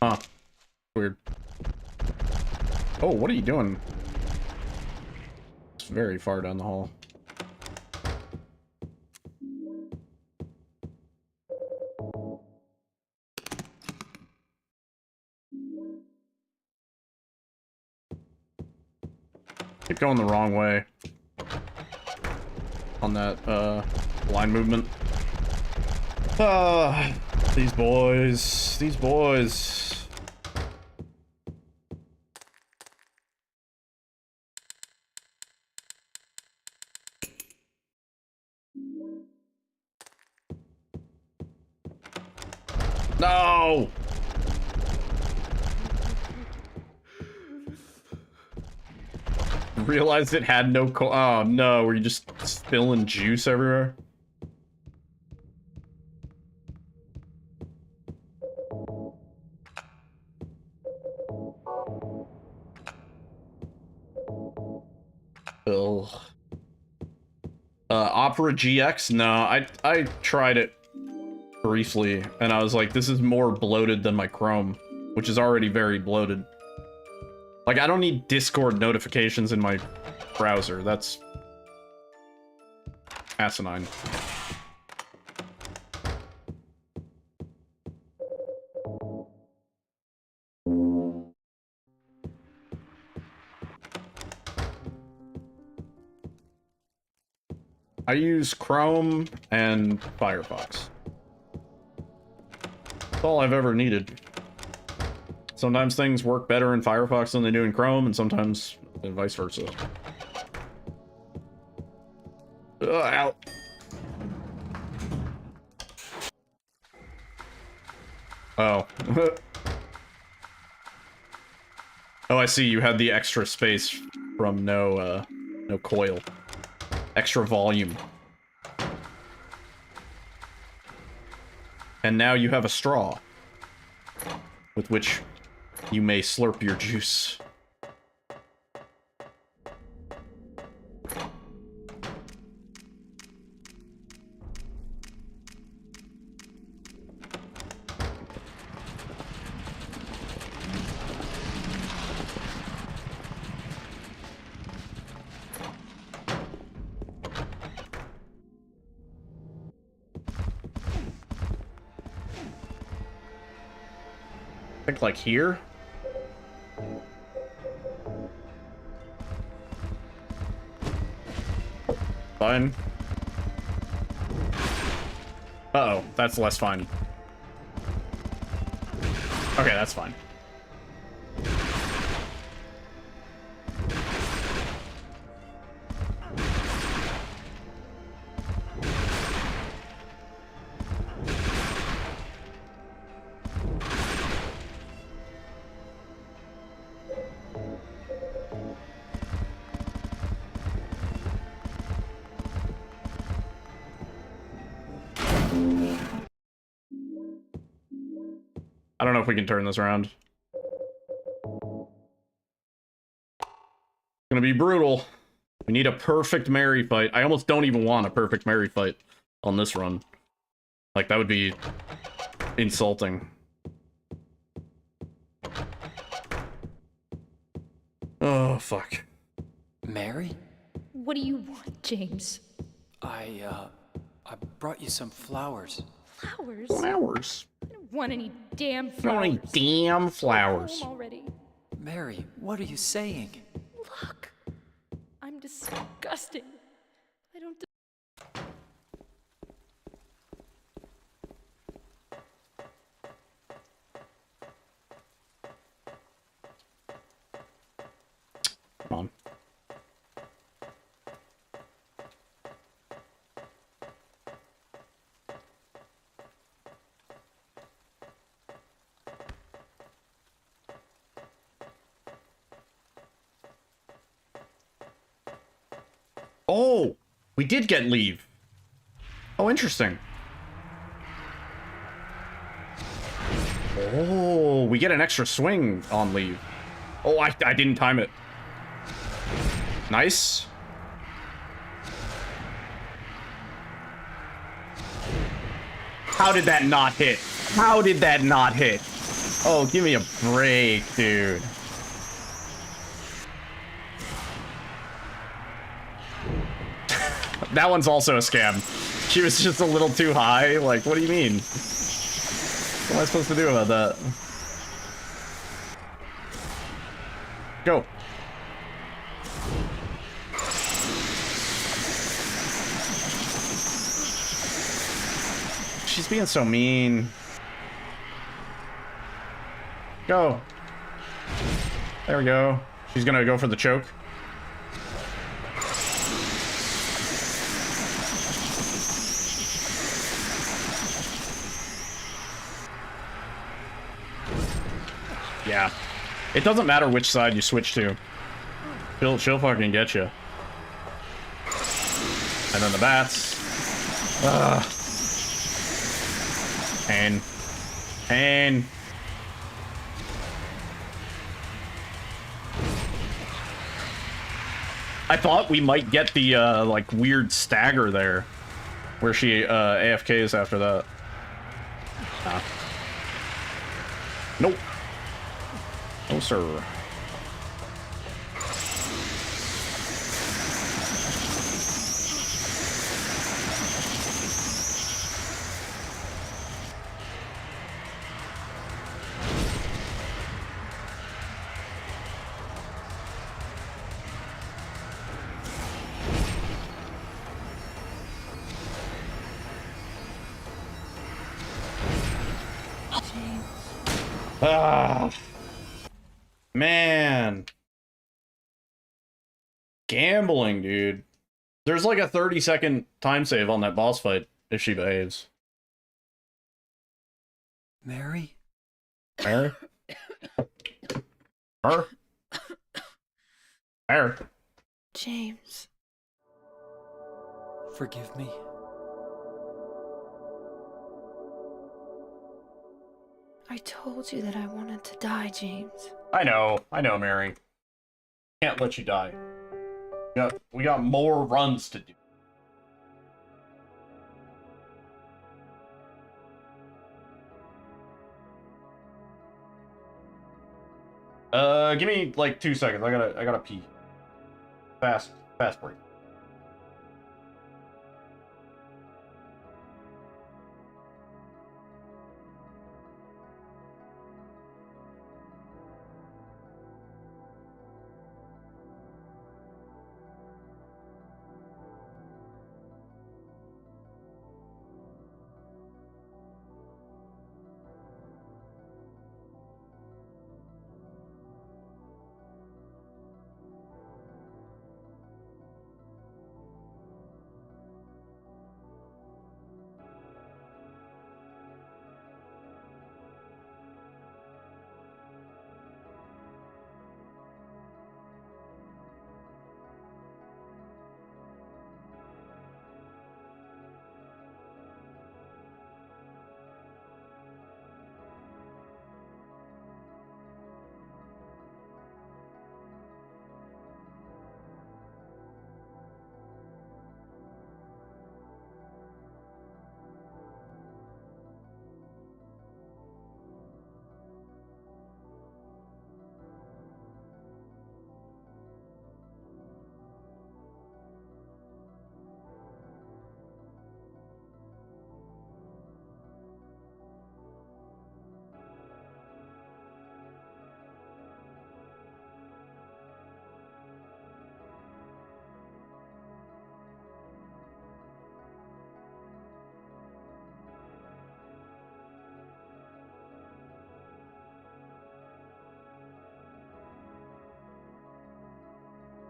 Huh. Weird. Oh, what are you doing? It's very far down the hall. Keep going the wrong way. On that, line movement. These boys. These boys. No! Realized it had no oh no, were you just spilling juice everywhere? Ugh. Opera GX? No, I tried it briefly, and I was like, this is more bloated than my Chrome, which is already very bloated. Like, I don't need Discord notifications in my browser. That's asinine. I use Chrome and Firefox. That's all I've ever needed. Sometimes things work better in Firefox than they do in Chrome, and sometimes vice versa. Ow. Oh. Oh, I see. You had the extra space from no coil. Extra volume. And now you have a straw with which you may slurp your juice. I think like here. Fine. Uh-oh, that's less fun. Okay, that's fine. I don't know if we can turn this around. It's gonna be brutal. We need a perfect Mary fight. I almost don't even want a perfect Mary fight on this run. Like, that would be insulting. Oh, fuck. Mary? What do you want, James? I brought you some flowers. Flowers? Flowers? I don't want any damn flowers. I don't want any damn flowers. Go home already. Mary, what are you saying? Look, I'm disgusting. I don't. Come on. Oh, we did get leave. Oh, interesting. Oh, we get an extra swing on leave. Oh, I didn't time it. Nice. How did that not hit? How did that not hit? Oh, give me a break, dude. That one's also a scam. She was just a little too high. Like, what do you mean? What am I supposed to do about that? Go. She's being so mean. Go. There we go. She's gonna go for the choke. Yeah. It doesn't matter which side you switch to. She'll fucking get you. And then the bats. Ugh. Pain. Pain. I thought we might get the, like, weird stagger there. Where she, AFKs after that. Nah. Nope. No, sir. Ah. Man. Gambling, dude. There's like a 30-second time save on that boss fight if she behaves. Mary? Mary? Her? Mary? James. Forgive me. I told you that I wanted to die, James. I know, Mary. Can't let you die. We got more runs to do. Give me like 2 seconds. I gotta pee. Fast break.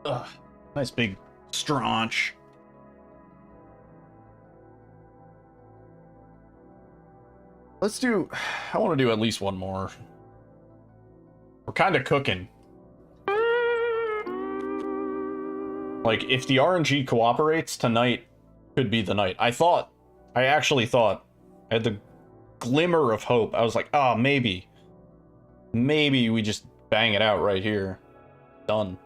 Ugh, nice big straunch. Let's do... I want to do at least one more. We're kind of cooking. Like, if the RNG cooperates, tonight could be the night. I actually thought, I had the glimmer of hope. I was like, oh, maybe we just bang it out right here. Done.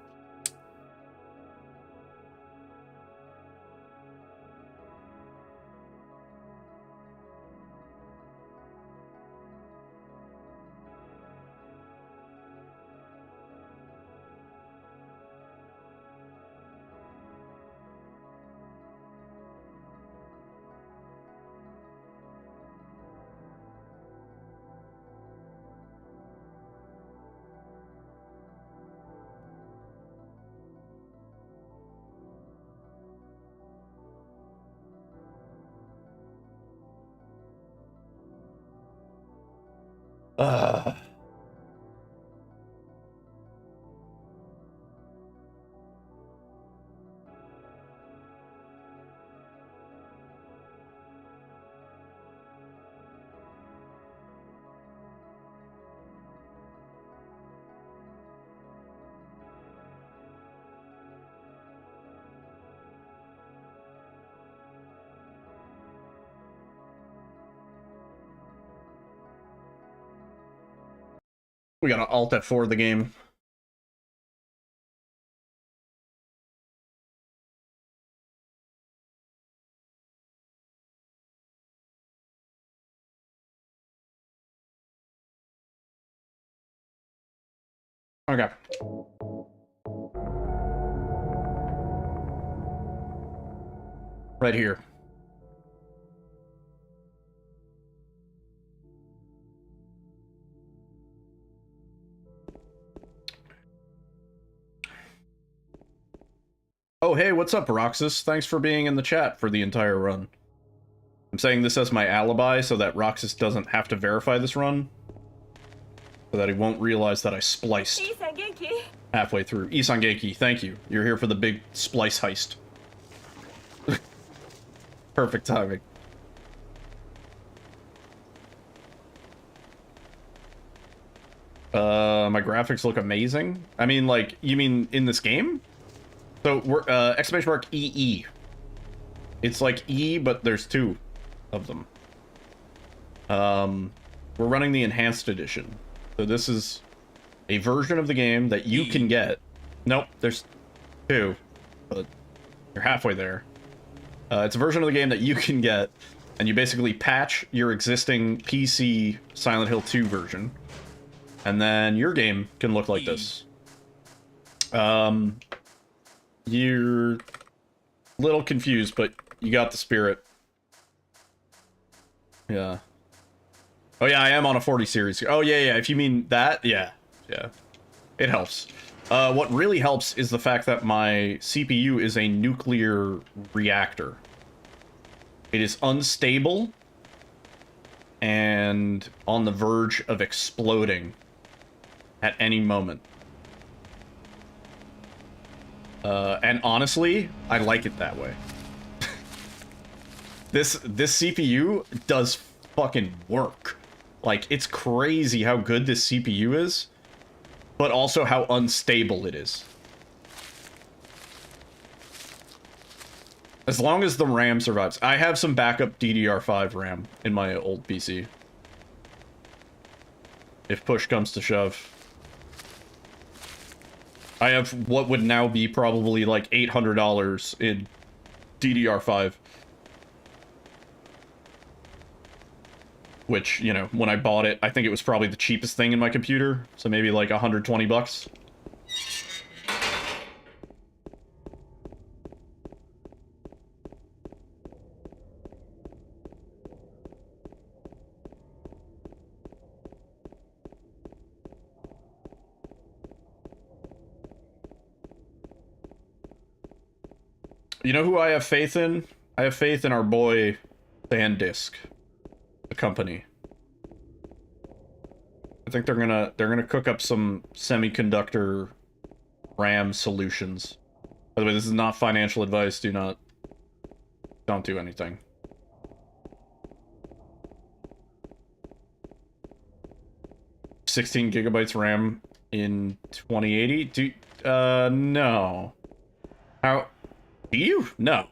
Ugh. We gotta alt F4 the game. Okay. Right here. Oh, hey, what's up, Roxas? Thanks for being in the chat for the entire run. I'm saying this as my alibi so that Roxas doesn't have to verify this run. So that he won't realize that I spliced halfway through. Isangeki, thank you. You're here for the big splice heist. Perfect timing. My graphics look amazing. I mean, like, you mean in this game? So we're exclamation mark EE. It's like E, but there's two of them. We're running the enhanced edition. So this is a version of the game that you can get. Nope, there's two, but you're halfway there. It's a version of the game that you can get, and you basically patch your existing PC Silent Hill 2 version, and then your game can look like this. You're a little confused, but you got the spirit. Yeah. Oh yeah, I am on a 40 series. Oh yeah, if you mean that, yeah. It helps. What really helps is the fact that my CPU is a nuclear reactor. It is unstable and on the verge of exploding at any moment. And honestly, I like it that way. This CPU does fucking work. Like, it's crazy how good this CPU is, but also how unstable it is. As long as the RAM survives. I have some backup DDR5 RAM in my old PC. If push comes to shove. I have what would now be probably like $800 in DDR5. Which, you know, when I bought it, I think it was probably the cheapest thing in my computer. So maybe like 120 bucks. You know who I have faith in? I have faith in our boy SanDisk, the company. I think they're gonna cook up some semiconductor RAM solutions By the way, this is not financial advice. Don't do anything. $16 gigabytes RAM in 2080? No. How? Do you? No.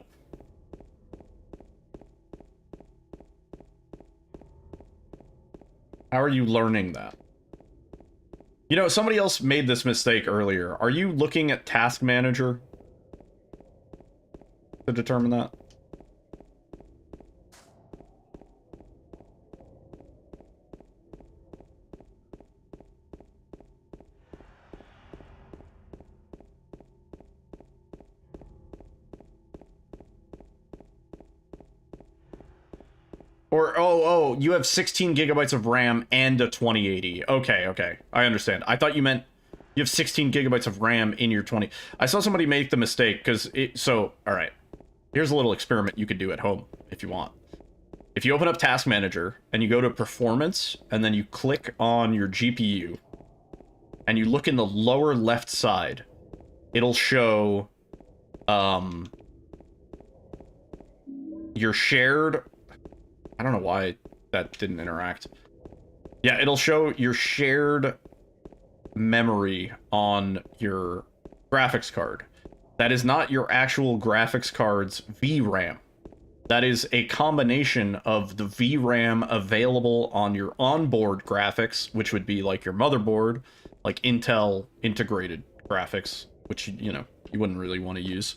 How are you learning that? You know, somebody else made this mistake earlier. Are you looking at Task Manager to determine that? Or, oh, you have 16 gigabytes of RAM and a 2080. Okay. I understand. I thought you meant you have 16 gigabytes of RAM in your 20. I saw somebody make the mistake because all right. Here's a little experiment you could do at home if you want. If you open up Task Manager and you go to Performance and then you click on your GPU and you look in the lower left side, it'll show your shared... I don't know why that didn't interact. Yeah, it'll show your shared memory on your graphics card. That is not your actual graphics card's VRAM. That is a combination of the VRAM available on your onboard graphics, which would be like your motherboard, like Intel integrated graphics, which, you know, you wouldn't really want to use,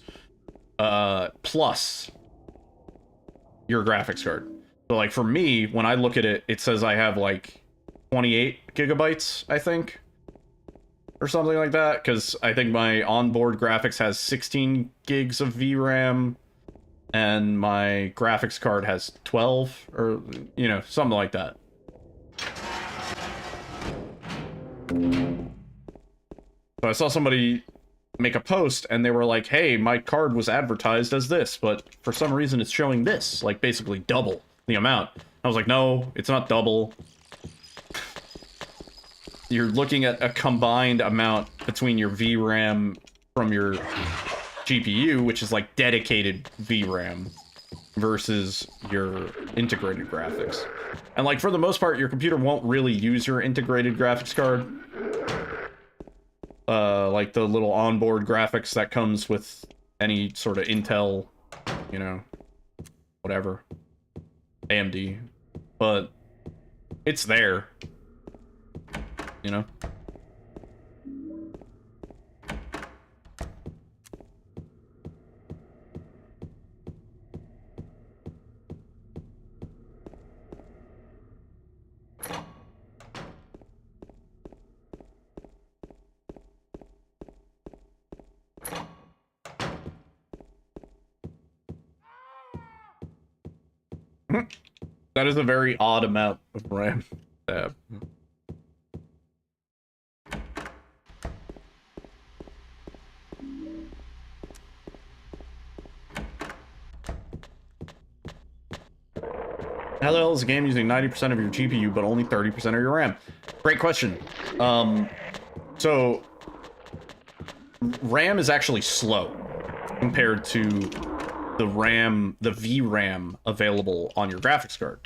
plus your graphics card. So, like, for me, when I look at it, it says I have, like, 28 gigabytes, I think, or something like that, because I think my onboard graphics has 16 gigs of VRAM, and my graphics card has 12, or, you know, something like that. So I saw somebody make a post, and they were like, hey, my card was advertised as this, but for some reason it's showing this, like, basically double the amount. I was like, no, it's not double. You're looking at a combined amount between your VRAM from your GPU, which is like dedicated VRAM, versus your integrated graphics. And like, for the most part, your computer won't really use your integrated graphics card. Like the little onboard graphics that comes with any sort of Intel, you know, whatever. AMD, but it's there, you know. That is a very odd amount of RAM to have. How the hell is a game using 90% of your GPU but only 30% of your RAM? Great question. So RAM is actually slow compared to the VRAM available on your graphics card.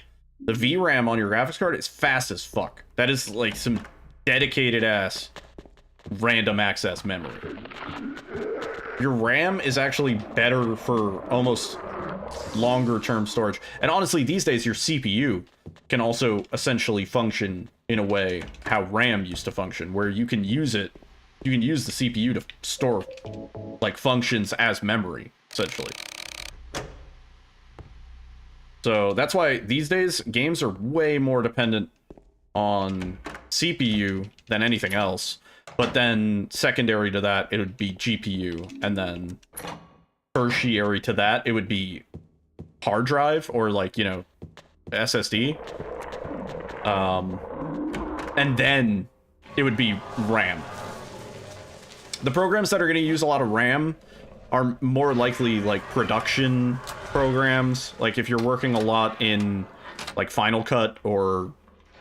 The VRAM on your graphics card is fast as fuck. That is like some dedicated ass random access memory. Your RAM is actually better for almost longer term storage. And honestly, these days your CPU can also essentially function in a way how RAM used to function, where you can use the CPU to store like functions as memory, essentially. So that's why these days games are way more dependent on CPU than anything else. But then secondary to that, it would be GPU, and then tertiary to that, it would be hard drive or like, you know, SSD. And then it would be RAM. The programs that are going to use a lot of RAM are more likely like production programs. Like if you're working a lot in like Final Cut or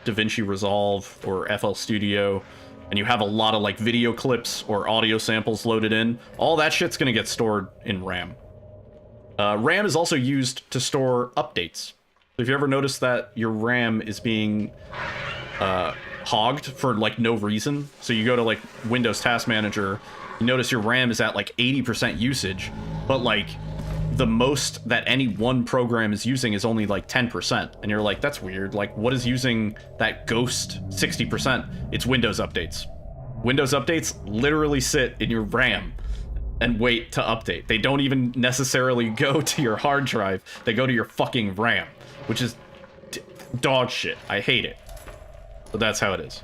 DaVinci Resolve or FL Studio, and you have a lot of like video clips or audio samples loaded in, all that shit's gonna get stored in RAM. RAM is also used to store updates. If you ever notice that your RAM is being hogged for like no reason, so you go to like Windows Task Manager, you notice your RAM is at like 80% usage, but like the most that any one program is using is only like 10%, and you're like, that's weird. Like, what is using that ghost 60%? It's Windows updates. Windows updates literally sit in your RAM and wait to update. They don't even necessarily go to your hard drive. They go to your fucking RAM, which is dog shit. I hate it. But that's how it is.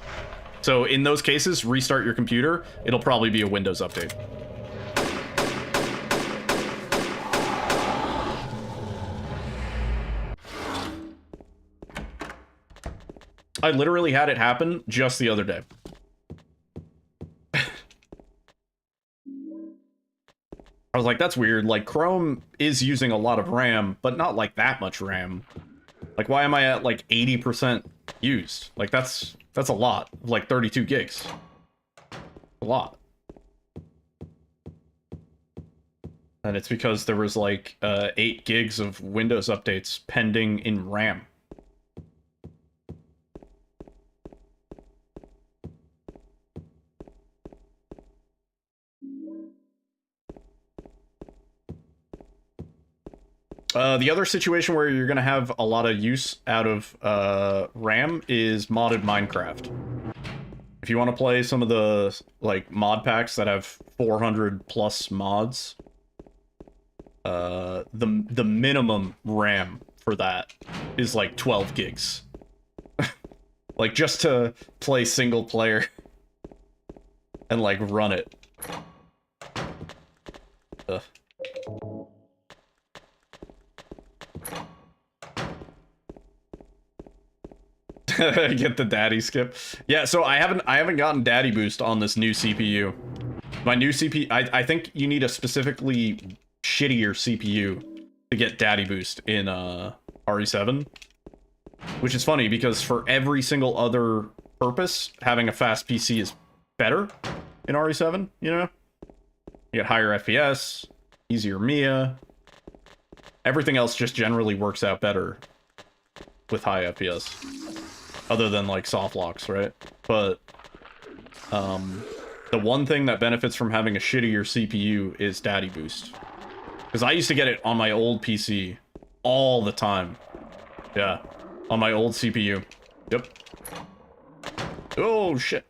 So in those cases, restart your computer. It'll probably be a Windows update. I literally had it happen just the other day. I was like, that's weird. Like, Chrome is using a lot of RAM, but not like that much RAM. Like, why am I at like 80% used? Like, that's a lot. Like 32 gigs. A lot. And it's because there was like 8 gigs of Windows updates pending in RAM. The other situation where you're going to have a lot of use out of RAM is modded Minecraft. If you want to play some of the like mod packs that have 400 plus mods, the minimum RAM for that is like 12 gigs. Like, just to play single player and like run it. Ugh. Get the daddy skip. Yeah, so I haven't gotten daddy boost on this new CPU. My new CPU, I think you need a specifically shittier CPU to get daddy boost in RE7. Which is funny because for every single other purpose, having a fast PC is better in RE7, you know? You get higher FPS, easier MIA. Everything else just generally works out better with high FPS. Other than like soft locks, right? But the one thing that benefits from having a shittier CPU is daddy boost. Because I used to get it on my old PC all the time. Yeah, on my old CPU. Yep. Oh shit.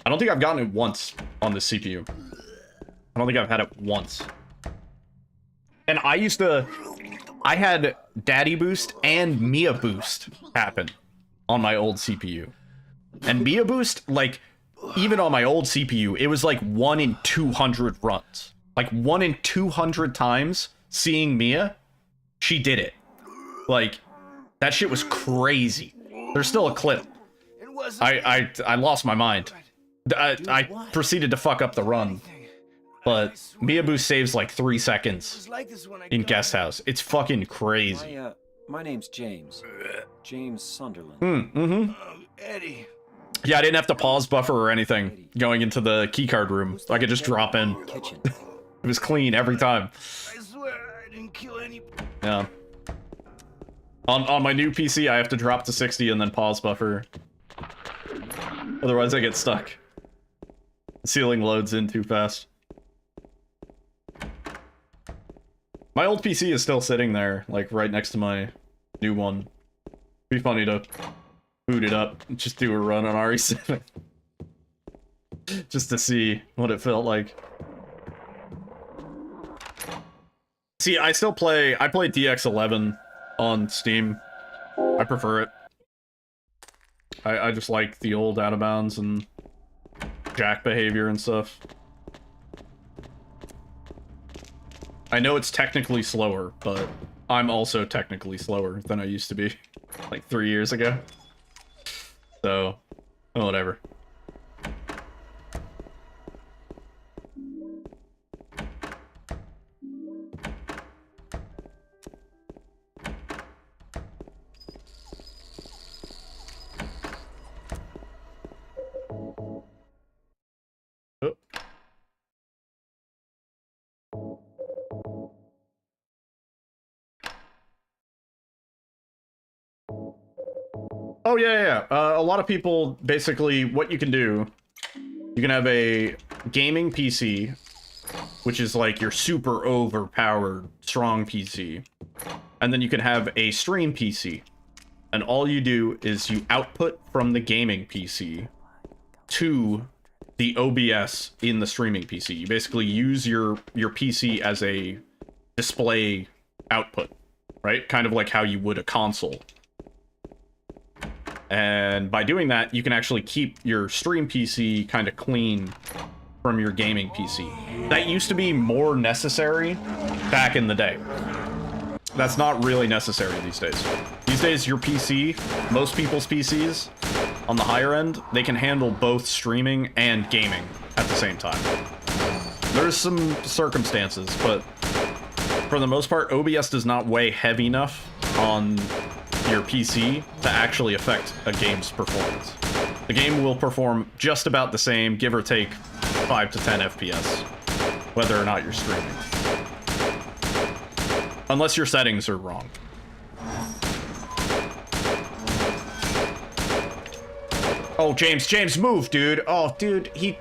I don't think I've gotten it once on this CPU. I don't think I've had it once. And I had daddy boost and MIA boost happen on my old CPU. And MIA boost, like, even on my old CPU, it was like 1 in 200 runs. Like, 1 in 200 times seeing MIA, she did it. Like, that shit was crazy. There's still a clip. I lost my mind. I proceeded to fuck up the run. But MIA boost saves like 3 seconds in guest house. It's fucking crazy. My name's James. James Sunderland. Eddie. Yeah, I didn't have to pause buffer or anything going into the keycard room. So I could just drop in. Kitchen. It was clean every time. I swear I didn't kill any. Yeah. On my new PC, I have to drop to 60 and then pause buffer. Otherwise, I get stuck. The ceiling loads in too fast. My old PC is still sitting there, like, right next to my new one. Be funny to boot it up and just do a run on RE7. Just to see what it felt like. See, I play DX11 on Steam. I prefer it. I just like the old out of bounds and jack behavior and stuff. I know it's technically slower, but I'm also technically slower than I used to be, like 3 years ago. So, whatever. Oh, yeah. A lot of people, basically, what you can do, you can have a gaming PC, which is like your super overpowered, strong PC. And then you can have a stream PC. And all you do is you output from the gaming PC to the OBS in the streaming PC. You basically use your PC as a display output, right? Kind of like how you would a console. And by doing that, you can actually keep your stream PC kind of clean from your gaming PC. That used to be more necessary back in the day. That's not really necessary these days. These days, your PC, most people's PCs, on the higher end, they can handle both streaming and gaming at the same time. There's some circumstances, but for the most part, OBS does not weigh heavy enough on your PC to actually affect a game's performance. The game will perform just about the same, give or take 5 to 10 FPS, whether or not you're streaming. Unless your settings are wrong. Oh, James, move, dude. Oh, dude, he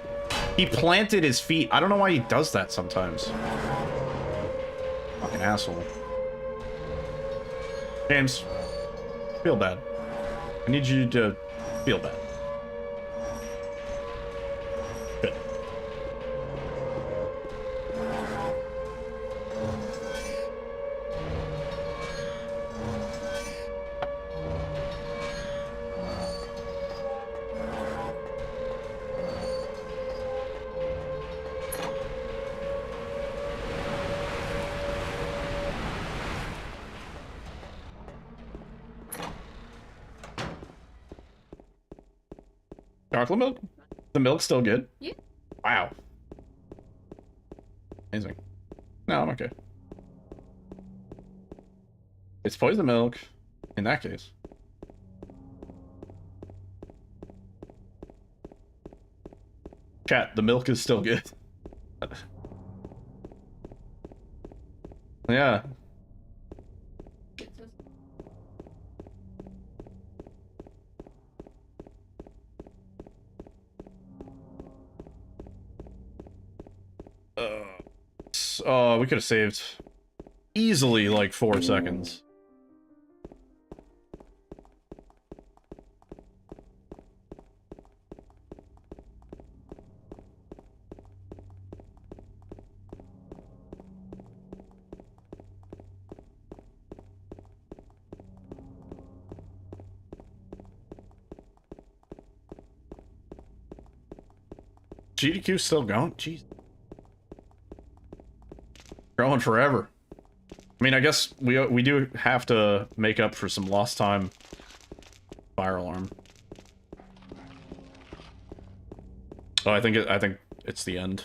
planted his feet. I don't know why he does that sometimes. Fucking asshole. James, feel bad. I need you to feel bad. Good. Chocolate milk? The milk's still good? Yeah. Wow. Amazing. No, I'm okay. It's poison milk, in that case. Chat, the milk is still good. Yeah. We could have saved easily like 4 seconds. GDQ's still going? Jeez. Going forever. I mean, I guess we do have to make up for some lost time. Fire alarm. Oh, I think it's the end.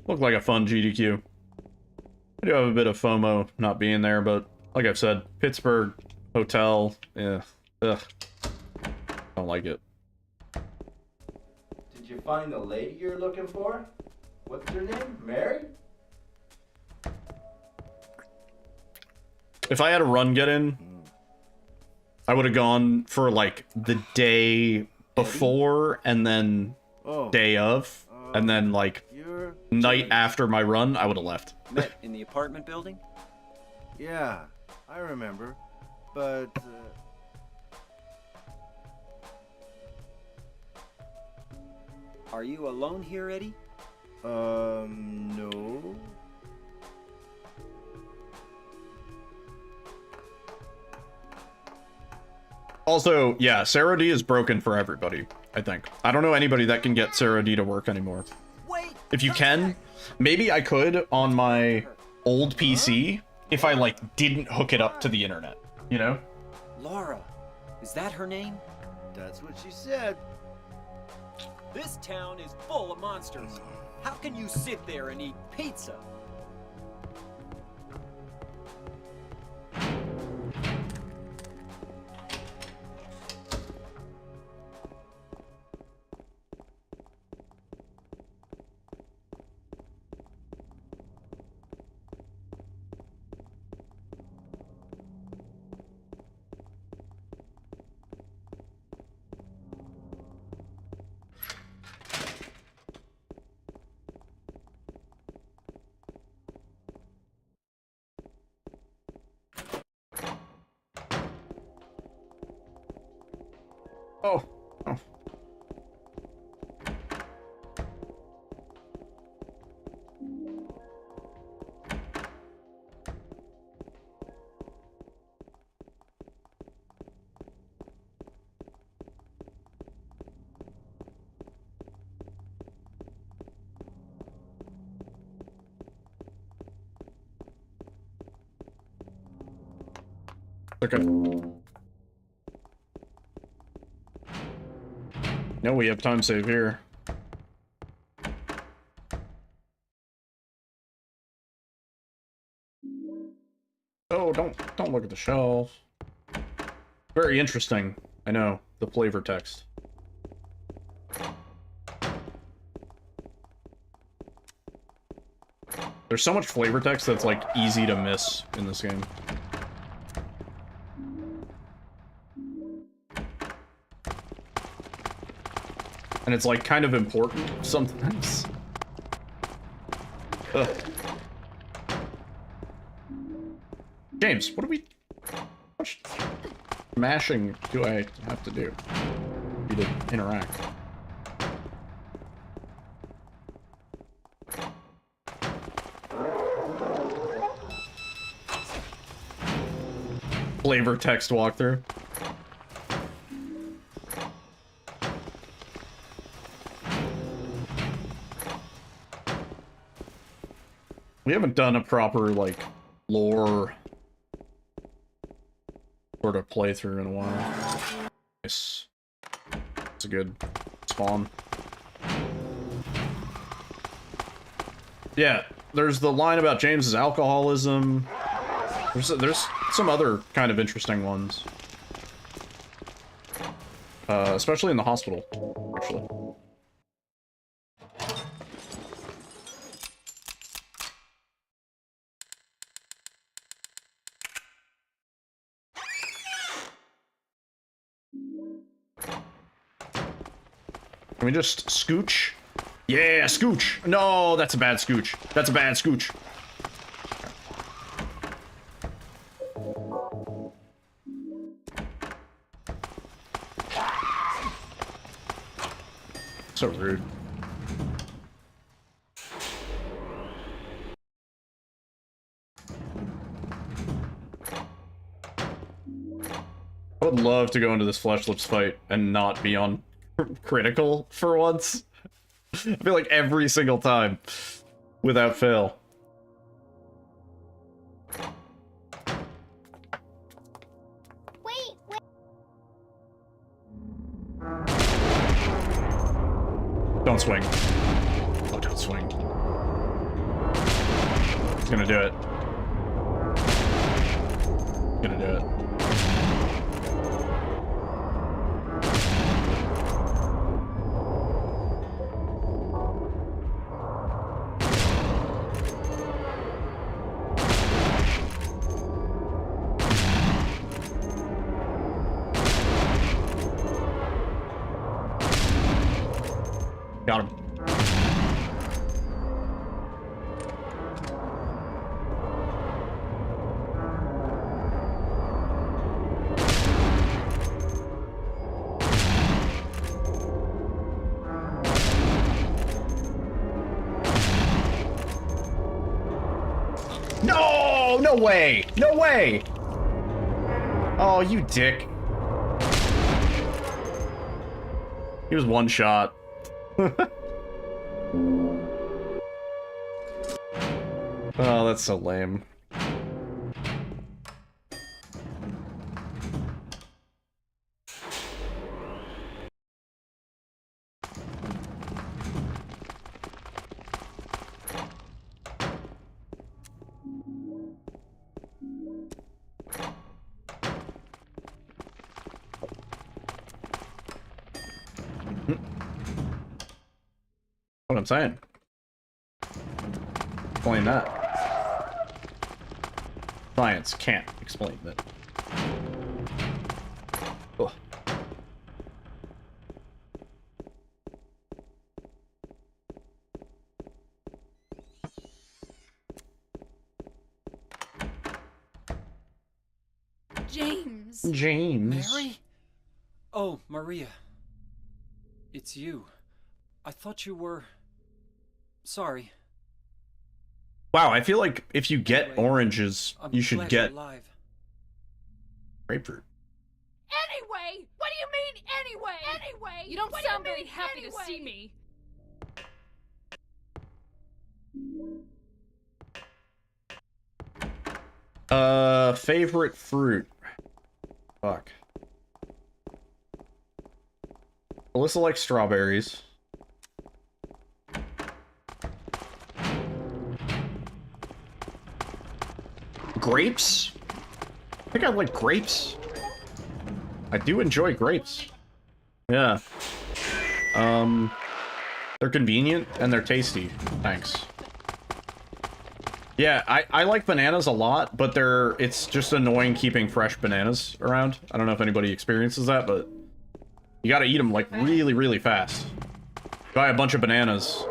Looked like a fun GDQ. I do have a bit of FOMO not being there, but like I've said, Pittsburgh hotel, yeah, ugh, don't like it. Did you find the lady you're looking for? What's her name? Mary? If I had a run get in, I would have gone for like the day before and then day of, and then like night after my run, I would have left. Met in the apartment building? Yeah, I remember, but Are you alone here, Eddie? No. Also, yeah, Sarah D is broken for everybody, I think. I don't know anybody that can get Sarah D to work anymore. If you can, maybe I could on my old PC if I, like, didn't hook it up to the internet, you know? Laura, is that her name? That's what she said. This town is full of monsters. How can you sit there and eat pizza? Oh. Oh. Okay. No, we have time save here. Oh, don't look at the shelf. Very interesting. I know, the flavor text. There's so much flavor text that's like easy to miss in this game. And it's like kind of important sometimes. Ugh. James, what are we... How much mashing do I have to do for you to interact? Flavor text walkthrough. We haven't done a proper, like, lore sort of playthrough in a while. Nice. It's a good spawn. Yeah, there's the line about James's alcoholism. There's some other kind of interesting ones. Especially in the hospital, actually. Can we just scooch? Yeah, scooch! No, that's a bad scooch. That's a bad scooch. So rude. I would love to go into this Flesh Lips fight and not be on critical for once. I feel like every single time, without fail. Wait. Don't swing. Oh, don't swing. It's gonna do it. It's gonna do it. Got him. No! No way! No way! Oh, you dick. He was one shot. Oh, that's so lame. What I'm saying. Explain that. Science can't explain that. Ugh. James. James. Mary? Oh, Maria. It's you. I thought you were... Sorry. Wow, I feel like if you get oranges, you should glad get you're alive. grapefruit. Anyway! What do you mean, anyway? Anyway! You don't sound very happy to see me. Favorite fruit. Fuck. Alyssa likes strawberries. Grapes? I think I like grapes. I do enjoy grapes. Yeah. They're convenient and they're tasty. Thanks. Yeah, I like bananas a lot, but it's just annoying keeping fresh bananas around. I don't know if anybody experiences that, but you gotta eat them like really, really fast. Buy a bunch of bananas.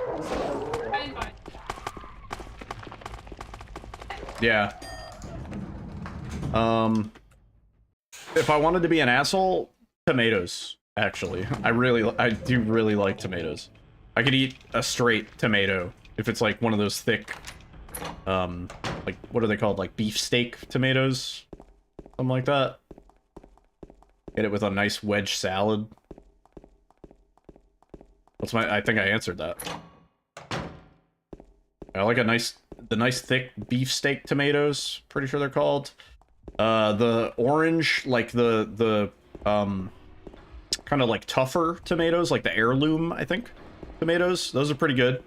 Yeah. If I wanted to be an asshole, tomatoes, actually. I do really like tomatoes. I could eat a straight tomato if it's like one of those thick, like, what are they called? Like beefsteak tomatoes? Something like that. Get it with a nice wedge salad. I think I answered that. I like the nice thick beefsteak tomatoes, pretty sure they're called. The orange, like the kind of like tougher tomatoes, like the heirloom, I think, tomatoes. Those are pretty good.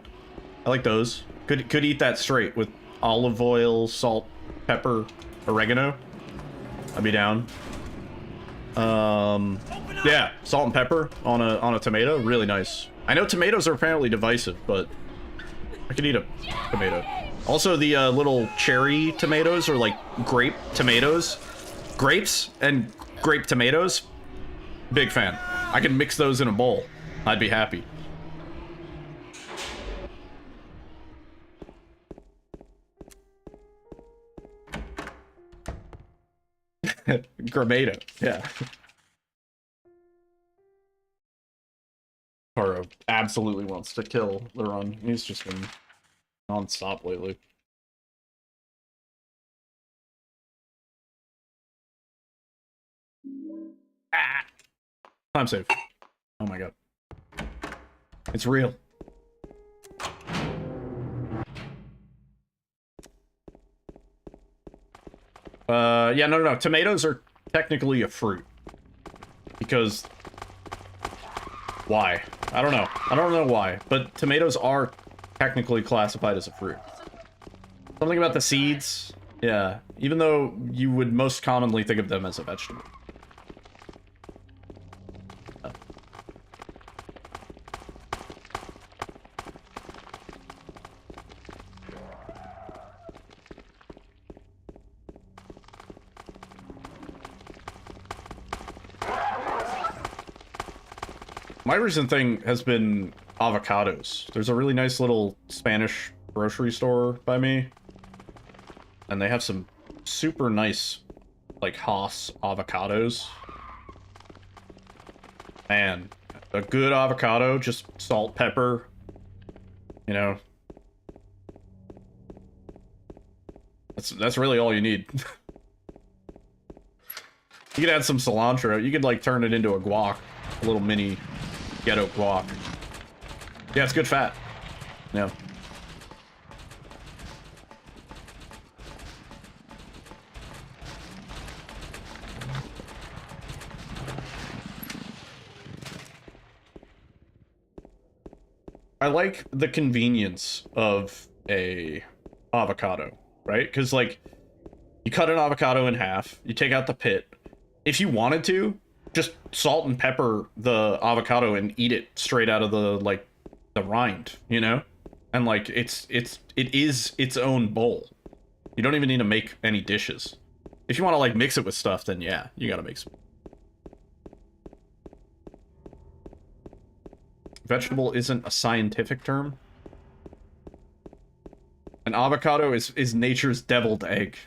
I like those. Could eat that straight with olive oil, salt, pepper, oregano. I'd be down. Yeah, salt and pepper on a tomato, really nice. I know tomatoes are apparently divisive, but I could eat a tomato. Also, the little cherry tomatoes, or like grape tomatoes, grapes and grape tomatoes, big fan. I can mix those in a bowl. I'd be happy. Gramado, yeah. Taro absolutely wants to kill the run. He's just been non-stop lately. Ah! Time save. Oh my god. It's real. Yeah, no. Tomatoes are technically a fruit. Because... why? I don't know. I don't know why. But tomatoes are technically classified as a fruit. Something about the seeds. Yeah. Even though you would most commonly think of them as a vegetable. My recent thing has been avocados. There's a really nice little Spanish grocery store by me. And they have some super nice, like, Haas avocados. Man, a good avocado, just salt, pepper, you know. That's really all you need. You could add some cilantro. You could, like, turn it into a guac. A little mini ghetto guac. Yeah, it's good fat. Yeah. I like the convenience of a avocado, right? Because, like, you cut an avocado in half, you take out the pit. If you wanted to, just salt and pepper the avocado and eat it straight out of the, like, the rind, you know? And, like, it is its own bowl. You don't even need to make any dishes. If you want to, like, mix it with stuff, then yeah, you gotta make some. Vegetable isn't a scientific term. An avocado is nature's deviled egg.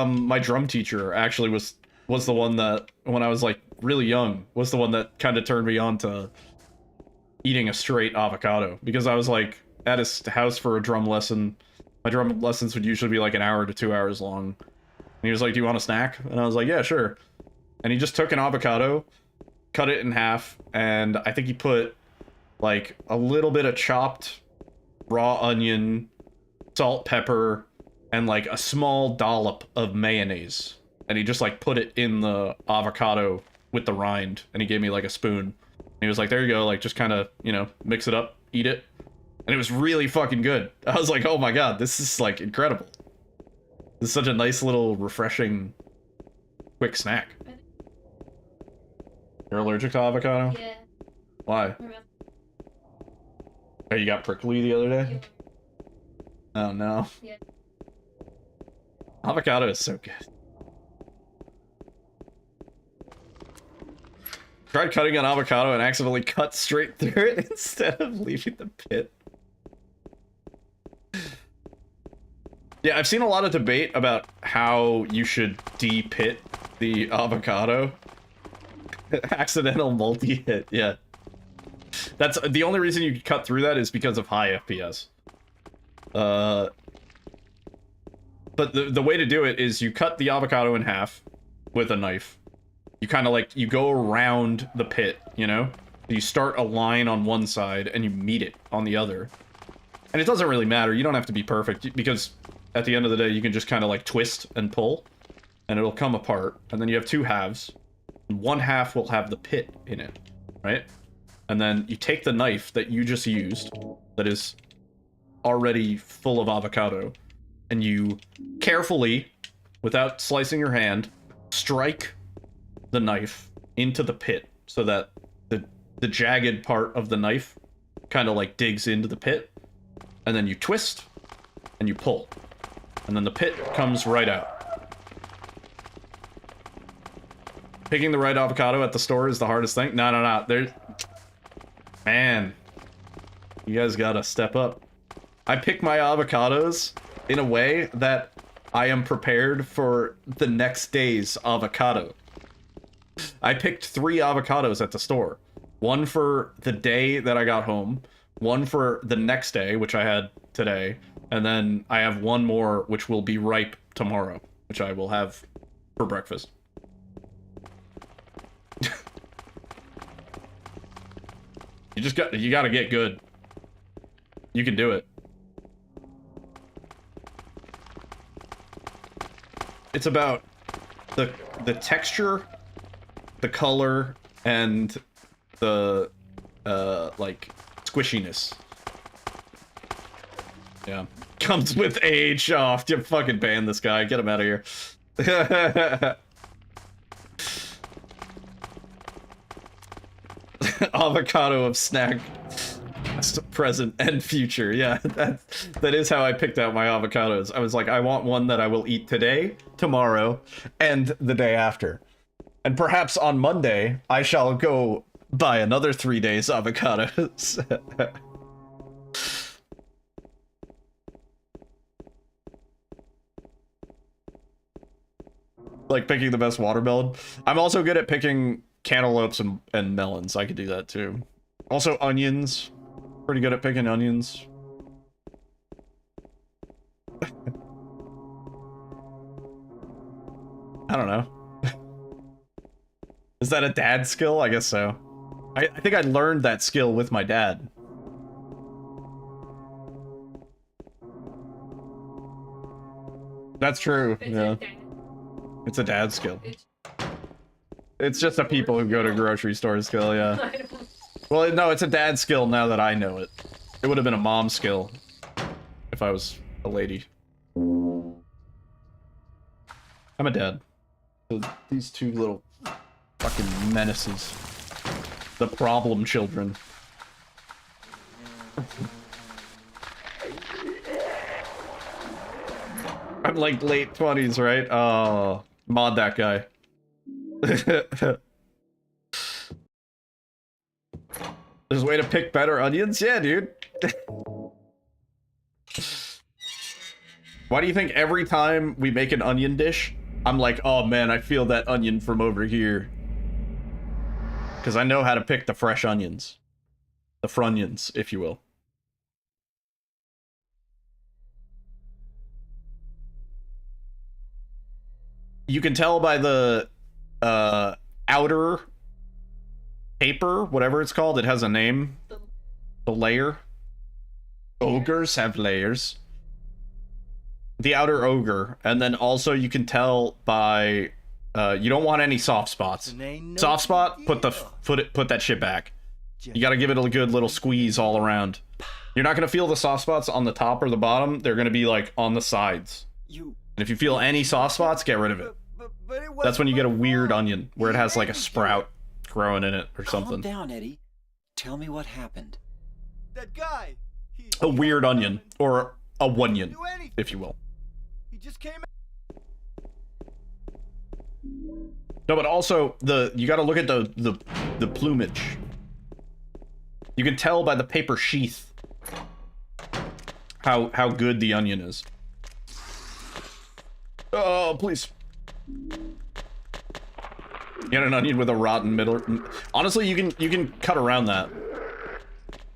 my drum teacher actually was the one that, when I was like really young, was the one that kind of turned me on to eating a straight avocado, because I was like at his house for a drum lesson. My drum lessons would usually be like an hour to 2 hours long. And he was like, "Do you want a snack?" And I was like, "Yeah, sure." And he just took an avocado, cut it in half, and I think he put like a little bit of chopped raw onion, salt, pepper, and like a small dollop of mayonnaise. And he just like put it in the avocado with the rind, and he gave me like a spoon. And he was like, "There you go, like just kind of, you know, mix it up, eat it." And it was really fucking good. I was like, "Oh my god, this is like incredible. This is such a nice little refreshing quick snack." You're allergic to avocado? Yeah. Why? Oh, you got prickly the other day? Oh no. Yeah. Avocado is so good. Tried cutting an avocado and accidentally cut straight through it instead of leaving the pit. Yeah, I've seen a lot of debate about how you should de-pit the avocado. Accidental multi-hit, yeah. That's the only reason you could cut through that is because of high FPS. But the way to do it is you cut the avocado in half with a knife. You kind of like, you go around the pit, you know? You start a line on one side and you meet it on the other. And it doesn't really matter, you don't have to be perfect, because at the end of the day you can just kind of like twist and pull and it'll come apart. And then you have two halves. And one half will have the pit in it, right? And then you take the knife that you just used, that is already full of avocado, and you carefully, without slicing your hand, strike the knife into the pit so that the jagged part of the knife kind of like digs into the pit, and then you twist and you pull, and then the pit comes right out. Picking the right avocado at the store is the hardest thing. No. There's... Man. You guys gotta step up. I pick my avocados in a way that I am prepared for the next day's avocado. I picked 3 avocados at the store. One for the day that I got home, one for the next day, which I had today, and then I have one more which will be ripe tomorrow, which I will have for breakfast. You gotta get good. You can do it. It's about the texture, the color, and the like squishiness. Yeah. Comes with age. Oh, you fucking ban this guy. Get him out of here. Avocado of snack, past, present, and future. Yeah, that is how I picked out my avocados. I was like, I want one that I will eat today, tomorrow, and the day after. And perhaps on Monday, I shall go buy another 3 days avocados. Like picking the best watermelon. I'm also good at picking cantaloupes and melons. I could do that too. Also onions. Pretty good at picking onions. I don't know. Is that a dad skill? I guess so. I think I learned that skill with my dad. That's true, yeah. It's a dad skill. It's just a people who go to grocery store skill, yeah. Well, no, it's a dad skill now that I know it. It would have been a mom skill if I was a lady. I'm a dad. So these two little fucking menaces. The problem children. I'm like late 20s, right? Oh, mod that guy. There's a way to pick better onions? Yeah, dude. Why do you think every time we make an onion dish, I'm like, oh man, I feel that onion from over here. Because I know how to pick the fresh onions. The frunions, if you will. You can tell by the outer paper, whatever it's called. It has a name. The layer. Ogres have layers. The outer ogre. And then also you can tell by... you don't want any soft spots. Soft spot, put that shit back. You gotta give it a good little squeeze all around. You're not gonna feel the soft spots on the top or the bottom. They're gonna be like on the sides. And if you feel any soft spots, get rid of it. That's when you get a weird onion where it has like a sprout growing in it or something. Calm down, Eddie. Tell me what happened. That guy. A weird onion or a wonion, if you will. He just came. No, but also you got to look at the plumage. You can tell by the paper sheath how good the onion is. Oh, please. Get an onion with a rotten middle. Honestly, you can cut around that.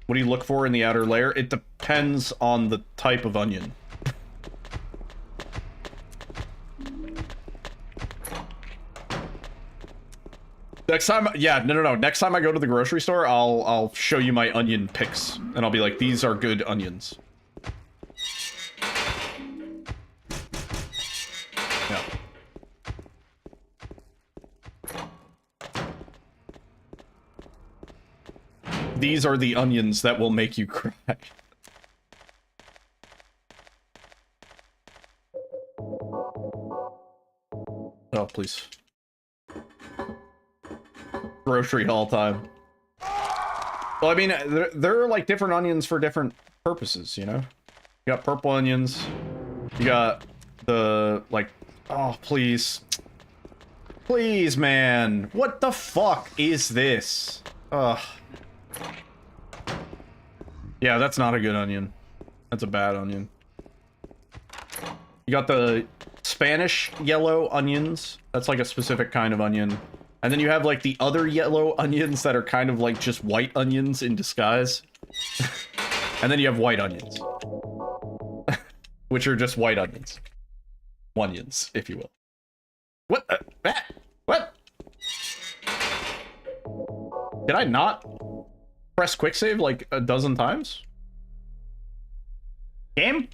What do you look for in the outer layer? It depends on the type of onion. Next time, yeah, no. Next time I go to the grocery store, I'll show you my onion picks, and I'll be like, these are good onions. Yeah. These are the onions that will make you cry. Oh, please. Grocery haul time. Well, I mean, there are like different onions for different purposes, you know? You got purple onions. You got the, like, oh, please. Please, man. What the fuck is this? Ugh. Yeah, that's not a good onion. That's a bad onion. You got the Spanish yellow onions. That's like a specific kind of onion. And then you have like the other yellow onions that are kind of like just white onions in disguise. And then you have white onions. Which are just white onions. Onions, if you will. What? What? Did I not press quick save like a dozen times? Game?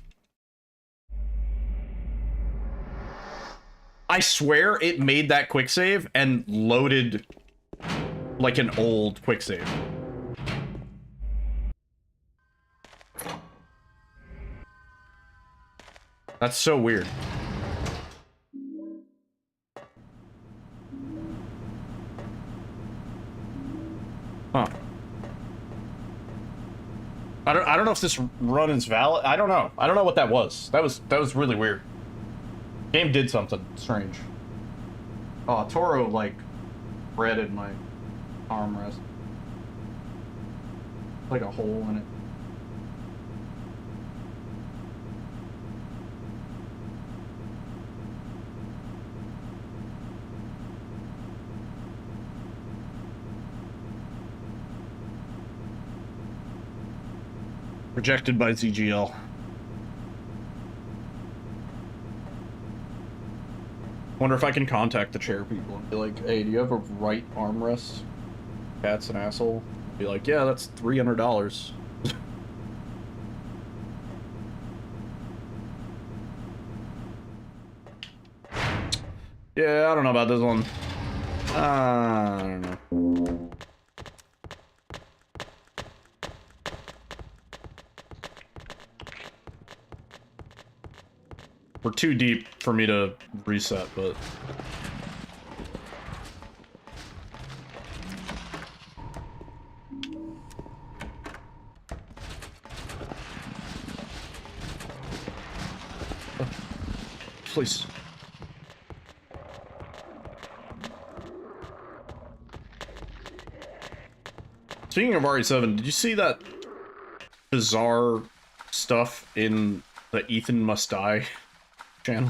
I swear it made that quick save and loaded like an old quick save. That's so weird. Huh. I don't know if this run is valid. I don't know. I don't know what that was. That was really weird. Game did something strange. Oh, Toro like breaded my armrest. Like a hole in it. Rejected by ZGL. Wonder if I can contact the chair people and be like, hey, do you have a right armrest? Cat's an asshole. Be like, yeah, that's $300. Yeah, I don't know about this one. I don't know. We're too deep for me to reset, but... Please. Speaking of RE7, did you see that bizarre stuff in the Ethan Must Die channel?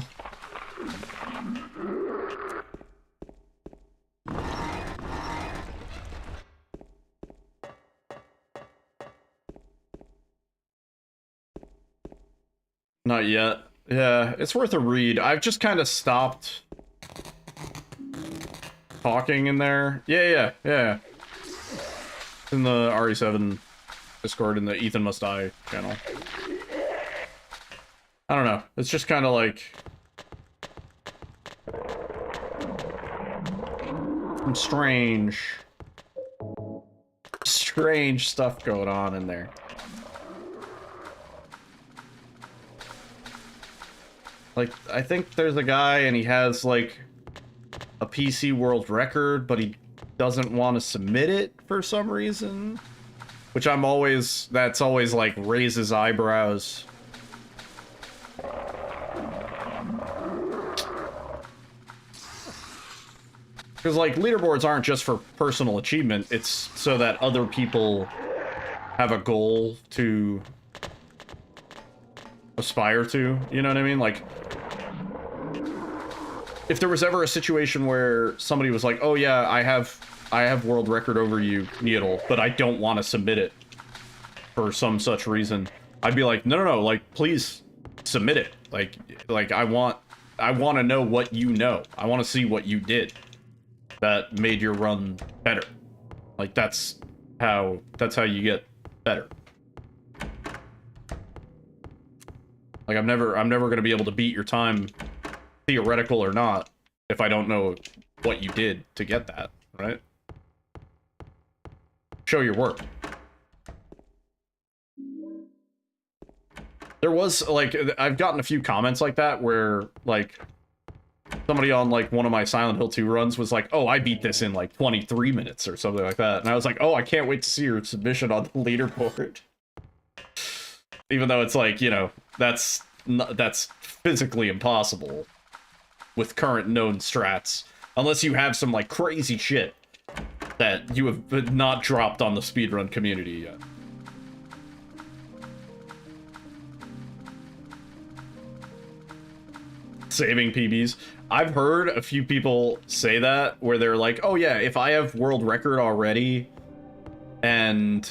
Not yet. Yeah, it's worth a read. I've just kind of stopped talking in there. Yeah. In the RE7 Discord, in the Ethan Must Die channel. I don't know. It's just kind of like some strange stuff going on in there. Like, I think there's a guy and he has like a PC world record, but he doesn't want to submit it for some reason, which that's always like raises eyebrows. Because like leaderboards aren't just for personal achievement, it's so that other people have a goal to aspire to, you know what I mean? Like, if there was ever a situation where somebody was like, oh yeah, I have world record over you, Needle, but I don't want to submit it for some such reason, I'd be like, no, like, please submit it. Like I want to know what you know. I want to see what you did that made your run better. Like, that's how you get better. Like, I'm never gonna be able to beat your time, theoretical or not, if I don't know what you did to get that, right? Show your work. There was, like, I've gotten a few comments like that where, like, somebody on, like, one of my Silent Hill 2 runs was like, oh, I beat this in, like, 23 minutes or something like that. And I was like, oh, I can't wait to see your submission on the leaderboard. Even though it's like, you know, that's physically impossible with current known strats. Unless you have some, like, crazy shit that you have not dropped on the speedrun community yet. Saving PBs. I've heard a few people say that, where they're like, oh yeah, if I have world record already, and,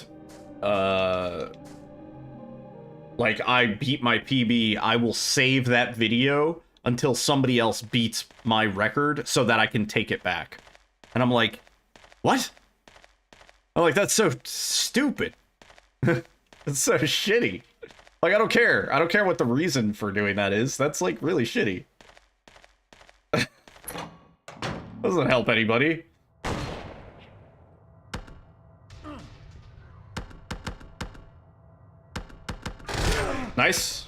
like, I beat my PB, I will save that video until somebody else beats my record so that I can take it back. And I'm like, what? I'm like, that's so stupid. That's so shitty. Like, I don't care. I don't care what the reason for doing that is. That's, like, really shitty. Doesn't help anybody. Nice.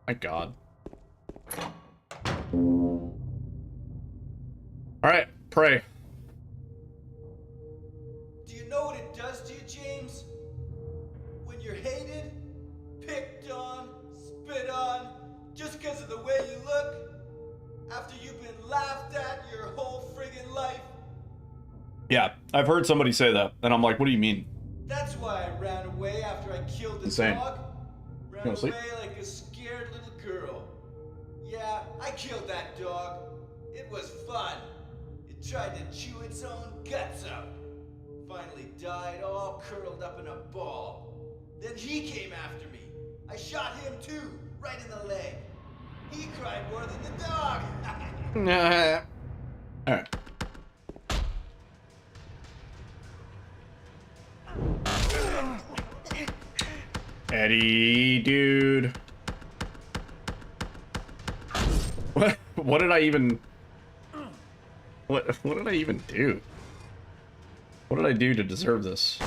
My God. Alright, pray. Do you know what it does to you, James? When you're hated, picked on, spit on, just because of the way you look? After you've been laughed at your whole friggin' life? Yeah, I've heard somebody say that, and I'm like, what do you mean? That's why I ran away after I killed the Insane. dog. Ran You away wanna sleep? like a scared little girl. Yeah, I killed that dog. It was fun. It tried to chew its own guts out. Finally died all curled up in a ball. Then he came after me. I shot him too, right in the leg. He cried more than the dog. Alright. Eddie, dude. What did I even... What did I even do? What did I do to deserve this?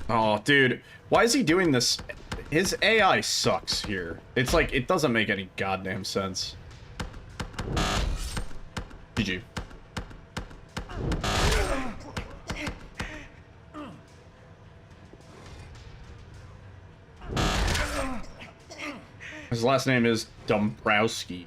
Oh, dude. Why is he doing this? His AI sucks here. It's like, it doesn't make any goddamn sense. GG. His last name is Dombrowski.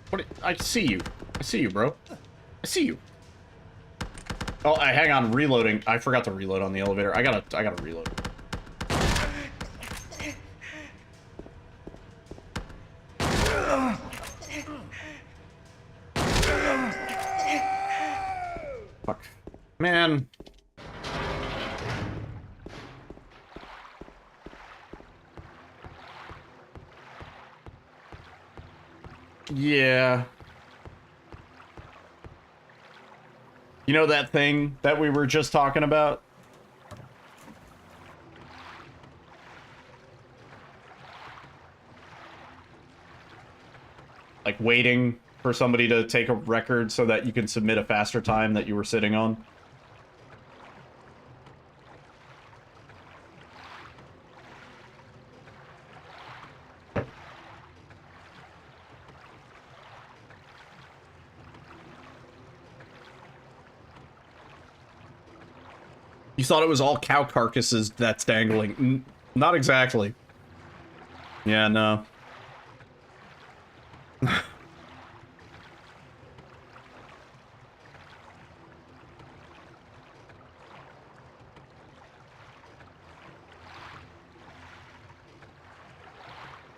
What? I see you. I see you, bro. I see you. Oh, hang on, reloading. I forgot to reload on the elevator. I gotta reload. Man. Yeah. You know that thing that we were just talking about? Like waiting for somebody to take a record so that you can submit a faster time that you were sitting on. You thought it was all cow carcasses that's dangling. Not exactly. Yeah, no.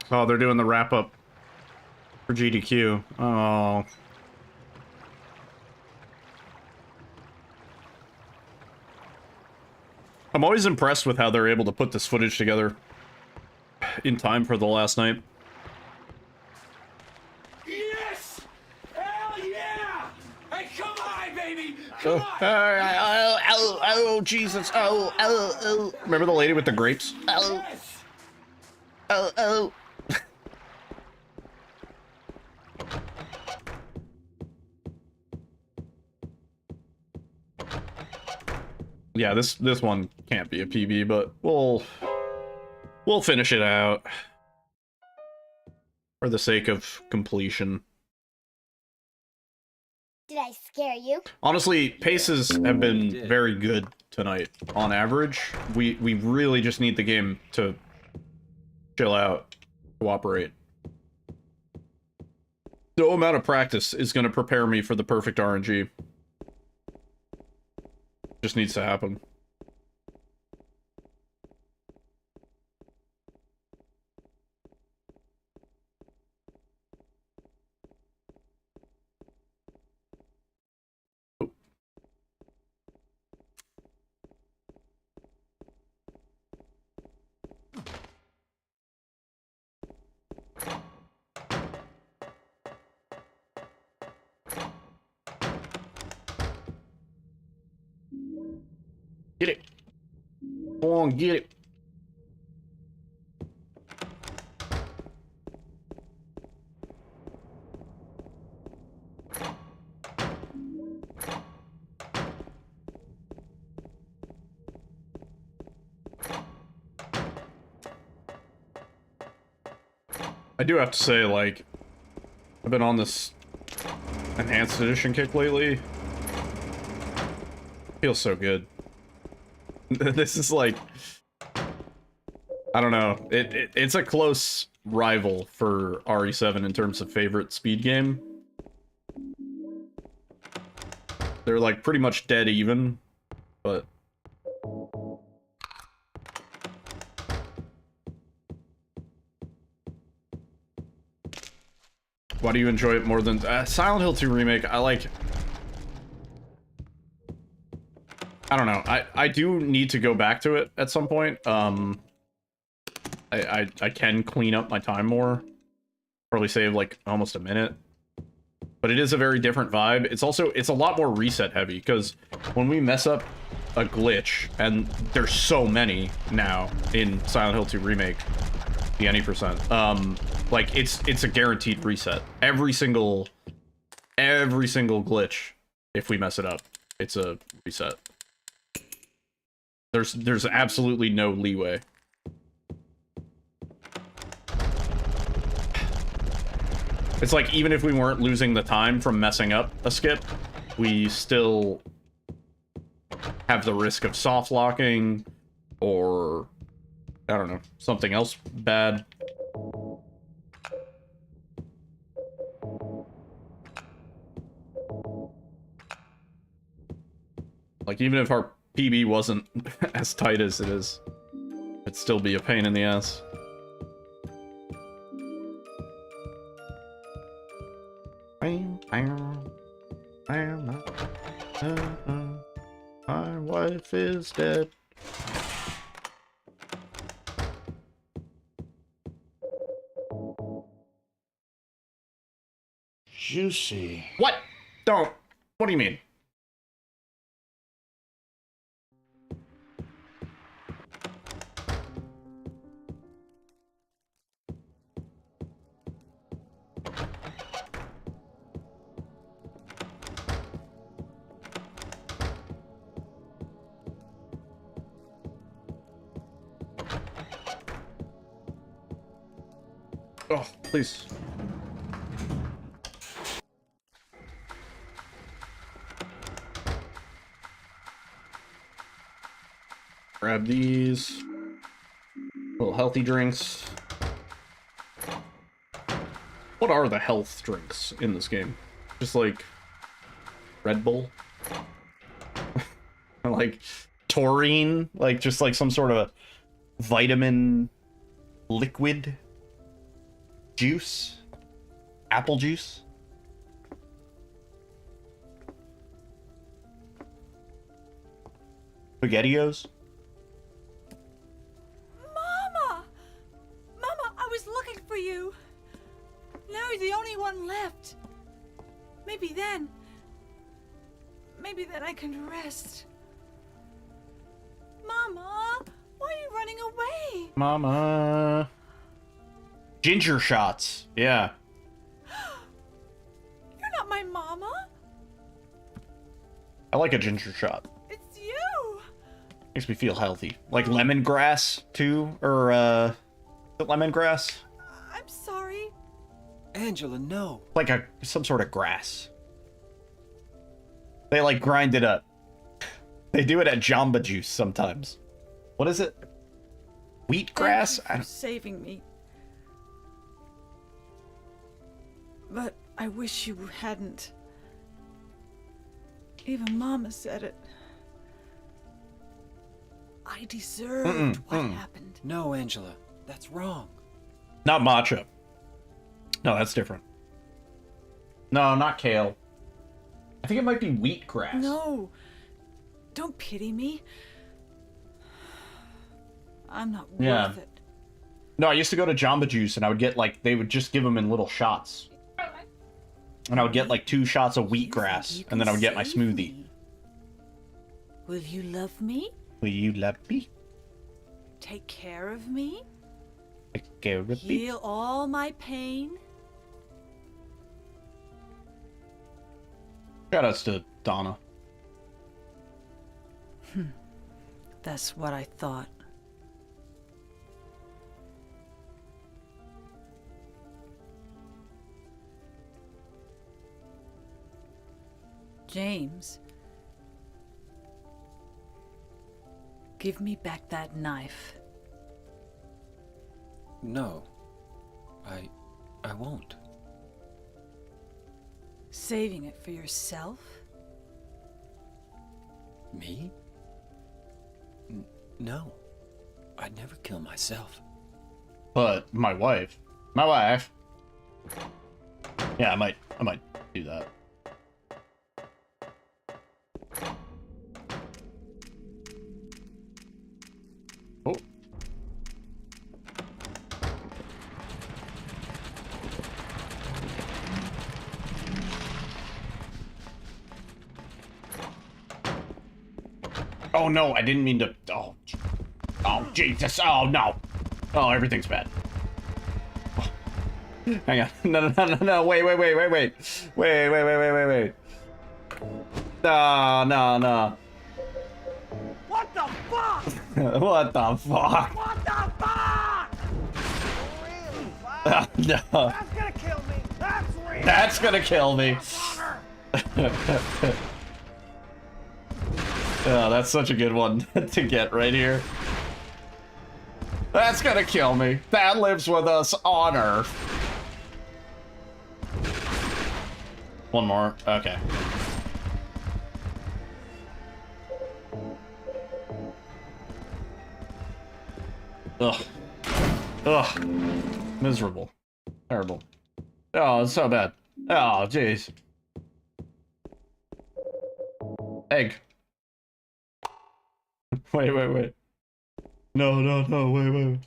Oh, they're doing the wrap-up for GDQ. Oh. I'm always impressed with how they're able to put this footage together in time for the last night. Yes! Hell yeah! Hey, come on, baby! Oh, oh, Jesus. Oh. Remember the lady with the grapes? Oh. Oh. Yeah, this one can't be a PB, but we'll finish it out for the sake of completion. Did I scare you? Honestly, paces have been very good tonight on average. We really just need the game to chill out, cooperate. No amount of practice is going to prepare me for the perfect RNG. Just needs to happen. Get it. Go on, get it. I do have to say, like, I've been on this enhanced edition kick lately. Feels so good. This is like, I don't know. It's a close rival for RE7 in terms of favorite speed game. They're like pretty much dead even, but why do you enjoy it more than Silent Hill 2 Remake? I don't know. I do need to go back to it at some point. I can clean up my time more. Probably save like almost a minute. But it is a very different vibe. It's a lot more reset heavy, because when we mess up a glitch, and there's so many now in Silent Hill 2 Remake, the any percent, like it's a guaranteed reset. Every single glitch, if we mess it up, it's a reset. There's absolutely no leeway. It's like, even if we weren't losing the time from messing up a skip, we still have the risk of soft locking, or, I don't know, something else bad. Like, even if our PB wasn't as tight as it is, it'd still be a pain in the ass. My wife is dead. Juicy. What? Don't. What do you mean? Oh, please. Grab these. Little healthy drinks. What are the health drinks in this game? Just like Red Bull? Like taurine? Like just like some sort of vitamin liquid juice? Apple juice? SpaghettiOs? Mama! Mama, I was looking for you. Now you're the only one left. Maybe then I can rest. Mama, why are you running away? Mama. Ginger shots. Yeah. You're not my mama. I like a ginger shot. It's you. Makes me feel healthy. Like lemongrass, too? Or, is it lemongrass? I'm sorry. Angela, no. Like some sort of grass. They, like, grind it up. They do it at Jamba Juice sometimes. What is it? Wheatgrass? Thank you for saving me. But I wish you hadn't. Even Mama said it. I deserved what happened. No, Angela, that's wrong. Not matcha. No, that's different. No, not kale. I think it might be wheatgrass. No. Don't pity me. I'm not worth it. No, I used to go to Jamba Juice and I would get like, they would just give them in little shots. And I would get like 2 shots of wheatgrass and then I would get my smoothie. Will you love me? Will you love me? Take care of me? Take care of me? Heal all my pain? Shoutouts to Donna. That's what I thought. James, give me back that knife. No. I won't. Saving it for yourself? Me? No. I'd never kill myself. But my wife. My wife. Yeah, I might do that. Oh. Oh no, I didn't mean to. Oh, Jesus. Oh no. Oh, everything's bad. Oh. Hang on. No. Wait. Wait. No. What the fuck? What the fuck? What the fuck? Really? No. That's gonna kill me. That's real. That's gonna kill me. Oh, that's such a good one to get right here. That's gonna kill me. That lives with us on Earth. One more. Okay. Ugh. Miserable. Terrible. Oh, it's so bad. Oh, jeez. Egg. Wait, wait, wait. No, no, no, wait, wait.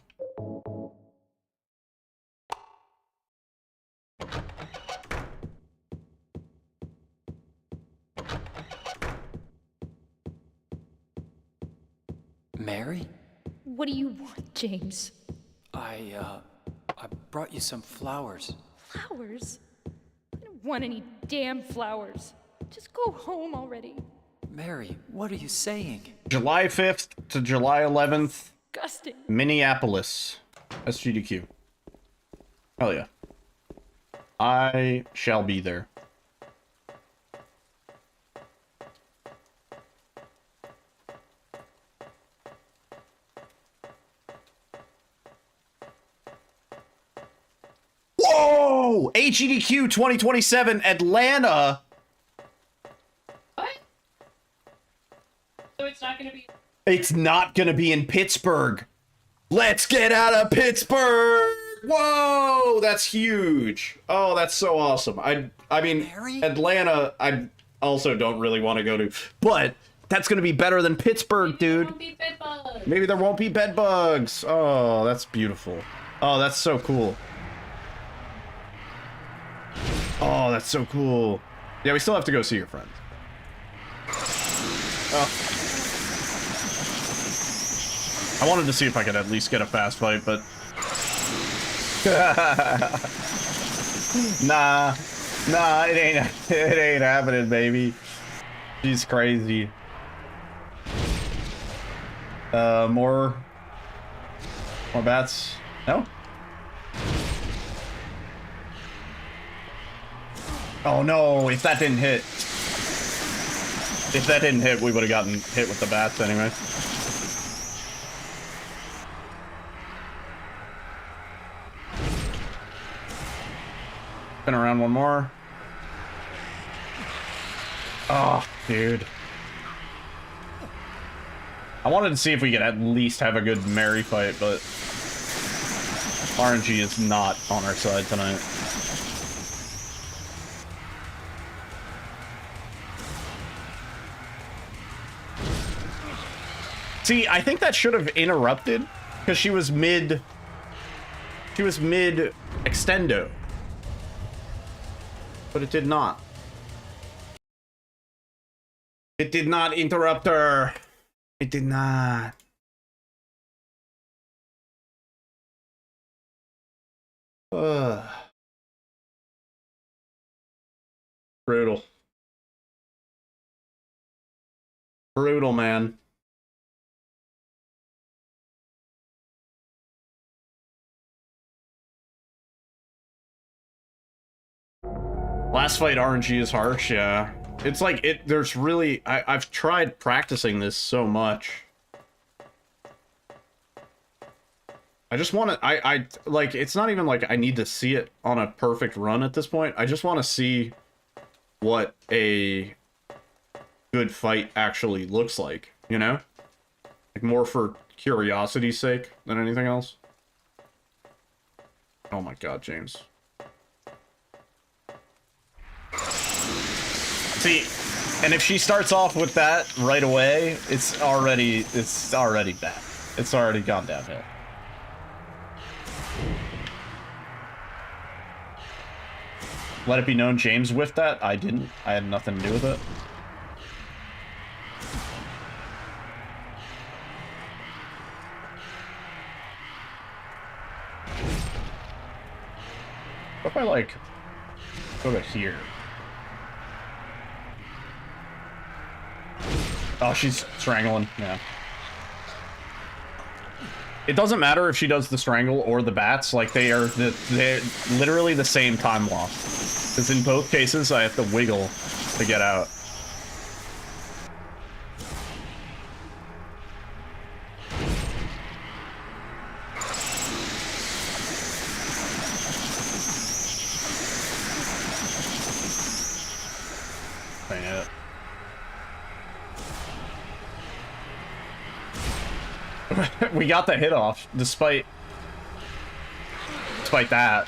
Mary? What do you want, James? I brought you some flowers. Flowers? I don't want any damn flowers. Just go home already. Mary, what are you saying? July 5th to July 11th. Disgusting. Minneapolis. SGDQ. Hell yeah. I shall be there. Whoa! HEDQ 2027 Atlanta. What? So it's not gonna be. It's not gonna be in Pittsburgh. Let's get out of Pittsburgh! Whoa, that's huge. Oh, that's so awesome. I mean, Mary? Atlanta, I also don't really want to go to, but that's gonna be better than Pittsburgh, dude. Won't be bed bugs. Maybe there won't be bed bugs. Oh, that's beautiful. Oh, that's so cool. Oh, that's so cool. Yeah, we still have to go see your friends. Oh. I wanted to see if I could at least get a fast fight, but... Nah, it ain't happening, baby. She's crazy. More bats? No? Oh no, if that didn't hit. If that didn't hit, we would have gotten hit with the bats anyway. Spin around one more. Oh, dude. I wanted to see if we could at least have a good Mary fight, but RNG is not on our side tonight. See, I think that should have interrupted because she was mid extendo. But it did not. It did not interrupt her. It did not. Ugh. Brutal. Brutal, man. Last fight RNG is harsh, yeah. It's like, there's really, I've tried practicing this so much. I just want to, I like, it's not even like I need to see it on a perfect run at this point. I just want to see what a good fight actually looks like, you know? Like, more for curiosity's sake than anything else. Oh my god, James. See, and if she starts off with that right away, it's already bad. It's already gone downhill. Let it be known James whiffed that. I didn't. I had nothing to do with it. What if I, like, go to here? Oh, she's strangling. Yeah. It doesn't matter if she does the strangle or the bats. Like, they're literally the same time loss. Because in both cases, I have to wiggle to get out. Dang it. We got the hit off, despite that.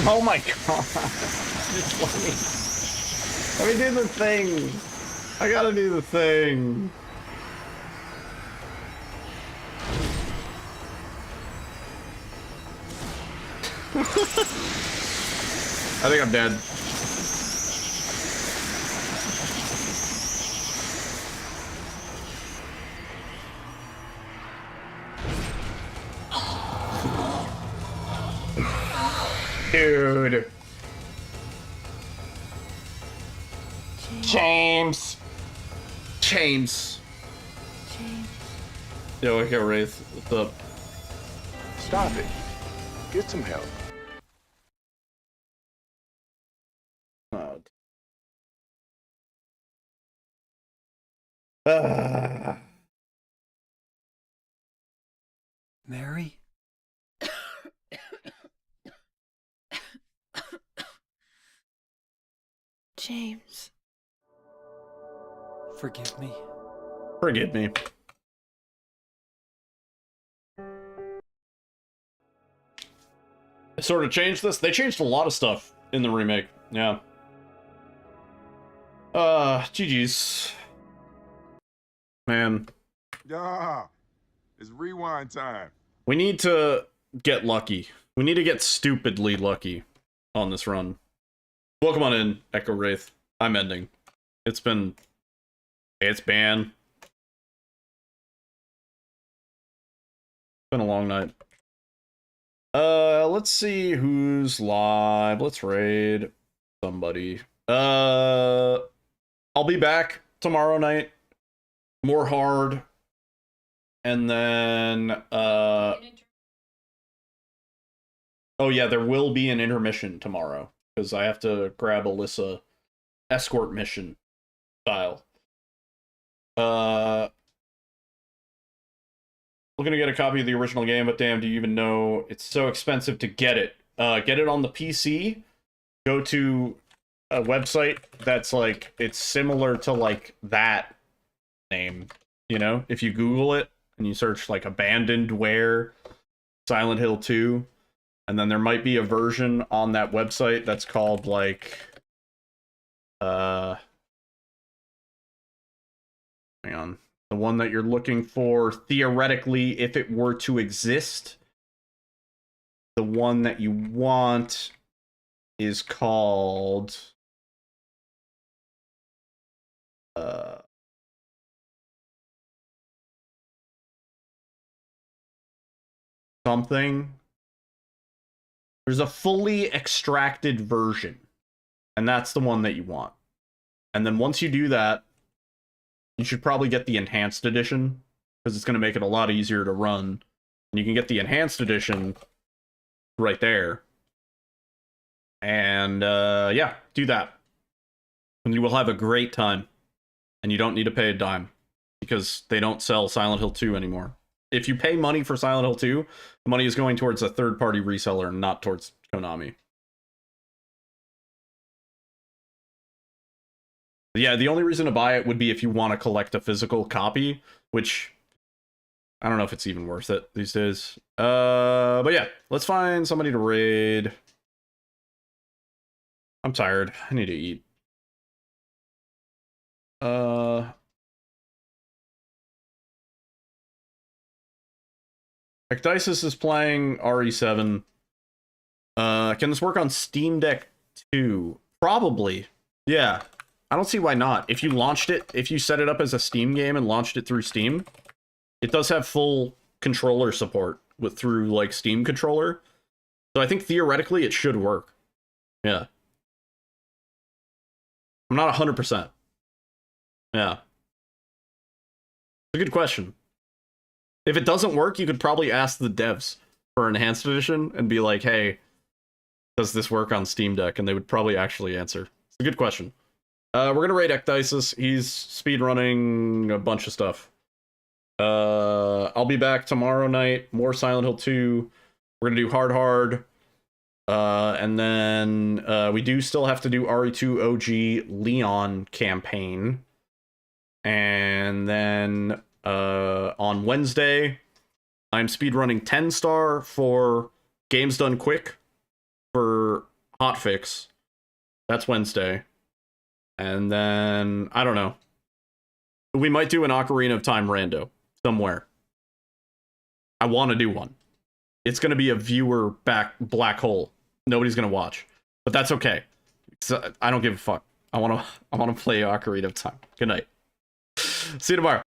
Oh my god. Just let me do the thing. I gotta do the thing. I think I'm dead. Dude. James. James. Yo, okay, Wraith. What's up? Stop it. Get some help. Mary? James. Forgive me. Forgive me. They sort of changed this. They changed a lot of stuff in the remake. Yeah. GG's. Man. Yeah. It's rewind time. We need to get lucky. We need to get stupidly lucky on this run. Welcome on in, Echo Wraith. I'm ending. It's been a long night. Let's see who's live. Let's raid somebody. I'll be back tomorrow night. More hard. And then, oh yeah, there will be an intermission tomorrow. Because I have to grab Alyssa escort mission style. Looking to get a copy of the original game, but damn, do you even know it's so expensive to get it? Get it on the PC. Go to a website that's like, it's similar to like that name. You know, if you Google it and you search like Abandonware Silent Hill 2, and then there might be a version on that website that's called like, hang on. The one that you're looking for, theoretically, if it were to exist, the one that you want is called something. There's a fully extracted version, and that's the one that you want. And then once you do that, you should probably get the enhanced edition, because it's going to make it a lot easier to run. And you can get the enhanced edition right there. And yeah, do that. And you will have a great time. And you don't need to pay a dime, because they don't sell Silent Hill 2 anymore. If you pay money for Silent Hill 2, the money is going towards a third-party reseller, not towards Konami. Yeah, the only reason to buy it would be if you want to collect a physical copy, which I don't know if it's even worth it these days. But yeah, let's find somebody to raid. I'm tired. I need to eat. Ecdysis is playing RE7. Can this work on Steam Deck 2? Probably. Yeah. I don't see why not. If you launched it, if you set it up as a Steam game and launched it through Steam, it does have full controller support through like Steam controller. So I think theoretically it should work. Yeah. I'm not 100%. Yeah. It's a good question. If it doesn't work, you could probably ask the devs for Enhanced Edition and be like, hey, does this work on Steam Deck? And they would probably actually answer. It's a good question. We're going to raid Ecdysis. He's speedrunning a bunch of stuff. I'll be back tomorrow night. More Silent Hill 2. We're going to do Hard. And then we do still have to do RE2 OG Leon campaign. And then on Wednesday, I'm speedrunning 10 star for Games Done Quick for Hotfix. That's Wednesday. And then, I don't know. We might do an Ocarina of Time rando somewhere. I want to do one. It's going to be a viewer black hole. Nobody's going to watch. But that's okay. I don't give a fuck. I want to play Ocarina of Time. Good night. See you tomorrow.